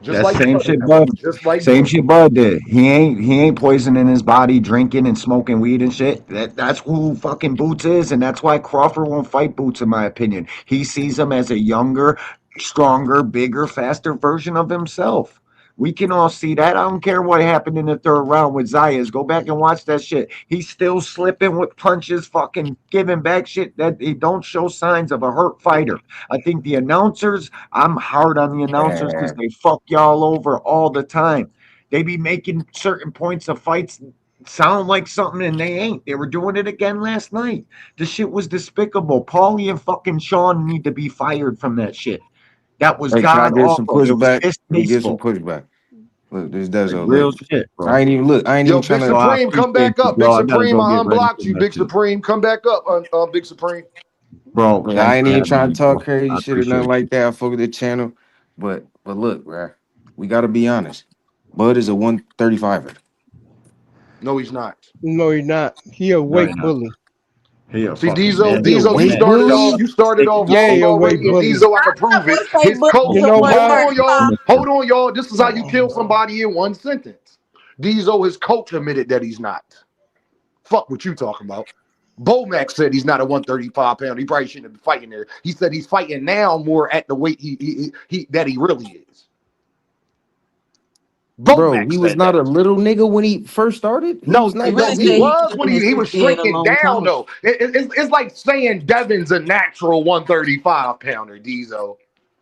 Just That like same Bud. shit Bud. Just like Same Bud. shit Bud did. He ain't poisoning his body, drinking and smoking weed and shit. That's who fucking Boots is, and that's why Crawford won't fight Boots, in my opinion. He sees him as a younger, stronger, bigger, faster version of himself. We can all see that. I don't care what happened in the third round with Zayas. Go back and watch that shit. He's still slipping with punches, fucking giving back shit that he don't show signs of a hurt fighter. I think the announcers, I'm hard on the announcers because Yeah. they fuck y'all over all the time. They be making certain points of fights sound like something and they ain't. They were doing it again last night. The shit was despicable. Paulie and fucking Sean need to be fired from that shit. That was Hey, can I god get some awful. It was pushback? Let me get some distasteful. pushback. Look, this Like Dezo. real Look, shit, I bro. ain't even look. I ain't Yo, even Big trying to. So I Supreme, come appreciate back you, up. bro. Big I gotta Supreme, go I get ready unblocked for you. that Big shit. Supreme, come back up, Big Supreme. Bro, Look, I thanks ain't for even having trying me, to talk bro. crazy I shit or nothing appreciate like that. I fuck with the channel, but look, bruh, we gotta be honest. Bud is a 135er. No, he's not. No, he's not. He a you. No, weight you're not. bully. He a See, fucking Diesel, man. He a Diesel, weight bully. you started off Yeah, wrong he a weight already, and bully. Diesel, I can prove it. would say His Bud coach, is You a know hold why? on, y'all, 135. hold on, y'all. This is how you kill somebody in one sentence. Diesel, his coach admitted that he's not. Fuck what you talking about. Bomac said he's not a 135 pounder. He probably shouldn't be fighting there. He said he's fighting now more at the weight he that he really is. Bro, Bomac he was said not that. a little nigga when he first started. He was No, He not really that no, he said he big. was was when in the he was 68 a shrinking long down time ago. though. It's like saying Devin's a natural 135 pounder, Diesel.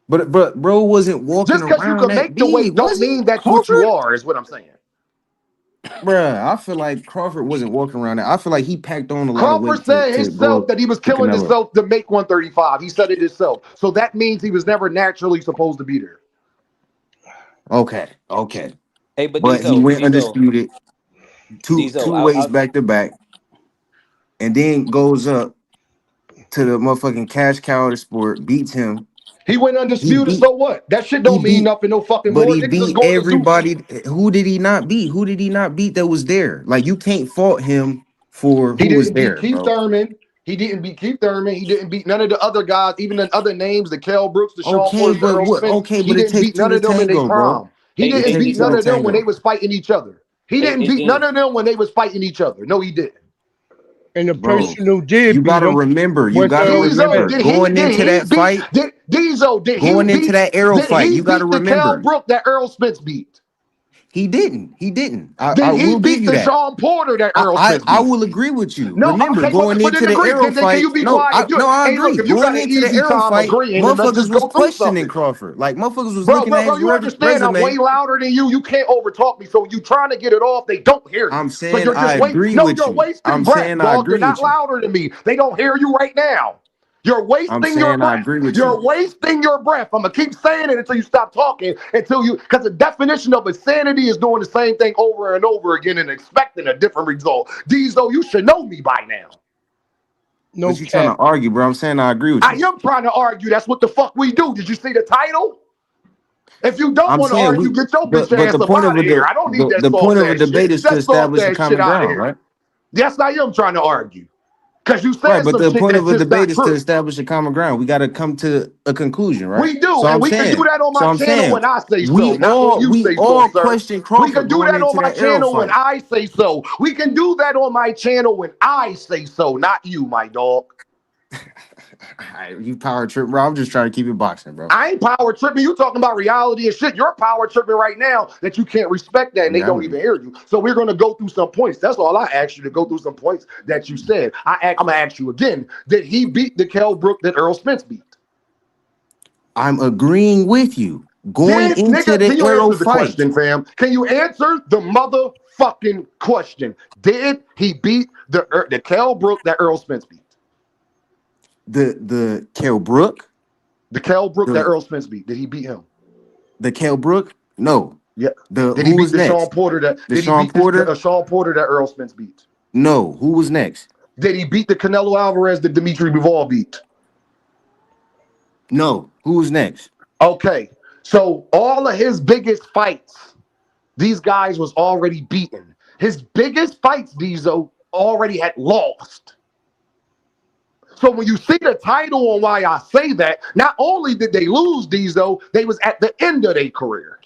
But bro wasn't walking Just because you around can that make the weight big, don't was he? mean that's what you Crawford? are, is what I'm saying. Bruh, I feel like Crawford wasn't walking around that. I feel like he packed on a lot of Crawford weight said to go himself up that he was to killing Canelo. himself to make 135. He said it himself. So that means he was never naturally supposed to be there. Okay. Hey, but But he Diesel, went Diesel, undisputed two Diesel, ways back to back, and then goes up to the motherfucking cash cow of the sport, beats him. He went He undisputed, beat so what? That shit he don't mean beat, nothing no fucking but more. he Niggas is beat going to Zuffa. everybody. Who did he not beat? Who did he not beat that was there? Like you can't fault him for He who was didn't beat there, Keith bro. Thurman. He didn't beat Keith Thurman. He didn't beat none of the other guys, even the other names, the Kell Brooks, the Sean Okay, Porter, the but Earl what? Spence. Okay, He but it didn't takes beat two none to of them in their tango, bro. prime. He hey, It didn't hey, takes beat two none to Diesel, of them when they tango. was fighting each other. He hey, didn't hey, beat none Diz, of them when they was fighting each other. No, he didn't. And the Bro, person who you did beat gotta him remember, was Diesel, Spence. going into that fight, Did he going into beat that arrow did fight, he you gotta beat the Kell remember. Brook that Earl Spence beat? He didn't. He didn't. I Did he will give beat you the that. Sean Porter that I, Earl I Spence I beat? will agree with you. No, Remember, okay, going but then into the agree. arrow Then can you fight. be No, quiet? I If you no, I hey, look, agree. if you got Going an into the easy arrow time fight, agreeing, then let's motherfuckers just was go through questioning something. Crawford. Like motherfuckers was Bro, looking bro, at bro, his you understand I'm way resume. louder than you. You can't overtalk me. So you trying to get it off, they don't hear you. I'm So saying you're I just wait. agree No, with you're you. wasting I'm breath, saying I dog. You're agree not with you. louder than me. They don't hear you right now. You're I'm wasting your saying I breath. agree with You're you. wasting your breath. I'm gonna keep saying it until you stop talking. Because the definition of insanity is doing the same thing over and over again and expecting a different result. Diesel, you should know me by now. No But you trying to cap. argue, bro. I'm saying I agree with I you. am trying to argue. That's what the fuck we do. Did you see the title? If you don't I'm want to saying argue, we, get your bitch but ass the up point of out of here. the I don't need that the soft point of a ass shit. debate is to That soft establish a ass shit common out of ground, here. right? Yes, I am trying to argue. Because you Right, said but some the shit point that's of a just debate not is to true. establish a common ground. We got to come to a conclusion, right? We do, So and I'm we can do saying, that on so my I'm channel saying, when I say so, we not when all you we say so, all sir. question We Crawford can do going that on into my that arrow channel when fight. I say so. We can do that on my channel when I say so, not you, my dog. You power trip, bro. I'm just trying to keep it boxing, bro. I ain't power tripping. You talking about reality and shit. You're power tripping right now that you can't respect that and they Yeah, don't even hear you. So we're gonna go through some points. That's all I asked you to go through some points that you said. I'm gonna ask you again. Did he beat the Kell Brook that Earl Spence beat? I'm agreeing with you. Going Did into nigga? Can the you arrow answer the fight, question, fam? Can you answer the motherfucking question? Did he beat the Kell Brook that Earl Spence beat? the Kell Brook, The Kell Brook that the Earl Spence beat. Did he beat him? Kell Brook, no. Yeah. The Did he who beat was the Sean next? Porter that? The Did he Sean beat this Porter, Sean Porter that Earl Spence beat? no. Who was next? Did he beat the Canelo Alvarez that Dimitri Bivol beat? No. Who was next? Okay. So all of his biggest fights, these guys was already beaten. His biggest fights, Diesel, already had lost. So when you see the title on why I say that, not only did they lose Diesel, they was at the end of their career.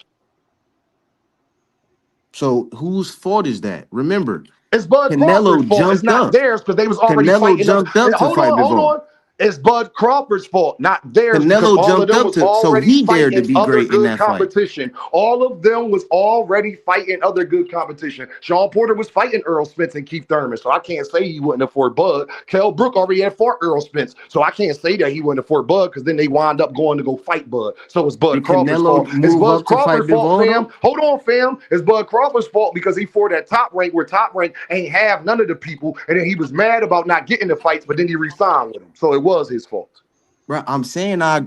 So whose fault is that? Remember, It's Bud Crawford's Canelo fault. It's jumped not up. theirs because they was already Canelo fighting other. jumped up to Hold fight on, hold Bivol. on. It's Bud Crawford's fault, not theirs, because Canelo all of jumped them up was to, so already he dared to fighting be other great in good that fight. competition. All of them was already fighting other good competition. Sean Porter was fighting Earl Spence and Keith Thurman, so I can't say he wouldn't have fought Bud. Kell Brook already had fought Earl Spence, so I can't say that he wouldn't have fought Bud because then they wind up going to go fight Bud. So it's Bud Did Crawford's Canelo fault. It's move Bud up to fight Crawford's fault, Bivol fam. though? Hold on, fam. It's Bud Crawford's fault because he fought at Top Rank where Top Rank ain't have none of the people, and then he was mad about not getting the fights, but then he re-signed with them. So it was his fault. Bro, I'm saying I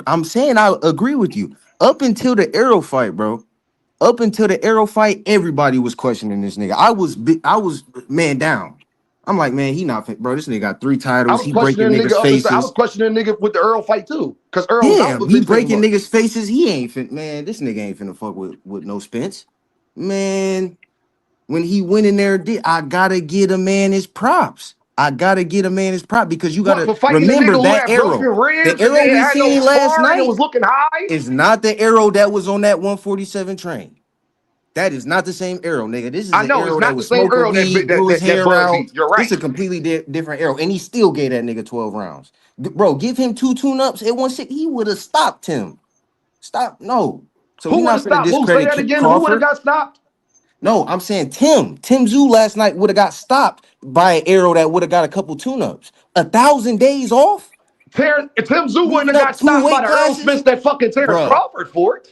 agree with you. Up until the arrow fight, bro. Up until the arrow fight, everybody was questioning this nigga. I was man down. I'm like, man, he not fit, bro. This nigga got 3 I titles. was He breaking questioning niggas' nigga up until I was faces. questioning nigga with the Earl fight too, because Earl was out Yeah, for he 6 breaking months. niggas' faces. He ain't fit, man. This nigga ain't finna fuck with no Spence. Man, when he went in there, I gotta get a man his props. I gotta get a man his prop because you What, gotta for fighting a nigga remember who that had broken arrow. The ribs and arrow then we had no seen last sparring and night was looking high? is not the arrow that was on that 147 train. That is not the same arrow, nigga. This is I an know it's arrow that not the was same smoking Earl that weed, that grew his that, that hair Bud out. beat. You're This right. is a completely different arrow, and he still gave that nigga 12 rounds. Bro, give him 2 tune-ups at 160. He would have stopped him. Stop, no. So we Who would not have finna stopped? Who say discredit that again? Who would have Crawford. got stopped? No, I'm saying Tim Zoo last night would have got stopped by an arrow that would have got a couple tune-ups. 1,000 days off, Tim Zoo wouldn't moving have got up 2 stopped by weight the Earl Spence classes, that fucking Terence bruh. Crawford fought.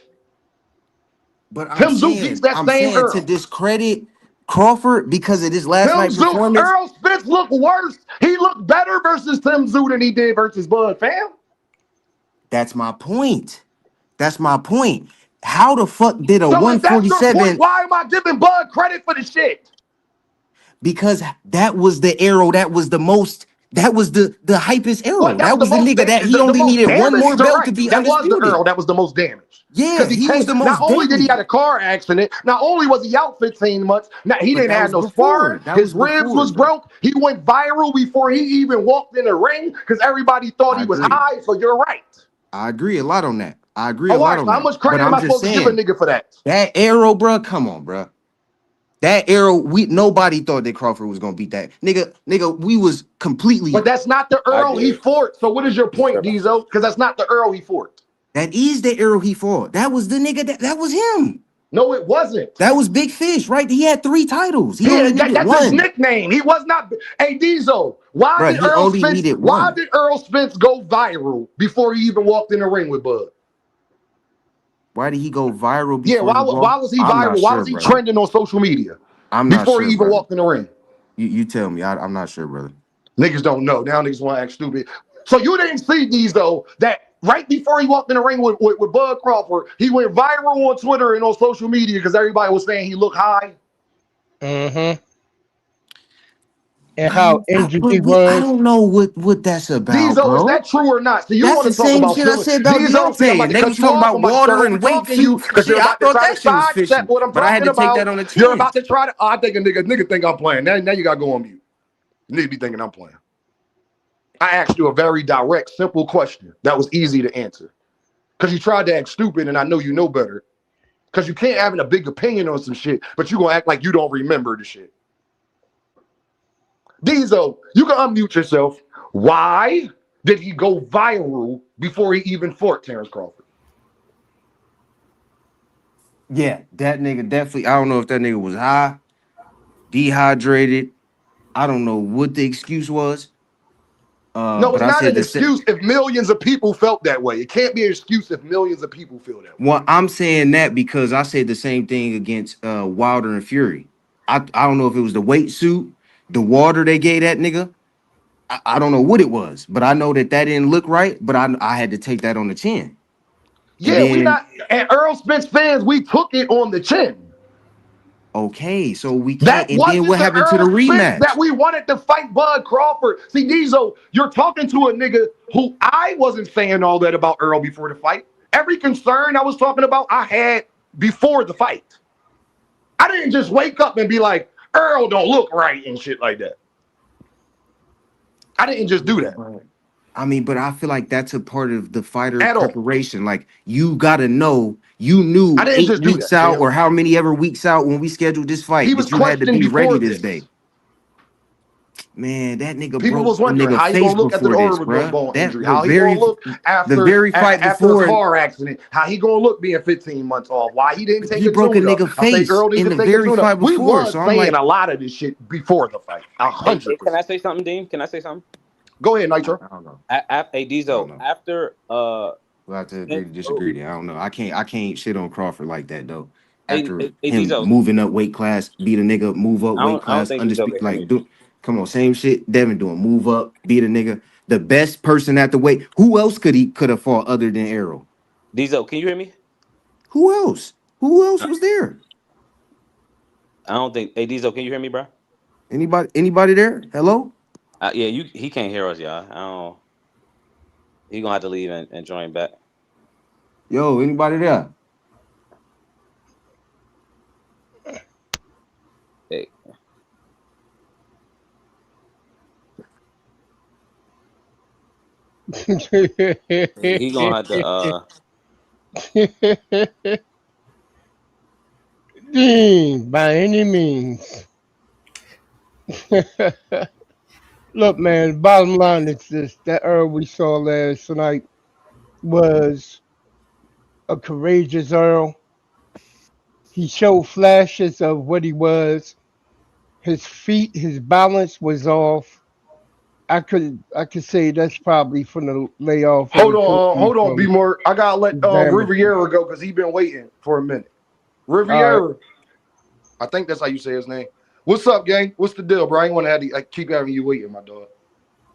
But Tim Zoo beats that I'm same saying to Earl. discredit Crawford because of this last Tim night Zoo, performance. Earl Spence looked worse. He looked better versus Tim Zoo than he did versus Bud, fam. That's my point. That's my point. How the fuck did a So if that's your point, 147? why am I giving Bud credit for the shit? Because that was the arrow. That was the most. That was the hypest What? arrow. That was That the was the most nigga that he the only most needed one damaged. more You're belt to right. be That was the undisputed. Earl. That was the most damaged. Yeah, Because he he was came. the Not most only did he had damaged. a car accident, not only was he out 15 months, now he But didn't that have was no sparring. before. That His was ribs before, was bro. broke. He went viral before he even walked in the ring because everybody thought I he was agree. high. So you're right. I agree a lot on that. I agree a Oh, all lot right. on So how that. much But credit am I'm I just supposed to give a saying nigga for that? that arrow, bro. Come on, bro. That arrow, nobody thought that Crawford was gonna beat that nigga. We was But completely. that's not the I Earl he did. fought. So what is your Just point, Diesel? Because that's not the Earl he fought. That is the arrow he fought. That was the nigga. That was him. No, it wasn't. That was Big Fish, right? He had 3 titles. He only He, needed that's his one, nickname. He was not. Hey, Diesel, why bro. did He Earl only Spence? needed Why one. did Earl Spence go viral before he even walked in the ring with Bud? Why did he go viral Yeah, before he walked? why was he I'm not viral? Why sure, was he brother. trending on social media I'm not before he sure, even brother. walked in the ring? You tell me. I'm not sure, brother. Niggas don't know. Now niggas want to act stupid. So you didn't see these though, that right before he walked in the ring with Bud Crawford, he went viral on Twitter and on social media because everybody was saying he looked high. Mm-hmm. And I how don't, I, injured but he I was. don't know what that's about, Diesel, is bro. that true or not? So you That's want the to talk same about shit I feelings. said about Diesel, see, I'm Deontay, about and to they cut was you talking off. about I'm about to start water over and weight talking to you suit because you're shit. I about to thought try to that shit was sidestep fishy, what I'm but I had talking to take about. that on the You're chin. about to try to, oh, I think a nigga think I'm playing. Now you got to go on mute. You need to be thinking I'm playing. I asked you a very direct, simple question that was easy to answer because you tried to act stupid and I know you know better because you can't have a big opinion on some shit, but you going to act like you don't remember the shit. Diesel, you can unmute yourself. Why did he go viral before he even fought Terence Crawford? Yeah, that nigga definitely. I don't know if that nigga was high, dehydrated. I don't know what the excuse was. No, But it's I not said an the same. excuse if millions of people felt that way. It can't be an excuse if millions of people feel that way. Well, I'm saying that because I said the same thing against Wilder and Fury. I don't know if it was the weight suit, the water they gave that nigga. I don't know what it was, but I know that didn't look right. But I had to take that on the chin, and Yeah, we then not, and Earl Spence fans, we took it on the chin. okay, so we can't. That And then wasn't what the happened to the Earl Spence that rematch? we wanted to fight Bud Crawford. See, Diesel, you're talking to a nigga who I wasn't saying all that about Earl before the fight. Every concern I was talking about, I had before the fight. I didn't just wake up and be like, Earl don't look right and shit like that. I didn't just do that I mean, but I feel like that's a part of the fighter at all. preparation. Like you gotta know, you I knew didn't eight just do weeks that, out Cam. or how many ever weeks out when we scheduled this He fight was that you had to questioned be ready before this day. this. Man, that nigga People broke was a wondering nigga how he gonna face look after the before this, orbital bruh. bone That injury, how he gonna look the after very fight after the before, car accident, how he gonna look being 15 months off, why he didn't take he a broke a tune up. nigga I think face Earl needs in to the take a very tune up. fight We before. was So I'm saying like, a lot of this shit before the fight, Hey, can 100%. I say something, Dean? Can I say something? Go ahead, Nitro. I don't know. Hey, I don't Diesel, know. after We'll have to agree Spence to broke. disagree there. I don't know. I can't shit on Crawford like that though. After Hey, him Diesel, moving up weight class, beat a nigga, move up weight I don't class, think Diesel can undisputed. hear me. Like, come on, same shit. Devin doing move up, beat a nigga. The best person at the weight. Who else could have fought other than Arrow? Diesel, can you hear me? Who else? Who else I was there? I don't think. Hey, Diesel, can you hear me, bro? Anybody there? Hello? Yeah, he can't hear us, y'all. I don't. He gonna have to leave and join back. Yo, anybody there? Hey, he gonna have to. Dean, by any means. Look, man, bottom line is this: that Earl we saw last night was a courageous Earl. He showed flashes of what he was. His feet, his balance was off. I could say that's probably from the layoff of the cookies Hold on, be from more. I gotta let Jamison. Riviera go because he been waiting for a minute. All right. Riviera, I think that's how you say his name. What's up, gang? What's the deal, bro? I ain't want to have I keep having you waiting, my dog.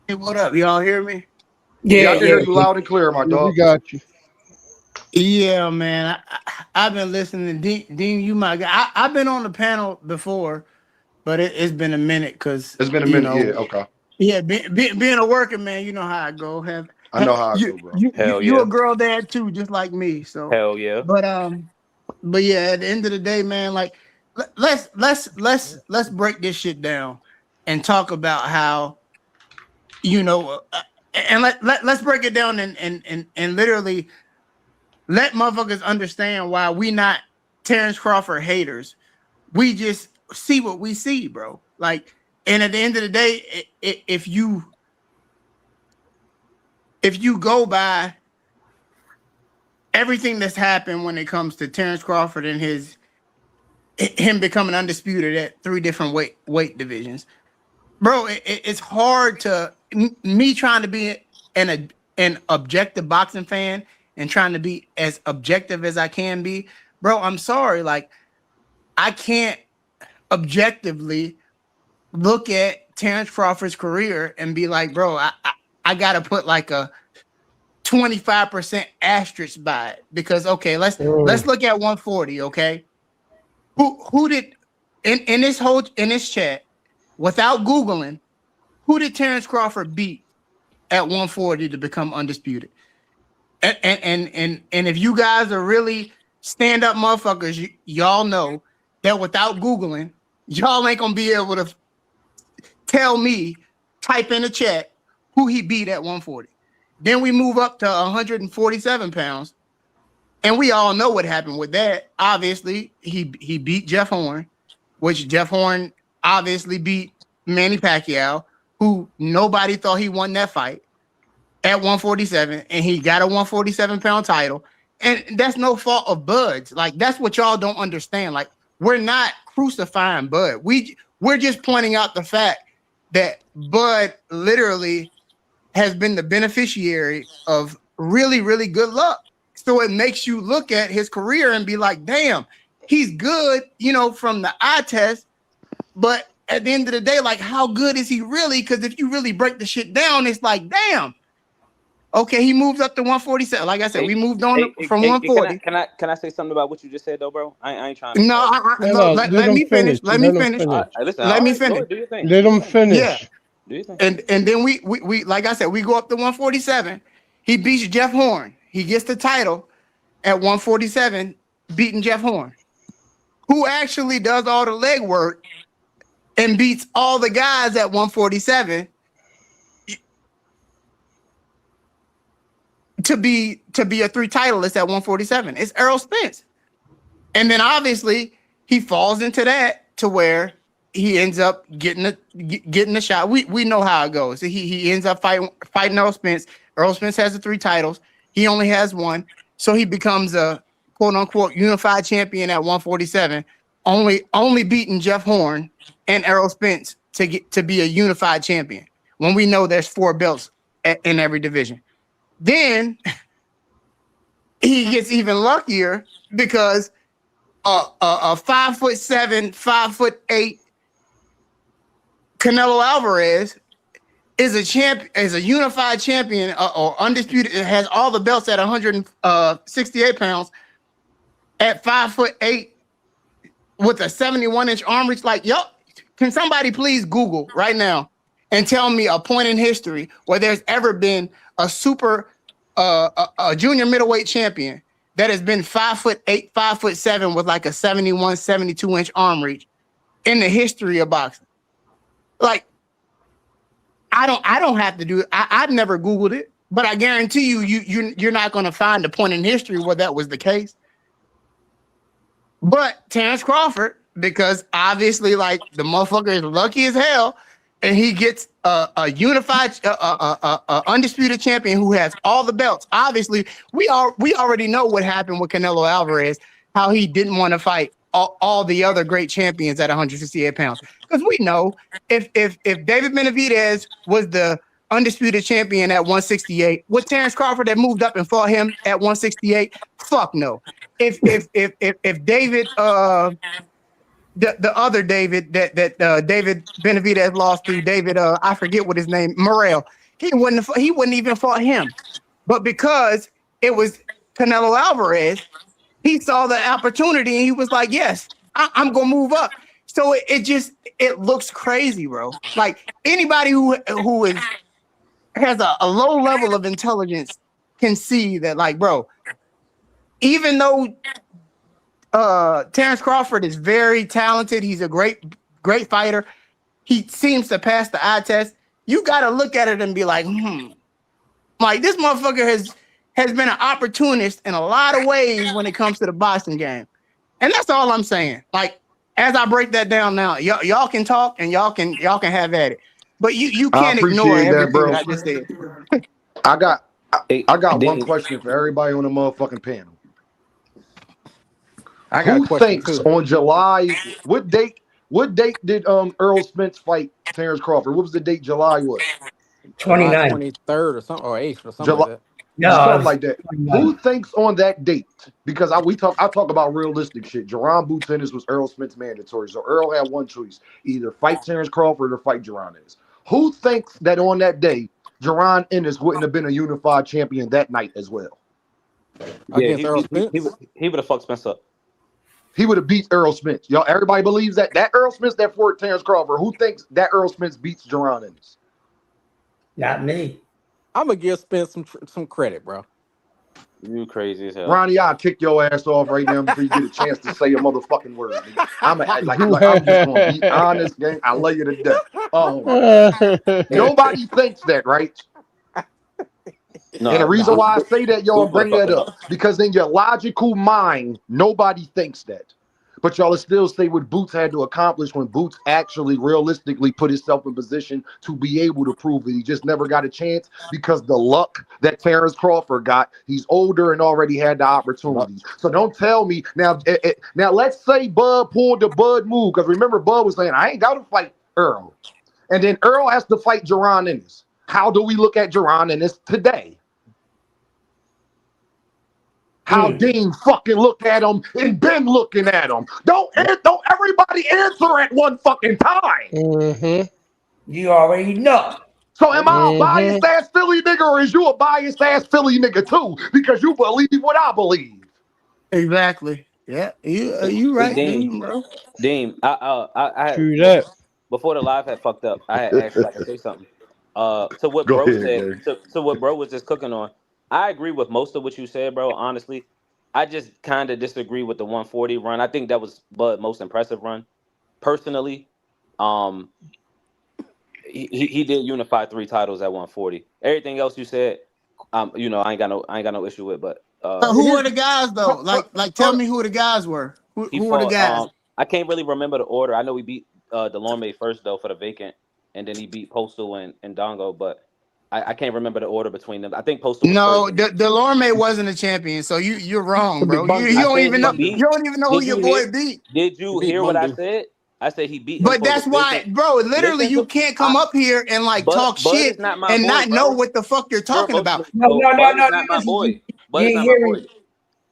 Hey, what up? Y'all hear me? Yeah, Yeah, I can hear yeah, you yeah. loud and clear, my Yeah, we dog. got you. Yeah, man. I've been listening. Dean, you my guy. I've been on the panel before, but it's been a minute because It's been a minute. Yeah, okay. yeah, being a working man, you know how I go. I know how I You go, bro. you you hell you yeah, a girl dad too, just like me. So, hell yeah. but but yeah, at the end of the day, man, like let's break this shit down and talk about how you know, and let's break it down and literally let motherfuckers understand why we not Terrence Crawford haters. We just see what we see, bro. Like, and at the end of the day, if you go by everything that's happened when it comes to Terrence Crawford and him becoming undisputed at three different weight divisions, bro, it's hard to me trying to be an objective boxing fan and trying to be as objective as I can be, bro. I'm sorry, like I can't objectively look at Terrence Crawford's career and be like, bro, I I gotta put like a 25% asterisk by it because okay, let's look at 140. Okay, who did in this chat without googling who did Terence Crawford beat at 140 to become undisputed? And if you guys are really stand up motherfuckers, y'all know that without googling, y'all ain't gonna be able to tell me, type in the chat who he beat at 140. Then we move up to 147 pounds, and we all know what happened with that. Obviously, he beat Jeff Horn, which Jeff Horn obviously beat Manny Pacquiao, who nobody thought he won that fight at 147, and he got a 147-pound title. And that's no fault of Bud's. Like, that's what y'all don't understand. Like, we're not crucifying Bud. We're just pointing out the fact that Bud literally has been the beneficiary of really, really good luck. So it makes you look at his career and be like, damn, he's good, from the eye test. But at the end of the day, like, how good is he really? Because if you really break the shit down, it's like, damn. Okay, he moved up to 147. Like I said, we moved on from 140. Can I say something about what you just said though, bro? I ain't trying to. No, let me finish. Let me finish. Listen, let me finish. Do your thing. Let him finish. Yeah. Do your thing. And then we like I said, we go up to 147. He beats Jeff Horn. He gets the title at 147, beating Jeff Horn, who actually does all the legwork and beats all the guys at 147 to be a 3 titleist at 147. It's Errol Spence. And then obviously he falls into that to where he ends up getting the shot. We know how it goes. He ends up fighting Errol Spence. Errol Spence has the 3 titles. He only has 1. So he becomes a quote unquote unified champion at 147, only beating Jeff Horn and Errol Spence to be a unified champion when we know there's 4 belts in every division. Then he gets even luckier because a 5'7", 5'8" Canelo Alvarez is a unified champion or undisputed. It has all the belts at 168 pounds at 5'8" with a 71-inch arm reach. Like, yo, can somebody please Google right now and tell me a point in history where there's ever been a a junior middleweight champion that has been 5'8", 5'7" with like a 71, 72-inch arm reach in the history of boxing? Like, I don't have to do it. I've never Googled it, but I guarantee you're not going to find a point in history where that was the case. But Terence Crawford, because obviously, like, the motherfucker is lucky as hell, and he gets a unified, undisputed champion who has all the belts. Obviously, we already know what happened with Canelo Alvarez, how he didn't want to fight all the other great champions at 168 pounds. Because we know if David Benavidez was the undisputed champion at 168, would Terence Crawford have moved up and fought him at 168? Fuck no. If David the other David that David Benavidez lost to, David I forget what his name, Morrell, he wouldn't even fought him. But because it was Canelo Alvarez, he saw the opportunity and he was like, yes, I'm gonna move up. So it looks crazy, bro. Like, anybody who has a low level of intelligence can see that, like, bro, even though Terence Crawford is very talented, he's a great fighter, he seems to pass the eye test. You got to look at it and be like, like, this motherfucker has been an opportunist in a lot of ways when it comes to the boxing game. And that's all I'm saying. Like, as I break that down now, y'all can talk and y'all can have at it. But you can't ignore everything that I just said. I got one question for everybody on the motherfucking panel. Who thinks on July, what date did Errol Spence fight Terence Crawford? What was the date July was? 29th. 23rd or something, or 8th or something like that. No, something like that. 29th. Who thinks on that date? Because I talk about realistic shit. Jerron Boots Ennis was Errol Spence mandatory. So Errol had one choice: either fight Terence Crawford or fight Jerron Ennis. Who thinks that on that day Jerron Ennis wouldn't have been a unified champion that night as well. Yeah, against Earl Spence. he would have fucked Spence up. He would have beat Earl Spence. Y'all, everybody believes that Earl Spence that fought Terence Crawford. Who thinks that Earl Spence beats Jerron Ennis? Not me. I'm gonna give Spence some credit, bro. You crazy as hell. Ronnie, I'll kick your ass off right now before you get a chance to say a motherfucking word. Nigga. I'm just gonna be honest, gang. I love you to death. Nobody thinks that, right? No, And the reason why I Boots say that, y'all, would have bring fucked that him up, up. because in your logical mind, nobody thinks that. But y'all still say what Boots had to accomplish when Boots actually realistically put himself in position to be able to prove it. He just never got a chance because the luck that Terence Crawford got, he's older and already had the opportunity. So don't tell me now. Now let's say Bud pulled the Bud move, because remember Bud was saying, I ain't got to fight Earl. And then Earl has to fight Jerron Ennis. How do we look at Jerron Ennis today? How Dean fucking look at him and been looking at him. Don't everybody answer at one fucking time. You already know. So am I a biased ass Philly nigga, or is you a biased ass Philly nigga too? Because you believe what I believe. Exactly. Yeah. You right, Dean, bro. Dean, I had True that. before the live had fucked up. I had asked if I could say something. To what Go bro ahead, said, Gary. to what bro was just cooking on. I agree with most of what you said, bro. Honestly, I just kind of disagree with the 140 run. I think that was Bud's most impressive run, personally. Um, he did unify 3 titles at 140. Everything else you said, I ain't got no issue with. But Who were the guys though? Like, tell me who the guys were. he Who were the fought. guys? I can't really remember the order. I know he beat Delorme first though for the vacant, and then he beat Postal and Dongo. But I can't remember the order between them. I think Postal was first. No, Delorme wasn't a champion, so you're wrong, bro. You I don't said even he know beat. who Did your you hear? boy beat. Did He you beat hear what I Mundu. said? I said he beat him But for the that's why, vacant. bro. Literally, Listen you to can't I, come up here and like talk Bud is shit not my and boy, not know bro. what the fuck you're You're talking about. emotional, No, bro. no, no, Bud no, is not my listen. boy. You Bud is ain't not my hearing. boy.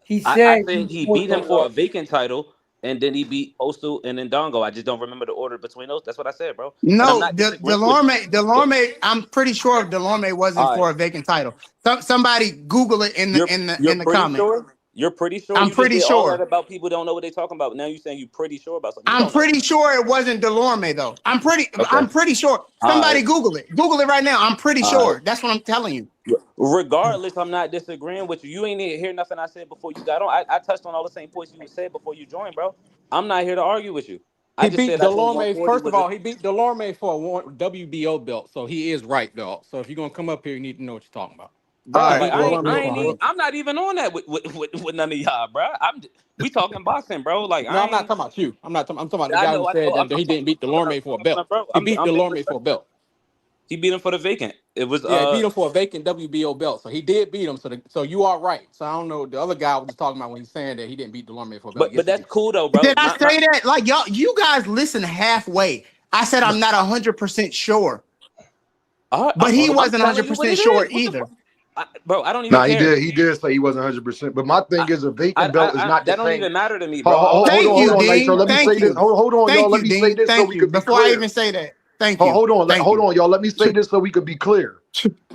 He I said said he he fought beat him for the a vacant title, and then he beat Postal and then Dongo. I just don't remember the order between those. That's what I said, bro. And I'm No, not disagreeing with you. Delorme. I'm pretty sure Delorme wasn't All right, for a vacant title. Somebody Google it in the you're pretty comment. sure. You're pretty sure. I'm You just pretty did all that sure. about people don't know what they're talking about. Now you're saying you're pretty sure about something. You I'm don't know. pretty sure it wasn't Delorme though. I'm Okay. pretty sure. All Somebody right. Google it. Google it right now. I'm pretty All right. sure. That's what I'm telling you. Regardless, I'm not disagreeing with you. You ain't even hear nothing I said before you got on. I touched on all the same points you said before you joined, bro. I'm not here to argue with you. I He just beat said I think Delorme. 140 First of was a all, he beat Delorme for a WBO belt, so he is right, though. So if you're gonna come up here, you need to know what you're talking about. All bro. He right. Like beat Delorme for 100. I'm not even on that with none of y'all, bro. We talking boxing, bro. Like No, I'm not talking about you. I'm not. I'm talking about the I guy who know, I said know. that he didn't beat Delorme for a belt. Bro. He beat I'm being Delorme for a respectful. belt. He beat him for the vacant. It was Yeah, he beat him for a vacant WBO belt. So he did beat him. So you are right. So I don't know. The other guy was just talking about when he's saying that he didn't beat Delorme for a belt. but Yes, he that's did. cool though, bro. Did I say that? Like you guys listen halfway. I said I'm not 100% sure, but he I'm wasn't telling you what 100% it sure is. What the either. fuck, bro? I don't even Nah, he care. did. He did say he wasn't 100%. But my thing is, a vacant belt is not the That don't same. even matter to me, bro. Thank Hold you, on, Nitro. Dean. Let me Thank say this. you. Hold on, y'all. Thank Let you, me say Dean. this so Thank we you. could be Before I clear. even say that, thank you. Hold on, Thank you. y'all. Let me say this so we could be clear.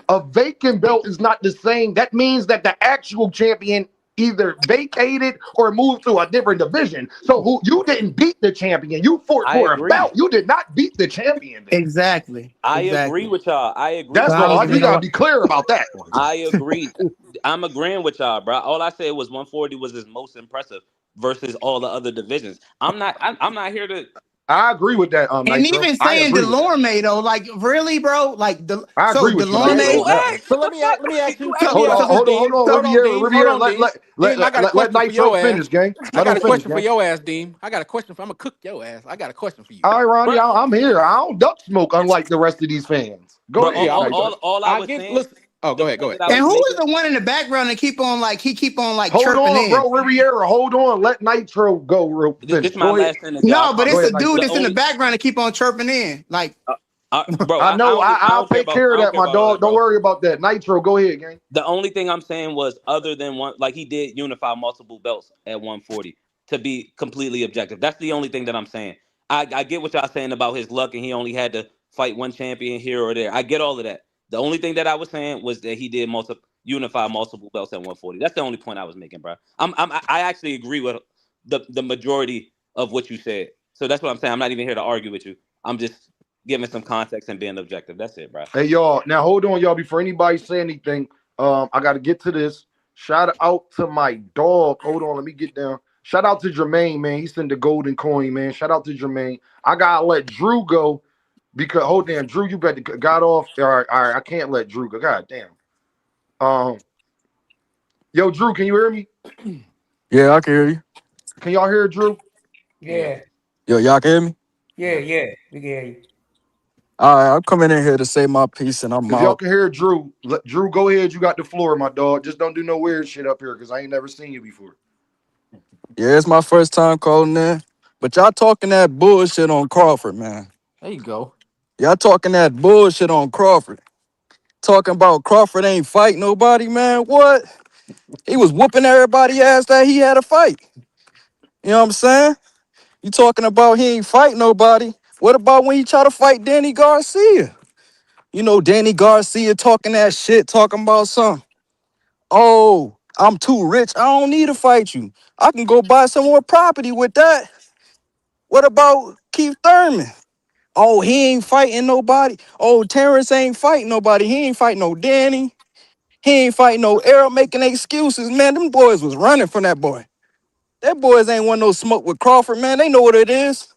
A vacant belt is not the same. That means that the actual champion either vacated or moved to a different division. So who you didn't beat the champion. You fought I for a agree. belt. You did not beat the champion then. Exactly. I agree Exactly. with y'all. I agree So That's with I y'all. don't all. even We know gotta what. be clear about that one. I agree. I'm agreeing with y'all, bro. All I said was 140 was his most impressive versus all the other divisions. I'm not here to. I agree with that, And Nitro. even I saying agree with that. Delorme though, like really, bro, like I so agree with you, Nitro, Who on Delorme. that one. asked? So What the fuck? let me ask you. You So asked let me me Hold what ask on, you I this, hold on, said. Dean. hold on, Hold on, Dean. Hold Riviera. on, Dean. Dean, I got a Let question for Nitro your finish, ass. gang. I Let him got a finish, question for gang. your ass, Dean. I got a question for. I'm gonna cook your ass. I got a question for you. All right, Ronnie, Bro, I'm here. I don't duck smoke, unlike the rest of these fans. Go bro, ahead, Yeah, Nitro. all I I was get. saying, Listen. Oh, the go ahead. Go point ahead. that I And was who is making. the one in the background that keep on like Hold chirping on, in? bro. Riviera, hold on. Let Nitro go real This finish. is my Go ahead. last sentence, y'all. I No, but Go it's promise. a ahead, dude Nitro. The that's in the only, background that keep on chirping in. Like bro, I know. I I'll don't care take about care of I don't that, care my about all dog. that, Don't bro. worry about that. Nitro, go ahead, gang. The only thing I'm saying was other than one, like he did unify multiple belts at 140 to be completely objective. That's the only thing that I'm saying. I get what y'all saying about his luck and he only had to fight one champion here or there. I get all of that. The only thing that I was saying was that he did unify multiple belts at 140. That's the only point I was making, bro. I actually agree with the majority of what you said. So that's what I'm saying. I'm not even here to argue with you. I'm just giving some context and being objective. That's it, bro. Hey y'all, now hold on, y'all. Before anybody say anything, I got to get to this. Shout out to my dog. Hold on, let me get down. Shout out to Jermaine, man. He sent the golden coin, man. Shout out to Jermaine. I gotta let Drew go because hold on, Drew, you better got off. All right. I can't let Drew go. God damn. Yo, Drew, can you hear me? Yeah, I can hear you. Can y'all hear Drew? Yeah. Yo, y'all can hear me? Yeah. We can hear you. All right, I'm coming in here to say my piece, and I'm If y'all out. can hear Drew, Drew, go ahead. You got the floor, my dog. Just don't do no weird shit up here because I ain't never seen you before. Yeah, it's my first time calling in, but y'all talking that bullshit on Crawford, man. There you go. Y'all talking that bullshit on Crawford. Talking about Crawford ain't fight nobody, man. What? He was whooping everybody ass that he had a fight. You know what I'm saying? You talking about he ain't fight nobody. What about when he tried to fight Danny Garcia? You know, Danny Garcia talking that shit, talking about something. Oh, I'm too rich. I don't need to fight you. I can go buy some more property with that. What about Keith Thurman? Oh, he ain't fighting nobody. Oh, Terence ain't fighting nobody. He ain't fighting no Danny. He ain't fighting no Errol, making excuses. Man, them boys was running from that boy. That boys ain't want no smoke with Crawford, man. They know what it is.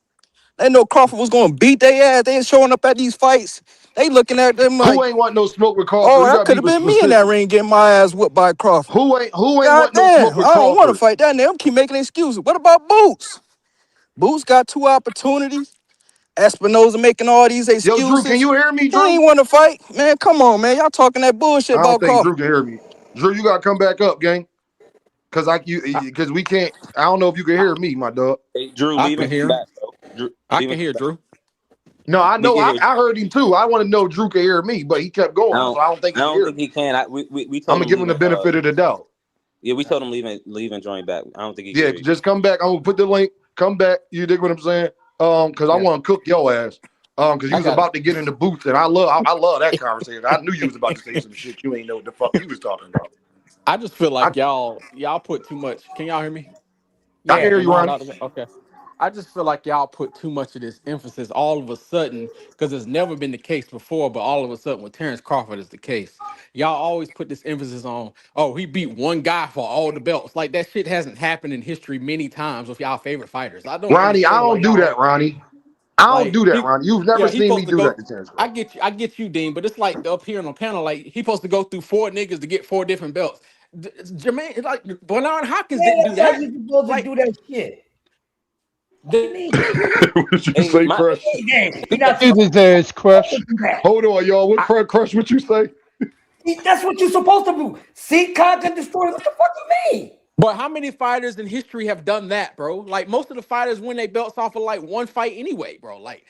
They know Crawford was going to beat their ass. They showing up at these fights. They looking at them like, Who ain't want no smoke with Crawford? oh, We that gotta could be have been me in that specific. ring getting my ass whooped by Crawford. Who ain't God want no smoke damn, I with don't want to Crawford? fight that nigga. Them keep making excuses. What about Boots? Boots got 2 opportunities. Espinoza making all these Yo, Drew, can excuses. you hear me, He Drew? ain't want to fight. Man, come on, man. Y'all talking that bullshit I don't about think Drew Crawford. can hear me. Drew, you gotta come back up, gang. Cause we can't. I don't know if you can hear me, my dog. Hey, Drew, I leave can and come hear him. back, bro. Drew, I leave can and come hear back. Drew. No, I We know. can I, hear you. I heard him too. I want to know Drew can hear me, but he kept I going, so don't. I don't think I he can don't hear think me. he can. We I'm told gonna him give him leave the and benefit of the doubt. yeah, we told him leave and join back. I don't think he can Yeah, hear you. just come back. I'm gonna put the link. Come back. You dig what I'm saying? Cause I Yeah, want to cook your ass. Cause you I was got it. about to get in the booth, and I love that conversation. I knew you was about to say some shit you ain't know what the fuck you was talking about. I just feel I like y'all put too much. Can y'all hear me? I can Yeah. hear Am you, I Ronnie. allowed to? Okay. I just feel like y'all put too much of this emphasis all of a sudden because it's never been the case before, but all of a sudden with Terrence Crawford is the case. Y'all always put this emphasis on, oh, he beat one guy for all the belts. Like that shit hasn't happened in history many times with y'all favorite fighters. I don't Ronnie, I understand why don't do y'all that, Ronnie. I don't like do that, he. Ronnie. You've never Yeah, he seen me supposed to do that go. to Terrence I Crawford. get you, Dean, but it's like up here on the panel, like he supposed to go through 4 niggas to get 4 different belts. Jermaine, like Bernard Hopkins Yeah, didn't do that's how that. you supposed to Like do that shit. What you the, mean? What did you Hey, say, my Crush? Yeah, you're speaking not Get supposed his ass to crushed. do that. Hold on, y'all. What I, Crush? What you say? See, that's what you're supposed to do. See, conquer, destroy. What the fuck you mean? but how many fighters in history have done that, bro? Like most of the fighters win their belts off of like one fight anyway, bro. Like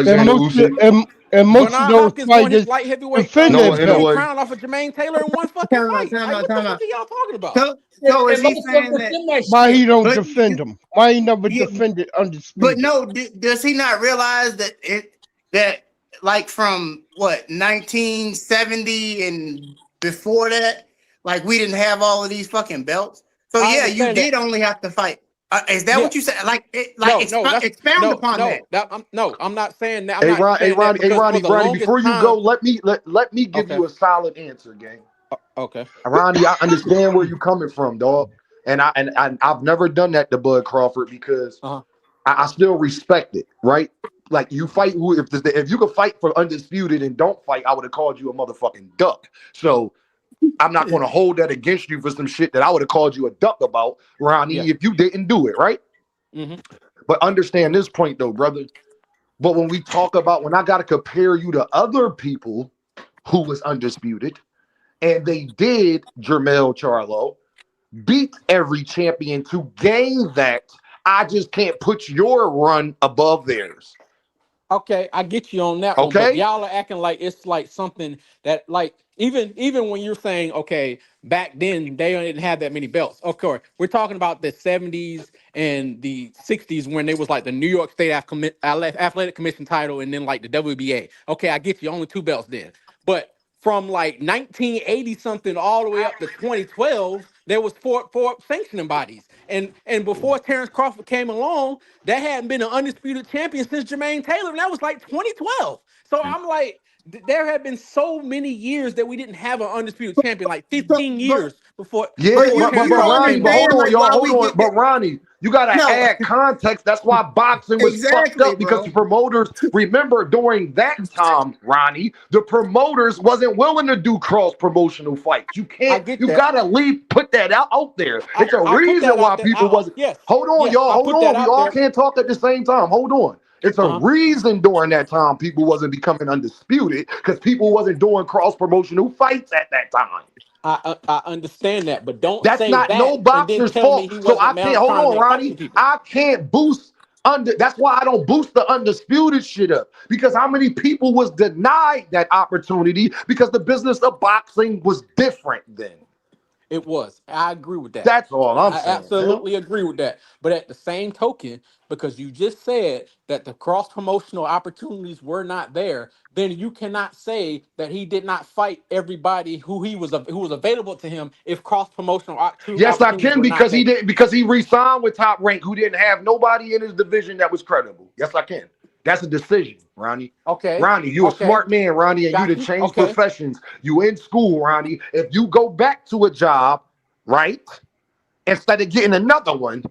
And Alexander most of, Usyk. most of Bernard those Hopkins won his fighters light heavyweight defend their Noah triple belts. Inoue. crown off of Jermaine Taylor in one fucking Time out, fight. time Like out, what the time fuck out. are y'all talking about? So is And he most of them saying that? defend that Why he shit. don't But defend them? Why he never yeah, defended but undisputed? no, does he not realize that like from what 1970 and before that, like we didn't have all of these fucking belts. So I yeah, you understand that. did only have to fight. Is that Yeah, what you said? Like, no, that's expound upon that. no. I'm not saying that. I'm Hey, not Ron, hey, saying that Ronnie, hey, because for Ronnie, the Ronnie. longest Before you go, time. let me give Okay, you a solid answer, gang. okay. Ronnie, I understand where you're coming from, dog. And I've never done that to Bud Crawford because Uh huh. I still respect it, right? Like you fight who if you could fight for undisputed and don't fight, I would have called you a motherfucking duck. So I'm not going to hold that against you for some shit that I would have called you a duck about, Yeah. Ronnie, if you didn't do it, right? Mm-hmm. But understand this point though, brother. But when we talk about when I got to compare you to other people who was undisputed, and they did, Jermell Charlo, beat every champion to gain that. I just can't put your run above theirs. Okay, I get you on that one, but Okay? y'all are acting like it's like something that like even when you're saying okay, back then they didn't have that many belts. Of course, we're talking about the 70s and the 60s when they was like the New York State Athletic Commission title and then like the WBA. Okay, I get you only 2 belts then. But from like 1980 something all the way up to 2012, there was four sanctioning bodies. And before Terence Crawford came along, there hadn't been an undisputed champion since Jermaine Taylor, and that was like 2012. So I'm like, there have been so many years that we didn't have an undisputed champion, like But 15 but years Yeah, but before you but Terence you don't Crawford Ronnie, came but along. hold understand on, like y'all, why hold we on. get But that. Ronnie, you gotta No, add context. That's why boxing was fucked exactly, up because the bro. promoters. Remember, during that time, Ronnie, the promoters wasn't willing to do cross promotional fights. You I can't. get You that. gotta put that out there. I, It's a I put reason that why out there. people wasn't. Yes, Hold on, yes, y'all. I Hold put that on. We out all there. can't talk at the same time. Hold on. It's a Uh-huh. reason during that time people wasn't becoming undisputed because people wasn't doing cross promotional fights at that time. I understand that, but don't That's say not that no and then boxer's tell me fault. he So wasn't I can't hold trying to on, make fights for Ronnie. people. I can't boost under. That's why I don't boost the undisputed shit up because how many people was denied that opportunity because the business of boxing was different then. It was. I agree with that. That's all I'm I saying, man. absolutely agree with that. But at the same token, because you just said that the cross promotional opportunities were not there, then you cannot say that he did not fight everybody who was available to him if cross promotional Yes, I opportunities can were not because he there. didn't because he re-signed with Top Rank who didn't have nobody in his division that was credible. Yes, I can. That's a decision, Ronnie. Okay. Ronnie, you a Okay. smart man, Ronnie, and you Got to you. change Okay. professions. You in school, Ronnie. If you go back to a job, right, instead of getting another one,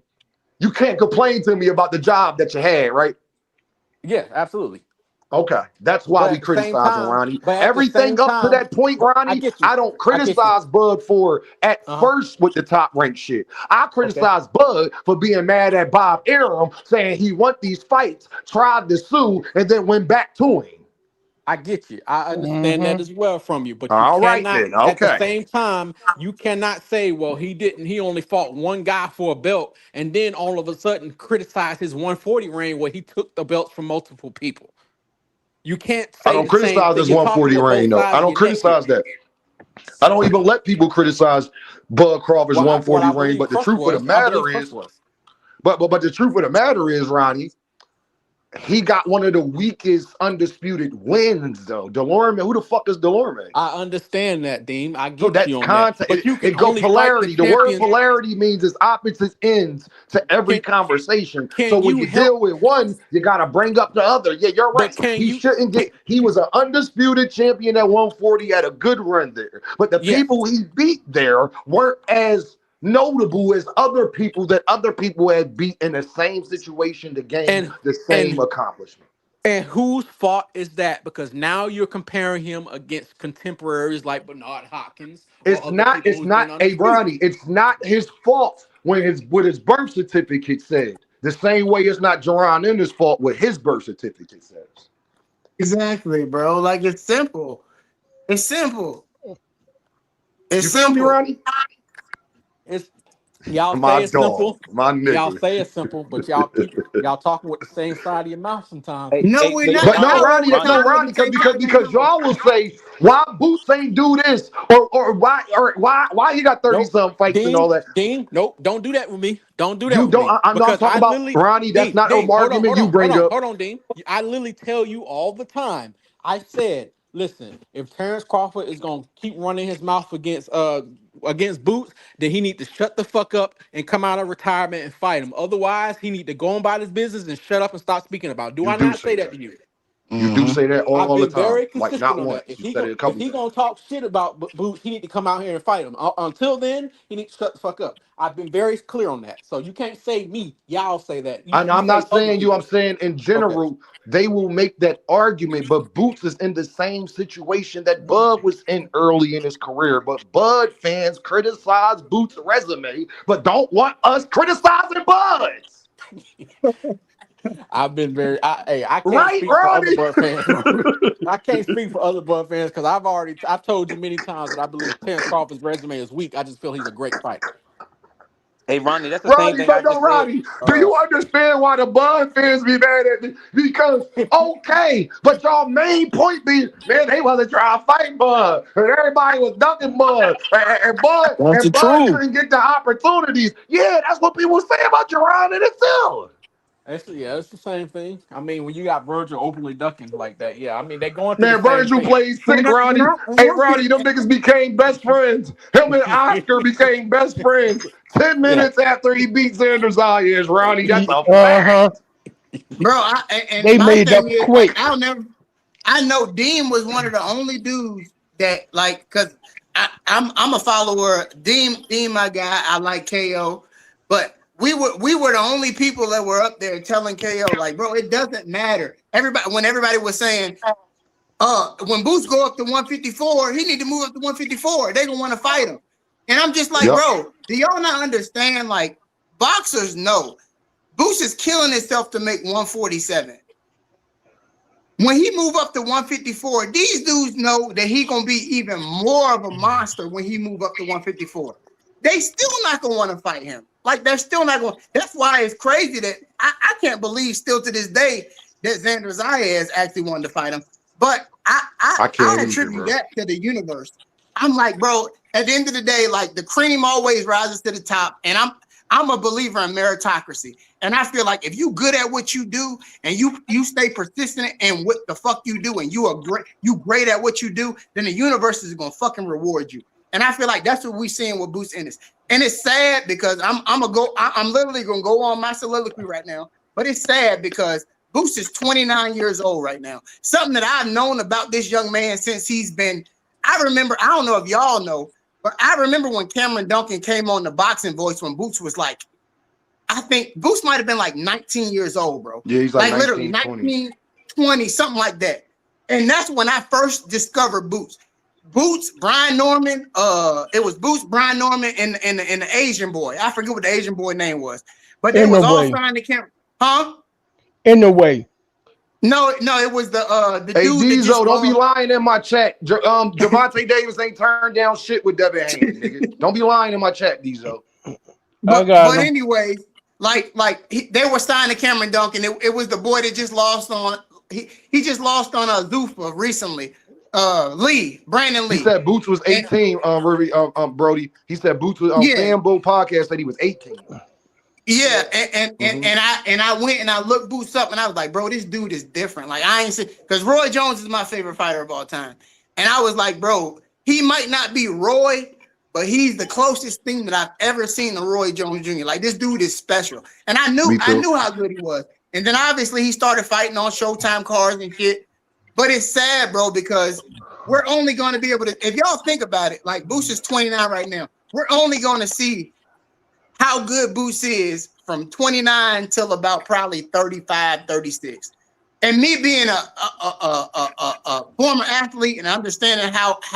you can't complain to me about the job that you had, right? Yeah, absolutely. Okay, that's why But we at the same criticizing time, Ronnie. but at the Everything same up to time, that point, I Ronnie, get you. I don't I get you. criticize Bud for at Uh-huh. first with the top rank shit. I Okay. criticize Bud for being mad at Bob Arum, saying he won these fights, tried to sue, and then went back to him. I get you. I understand that Mm-hmm. as well from you, but you All right cannot, then. at the Okay. same time, you cannot say, well, he didn't, he only fought one guy for a belt, and then all of a sudden criticize his 140 reign where he took the belts from multiple people. You can't I say don't the same criticize thing. this You're talking 140 with reign both though. I sides of don't your neck here. criticize that. I don't even let people criticize Bud Crawford's What 140 I reign. believe But the Crush truth of the was, I believe matter Crush is, was. but the truth of the matter is, Ronnie, he got one of the weakest undisputed wins, though. Delorme, who the fuck is Delorme? I understand that, Dean. I So get that's you on that. content. But It, you can it go only fight the polarity. The word champion. polarity means it's opposite ends to every Can conversation. So can when you you help? deal with one, you gotta bring up the other. Yeah, you're But right. can He you shouldn't can get. He was an undisputed champion at 140, had a good run there. But the yes. people he beat there weren't as notable as other people that other people had beat in the same situation to gain And the same and accomplishment. And whose fault is that? Because now you're comparing him against contemporaries like Bernard Hopkins or It's other not. people It's who's been not. Hey, undisputed. Ronnie. It's not his fault when his what his birth certificate said. The same way it's not Jerron Ender's fault what his birth certificate says. Exactly, bro. Like it's simple. It's simple. It's You feel me, simple. Ronnie? It's y'all My say it's dog, simple. my Y'all nigga. say it's simple, but y'all talking with the same side of your mouth sometimes. No, we're Hey, not. But no, Not all Ronnie, the no, Ronnie. time with Ronnie, the same because side of your mouth. y'all will say why Boots ain't do this or why he got 30 Nope. something fights and all that. Dean, nope. Don't do that with me. Don't do that You with don't. me. I know I'm Because talking I about literally, Ronnie. That's not an Hold on, argument you bring up. hold on, Dean. I literally tell you all the time. I said, listen, if Terrence Crawford is gonna keep running his mouth against Boots, then he need to shut the fuck up and come out of retirement and fight him. Otherwise, he need to go on about his business and shut up and stop speaking about it. Do You I do not say say that that. to you? You do say that I've all the been time, very like consistent not on that. once. You said it a If couple he times. gonna talk shit about Boots, he need to come out here and fight him. Until then, he needs to shut the fuck up. I've been very clear on that. So you can't say me. Y'all say that. And You I'm say not other saying you, I'm people. saying in Okay. general, they will make that argument, but Boots is in the same situation that Bud was in early in his career. But Bud fans criticize Boots' resume, but don't want us criticizing Bud's. I've been very. I can't Right, speak for other Ronnie? Bud fans. I can't speak for other Bud fans because I've told you many times that I believe Terrence Crawford's resume is weak. I just feel he's a great fighter. Hey, Ronnie, that's the same Ronnie, thing I but no, just said. Ronnie, do you understand why the Bud fans be mad at me? Because, okay, but y'all main point be, man, they wasn't trying to fight Bud. And everybody was ducking Bud. That's the And Bud truth. couldn't get the opportunities. Yeah, that's what people say about Jerron and himself. It's the same thing. I mean, when you got Virgil openly ducking like that, yeah. I mean, they're going through the Man, same Virgil thing. played sick, Ronnie. Hey, Ronnie, them niggas became best friends. Him and Oscar became best friends 10 Yeah. minutes after he beat Xander Zayas, Ronnie. That's a Uh-huh. fact. bro. And They my made up thing is like quick. I know Dean was one of the only dudes that like because I'm a follower. Dean, my guy. I like KO, but we were the only people that were up there telling KO like, bro, it doesn't matter. Everybody was saying, when Boots go up to 154, he need to move up to 154. They gonna want to fight him, and I'm just like, Yep. bro, do y'all not understand? Like boxers know Boots is killing himself to make 147. When he move up to 154, these dudes know that he gonna be even more of a monster when he move up to 154. They still not gonna want to fight him. Like they're still not going. That's why it's crazy that I can't believe still to this day that Xander Zayas actually wanted to fight him. But I I can't either, attribute bro. that to the universe. I'm like, bro, at the end of the day, like the cream always rises to the top, and I'm a believer in meritocracy. And I feel like if you good at what you do and you stay persistent in what the fuck you do and you great at what you do, then the universe is gonna fucking reward you. And I feel like that's what we seeing with Boots Ennis. And it's sad because I'm literally gonna go on my soliloquy right now, but it's sad because Boots is 29 years old right now. Something that I've known about this young man since he's been. I remember, I don't know if y'all know, but I remember when Cameron Duncan came on the Boxing Voice when Boots was like, I think Boots might have been like 19 years old, bro. Yeah, he's like Literally 19, 20. 19, 20, something like that. And that's when I first discovered Boots. Boots, Brian Norman, it was Boots, Brian Norman, and the Asian boy. I forget what the Asian boy name was. But they In a was all way. signed to camp. Huh? In a way. No, it was the Hey, dude that just Diesel, don't be lost. lying in my chat. Javante Davis ain't turned down shit with Devin Haney, nigga. Don't be lying in my chat, Diesel. I got But him. anyways, they were signed to Cameron Duncan. It was the boy that just lost on he just lost on Zuffa recently. Brandon He Lee. said Boots was 18, Brody. He said Boots was Yeah, Fanbo podcast said he was 18. yeah, Mhm. and I went and I looked Boots up and I was like, bro, this dude is different. Like I ain't see because Roy Jones is my favorite fighter of all time. And I was like, bro, he might not be Roy, but he's the closest thing that I've ever seen to Roy Jones Jr. Like this dude is special. And I Me too. knew how good he was. And then obviously he started fighting on Showtime cards and shit. But it's sad, bro, because we're only going to be able to, if y'all think about it, like Boots is 29 right now. We're only going to see how good Boots is from 29 till about probably 35, 36. And me being a former athlete and understanding how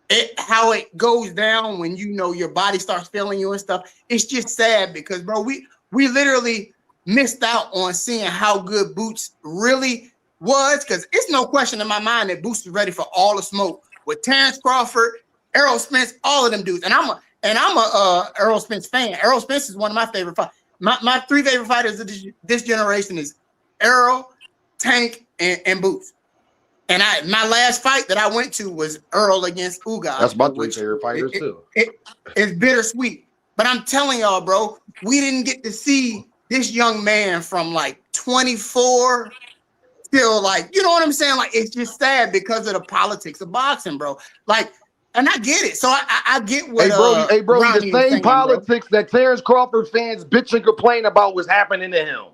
it goes down when you know your body starts failing you and stuff, it's just sad because bro, we literally missed out on seeing how good Boots really was because it's no question in my mind that Boots was ready for all the smoke with Terence Crawford, Errol Spence, all of them dudes. And I'm a Errol Spence fan. Errol Spence is one of my favorite fighters. My three favorite fighters of this generation is Errol, Tank, and Boots. And my last fight that I went to was Earl against Ugas, That's my bro, three which favorite fighters too. it's bittersweet. But I'm telling y'all, bro, we didn't get to see this young man from like 24 till like, you know what I'm saying? Like, it's just sad because of the politics of boxing, bro. Like, and I get it. So I get what Hey Brody, the Ronnie is same saying, bro. politics that Terence Crawford fans bitch and complain about was happening to him.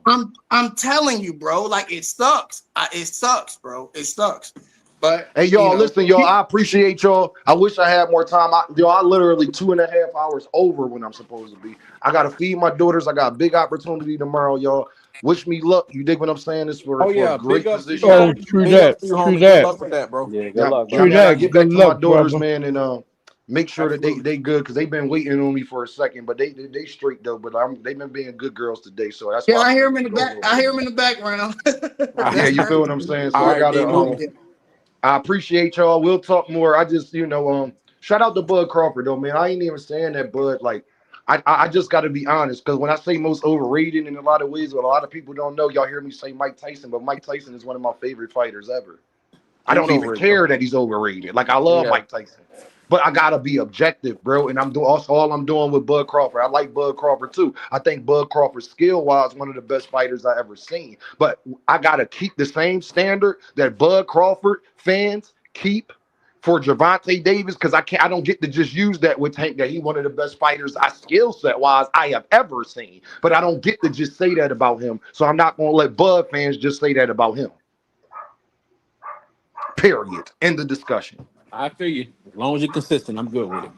I'm telling you, bro. Like, it sucks. It sucks, bro. It sucks. But Hey, y'all, listen, y'all, I appreciate y'all. I wish I had more time. I literally 2.5 hours over when I'm supposed to be. I got to feed my daughters. I got a big opportunity tomorrow, y'all. Wish me luck. You dig what I'm saying? This for a Big great up. position. Oh, true Big up that. to you, True homie. Good that. luck with that, bro. Yeah, good Yeah, luck, yeah, bro. True man. I that. get Good back to my luck, daughters, brother. man, and make sure that Absolutely. they good because they've been waiting on me for a second, but they straight though. But they've been being good girls today, so that's yeah, why I I'm hear leaving him in the it go a back. little I bit. hear him in the background. Yeah, That's you feel crazy. what I'm saying? So All I right, gotta D-Mo. I appreciate y'all. We'll talk more. I just, shout out to Bud Crawford though, man. I ain't even saying that, Bud. Like, I just got to be honest, because when I say most overrated in a lot of ways, what a lot of people don't know, y'all hear me say Mike Tyson, but Mike Tyson is one of my favorite fighters ever. I He's don't even over it, bro. care that he's overrated. Like, I love Yeah. Mike Tyson. But I gotta be objective, bro. And I'm doing also all I'm doing with Bud Crawford. I like Bud Crawford too. I think Bud Crawford skill-wise one of the best fighters I ever seen. But I gotta keep the same standard that Bud Crawford fans keep for Gervonta Davis, because I don't get to just use that with Tank that he one of the best fighters I skill set wise I have ever seen. But I don't get to just say that about him. So I'm not gonna let Bud fans just say that about him. Period. End the discussion. I feel you. As long as you're consistent, I'm good with it.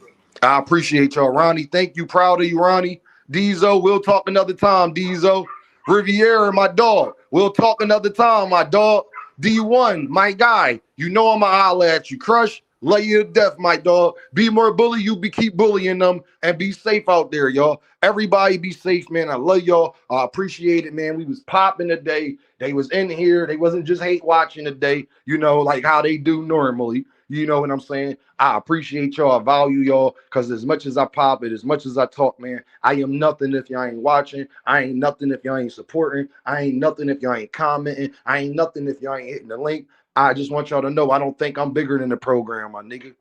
I appreciate y'all. Ronnie, thank you. Proud of you, Ronnie. Diesel, we'll talk another time, Diesel. Riviera, my dog. We'll talk another time, my dog. D1, my guy. You know I'ma holler at you. Crush, love you to death, my dog. Be more bully, keep bullying them, and be safe out there, y'all. Everybody be safe, man. I love y'all. I appreciate it, man. We was popping today. They was in here. They wasn't just hate watching today, you know, like how they do normally. You know what I'm saying? I appreciate y'all. I value y'all, because as much as I pop it, as much as I talk, man, I am nothing if y'all ain't watching. I ain't nothing if y'all ain't supporting. I ain't nothing if y'all ain't commenting. I ain't nothing if y'all ain't hitting the link. I just want y'all to know I don't think I'm bigger than the program, my nigga.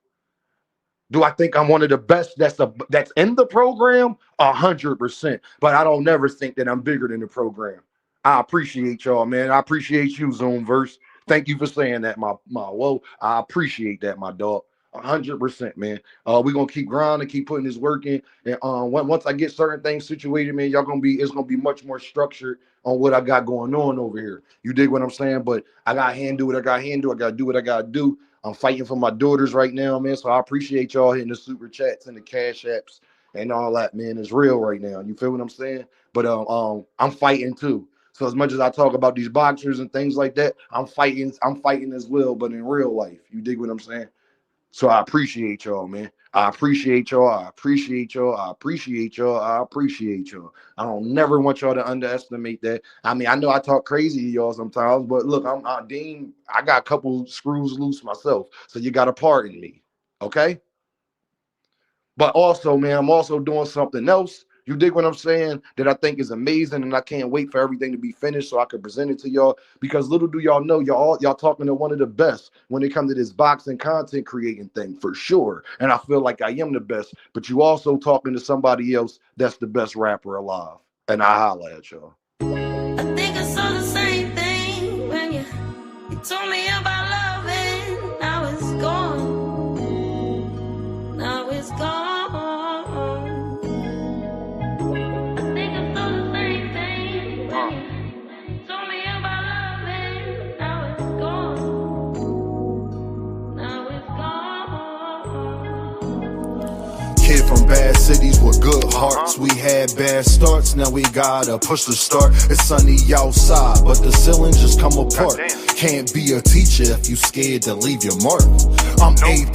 Do I think I'm one of the best that's in the program? 100%. But I don't never think that I'm bigger than the program. I appreciate y'all, man. I appreciate you, Zoomverse. Thank you for saying that, my whoa. I appreciate that, my dog. 100%, man. We're gonna keep grinding, keep putting this work in. And once I get certain things situated, man, it's gonna be much more structured on what I got going on over here. You dig what I'm saying? But I gotta handle what I gotta handle. I gotta do what I gotta do. I'm fighting for my daughters right now, man. So I appreciate y'all hitting the super chats and the cash apps and all that, man. It's real right now. You feel what I'm saying? But I'm fighting too. So as much as I talk about these boxers and things like that, I'm fighting as well, but in real life. You dig what I'm saying? So I appreciate y'all, man. I appreciate y'all. I appreciate y'all. I appreciate y'all. I appreciate y'all. I don't never want y'all to underestimate that. I mean, I know I talk crazy to y'all sometimes, but look, Dean, I got a couple screws loose myself. So you got to pardon me. Okay? But also, man, I'm also doing something else. You dig what I'm saying? That I think is amazing, and I can't wait for everything to be finished so I can present it to y'all. Because little do y'all know, y'all talking to one of the best when it comes to this boxing content creating thing, for sure. And I feel like I am the best. But you also talking to somebody else that's the best rapper alive. And I holla at y'all. I think I saw the same thing when you told me about love, and now it's gone. Now it's gone. Kid from bad cities with good hearts. We had bad starts, now we gotta push the start. It's sunny outside, but the ceiling just come apart. Can't be a teacher if you scared to leave your mark. I'm A+,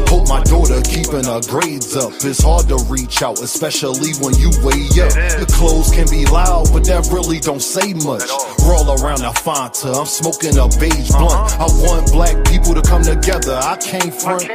hope my daughter keeping her grades up. It's hard to reach out, especially when you way up. The clothes can be loud, but that really don't say much. Roll around a Fanta, I'm smoking a beige blunt. I want black people to come together, I can't front.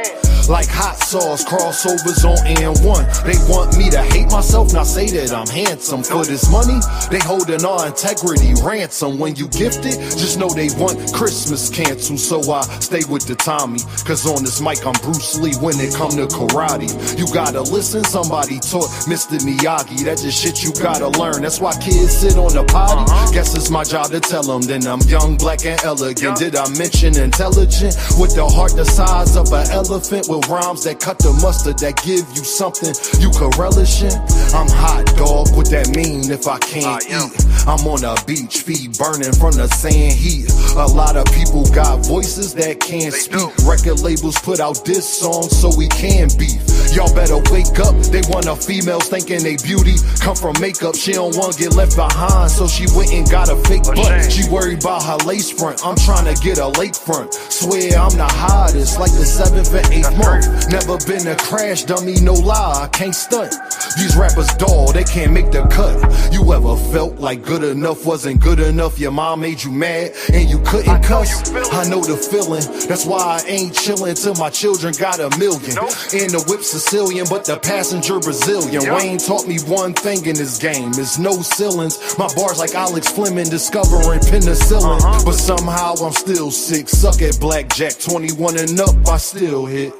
Like hot sauce, crossovers on N1. They want me to hate myself, not say that I'm handsome. For this money, they holding our integrity ransom. When you gift it, just know they want Christmas canceled. So I stay with the Tommy, cause on this mic I'm Bruce Lee when it come to karate. You gotta listen, somebody taught Mr. Miyagi. That's just shit you gotta learn. That's why kids sit on the potty. Guess it's my job to tell them. Then I'm young, black, and elegant. Did I mention intelligent? With the heart the size of an elephant, with rhymes that cut the mustard, that give you something you can relish in. I'm hot, dog, what that mean if I can't eat? I'm on a beach, feet burning from the sand heat. A lot of people got voices that can't speak. Record labels put out diss songs so we can beef. Y'all better wake up, they want a females thinking they beauty come from makeup. She don't want to get left behind, so she went and got a fake butt. She worried about her lace front, I'm trying to get a lake front. Swear I'm the hottest, like the 7th and 8th month. Never been a crash dummy, no lie, I can't stunt. These rappers dull, they can't make the cut. You ever felt like good enough wasn't good enough? Your mom made you mad and you couldn't cuss? I know the feeling, that's why I ain't chillin' till my children got $1 million. And the whip Sicilian, but the passenger Brazilian. Wayne taught me one thing in this game, is no ceilings. My bars like Alex Fleming discovering penicillin. But somehow I'm still sick, suck at blackjack, 21 and up, I still hit.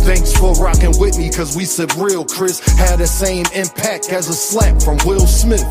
Thanks for rocking with me, cause we said real Chris had the same impact as a slap from Will Smith.